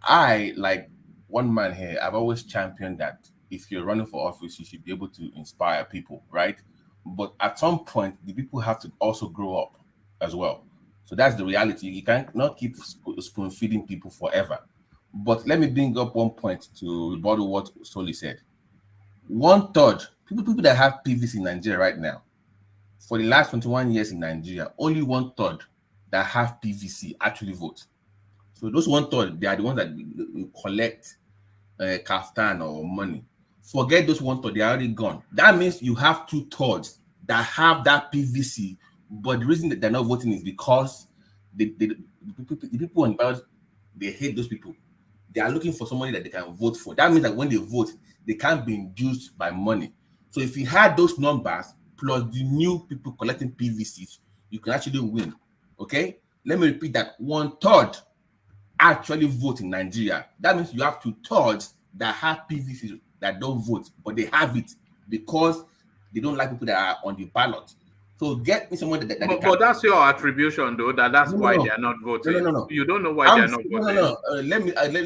I, like one man here, I've always championed that if you're running for office, you should be able to inspire people, right? But at some point, the people have to also grow up as well. So that's the reality. You can't not keep spoon feeding people forever. But let me bring up one point to rebuttal what Soli said. 1/3 people that have PVC in Nigeria right now, for the last 21 years in Nigeria, only 1/3 that have PVC actually vote. So those 1/3, they are the ones that collect kaftan or money. Forget those 1/3, they are already gone. That means you have 2/3 that have that PVC, but the reason that they're not voting is because the people on the ballot, they hate those people. They are looking for somebody that they can vote for. That means that when they vote, they can't be induced by money. So if you had those numbers plus the new people collecting PVCs, you can actually win. Okay? Let me repeat that. 1/3 actually vote in Nigeria. That means you have 2/3 that have PVCs that don't vote, but they have it because they don't like people that are on the ballot. So get me someone that they can. But that's your attribution, though. That's why they are not voting. No. You don't know why they are not voting. No. Let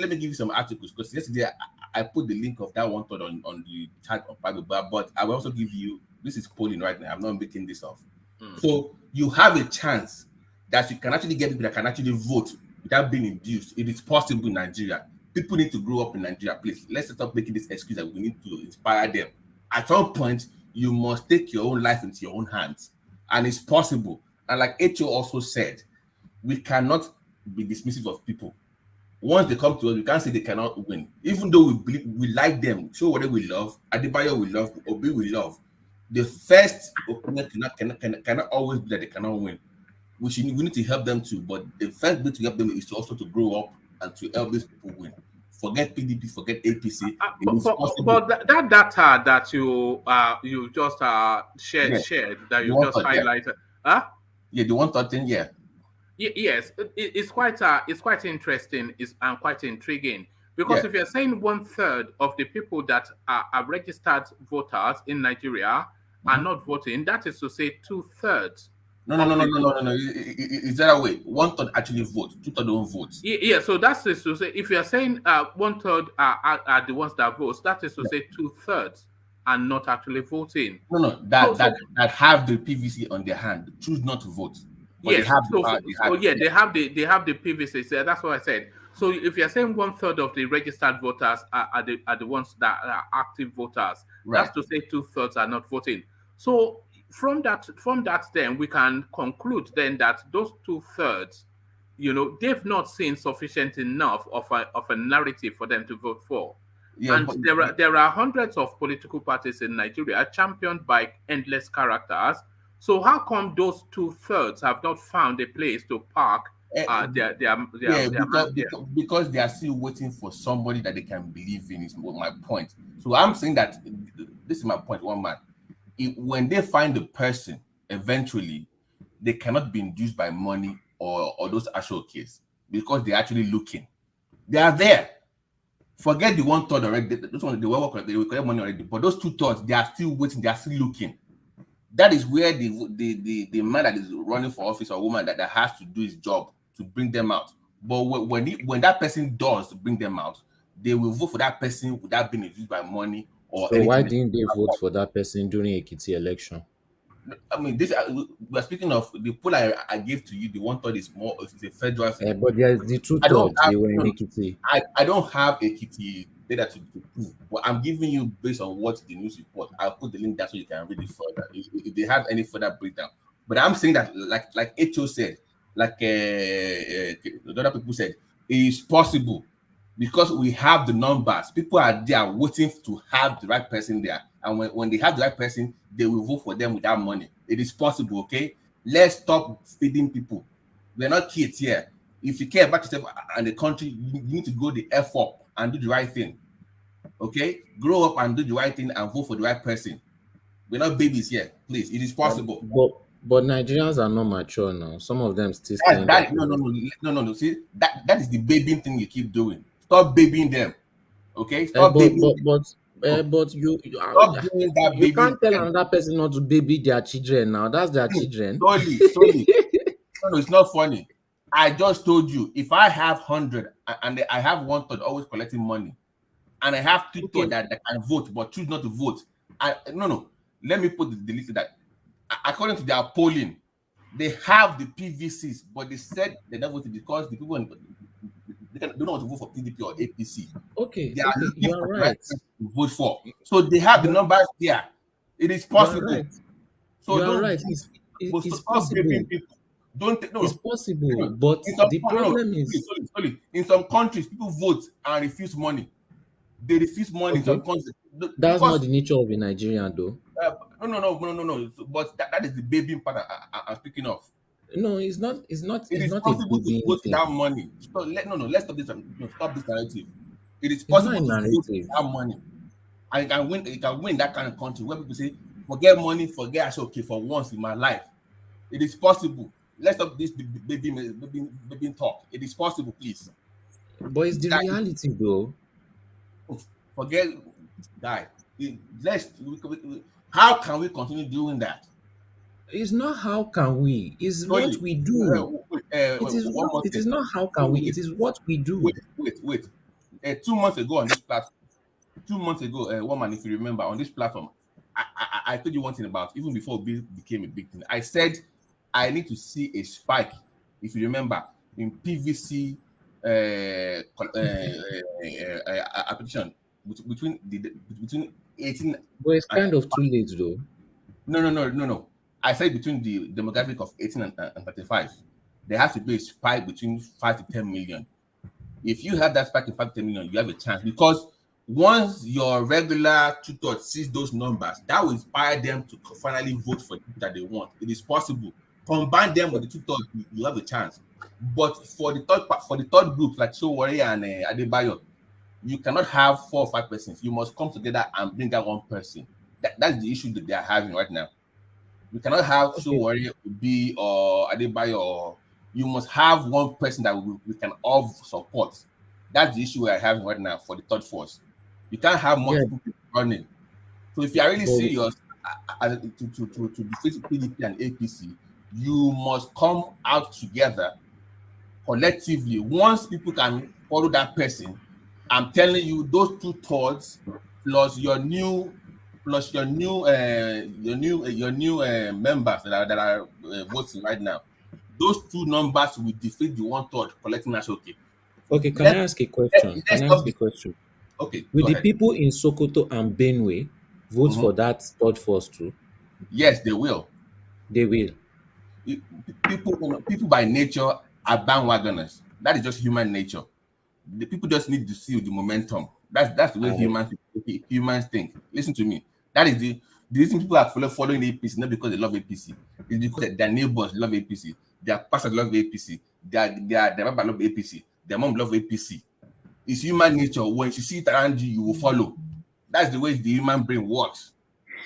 me give you some articles, because yesterday I put the link of that 1/3 on the chat of Bible, but I will also give you, this is polling right now. I'm not making this off. So you have a chance that you can actually get people that can actually vote without being induced. It is possible in Nigeria. People need to grow up in Nigeria, please. Let's stop making this excuse that we need to inspire them. At some point, you must take your own life into your own hands. And it's possible. And like H.O. also said, we cannot be dismissive of people. Once they come to us, we can't say they cannot win. Even though we believe, we like them, show whatever we love, Adebayo we love, Obi we love. The first opponent cannot always be that they cannot win. We need to help them too. But the first way to help them is to also to grow up and to help these people win. Forget PDP, forget APC. But that data that you just shared that you just highlighted, Yeah, the 1/3, yeah. Yes, it's quite interesting, and quite intriguing, because if you're saying 1/3 of the people that are registered voters in Nigeria are not voting, that is to say 2/3. No. Is that a way? 1/3 actually vote, 2/3 don't vote. Yeah, so that's to say, if you're saying 1/3 are the ones that vote, that is to say 2/3 are not actually voting. No, that have the PVC on their hand choose not to vote. But Yes, they have they have the PVC. So that's what I said. So if you're saying 1/3 of the registered voters are the ones that are active voters, that's to say 2/3 are not voting. So from that, then we can conclude then that those 2/3, they've not seen sufficient enough of a narrative for them to vote for. Yeah, And but there are hundreds of political parties in Nigeria championed by endless characters. So how come those 2/3 have not found a place to park their yeah, man there? because they are still waiting for somebody that they can believe in is my point. So I'm saying that this is my point, one man. When they find the person, eventually, they cannot be induced by money or those actual kids because they're actually looking. They are there. Forget the 1/3 already. Those one they will collect money already. But those 2/3, they are still waiting. They are still looking. That is where the man that is running for office or woman that has to do his job to bring them out. But when that person does bring them out, they will vote for that person without being induced by money or So anything. why didn't they vote for that person during Ekiti election? I mean, we're speaking of the poll I gave to you. The 1/3 is more. It's a federal thing. But there's the 2/3 they were in Ekiti. I don't have Ekiti data to prove, but I'm giving you based on what the news report. I'll put the link there so you can read it further if they have any further breakdown. But I'm saying that, like HO said, like the other people said, it is possible because we have the numbers. People are there waiting to have the right person there, and when they have the right person, they will vote for them without money. It is possible. Okay, let's stop feeding people. We're not kids here. If you care about yourself and the country, you need to go the F up and do the right thing. Okay, grow up and do the right thing and vote for the right person. We're not babies here, please. It is possible. But Nigerians are not mature now. Some of them still stay. No. See, that is the babying thing you keep doing. Stop babying them. Okay, stop babying. But you stop doing that. You can't tell another person not to baby their children now. That's their children. Slowly. No, it's not funny. I just told you, if I have 100 and I have 1/3 always collecting money, and I have 2/3 that can vote but choose not to vote. Let me put the list that according to their polling, they have the PVCs, but they said they're not voting because the people they don't want to vote for PDP or APC. Okay, they are looking you are for right to vote for. So they have the numbers there. It is possible. Right. So you are right. It's possible. It's possible, but the problem is in some countries people vote and refuse money. They refuse money in some countries. That's not the nature of a Nigerian, though. No. But that is the babying part I'm speaking of. No, it's not. It's not. It is not possible a to vote without money. So let's stop this. Stop this narrative. It is possible to vote without money. And you can win that kind of country where people say, forget money, forget I say, okay, for once in my life. It is possible. Let's stop this baby talk. It is possible, please. But it's the reality, though. Forget that. How can we continue doing that? It's not how can we. It's what we do. It is not how can we. It is what we do. Wait. 2 months ago on this platform, 2 months ago, woman, if you remember, on this platform, I told you one thing about even before it became a big thing. I said I need to see a spike, if you remember, in PVC application between 18. But it's kind of too late, though. No. I said between the demographic of 18 and 35, there has to be a spike between 5 to 10 million. If you have that spike in 5 to 10 million, you have a chance because once your regular 2/3 sees those numbers, that will inspire them to finally vote for the people that they want. It is possible. Combine them with the 2/3, you have a chance. But for the third group, like Showore and Adebayo, you cannot have 4 or 5 persons. You must come together and bring out one person. That's the issue that they are having right now. You cannot have Showore, B or Adebayo. Or you must have one person that we can all support. That's the issue we are having right now for the third force. You can't have multiple people running. So if you are really serious to defeat PDP and APC, you must come out together collectively. Once people can follow that person, I'm telling you, those 2/3 plus your new members that are voting right now, those 2 numbers will defeat the 1/3 collecting national. Okay, can I ask a question? Okay. Will the people in Sokoto and Benue vote for that third force too? Yes, they will. They will. People by nature are bandwagoners. That is just human nature. The people just need to see the momentum. That's the way humans think. Listen to me. That is the reason people are following APC, not because they love APC. It's because their neighbors love APC, their pastors love APC, their Baba love APC, their mom love APC. It's human nature. When you see it around you, you will follow. That's the way the human brain works.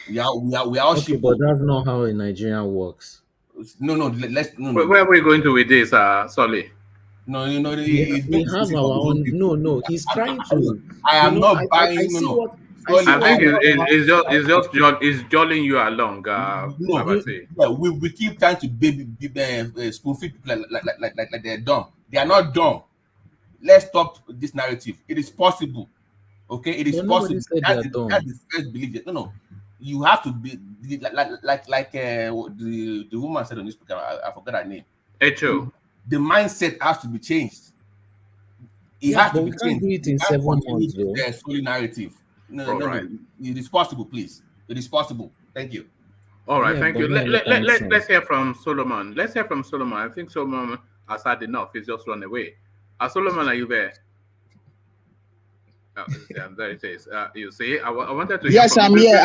We are all Okay, sheep. but that's not how a Nigerian works. No. Let's no. Where are we going to with this, Solly? No, We have our own. No. He's trying to. I am not buying. I see what. I think it's just jolling you along. We keep trying to spoon feed people like they're dumb. They are not dumb. Let's stop this narrative. It is possible. Okay, it is possible. That's the first belief. No. You have to be like the woman said on this program. I forgot her name. Echo. The mindset has to be changed. It has to be changed. We can't do it in 7 months, though. The solid narrative. No. Right. It is possible, please. It is possible. Thank you. All right, thank you. Let's hear from Solomon. I think Solomon has had enough. He's just run away. Solomon, are you there? There it is. You see, I wanted to. Yes, I'm here.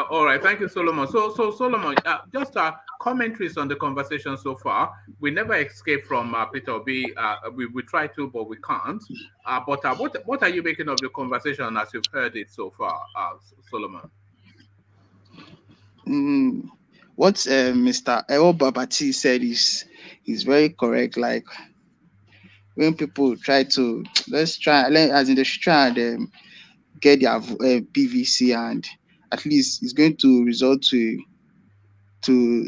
All right, thank you, Solomon. So Solomon, just commentaries on the conversation so far. We never escape from Peter Obi. We try to, but we can't. But what are you making of the conversation as you've heard it so far, Solomon? What Mr. Ewo Babati said is very correct. Like, when people try to they should try and get their PVC, and at least it's going to result to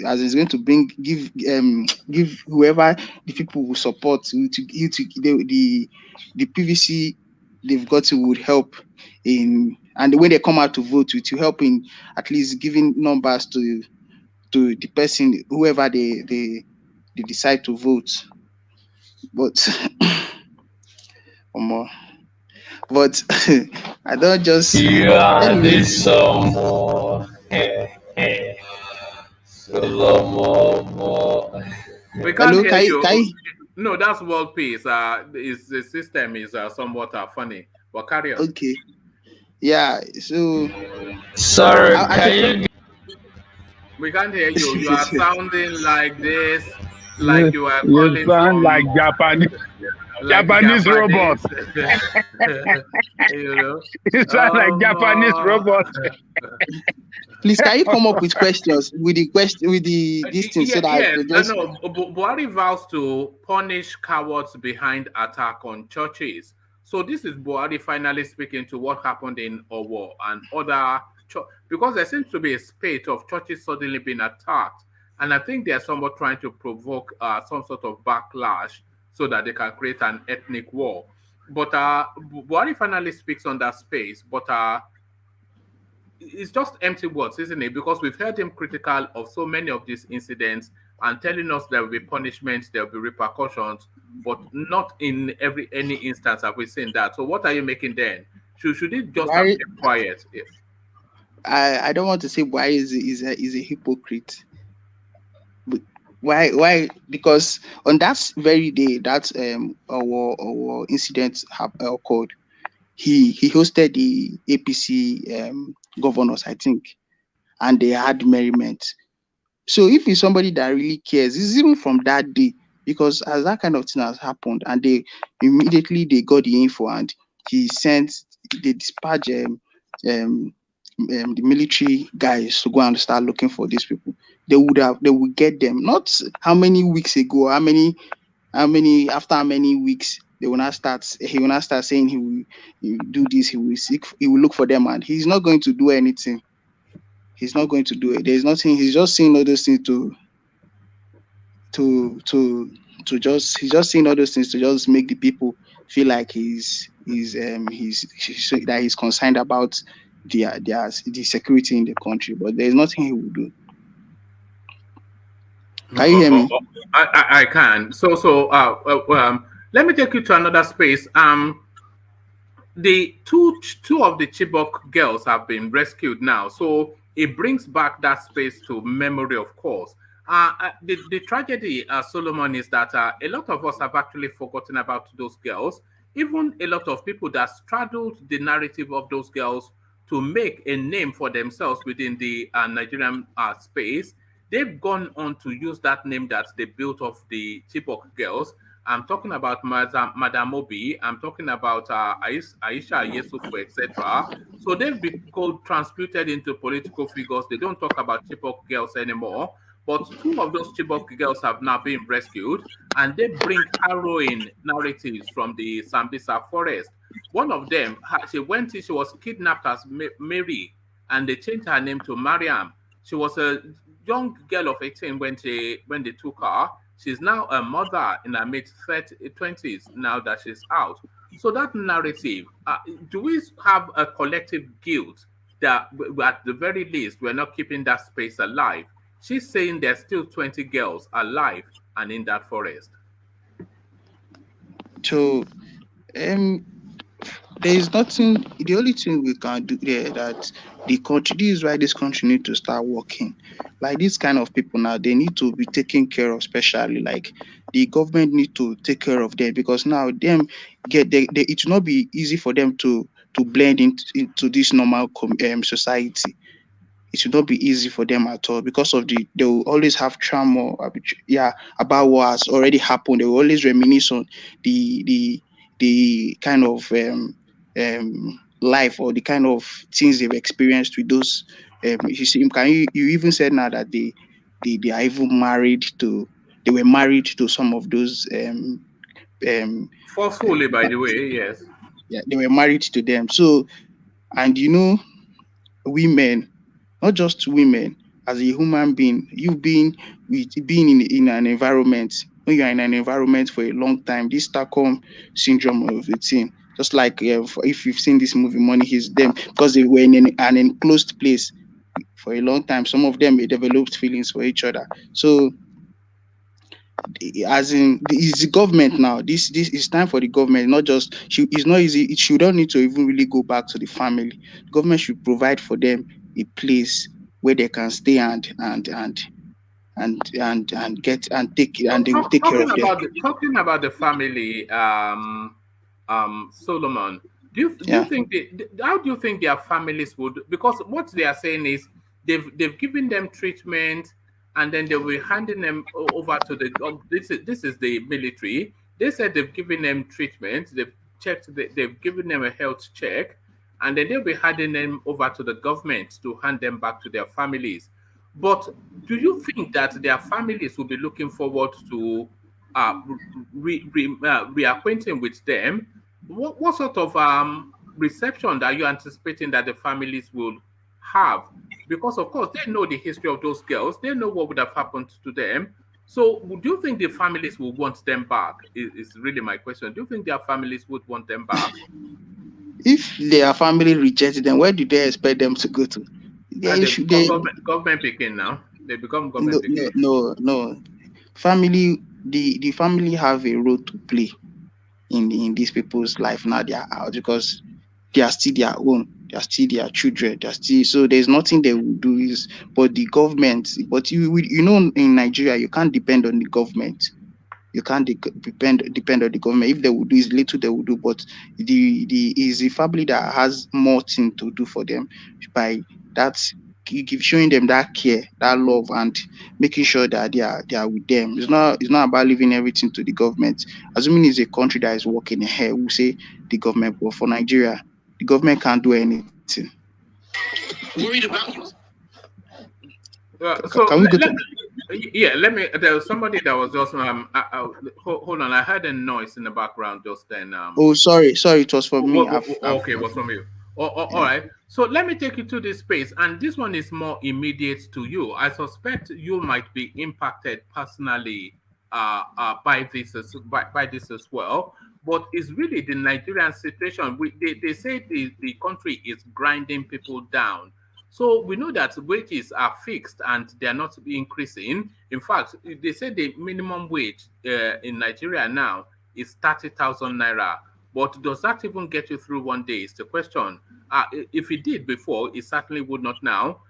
as it's going to give whoever the people will support the PVC they've gotten would help in, and when they come out to vote, it will help in at least giving numbers to the person, whoever they decide to vote. But but I don't just anyway. We can't hear you. No, that's world peace. The system is somewhat funny. But carry on. Okay. Yeah. So sorry. We can't hear you. You are sounding like this. Like you are calling. You sound like Japanese robot. You know? You sound like Japanese robot. Please, can you come up with questions with this thing so that I could just... No, Buhari vows to punish cowards behind attack on churches. So this is Buhari finally speaking to what happened in Owo and other because there seems to be a spate of churches suddenly being attacked. And I think they are somewhat trying to provoke some sort of backlash so that they can create an ethnic war. But Buhari finally speaks on that space. But it's just empty words, isn't it? Because we've heard him critical of so many of these incidents and telling us there will be punishments, there will be repercussions, but not in any instance have we seen that. So what are you making then? Should it just have kept quiet? Yeah. I don't want to say Buhari is a hypocrite. But why? Because on that very day that our incident occurred, he hosted the APC governors, I think, and they had merriment. So if he's somebody that really cares, it's even from that day, because as that kind of thing has happened, and they immediately got the info, and they dispatched the military guys to go and start looking for these people. They would get them. Not how many weeks ago, after how many weeks he will not start saying he will do this, he will look for them, and he's not going to do anything. He's not going to do it. There's nothing. He's just saying all those things he's just saying all those things to just make the people feel like he's concerned about the security in the country, but there's nothing he will do. Can you hear me? I can. So let me take you to another space. The two of the Chibok girls have been rescued now, so it brings back that space to memory, of course. The tragedy, Solomon, is that a lot of us have actually forgotten about those girls. Even a lot of people that straddled the narrative of those girls to make a name for themselves within the Nigerian space, they've gone on to use that name that they built of the Chibok girls. I'm talking about Madam Obi. I'm talking about Aisha Yesufu, etc. So they've become transmuted into political figures. They don't talk about Chibok girls anymore. But two of those Chibok girls have now been rescued, and they bring harrowing narratives from the Sambisa forest. One of them, she was kidnapped as Mary, and they changed her name to Mariam. She was a young girl of 18 when they took her. She's now a mother in her mid 20s now that she's out. So that narrative, do we have a collective guilt that at the very least we're not keeping that space alive? She's saying there's still 20 girls alive and in that forest. So, there is nothing. The only thing we can do there that the country. This is why this country need to start working. Like this kind of people now, they need to be taken care of. Especially like the government need to take care of them because now them it will not be easy for them to blend into this normal society. It should not be easy for them at all because of they will always have trauma about what has already happened. They will always reminisce on the kind of life or the kind of things they've experienced with those. You see, you even said now that they are even married to they were married to some of those forcefully, by the way, yes. Yeah, they were married to them. So, and women, not just women, as a human being, you've been in an environment. When you are in an environment for a long time, this Stockholm syndrome of a thing, just like if you've seen this movie Money Heist them, because they were in an enclosed place for a long time, some of them developed feelings for each other. So as in it's the government now. This is time for the government, not just it's not easy. She don't need to even really go back to the family. The government should provide for them a place where they can stay and get and take and they will take care of them. Talking about the family, Solomon, do you think how do you think their families would, because what they are saying is they've given them treatment and then they will handing them over to this is the military. They said they've given them treatment, they've given them a health check, and then they'll be handing them over to the government to hand them back to their families. But do you think that their families will be looking forward to reacquainting with them? What sort of reception are you anticipating that the families will have? Because of course they know the history of those girls, they know what would have happened to them. So do you think the families will want them back? Is really my question. Do you think their families would want them back? If their family rejects them, where do they expect them to go to? Government picking now. They become government picking. No. Family, the family have a role to play in these people's life. Now they are out because they are still their own. They are still their children. They are still, so there's nothing they will do but the government. But in Nigeria, you can't depend on the government. You can't depend on the government. If they will do, is little they will do. But is the family that has more thing to do for them by that, showing them that care, that love, and making sure that they are with them. It's not about leaving everything to the government. Assuming it's a country that is working ahead, we'll say the government. But for Nigeria, the government can't do anything. Worried about you. Let me. There was somebody that was just hold on. I heard a noise in the background just then. Oh, sorry, it was for me. Okay, it was from you. All right. So let me take you to this space, and this one is more immediate to you. I suspect you might be impacted personally by this as well. But it's really the Nigerian situation. They say the country is grinding people down. So we know that wages are fixed and they are not increasing. In fact, they say the minimum wage in Nigeria now is 30,000 naira. But does that even get you through one day? Is the question. If it did before, it certainly would not now.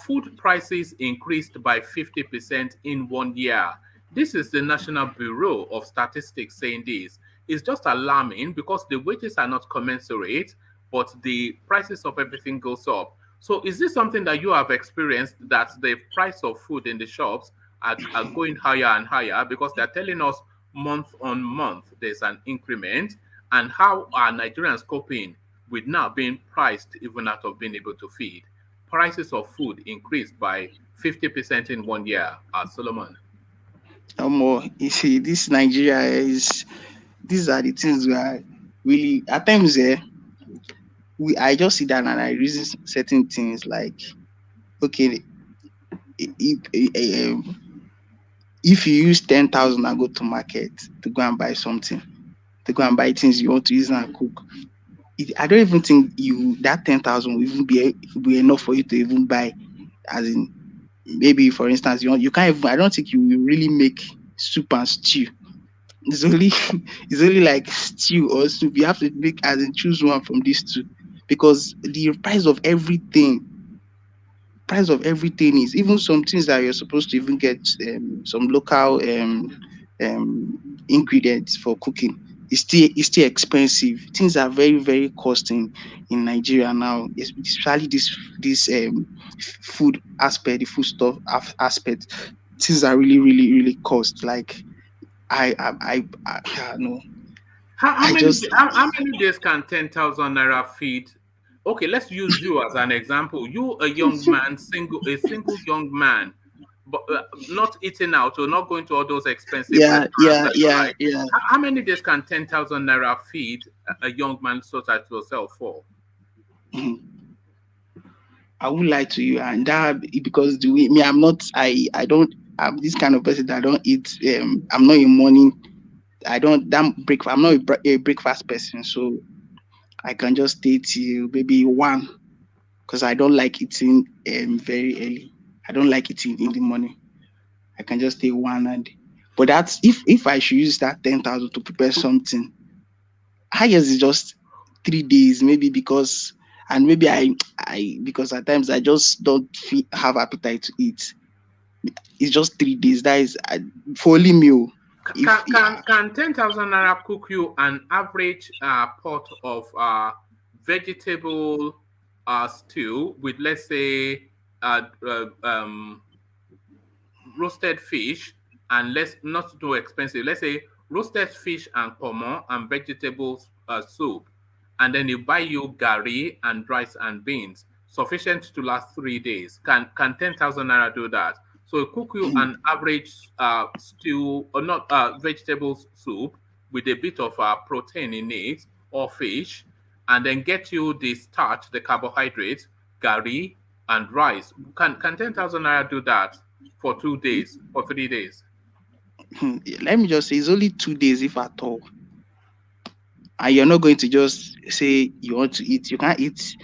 Food prices increased by 50% in 1 year. This is the National Bureau of Statistics saying this. It's just alarming because the wages are not commensurate, but the prices of everything goes up. So is this something that you have experienced, that the price of food in the shops are going higher and higher because they're telling us month on month there's an increment? And how are Nigerians coping with now being priced even out of being able to feed? Prices of food increased by 50% in 1 year. Solomon. More, you see, this Nigeria is, these are the things where really at times I just sit down and I reason certain things like, okay, if you use 10,000 and go to market to go and buy something, to go and buy things you want to use and cook, I don't even think that 10,000 will even be enough for you to even buy. As in, maybe for instance, you can't even, I don't think you will really make soup and stew. It's only like stew or soup. You have to make, as in, choose one from these two, because the price of everything is, even some things that you're supposed to even get some local ingredients for cooking, it's still expensive. Things are very, very costing in Nigeria now, especially this food aspect, the food stuff aspect. Things are really, really, really cost. Like I no. How many days can 10,000 naira feed? Okay, let's use you as an example. You, a young man, a single young man, but not eating out or not going to all those expensive restaurants that you like. Yeah. How many days can 10,000 naira feed a young man such as yourself for? I won't lie to you, and that because I'm this kind of person that I don't eat. I'm not in morning. I'm not a breakfast person, so I can just stay till maybe 1, because I don't like eating very early. I don't like eating in the morning. I can just stay 1, but that's if I should use that 10,000 to prepare something, I guess it's just 3 days, maybe, because because at times I just don't have appetite to eat. It's just 3 days. That is for only meal. Can 10,000 naira cook you an average pot of vegetable stew with, let's say, roasted fish, and not too expensive? Let's say roasted fish and pomo and vegetable soup, and then you buy you gari and rice and beans, sufficient to last 3 days. Can 10,000 naira do that? So cook you an average stew, or not vegetable soup with a bit of protein in it, or fish, and then get you the starch, the carbohydrates, gari, and rice. Can 10,000 naira do that for 2 days or 3 days? Let me just say, it's only 2 days, if at all. And you're not going to just say you want to eat. You can't eat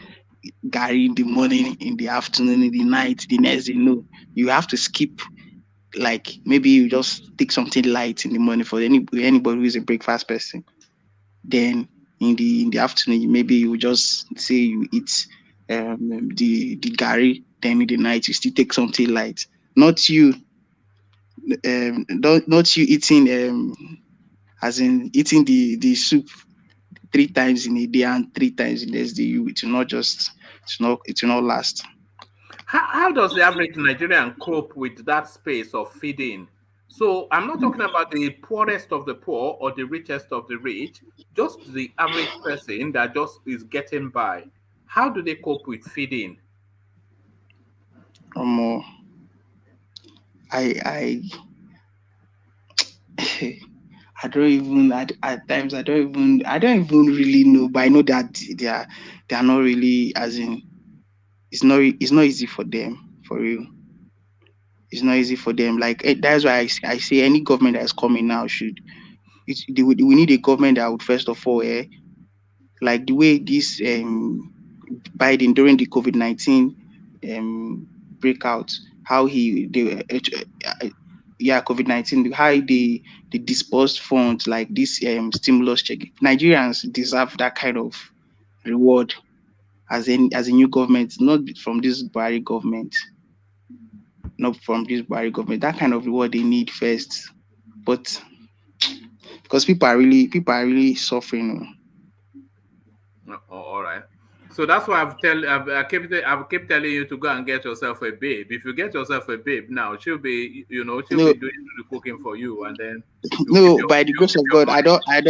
gari in the morning, in the afternoon, in the night, the next day. No, you have to skip. Like maybe you just take something light in the morning for anybody who is a breakfast person. Then in the afternoon, maybe you just say you eat the gari. Then in the night you still take something light. Not you eating as in eating the soup 3 times in a day and 3 times in the next day. It will not last. How does the average Nigerian cope with that space of feeding? So I'm not talking about the poorest of the poor or the richest of the rich, just the average person that just is getting by. How do they cope with feeding? I don't even at times I don't even really know, but I know that they are not really, as in, it's not easy for them, for real. It's not easy for them. Like that's why I say any government that is coming now we need a government that would, first of all, like the way this Biden during the COVID-19 breakout, how COVID-19, how they dispersed funds like this stimulus check. Nigerians deserve that kind of reward, as a new government, not from this BUHARI government. Not from this BUHARI government. That kind of reward they need first. But because people are really suffering. All right. So that's why I keep telling you to go and get yourself a babe. If you get yourself a babe now, she'll be be doing the cooking for you, and then no, by the grace of God, I don't. Eh?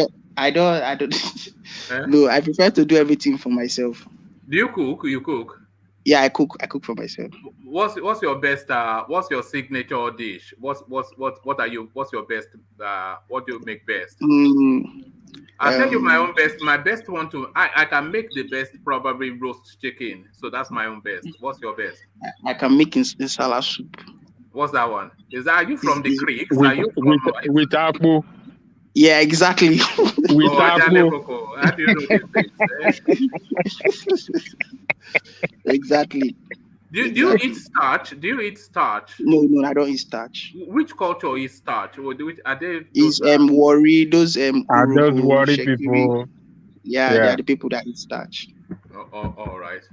No, I prefer to do everything for myself. Do you cook? You cook? Yeah, I cook for myself. What's your best? What's your signature dish? What's your best? What do you make best? I'll tell you my own best. My best one I can make the best probably roast chicken. So that's my own best. What's your best? I can make insala soup. What's that one? Are you from the Greeks? With, Are you from with Apga. Yeah, exactly. With Apga. How do you know these things? Exactly. Do you eat starch? Do you eat starch? No, I don't eat starch. Which culture is starch? Or are they? Is worry those Are those worry Shekarau. people? Yeah, they are the people that eat starch. All right.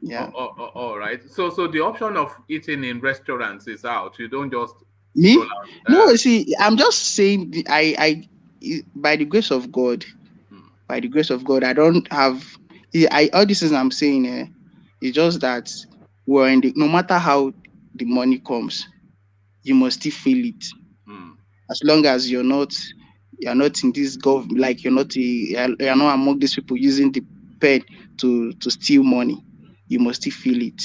Yeah. All right. So the option of eating in restaurants is out. You don't just Me? stroll out, No, see, I'm just saying. I by the grace of God, I don't have. All this is I'm saying. It's just that we're in the. No matter how the money comes, you must still feel it. As long as you're not in this like you're not among these people using the pen to steal money, you must still feel it.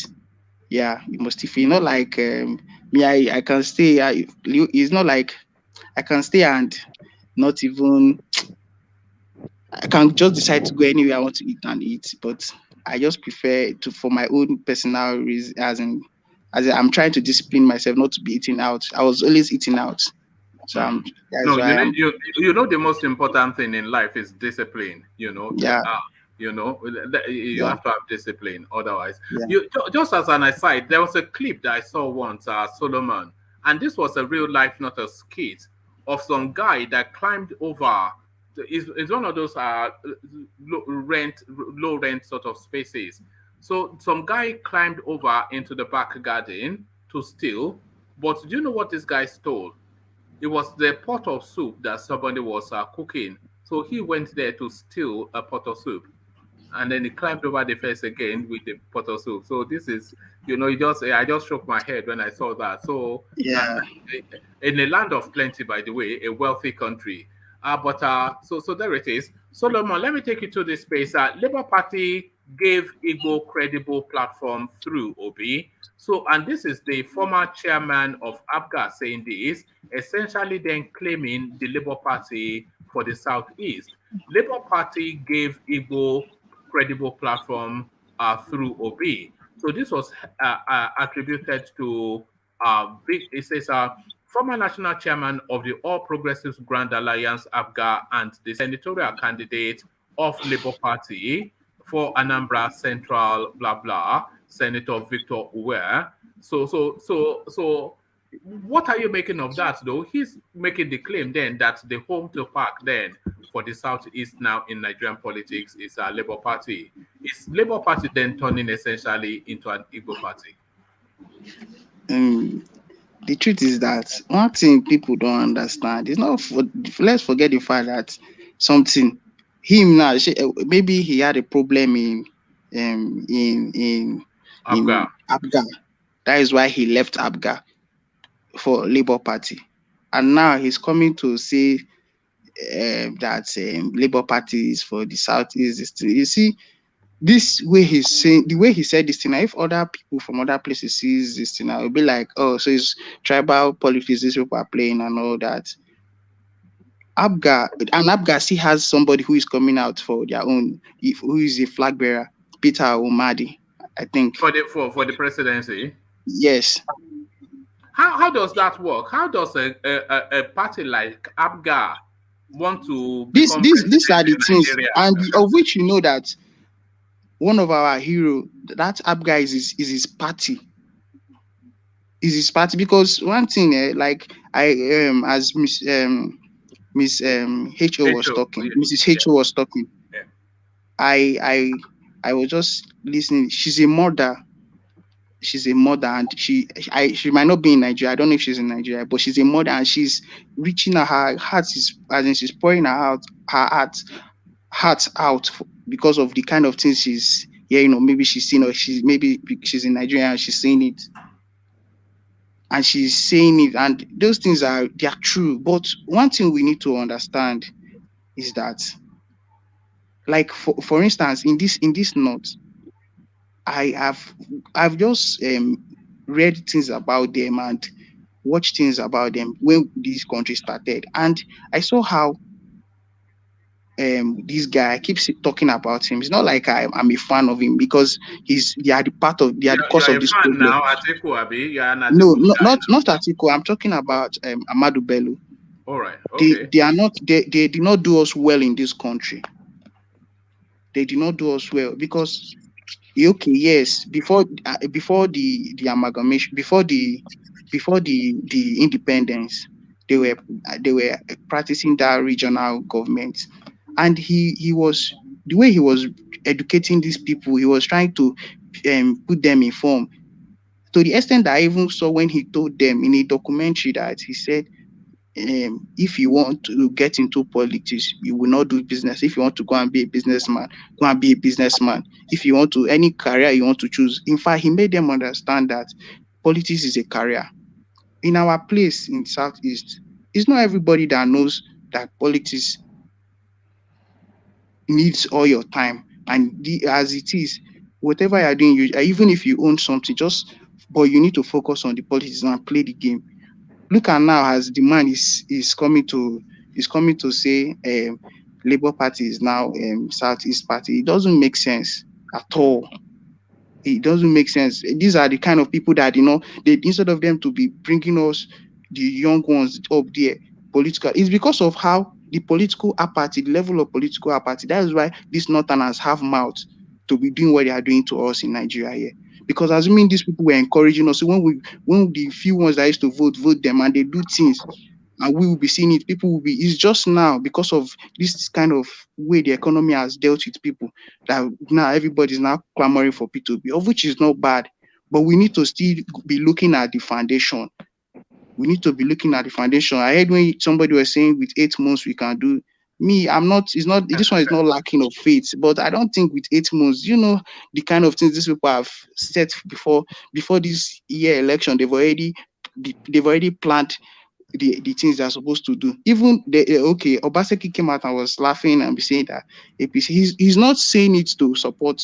Yeah, you must still feel. Not like me. I can stay. It's not like I can stay and not even. I can just decide to go anywhere I want to eat and eat, but I just prefer to for my own personal reason, as I'm trying to discipline myself not to be eating out. I was always eating out, so you know the most important thing in life is discipline. You know. Yeah. You have to have discipline. Otherwise, just as an aside, there was a clip that I saw once, Solomon, and this was a real life, not a skit, of some guy that climbed over. It's one of those low rent sort of spaces. So some guy climbed over into the back garden to steal. But do you know what this guy stole? It was the pot of soup that somebody was cooking. So he went there to steal a pot of soup. And then he climbed over the fence again with the pot of soup. So this is, I just shook my head when I saw that. So in a land of plenty, by the way, a wealthy country. So there it is. Solomon, let me take you to this space. Labour Party gave Igbo credible platform through Obi. So, and this is the former chairman of Apga saying this, essentially then claiming the Labour Party for the Southeast. Labour Party gave Igbo credible platform through Obi. So this was attributed to it says former national chairman of the All Progressives Grand Alliance, Apga, and the senatorial candidate of Labour Party for Anambra Central, blah, blah, Senator Victor Uwe. So what are you making of that, though? He's making the claim then that the home to park then for the Southeast now in Nigerian politics is a Labour Party. Is Labour Party then turning essentially into an Igbo party? The truth is that one thing people don't understand is not let's forget the fact that him now maybe he had a problem in Apga. That is why he left Apga for Labour Party, and now he's coming to say that Labour Party is for the Southeast. You see, this way he's saying, the way he said this thing, if other people from other places sees this thing, it'll be like, oh, so it's tribal politics these people are playing and all that. Apga still has somebody who is coming out for their own, who is a flag bearer, Peter Omadi, I think. For the presidency? Yes. How does that work? How does a party like Apga want to these are the things, Nigeria? and of which you know that one of our hero, that Apga is his party. Is his party, because one thing, like as Miss H.O. was talking, Mrs. H.O. was talking. I I was just listening. She's a mother. She's a mother, and she might not be in Nigeria. I don't know if she's in Nigeria, but she's a mother, and she's reaching out. Her heart is, as in she's pouring her heart out because of the kind of things she's maybe she's seen, or she's in Nigeria and she's saying it. And she's saying it, and those things they are true. But one thing we need to understand is that, like for instance, in this note, I've just read things about them and watched things about them when this country started, and I saw how this guy, I keep talking about him. It's not like I'm a fan of him, because they are the cause You're of a this fan problem. now, Atiku Abi. You're an Atiku No, guy not Atiku. I'm talking about Amadu Bello. All right. Okay. They did not do us well in this country. They did not do us well because, okay, yes, before the amalgamation, before the independence, they were practicing that regional government, and he was, the way he was educating these people, he was trying to put them in form, to the extent that I even saw when he told them in a documentary that he said, if you want to get into politics, you will not do business. If you want to go and be a businessman, go and be a businessman. If you want to, any career you want to choose. In fact, he made them understand that politics is a career. In our place in Southeast, it's not everybody that knows that politics needs all your time. And as it is, whatever you're doing, even if you own something, but you need to focus on the politics and play the game. Look at now, as the man is coming to say Labour Party is now Southeast Party. It doesn't make sense at all. It doesn't make sense. These are the kind of people that, they, instead of them to be bringing us, the young ones up there, political, it's because of how the political apathy, the level of political apathy. That is why these Northerners have mouth to be doing what they are doing to us in Nigeria here. Because assuming these people were encouraging us, so when the few ones that used to vote them, and they do things, and we will be seeing it, it's just now because of this kind of way the economy has dealt with people, that now everybody's now clamoring for P2B, of which is not bad, but we need to still be looking at the foundation. We need to be looking at the foundation. I heard when somebody was saying with 8 months we can do. This one is not lacking of faith, but I don't think with 8 months, the kind of things these people have set before this year election, they've already planned the things they're supposed to do. Even Obaseki came out and was laughing and be saying that APC, he's not saying it to support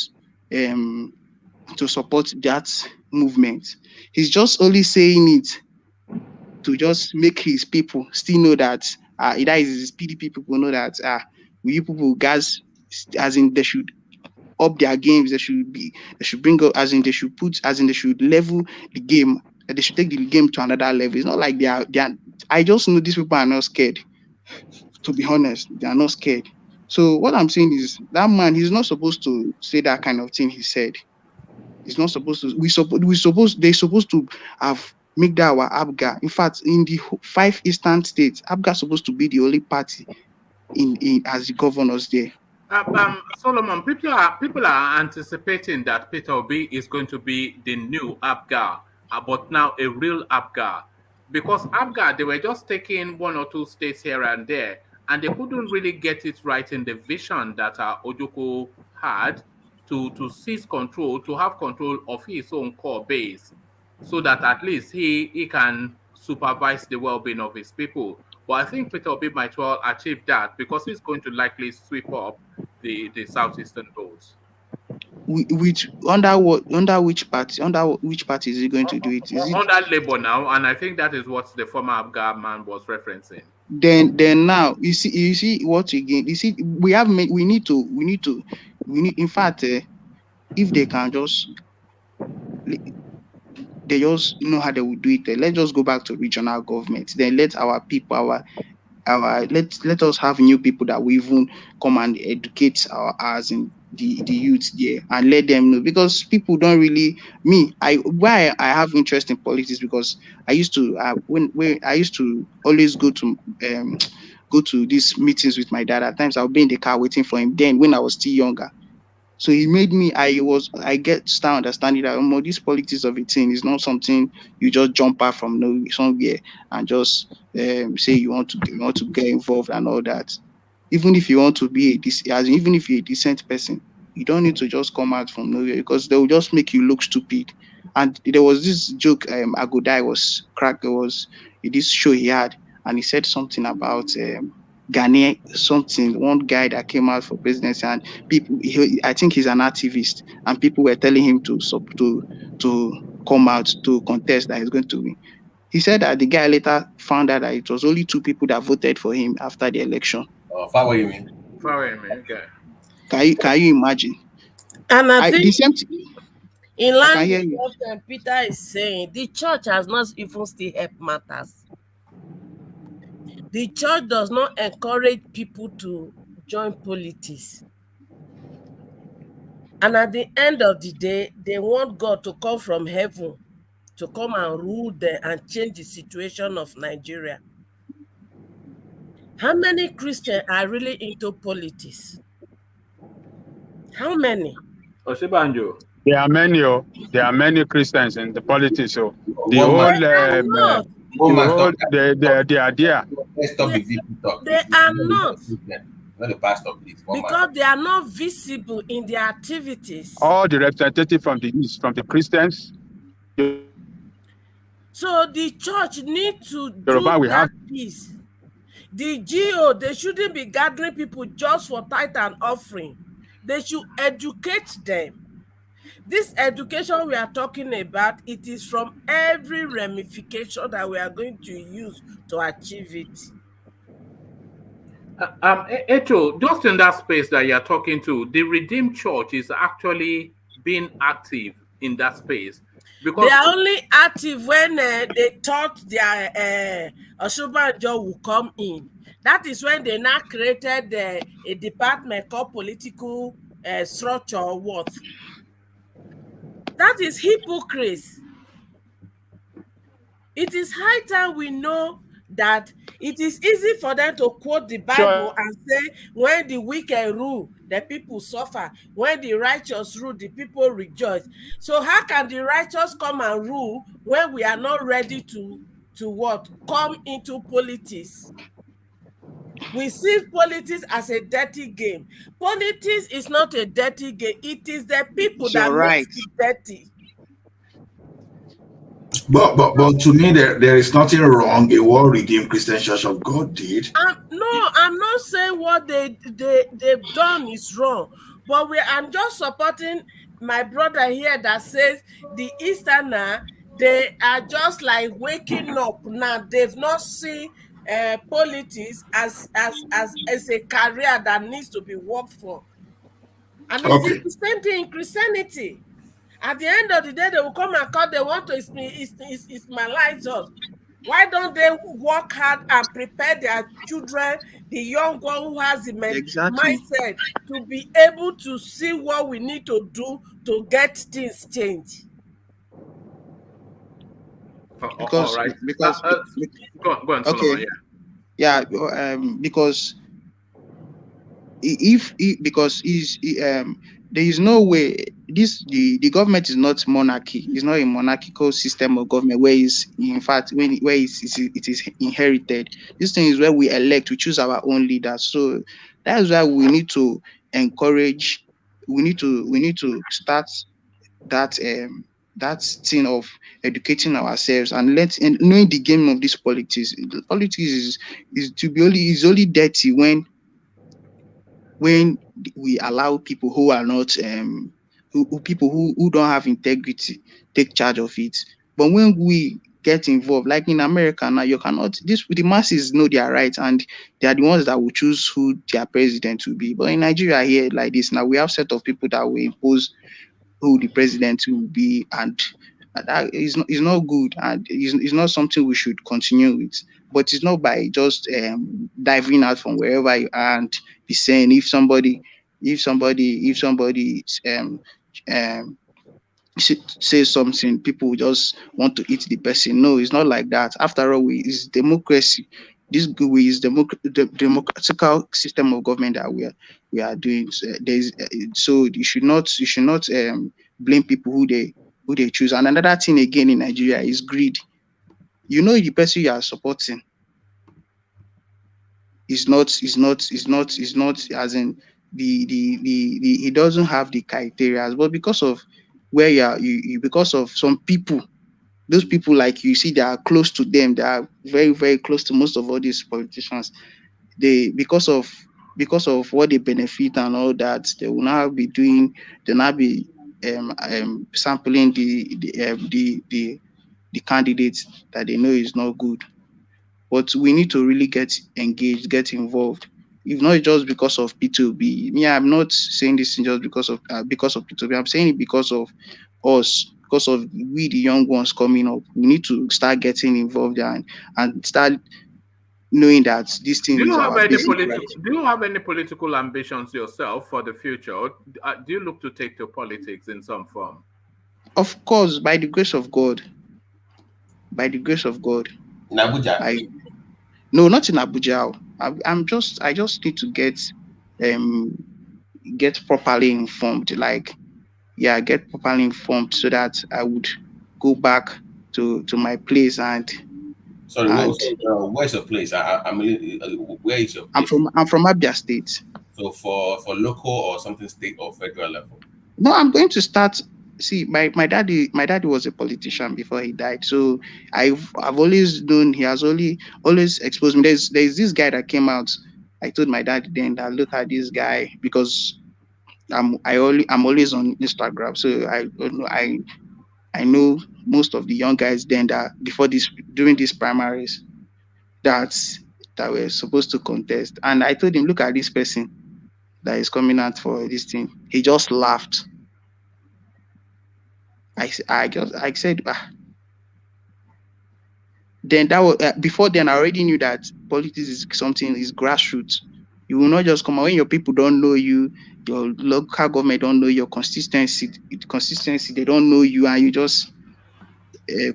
that movement. He's just only saying it to just make his people still know that either his PDP people know that you people guys, as in they should up their games, they should bring up, as in they should level the game, they should take the game to another level. It's not like they are I just know these people are not scared. To be honest, they are not scared. So what I'm saying is that man, he's not supposed to say that kind of thing he said. He's not supposed to. They're supposed to have make that our Apga. In fact, in the 5 eastern states, Apga is supposed to be the only party in as the governors there. Solomon, people are anticipating that Peter Obi is going to be the new Apga, but now a real Apga, because Apga, they were just taking 1 or 2 states here and there, and they couldn't really get it right in the vision that Ojukwu had to seize control, to have control of his own core base, so that at least he can supervise the well-being of his people. But I think Peter Obi might well achieve that, because he's going to likely sweep up the southeastern votes. Under which party is he going to do it? Under Labour now, and I think that is what the former Apga man was referencing. Then now you see what again? You see, we need in fact, if they can just know how they will do it. Let's just go back to regional government. Then let our people, let us have new people that we even come and educate as in the youth there, and let them know, because people don't really why I have interest in politics, because I used to when I used to always go to these meetings with my dad. At times I'll be in the car waiting for him. Then when I was still younger. So he made me. I get start understanding that this politics of a thing is not something you just jump out from somewhere and just say you want to get involved and all that. Even if you want to be even if you're a decent person, you don't need to just come out from nowhere because they will just make you look stupid. And there was this joke Agodai was cracked. There was this show he had, and he said something about Ghanaian something. One guy that came out for presidency, and people, I think he's an activist, and people were telling him to come out to contest that he's going to win. He said that the guy later found out that it was only 2 people that voted for him after the election. Far away, you mean? Far away, man. Okay. Can you imagine? And I think the same thing. In line with what Peter is saying, the church has not even still helped matters. The church does not encourage people to join politics. And at the end of the day, they want God to come from heaven to come and rule them and change the situation of Nigeria. How many Christians are really into politics? How many? Osibanjo. There are many. There are many Christians in the politics. So the They whole, are not. they are there. Let's stop the VP talk. They are not. Not the pastor, please. Because they are not visible in their activities. All the representatives from the East, from the Christians. So the church needs to do that piece. The GO, they shouldn't be gathering people just for tithe and offering. They should educate them. This education we are talking about, it is from every ramification that we are going to use to achieve it. Echo, just in that space that you're talking to, the Redeemed Church is actually being active in that space. Because they are only active when they thought their Osubanjo will come in. That is when they now created a department called political structure or what. That is hypocrisy. It is high time we know that it is easy for them to quote the Bible and say, when the wicked rule, the people suffer. When the righteous rule, the people rejoice. So how can the righteous come and rule when we are not ready to what? Come into politics. We see politics as a dirty game. Politics is not a dirty game. It is the people that make it dirty. But to me, there is nothing wrong in what Redeemed Christian Church of God did. No, I'm not saying what they've done is wrong, but I'm just supporting my brother here that says the Easterner, they are just like waking up now. They've not seen politics as a career that needs to be worked for. And it's the same thing in Christianity. At the end of the day, they will come and call, they want to Ismailize us. Why don't they work hard and prepare their children, the young one who has the mindset, to be able to see what we need to do to get things changed? Because, right. because go on, Solomon, okay, yeah, because there is no way the government is not monarchy. It's not a monarchical system of government where is in fact where it is inherited. This thing is where we elect, we choose our own leaders. So that is why we need to encourage. We need to start that thing of educating ourselves and knowing the game of this politics. Politics is only dirty when we allow people who are not people who don't have integrity take charge of it. But when we get involved, like in America now, you cannot. The masses know their rights and they are the ones that will choose who their president will be. But in Nigeria here, like this now, we have set of people that will impose who the president will be, and that is not good, and is not something we should continue with. But it's not by just diving out from wherever you are and be saying if somebody say something, people just want to eat the person. No, it's not like that. After all, it's democracy. this way is the democratical system of government that we are doing. So you should not blame people who they choose. And another thing again in Nigeria is greed. You know, the person you are supporting is not as in the he doesn't have the criteria, but because of where you because of some people, those people like you see, they are close to them, they are very, very close to most of all these politicians. They because of what they benefit and all that, they will now be doing, they now be sampling the candidates that they know is not good. But we need to really get engaged, get involved. If not just because of P2B. Me, I'm not saying this just because of P2B. I'm saying it because of us, because of we the young ones coming up. We need to start getting involved and start knowing that this thing Do is you have our any basic political? right. Do you have any political ambitions yourself for the future? Or do you look to take to politics in some form? Of course, by the grace of God. By the grace of God. In Abuja? No, not in Abuja. I just need to get properly informed. Get properly informed so that I would go back to my place and. Sorry, where's your place? Where is your place? I'm from Abia State. So for local or something state or federal level? No, I'm going to start. See, my daddy was a politician before he died. So I've always known, he has always exposed me. There's this guy that came out. I told my dad then that look at this guy, because I'm always on Instagram. So I know most of the young guys then that during these primaries that were supposed to contest. And I told him, look at this person that is coming out for this thing. He just laughed. I said, then that was before then. I already knew that politics is grassroots. You will not just come out when your people don't know you, your local government don't know your consistency. They don't know you, and you just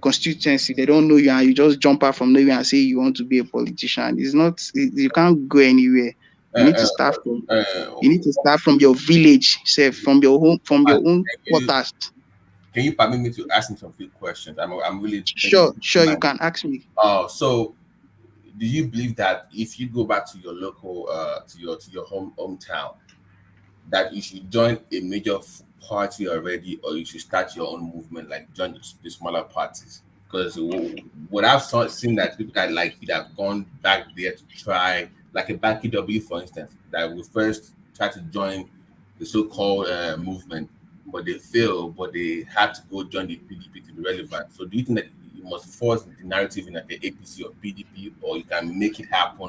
constituency. They don't know you, and you just jump out from nowhere and say you want to be a politician. It's not. You can't go anywhere. You need to start from. You need to start from your village, from your home, from your own quarters. Can you permit me to ask him some few questions? I'm really sure. You can ask me. So do you believe that if you go back to your local, to your hometown, that you should join a major party already, or you should start your own movement, like join the smaller parties? Because what I've seen that people that have gone back there to try, like a Baki W, for instance, that will first try to join the so-called movement, but they fail, but they had to go join the PDP to be relevant. So do you think that you must force the narrative in like the APC or PDP, or you can make it happen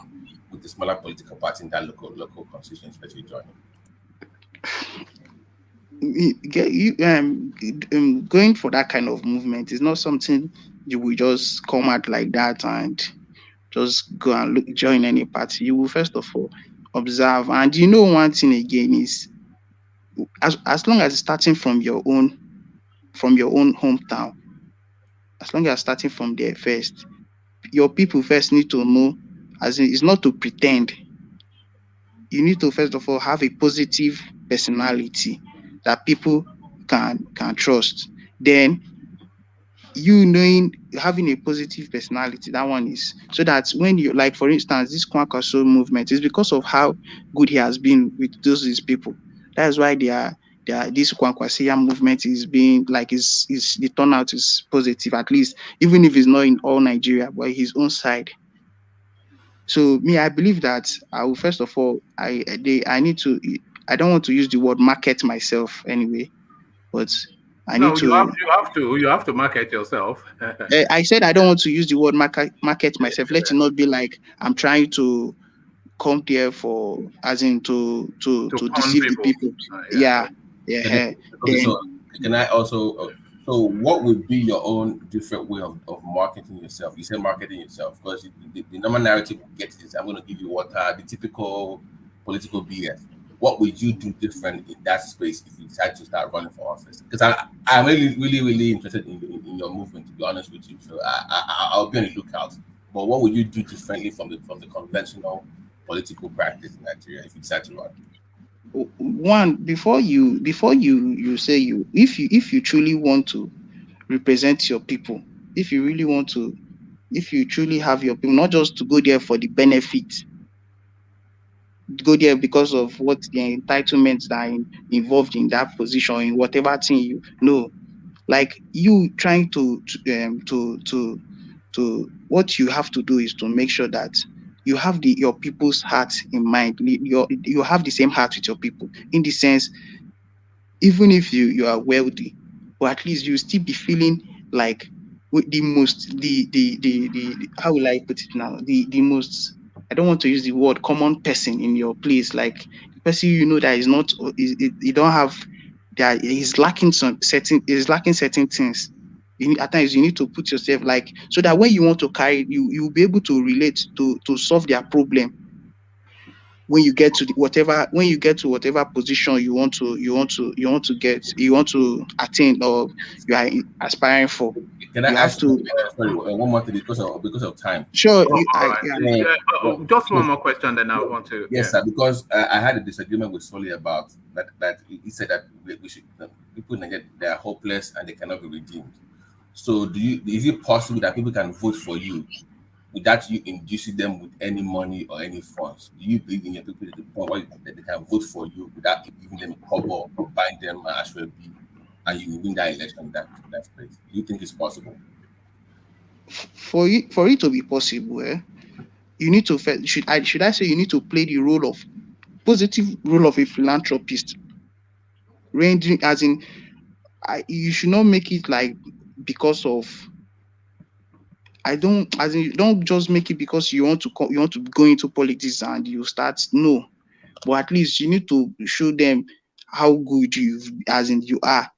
with the smaller political party in that local constituency that you're joining? Going for that kind of movement is not something you will just come out like that and just go and join any party. You will first of all observe, and one thing again is as long as it's starting from your own hometown, as long as you're starting from there first, your people first need to know, as in, it's not to pretend. You need to first of all have a positive personality that people can trust. Then having a positive personality, that one is so that when you, like for instance, this Kwankwaso movement is because of how good he has been with these people. That's why this Kwankwasia movement is being like the turnout is positive, at least, even if it's not in all Nigeria, but his own side. So me, I believe that I will first of all, I don't want to use the word market myself anyway, but you have to market yourself. I said I don't want to use the word market myself. Let it not be like I'm trying to come there for, as in to deceive the people. Yeah. Okay, so can I also? So what would be your own different way of marketing yourself? You said marketing yourself, because the normal narrative we get is I'm going to give you water, the typical political BS. What would you do different in that space if you decide to start running for office? Because I'm really, really, really interested in your movement, to be honest with you. So I'll be on the lookout But what would you do differently from the conventional political practice in Nigeria if you decide to run? One, before you say if you truly want to represent your people, if you truly have your people, not just to go there for the benefit, go there because of what the entitlements that are involved in that position, in whatever thing you know, like you trying to what you have to do is to make sure that you have your people's heart in mind. You have the same heart with your people, in the sense, even if you are wealthy, but at least you still be feeling like with the most the how will I put it now, the most, I don't want to use the word common person in your place, like the person you know that is not you don't have, that is lacking certain things. At times you need to put yourself like, so that when you want to carry, you'll be able to relate to solve their problem when you get to whatever position you want to attain, or you are aspiring for. Can I You ask have you, to. sorry, one more thing because of time? Sure. All right. Just one So- more question, then I want to. Yes, sir. Because I had a disagreement with Solly about that. He said that we should people they are hopeless and they cannot be redeemed. So, is it possible that people can vote for you without you inducing them with any money or any funds? Do you believe in your people to the point where they can vote for you without giving them a cover or buying them an actual bill, and you will win that election in that place? Do you think it's possible? For it to be possible, you need to should I say you need to play the positive role of a philanthropist, ranging as in, you should not make it like because of, don't just make it because you want to go into politics and you start, no, but at least you need to show them how good you are,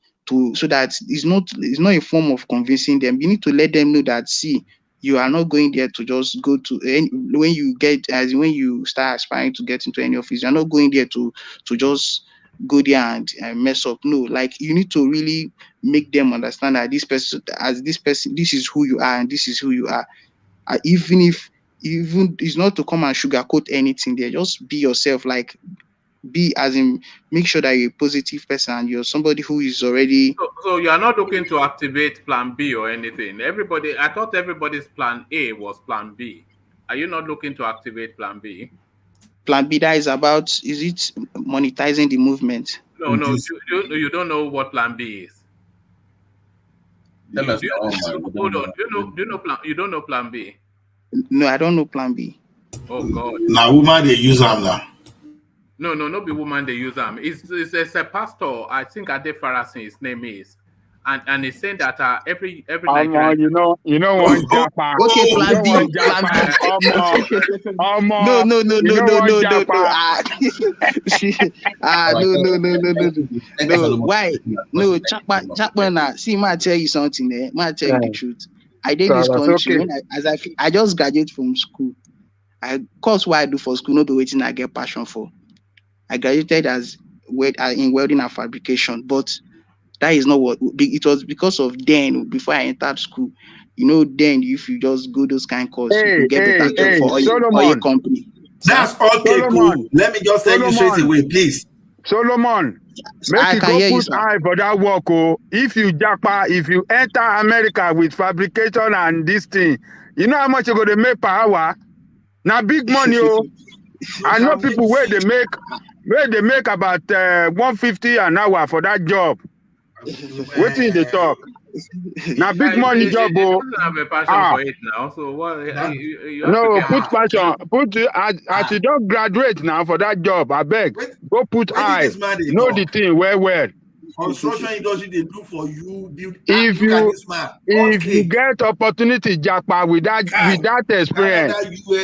so that it's not a form of convincing them. You need to let them know that, see, you are not going there to just go to when you start aspiring to get into any office, you're not going there to just go there and mess up. No, like you need to really make them understand that this person, this is who you are and this is who you are. Even it's not to come and sugarcoat anything there, just be yourself, like make sure that you're a positive person and you're somebody who is already. So you are not looking to activate Plan B or anything. I thought everybody's Plan A was Plan B. Are you not looking to activate Plan B? Plan B, that is about, is it monetizing the movement? No, you don't know what Plan B is. Tell us. Hold on. You don't know Plan B? No, I don't know Plan B. Oh God. Now woman they use them now. No, not be woman they use them. It's a pastor. I think Ade Farasin, his name is, and he's saying that every Nigerian. You know one japa. Okay, Plan B. No. Why? No, Chapman. See, I tell you something. I tell you the truth. I did this country when I just graduated from school. Course what I do for school, not the waiting I get passion for. I graduated in welding and fabrication, but that is not what it was because of then. Before I entered school, then if you just go those kind of courses, you get better job for your company. That's okay, cool. Let me just tell you straight away, please. Solomon, make you go put eye for that work. If you enter America with fabrication and this thing, you know how much you're going to make per hour? Now big money. I know people where they make about 150 an hour for that job. Waiting the talk. Now big money job. You don't have a passion for it now. So what? Put passion. As you don't graduate now for that job. I beg. Go put eye. Know the thing well. Construction industry they do for you. If you get opportunity, Japa, with that experience,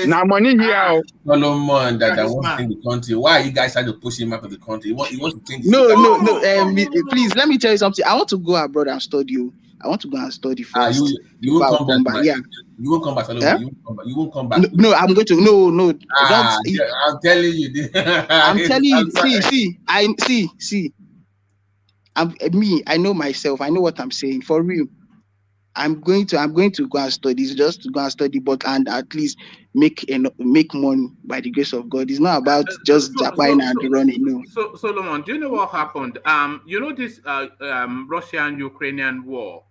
now money here. Solomon, that wants in the country. Why are you guys trying to push him out of the country? He wants to change. No. Please let me tell you something. I want to go abroad and study. I want to go and study first. You won't come back. Yeah. You won't come back, Solomon. You won't come back. No, I'm going to. No. I'm telling you. I'm telling you. See. I know myself. I know what I'm saying. For real. I'm going to go and study. It's just to go and study, but and at least make money by the grace of God. It's not about just Japan and running. No. So Solomon, do you know what happened? You know this Russian-Ukrainian war.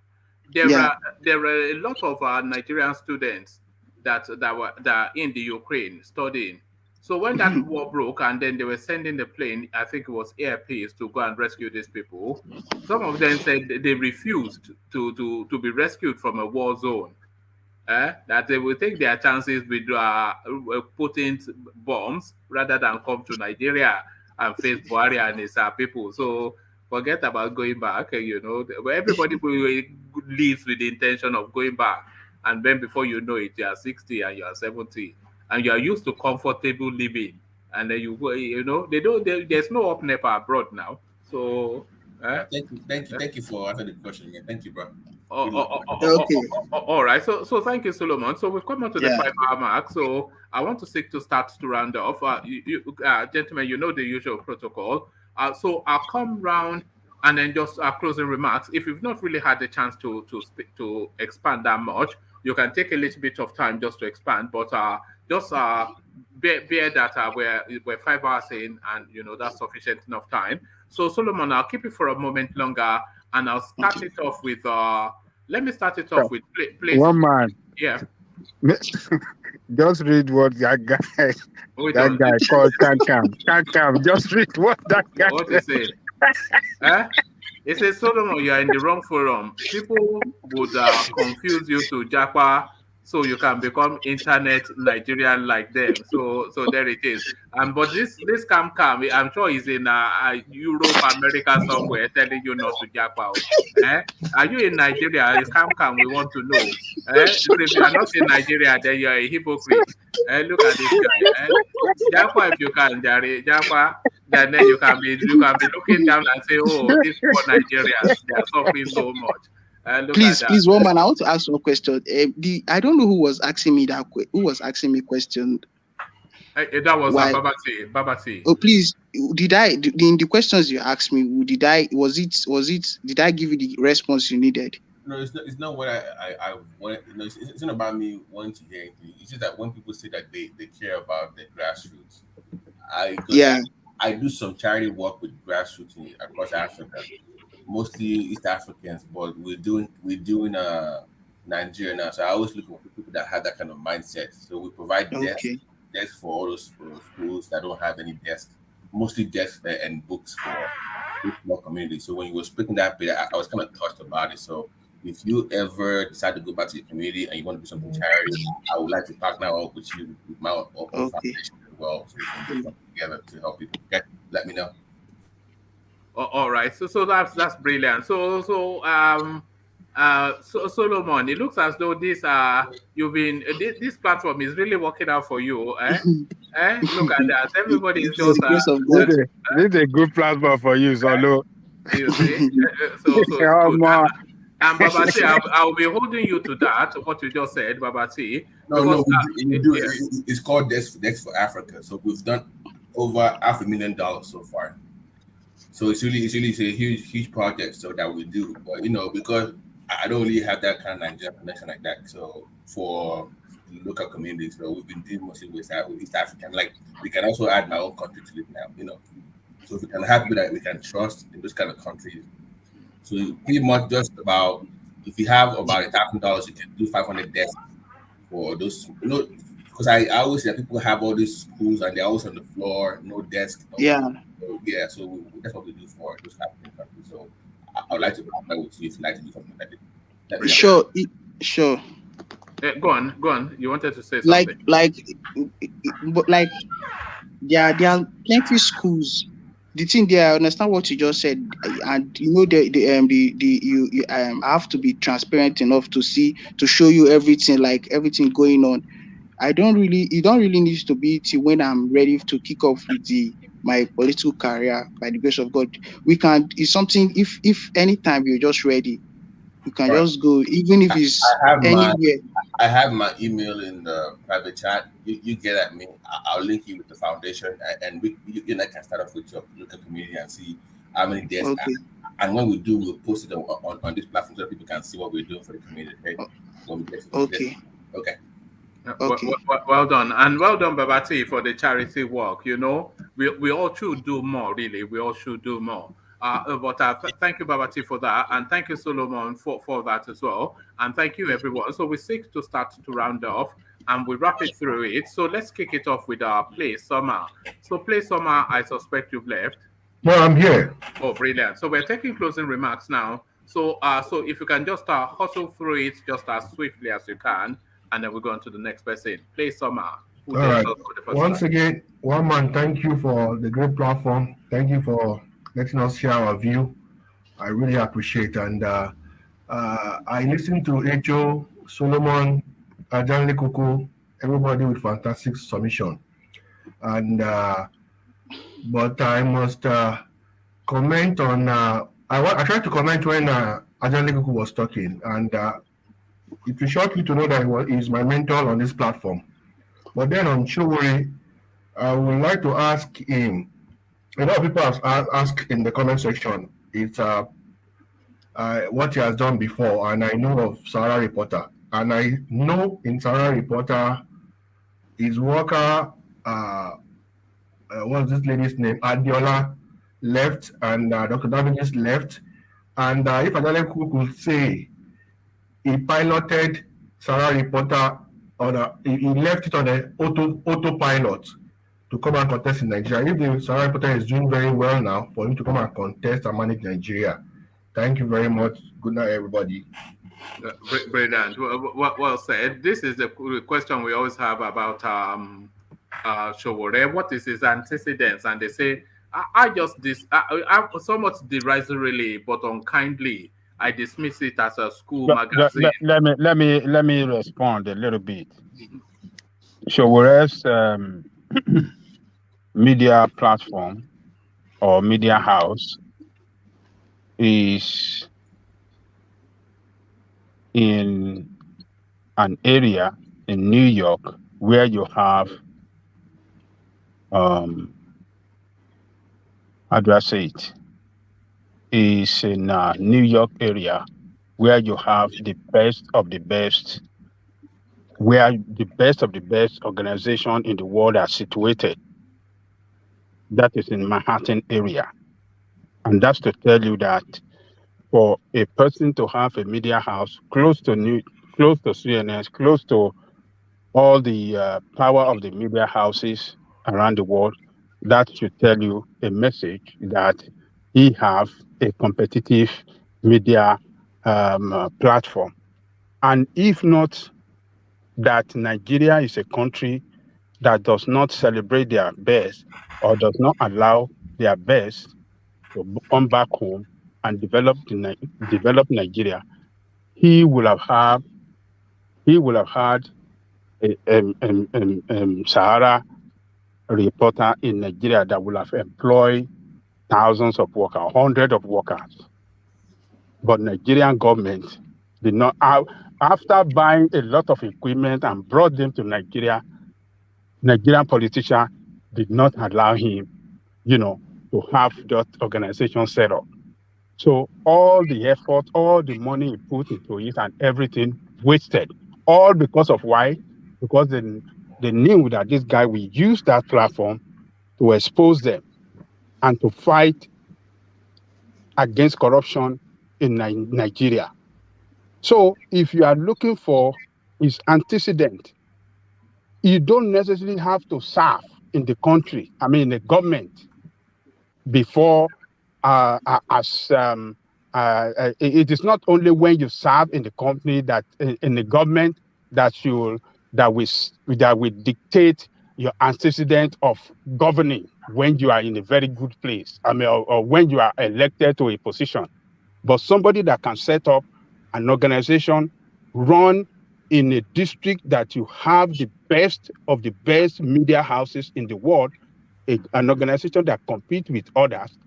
Yeah. There are a lot of Nigerian students that are in the Ukraine studying. So when that war broke, and then they were sending the plane, I think it was Air Peace, to go and rescue these people. Some of them said they refused to be rescued from a war zone. That they will take their chances with putting bombs rather than come to Nigeria and face BUHARI and his people. So forget about going back. Everybody leaves with the intention of going back, and then before you know it, you are 60 and you are 70, and you are used to comfortable living, and then you go. There's no up NEPA abroad now. So thank you for answering the question. Yeah, thank you, bro. All right. So thank you, Solomon. So we've come on to the 5-hour mark. So I want to seek to start to round off. Gentlemen, you know the usual protocol. So I'll come round and then just closing remarks. If you've not really had the chance to speak, to expand that much, you can take a little bit of time just to expand. But just bear that we're 5 hours in, and that's sufficient enough time. So Solomon, I'll keep it for a moment longer, and I'll start it off with let me start it off with please. One man. Yeah. Just read what that guy called Kankam. Just read what that guy What is it? It says, Solomon, you are in the wrong forum. People would confuse you to Japa, so you can become internet Nigerian like them. So there it is. But this Kam, I'm sure he's in Europe, America somewhere, telling you not to Japa. Are you in Nigeria? Kam, we want to know. If you are not in Nigeria, then you are a hypocrite. Look at this guy. Japa, if you can, Japa. Then you can be looking down and say, oh, these poor Nigerians, they are suffering so much. Please, one man, I want to ask one question. I don't know who was asking me question. That was Babati. Oh, please, in the questions you asked me, did I give you the response you needed? No, it's not what I want. It's not about me wanting to hear anything. It's just that when people say that they care about the grassroots, I do some charity work with grassroots across Africa, mostly East Africans, but we're doing Nigeria now. So I always look for people that have that kind of mindset. So we provide desks for all those schools that don't have any desks, mostly desks and books for small communities. So when you were speaking that bit, I was kind of touched about it. So if you ever decide to go back to your community and you want to do something charity, I would like to partner up with you with my own foundation as well, so we can work together to help people. Okay, let me know. All right. So that's brilliant. So Solomon, it looks as though this platform is really working out for you. Look at that. Everybody is just this is a good platform for you, Solo. You see? And Babati, I'll be holding you to that, what you just said, Babati. No, it's called Desk for Africa. So we've done over $500,000 so far. So it's really a huge project so that we do. But because I don't really have that kind of Nigerian connection like that. So for local communities, so we've been doing mostly with East African. Like we can also add my own country to it now, So we can have people that we can trust in those kind of countries. So pretty much just about, if you have about $1,000, you can do 500 desks for those. Because I always see that people have all these schools and they're always on the floor, no desk. So that's what we do for those African countries. So I would like to partner with you if you'd like to do something like that. Sure. Go on. You wanted to say something. Like there are plenty schools. The thing there, I understand what you just said, and you have to be transparent enough to show you everything going on. You don't really need to be till when I'm ready to kick off with my political career. By the grace of God, it's something. If anytime you're just ready, you can just go, even if it's anywhere. I have my email in the private chat. You get at me. I'll link you with the foundation, and you can start off with your local community and see how many desks And when we do, we'll post it on this platform so that people can see what we're doing for the community. Okay. When we get to Okay. Okay. Okay. Well done, and well done, Babati, for the charity work. You know, we all should do more. Really, we all should do more. But thank you, Babati, for that, and thank you, Solomon, for that as well, and thank you, everyone. So we seek to start to round off, and we wrap it through it. So let's kick it off with our Play Summer. So Play Summer, I suspect you've left. Well, I'm here. Oh, brilliant! So we're taking closing remarks now. So if you can just hustle through it just as swiftly as you can. And then we'll go on to the next person. Play Summer. All right. Once again, one man, thank you for the great platform. Thank you for letting us share our view. I really appreciate. And I listened to Echo, Solomon, Ajanle Koko, everybody with fantastic submission. And but I must comment on. I tried to comment when Ajanle Koko was talking, and it will shock you to know that he's my mentor on this platform. But then on Showore, I would like to ask him. A lot of people have asked in the comment section. It's what he has done before, and I know of Sahara Reporter, and I know in Sahara Reporter, his worker, what's this lady's name? Adiola left, and Dr. Davies left, and if Adele could say. He piloted Sahara Reporter he left it on an autopilot to come and contest in Nigeria. If the Sahara Reporter is doing very well now, for him to come and contest and manage Nigeria. Thank you very much. Good night, everybody. Brilliant. Well said. This is the question we always have about Showore. What is his antecedents? And they say, I somewhat derisorily but unkindly, I dismiss it as a school magazine. Let me respond a little bit. Showore's media platform or media house is in an area in New York where you have how do I say it? Is in New York area where you have the best of the best, where the best of the best organization in the world are situated. That is in Manhattan area. And that's to tell you that for a person to have a media house close to CNN, close to all the power of the media houses around the world, that should tell you a message that he have a competitive media platform. And if not that Nigeria is a country that does not celebrate their best or does not allow their best to come back home and develop Nigeria, he will have had a Sahara Reporter in Nigeria that will have employed thousands of workers, hundreds of workers. But Nigerian government did not, after buying a lot of equipment and brought them to Nigeria, Nigerian politicians did not allow him, to have that organization set up. So all the effort, all the money he put into it and everything wasted. All because of why? Because they knew that this guy will use that platform to expose them and to fight against corruption in Nigeria. So if you are looking for his antecedent, you don't necessarily have to serve in the country, in the government, before it is not only when you serve in the company that in the government that will dictate your antecedent of governing when you are in a very good place, or when you are elected to a position. But somebody that can set up an organization, run in a district that you have the best of the best media houses in the world, an organization that competes with others,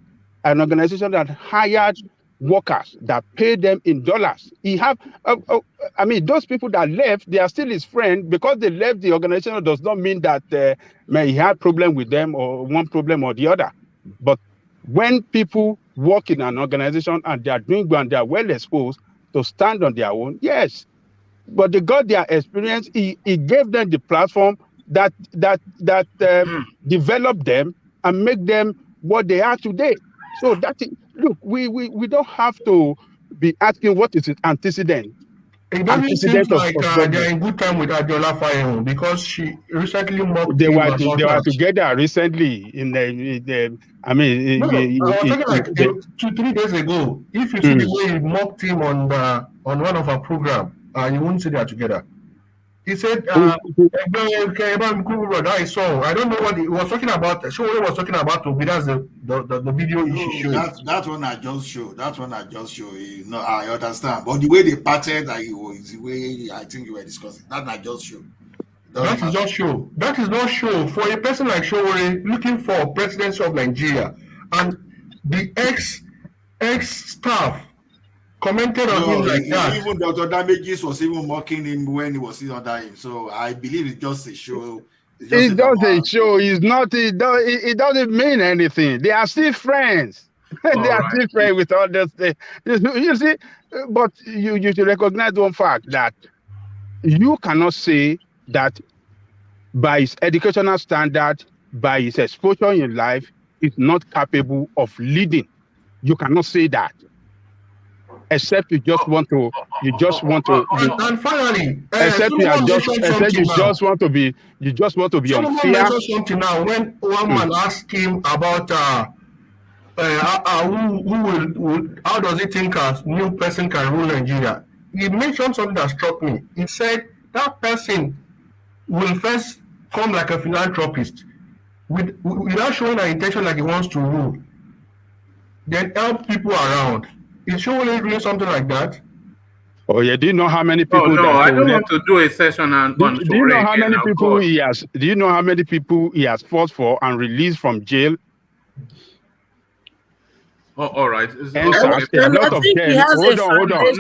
an organization that hired workers, that pay them in dollars. Those people that left, they are still his friend. Because they left the organization does not mean that he had problem with them or one problem or the other. But when people work in an organization and they are doing good and they are well exposed to stand on their own, yes. But they got their experience. He gave them the platform that developed them and make them what they are today. So look, we don't have to be asking what is it antecedent. It doesn't seem Antecedent like of they're government. in good time with Adiola Fayehun because she recently mocked They him were and all they were that. together recently I mean, No, I was talking like 2-3 days ago. If you see the way he mocked him on one of our program, you won't see they are together. He said, that I saw. I don't know what he was talking about. Showore was talking about Obi. That's the video she showed. That one I just showed. That one I just showed. No, I understand. But the way they parted, is the way I think you were discussing. That I just showed. That is not show. That is not show for a person like Showore looking for presidency of Nigeria, and the ex staff commented on him like that. Even Dr. Damages was even mocking him when he was sitting under him. So I believe it's just a show. It's just a show. It's not. It doesn't mean anything. They are still friends. They are still friends with others. You see, but you should recognize one fact that you cannot say that by his educational standard, by his exposure in life, is not capable of leading. You cannot say that. Except you just want to. And finally, except you just want to be Solomon unfair. mentioned something now when one man asked him about how does he think a new person can rule Nigeria. He mentioned something that struck me. He said that person will first come like a philanthropist without showing an intention like he wants to rule, then help people around. Is Showore doing something like that? Oh yeah, do you know how many people? No, I don't want to do a session on do you know how many people he has? Do you know how many people he has fought for and released from jail? Oh, all right. A lot of them. Hold on.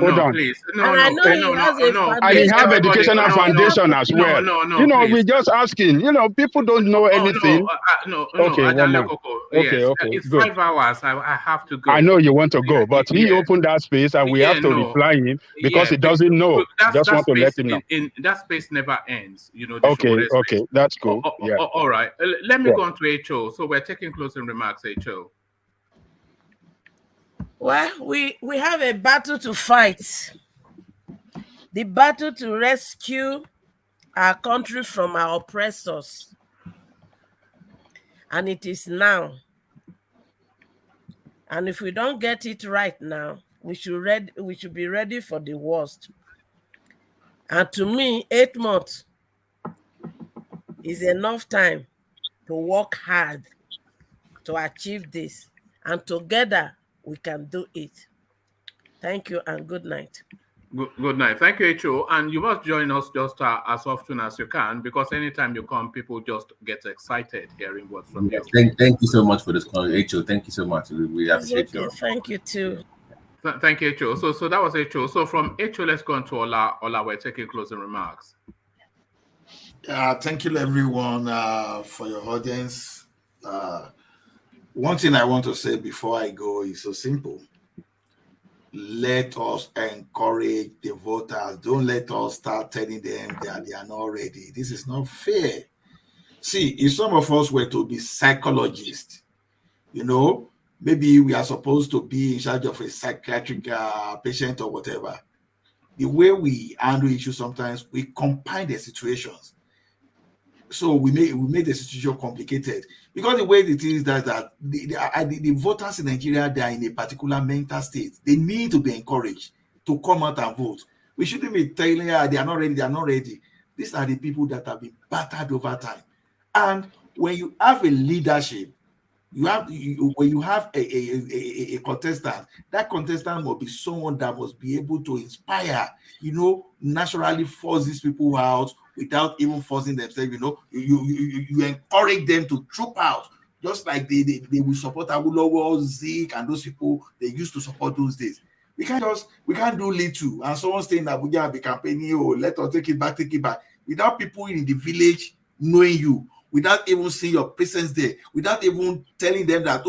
No, please. No. And he have educational foundation as well. No, we're just asking. People don't know anything. Okay, one more. Okay. It's good. 5 hours. I have to go. I know you want to go, but he opened that space, and we have to reply him because he doesn't know. Just want to let him know. In that space never ends. Okay, that's cool. Yeah. All right. Let me go on to HO. So we're taking closing remarks, HO. Well, we have a battle to fight. The battle to rescue our country from our oppressors. And it is now. And if we don't get it right now, we should be ready for the worst. And to me, 8 months is enough time to work hard to achieve this. And together, we can do it. Thank you and good night. Good night. Thank you, HO. And you must join us just as often as you can, because anytime you come, people just get excited hearing what's from you. Thank you so much for this call, HO. Thank you so much. We appreciate you. Thank you too. Thank you, HO. So that was HO. So from HO, let's go on to Ola. We're taking closing remarks. Thank you, everyone, for your audience. One thing I want to say before I go is so simple. Let us encourage the voters. Don't let us start telling them that they are not ready. This is not fair. See, if some of us were to be psychologists, maybe we are supposed to be in charge of a psychiatric patient or whatever. The way we handle issues sometimes, we combine the situations. So we made the situation complicated because the way it is that the voters in Nigeria, they are in a particular mental state. They need to be encouraged to come out and vote. We shouldn't be telling they are not ready. They are not ready. These are the people that have been battered over time. And when you have a leadership, when you have a contestant, that contestant must be someone that must be able to inspire, naturally force these people out without even forcing themselves. You encourage them to troop out, just like they will support Awolowo, Zik, and those people they used to support those days. We can't do little and someone stay in Abuja and be campaigning, let us take it back, without people in the village knowing you, without even seeing your presence there, without even telling them that,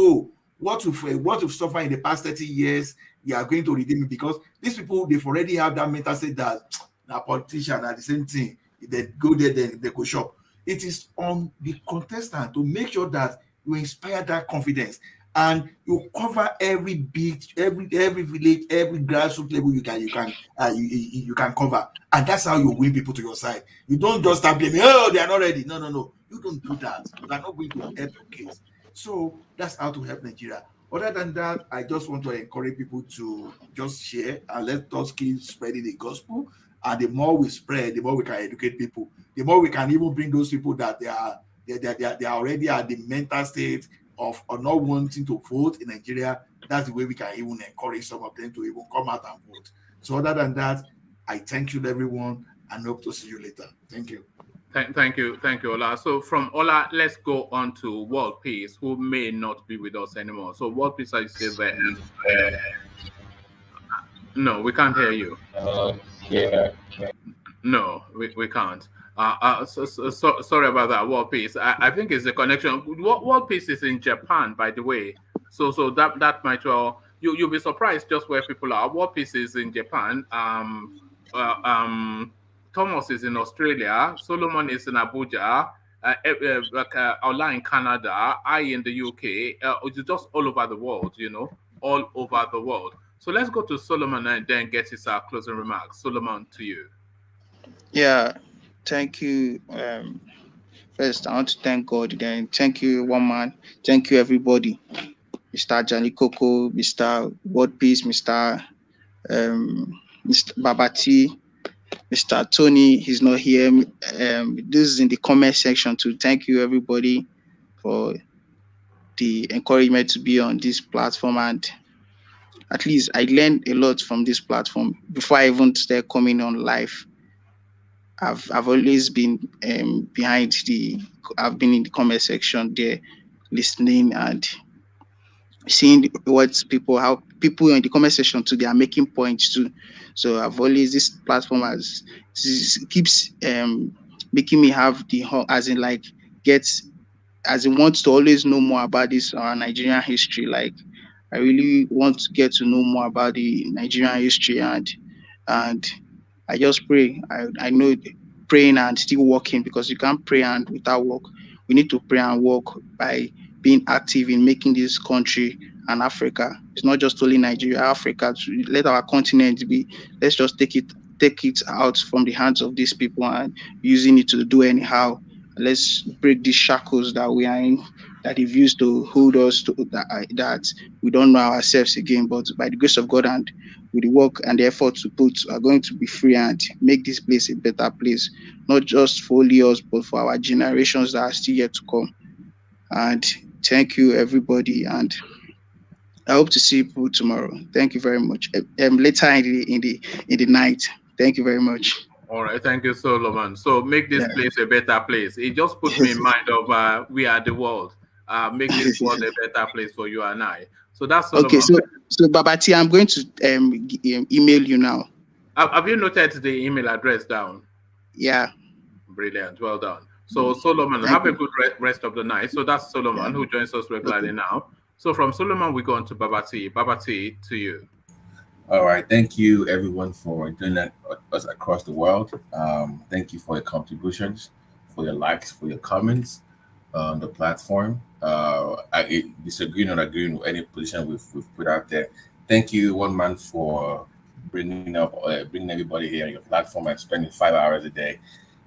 what we've suffered in the past 30 years, we are going to redeem it, because these people, they've already have that mental state that a politician are the same thing. If they go there, then they go shop. It is on the contestant to make sure that you inspire that confidence and you cover every beat, every village, every grassroots level you can cover, and that's how you win people to your side. You don't just start blaming, oh, they are not ready. No. You don't do that. You are not going to help your case. So that's how to help Nigeria. Other than that, I just want to encourage people to just share and let us keep spreading the gospel. And the more we spread, the more we can educate people. The more we can even bring those people that they are already at the mental state of not wanting to vote in Nigeria. That's the way we can even encourage some of them to even come out and vote. So other than that, I thank you everyone and hope to see you later. Thank you. Thank you, Ola. So from Ola, let's go on to World Peace, who may not be with us anymore. So World Peace, are you still there? No, we can't hear you. Yeah. No, we can't. So sorry about that, World Peace. I think it's the connection. World Peace is in Japan, by the way. So that might well you'll be surprised just where people are. World Peace is in Japan. Thomas is in Australia. Solomon is in Abuja. Ola in Canada. I in the UK. It's just all over the world. All over the world. So let's go to Solomon and then get his closing remarks. Solomon, to you. Yeah, thank you. First, I want to thank God. Then, thank you, one man. Thank you, everybody. Mr. Jani Coco, Mr. World Peace, Mr. Babati, Mr. Tony. He's not here. This is in the comment section too. Thank you, everybody, for the encouragement to be on this platform. And at least I learned a lot from this platform before I even started coming on live. I've always been I've been in the comment section there, listening and seeing how people in the comment section too, they are making points too. So this platform keeps making me have wants to always know more about this Nigerian history. Like, I really want to get to know more about the Nigerian history, and I just pray. I know praying and still working, because you can't pray and without work. We need to pray and work by being active in making this country and Africa. It's not just only Nigeria, Africa. To let our continent be. Let's just take it out from the hands of these people and using it to do anyhow. Let's break these shackles that we are in, that they've used to hold us to that we don't know ourselves again. But by the grace of God and with the work and the effort to put, are going to be free and make this place a better place, not just for only us, but for our generations that are still yet to come. And thank you, everybody, and I hope to see you tomorrow. Thank you very much. Later in the night. Thank you very much. All right, thank you, Solomon. So make this place a better place. It just put me in mind of we are the world. Make this world a better place for you and I. So that's Solomon. Okay. So Babati, I'm going to email you now. Have you noted the email address down? Yeah. Brilliant. Well done. So Solomon, have a good rest of the night. So that's Solomon who joins us regularly now. So from Solomon, we go on to Babati. Babati, to you. All right. Thank you, everyone, for joining us across the world. Thank you for your contributions, for your likes, for your comments on the platform. I disagree or agreeing with any position we've put out there. Thank you, one man, for bringing everybody here on your platform and spending 5 hours a day.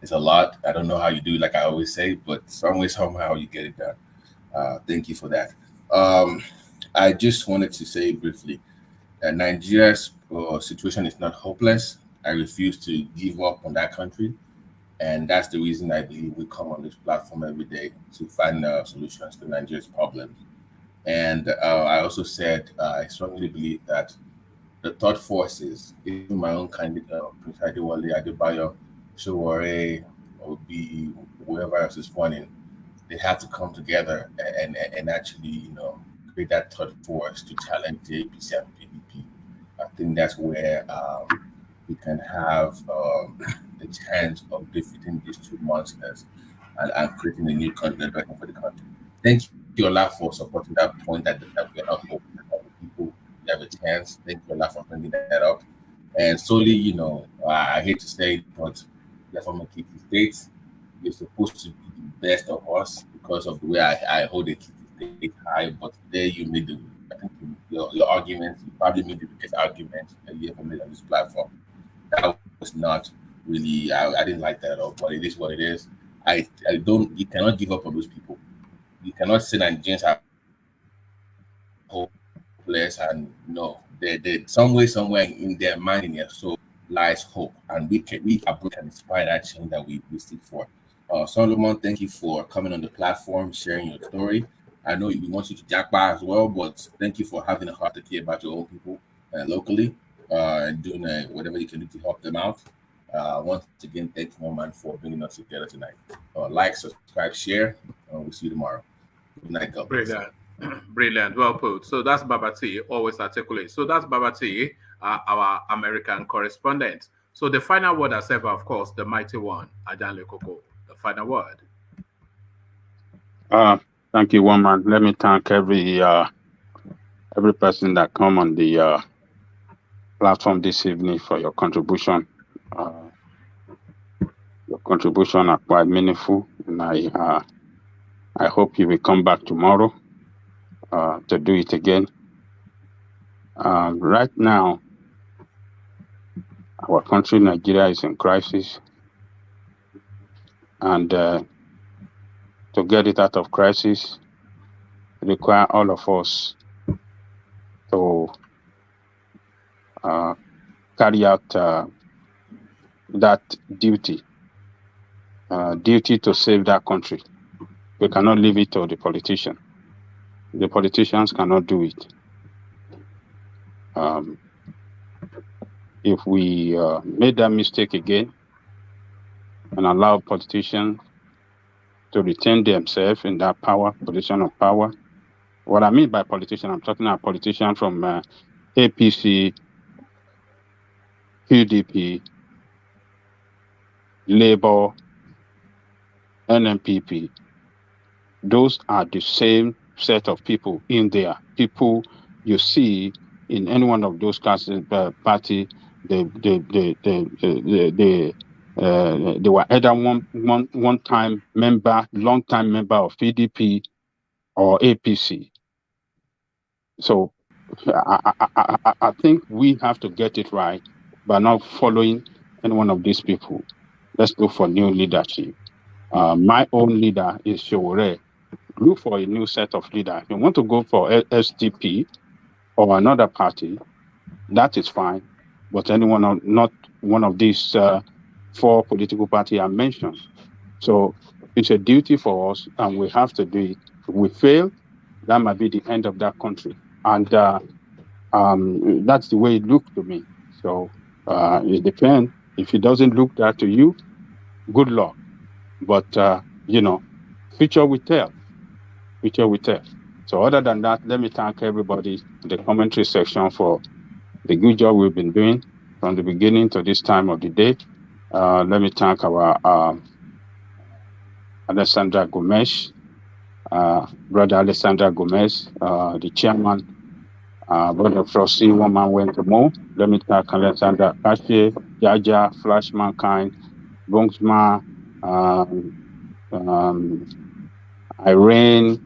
It's a lot. I don't know how you do, like I always say, but somehow you get it done. Thank you for that. I just wanted to say briefly, Nigeria's situation is not hopeless. I refuse to give up on that country. And that's the reason I believe we come on this platform every day to find solutions to Nigeria's problems. And I also said I strongly believe that the third forces, even my own candidate, Prince Adewale, Adebayo, Sowore, or be whoever else is running, they have to come together and actually, create that third force to challenge the APC and PDP. I think that's where we can have the chance of defeating these two monsters and creating a new continent for the country. Thank you you, Ola, for supporting that point that we are not hoping that other people have a chance. Thank you, Ola, for bringing that up. And solely, I hate to say it, but you're from a Kitty State. You're supposed to be the best of us because of the way I hold the Kitty State high. But there you made I think your arguments, you probably made the biggest argument that you ever made on this platform. That was not really, I didn't like that at all, but it is what it is. You cannot give up on those people. You cannot say Nigerians are hopeless, and no, they somewhere in their mind, in their soul, lies hope, and we can inspire that change that we seek for. Solomon, thank you for coming on the platform, sharing your story. I know we want you to jackpot as well, but thank you for having a heart to care about your own people locally and doing whatever you can do to help them out. Once again, thank you, man, for bringing us together tonight. Like, subscribe, share. We'll see you tomorrow. Good night, God bless. Brilliant. Well put. So that's Baba T, always articulate. So that's Baba T, our American correspondent. So the final word as ever, of course, the mighty one, Ajanle Koko. The final word. Thank you, woman. Let me thank every person that come on the platform this evening for your contribution. Your contribution are quite meaningful, and I hope you will come back tomorrow to do it again. Right now, our country, Nigeria, is in crisis, and to get it out of crisis, require all of us to carry out that duty to save that country. We cannot leave it to the politician. The politicians cannot do it. If we made that mistake again and allow politicians to retain themselves in that position of power. What I mean by politician, I'm talking about politicians from APC, PDP, Labour, NMPP. Those are the same set of people in there. People you see in any one of those classes, party, they were either one-time member, long-time member of PDP or APC. So I think we have to get it right by not following any one of these people. Let's look for new leadership. My own leader is Showore. Look for a new set of leaders. If you want to go for SDP or another party, that is fine. But anyone, not one of these 4 political parties I mentioned. So it's a duty for us, and we have to do it. If we fail, that might be the end of that country. And that's the way it looks to me. So it depends. If it doesn't look that to you, good luck. But, future will tell. Future will tell. So other than that, let me thank everybody in the commentary section for the good job we've been doing from the beginning to this time of the day. Let me thank our Alessandra Gomez, Brother Alessandra Gomez, the chairman, Brother Frosty, one man went to Mo. Let me thank Alessandra Kashe, Jaja, Flash Mankind, Bunksma, Irene,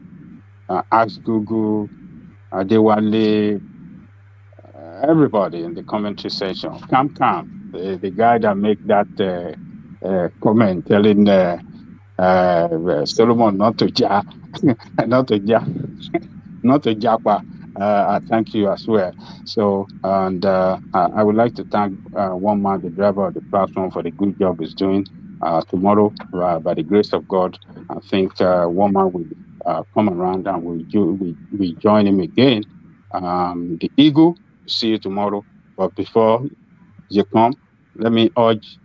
Ask Google, Adewale, everybody in the commentary section. Cam, the guy that make that comment telling Solomon not to japa. I thank you as well. So, and I would like to thank one man, the driver of the platform, for the good job he's doing. Tomorrow, by the grace of God, I think one man will come around and we join him again. The Eagle, see you tomorrow. But before you come, let me urge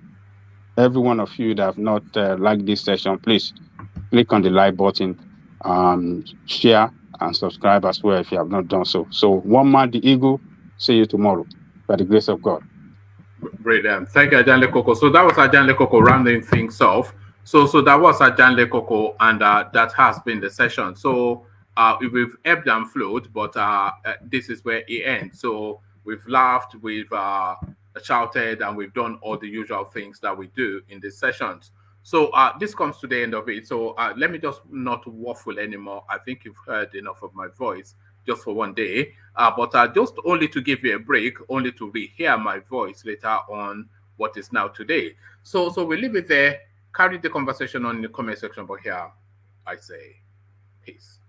every one of you that have not liked this session, please click on the like button, share and subscribe as well if you have not done so. So one man, the Eagle, see you tomorrow by the grace of God. Brilliant. Thank you, Ajanle Koko. So that was Ajanle Koko rounding things off. So that was Ajanle Koko, and that has been the session. So we've ebbed and flowed, but this is where it ends. So we've laughed, we've shouted, and we've done all the usual things that we do in these sessions. So this comes to the end of it. So let me just not waffle anymore. I think you've heard enough of my voice just for one day. But just only to give you a break, only to rehear my voice later on what is now today. So we leave it there. Carry the conversation on in the comment section. But here I say peace.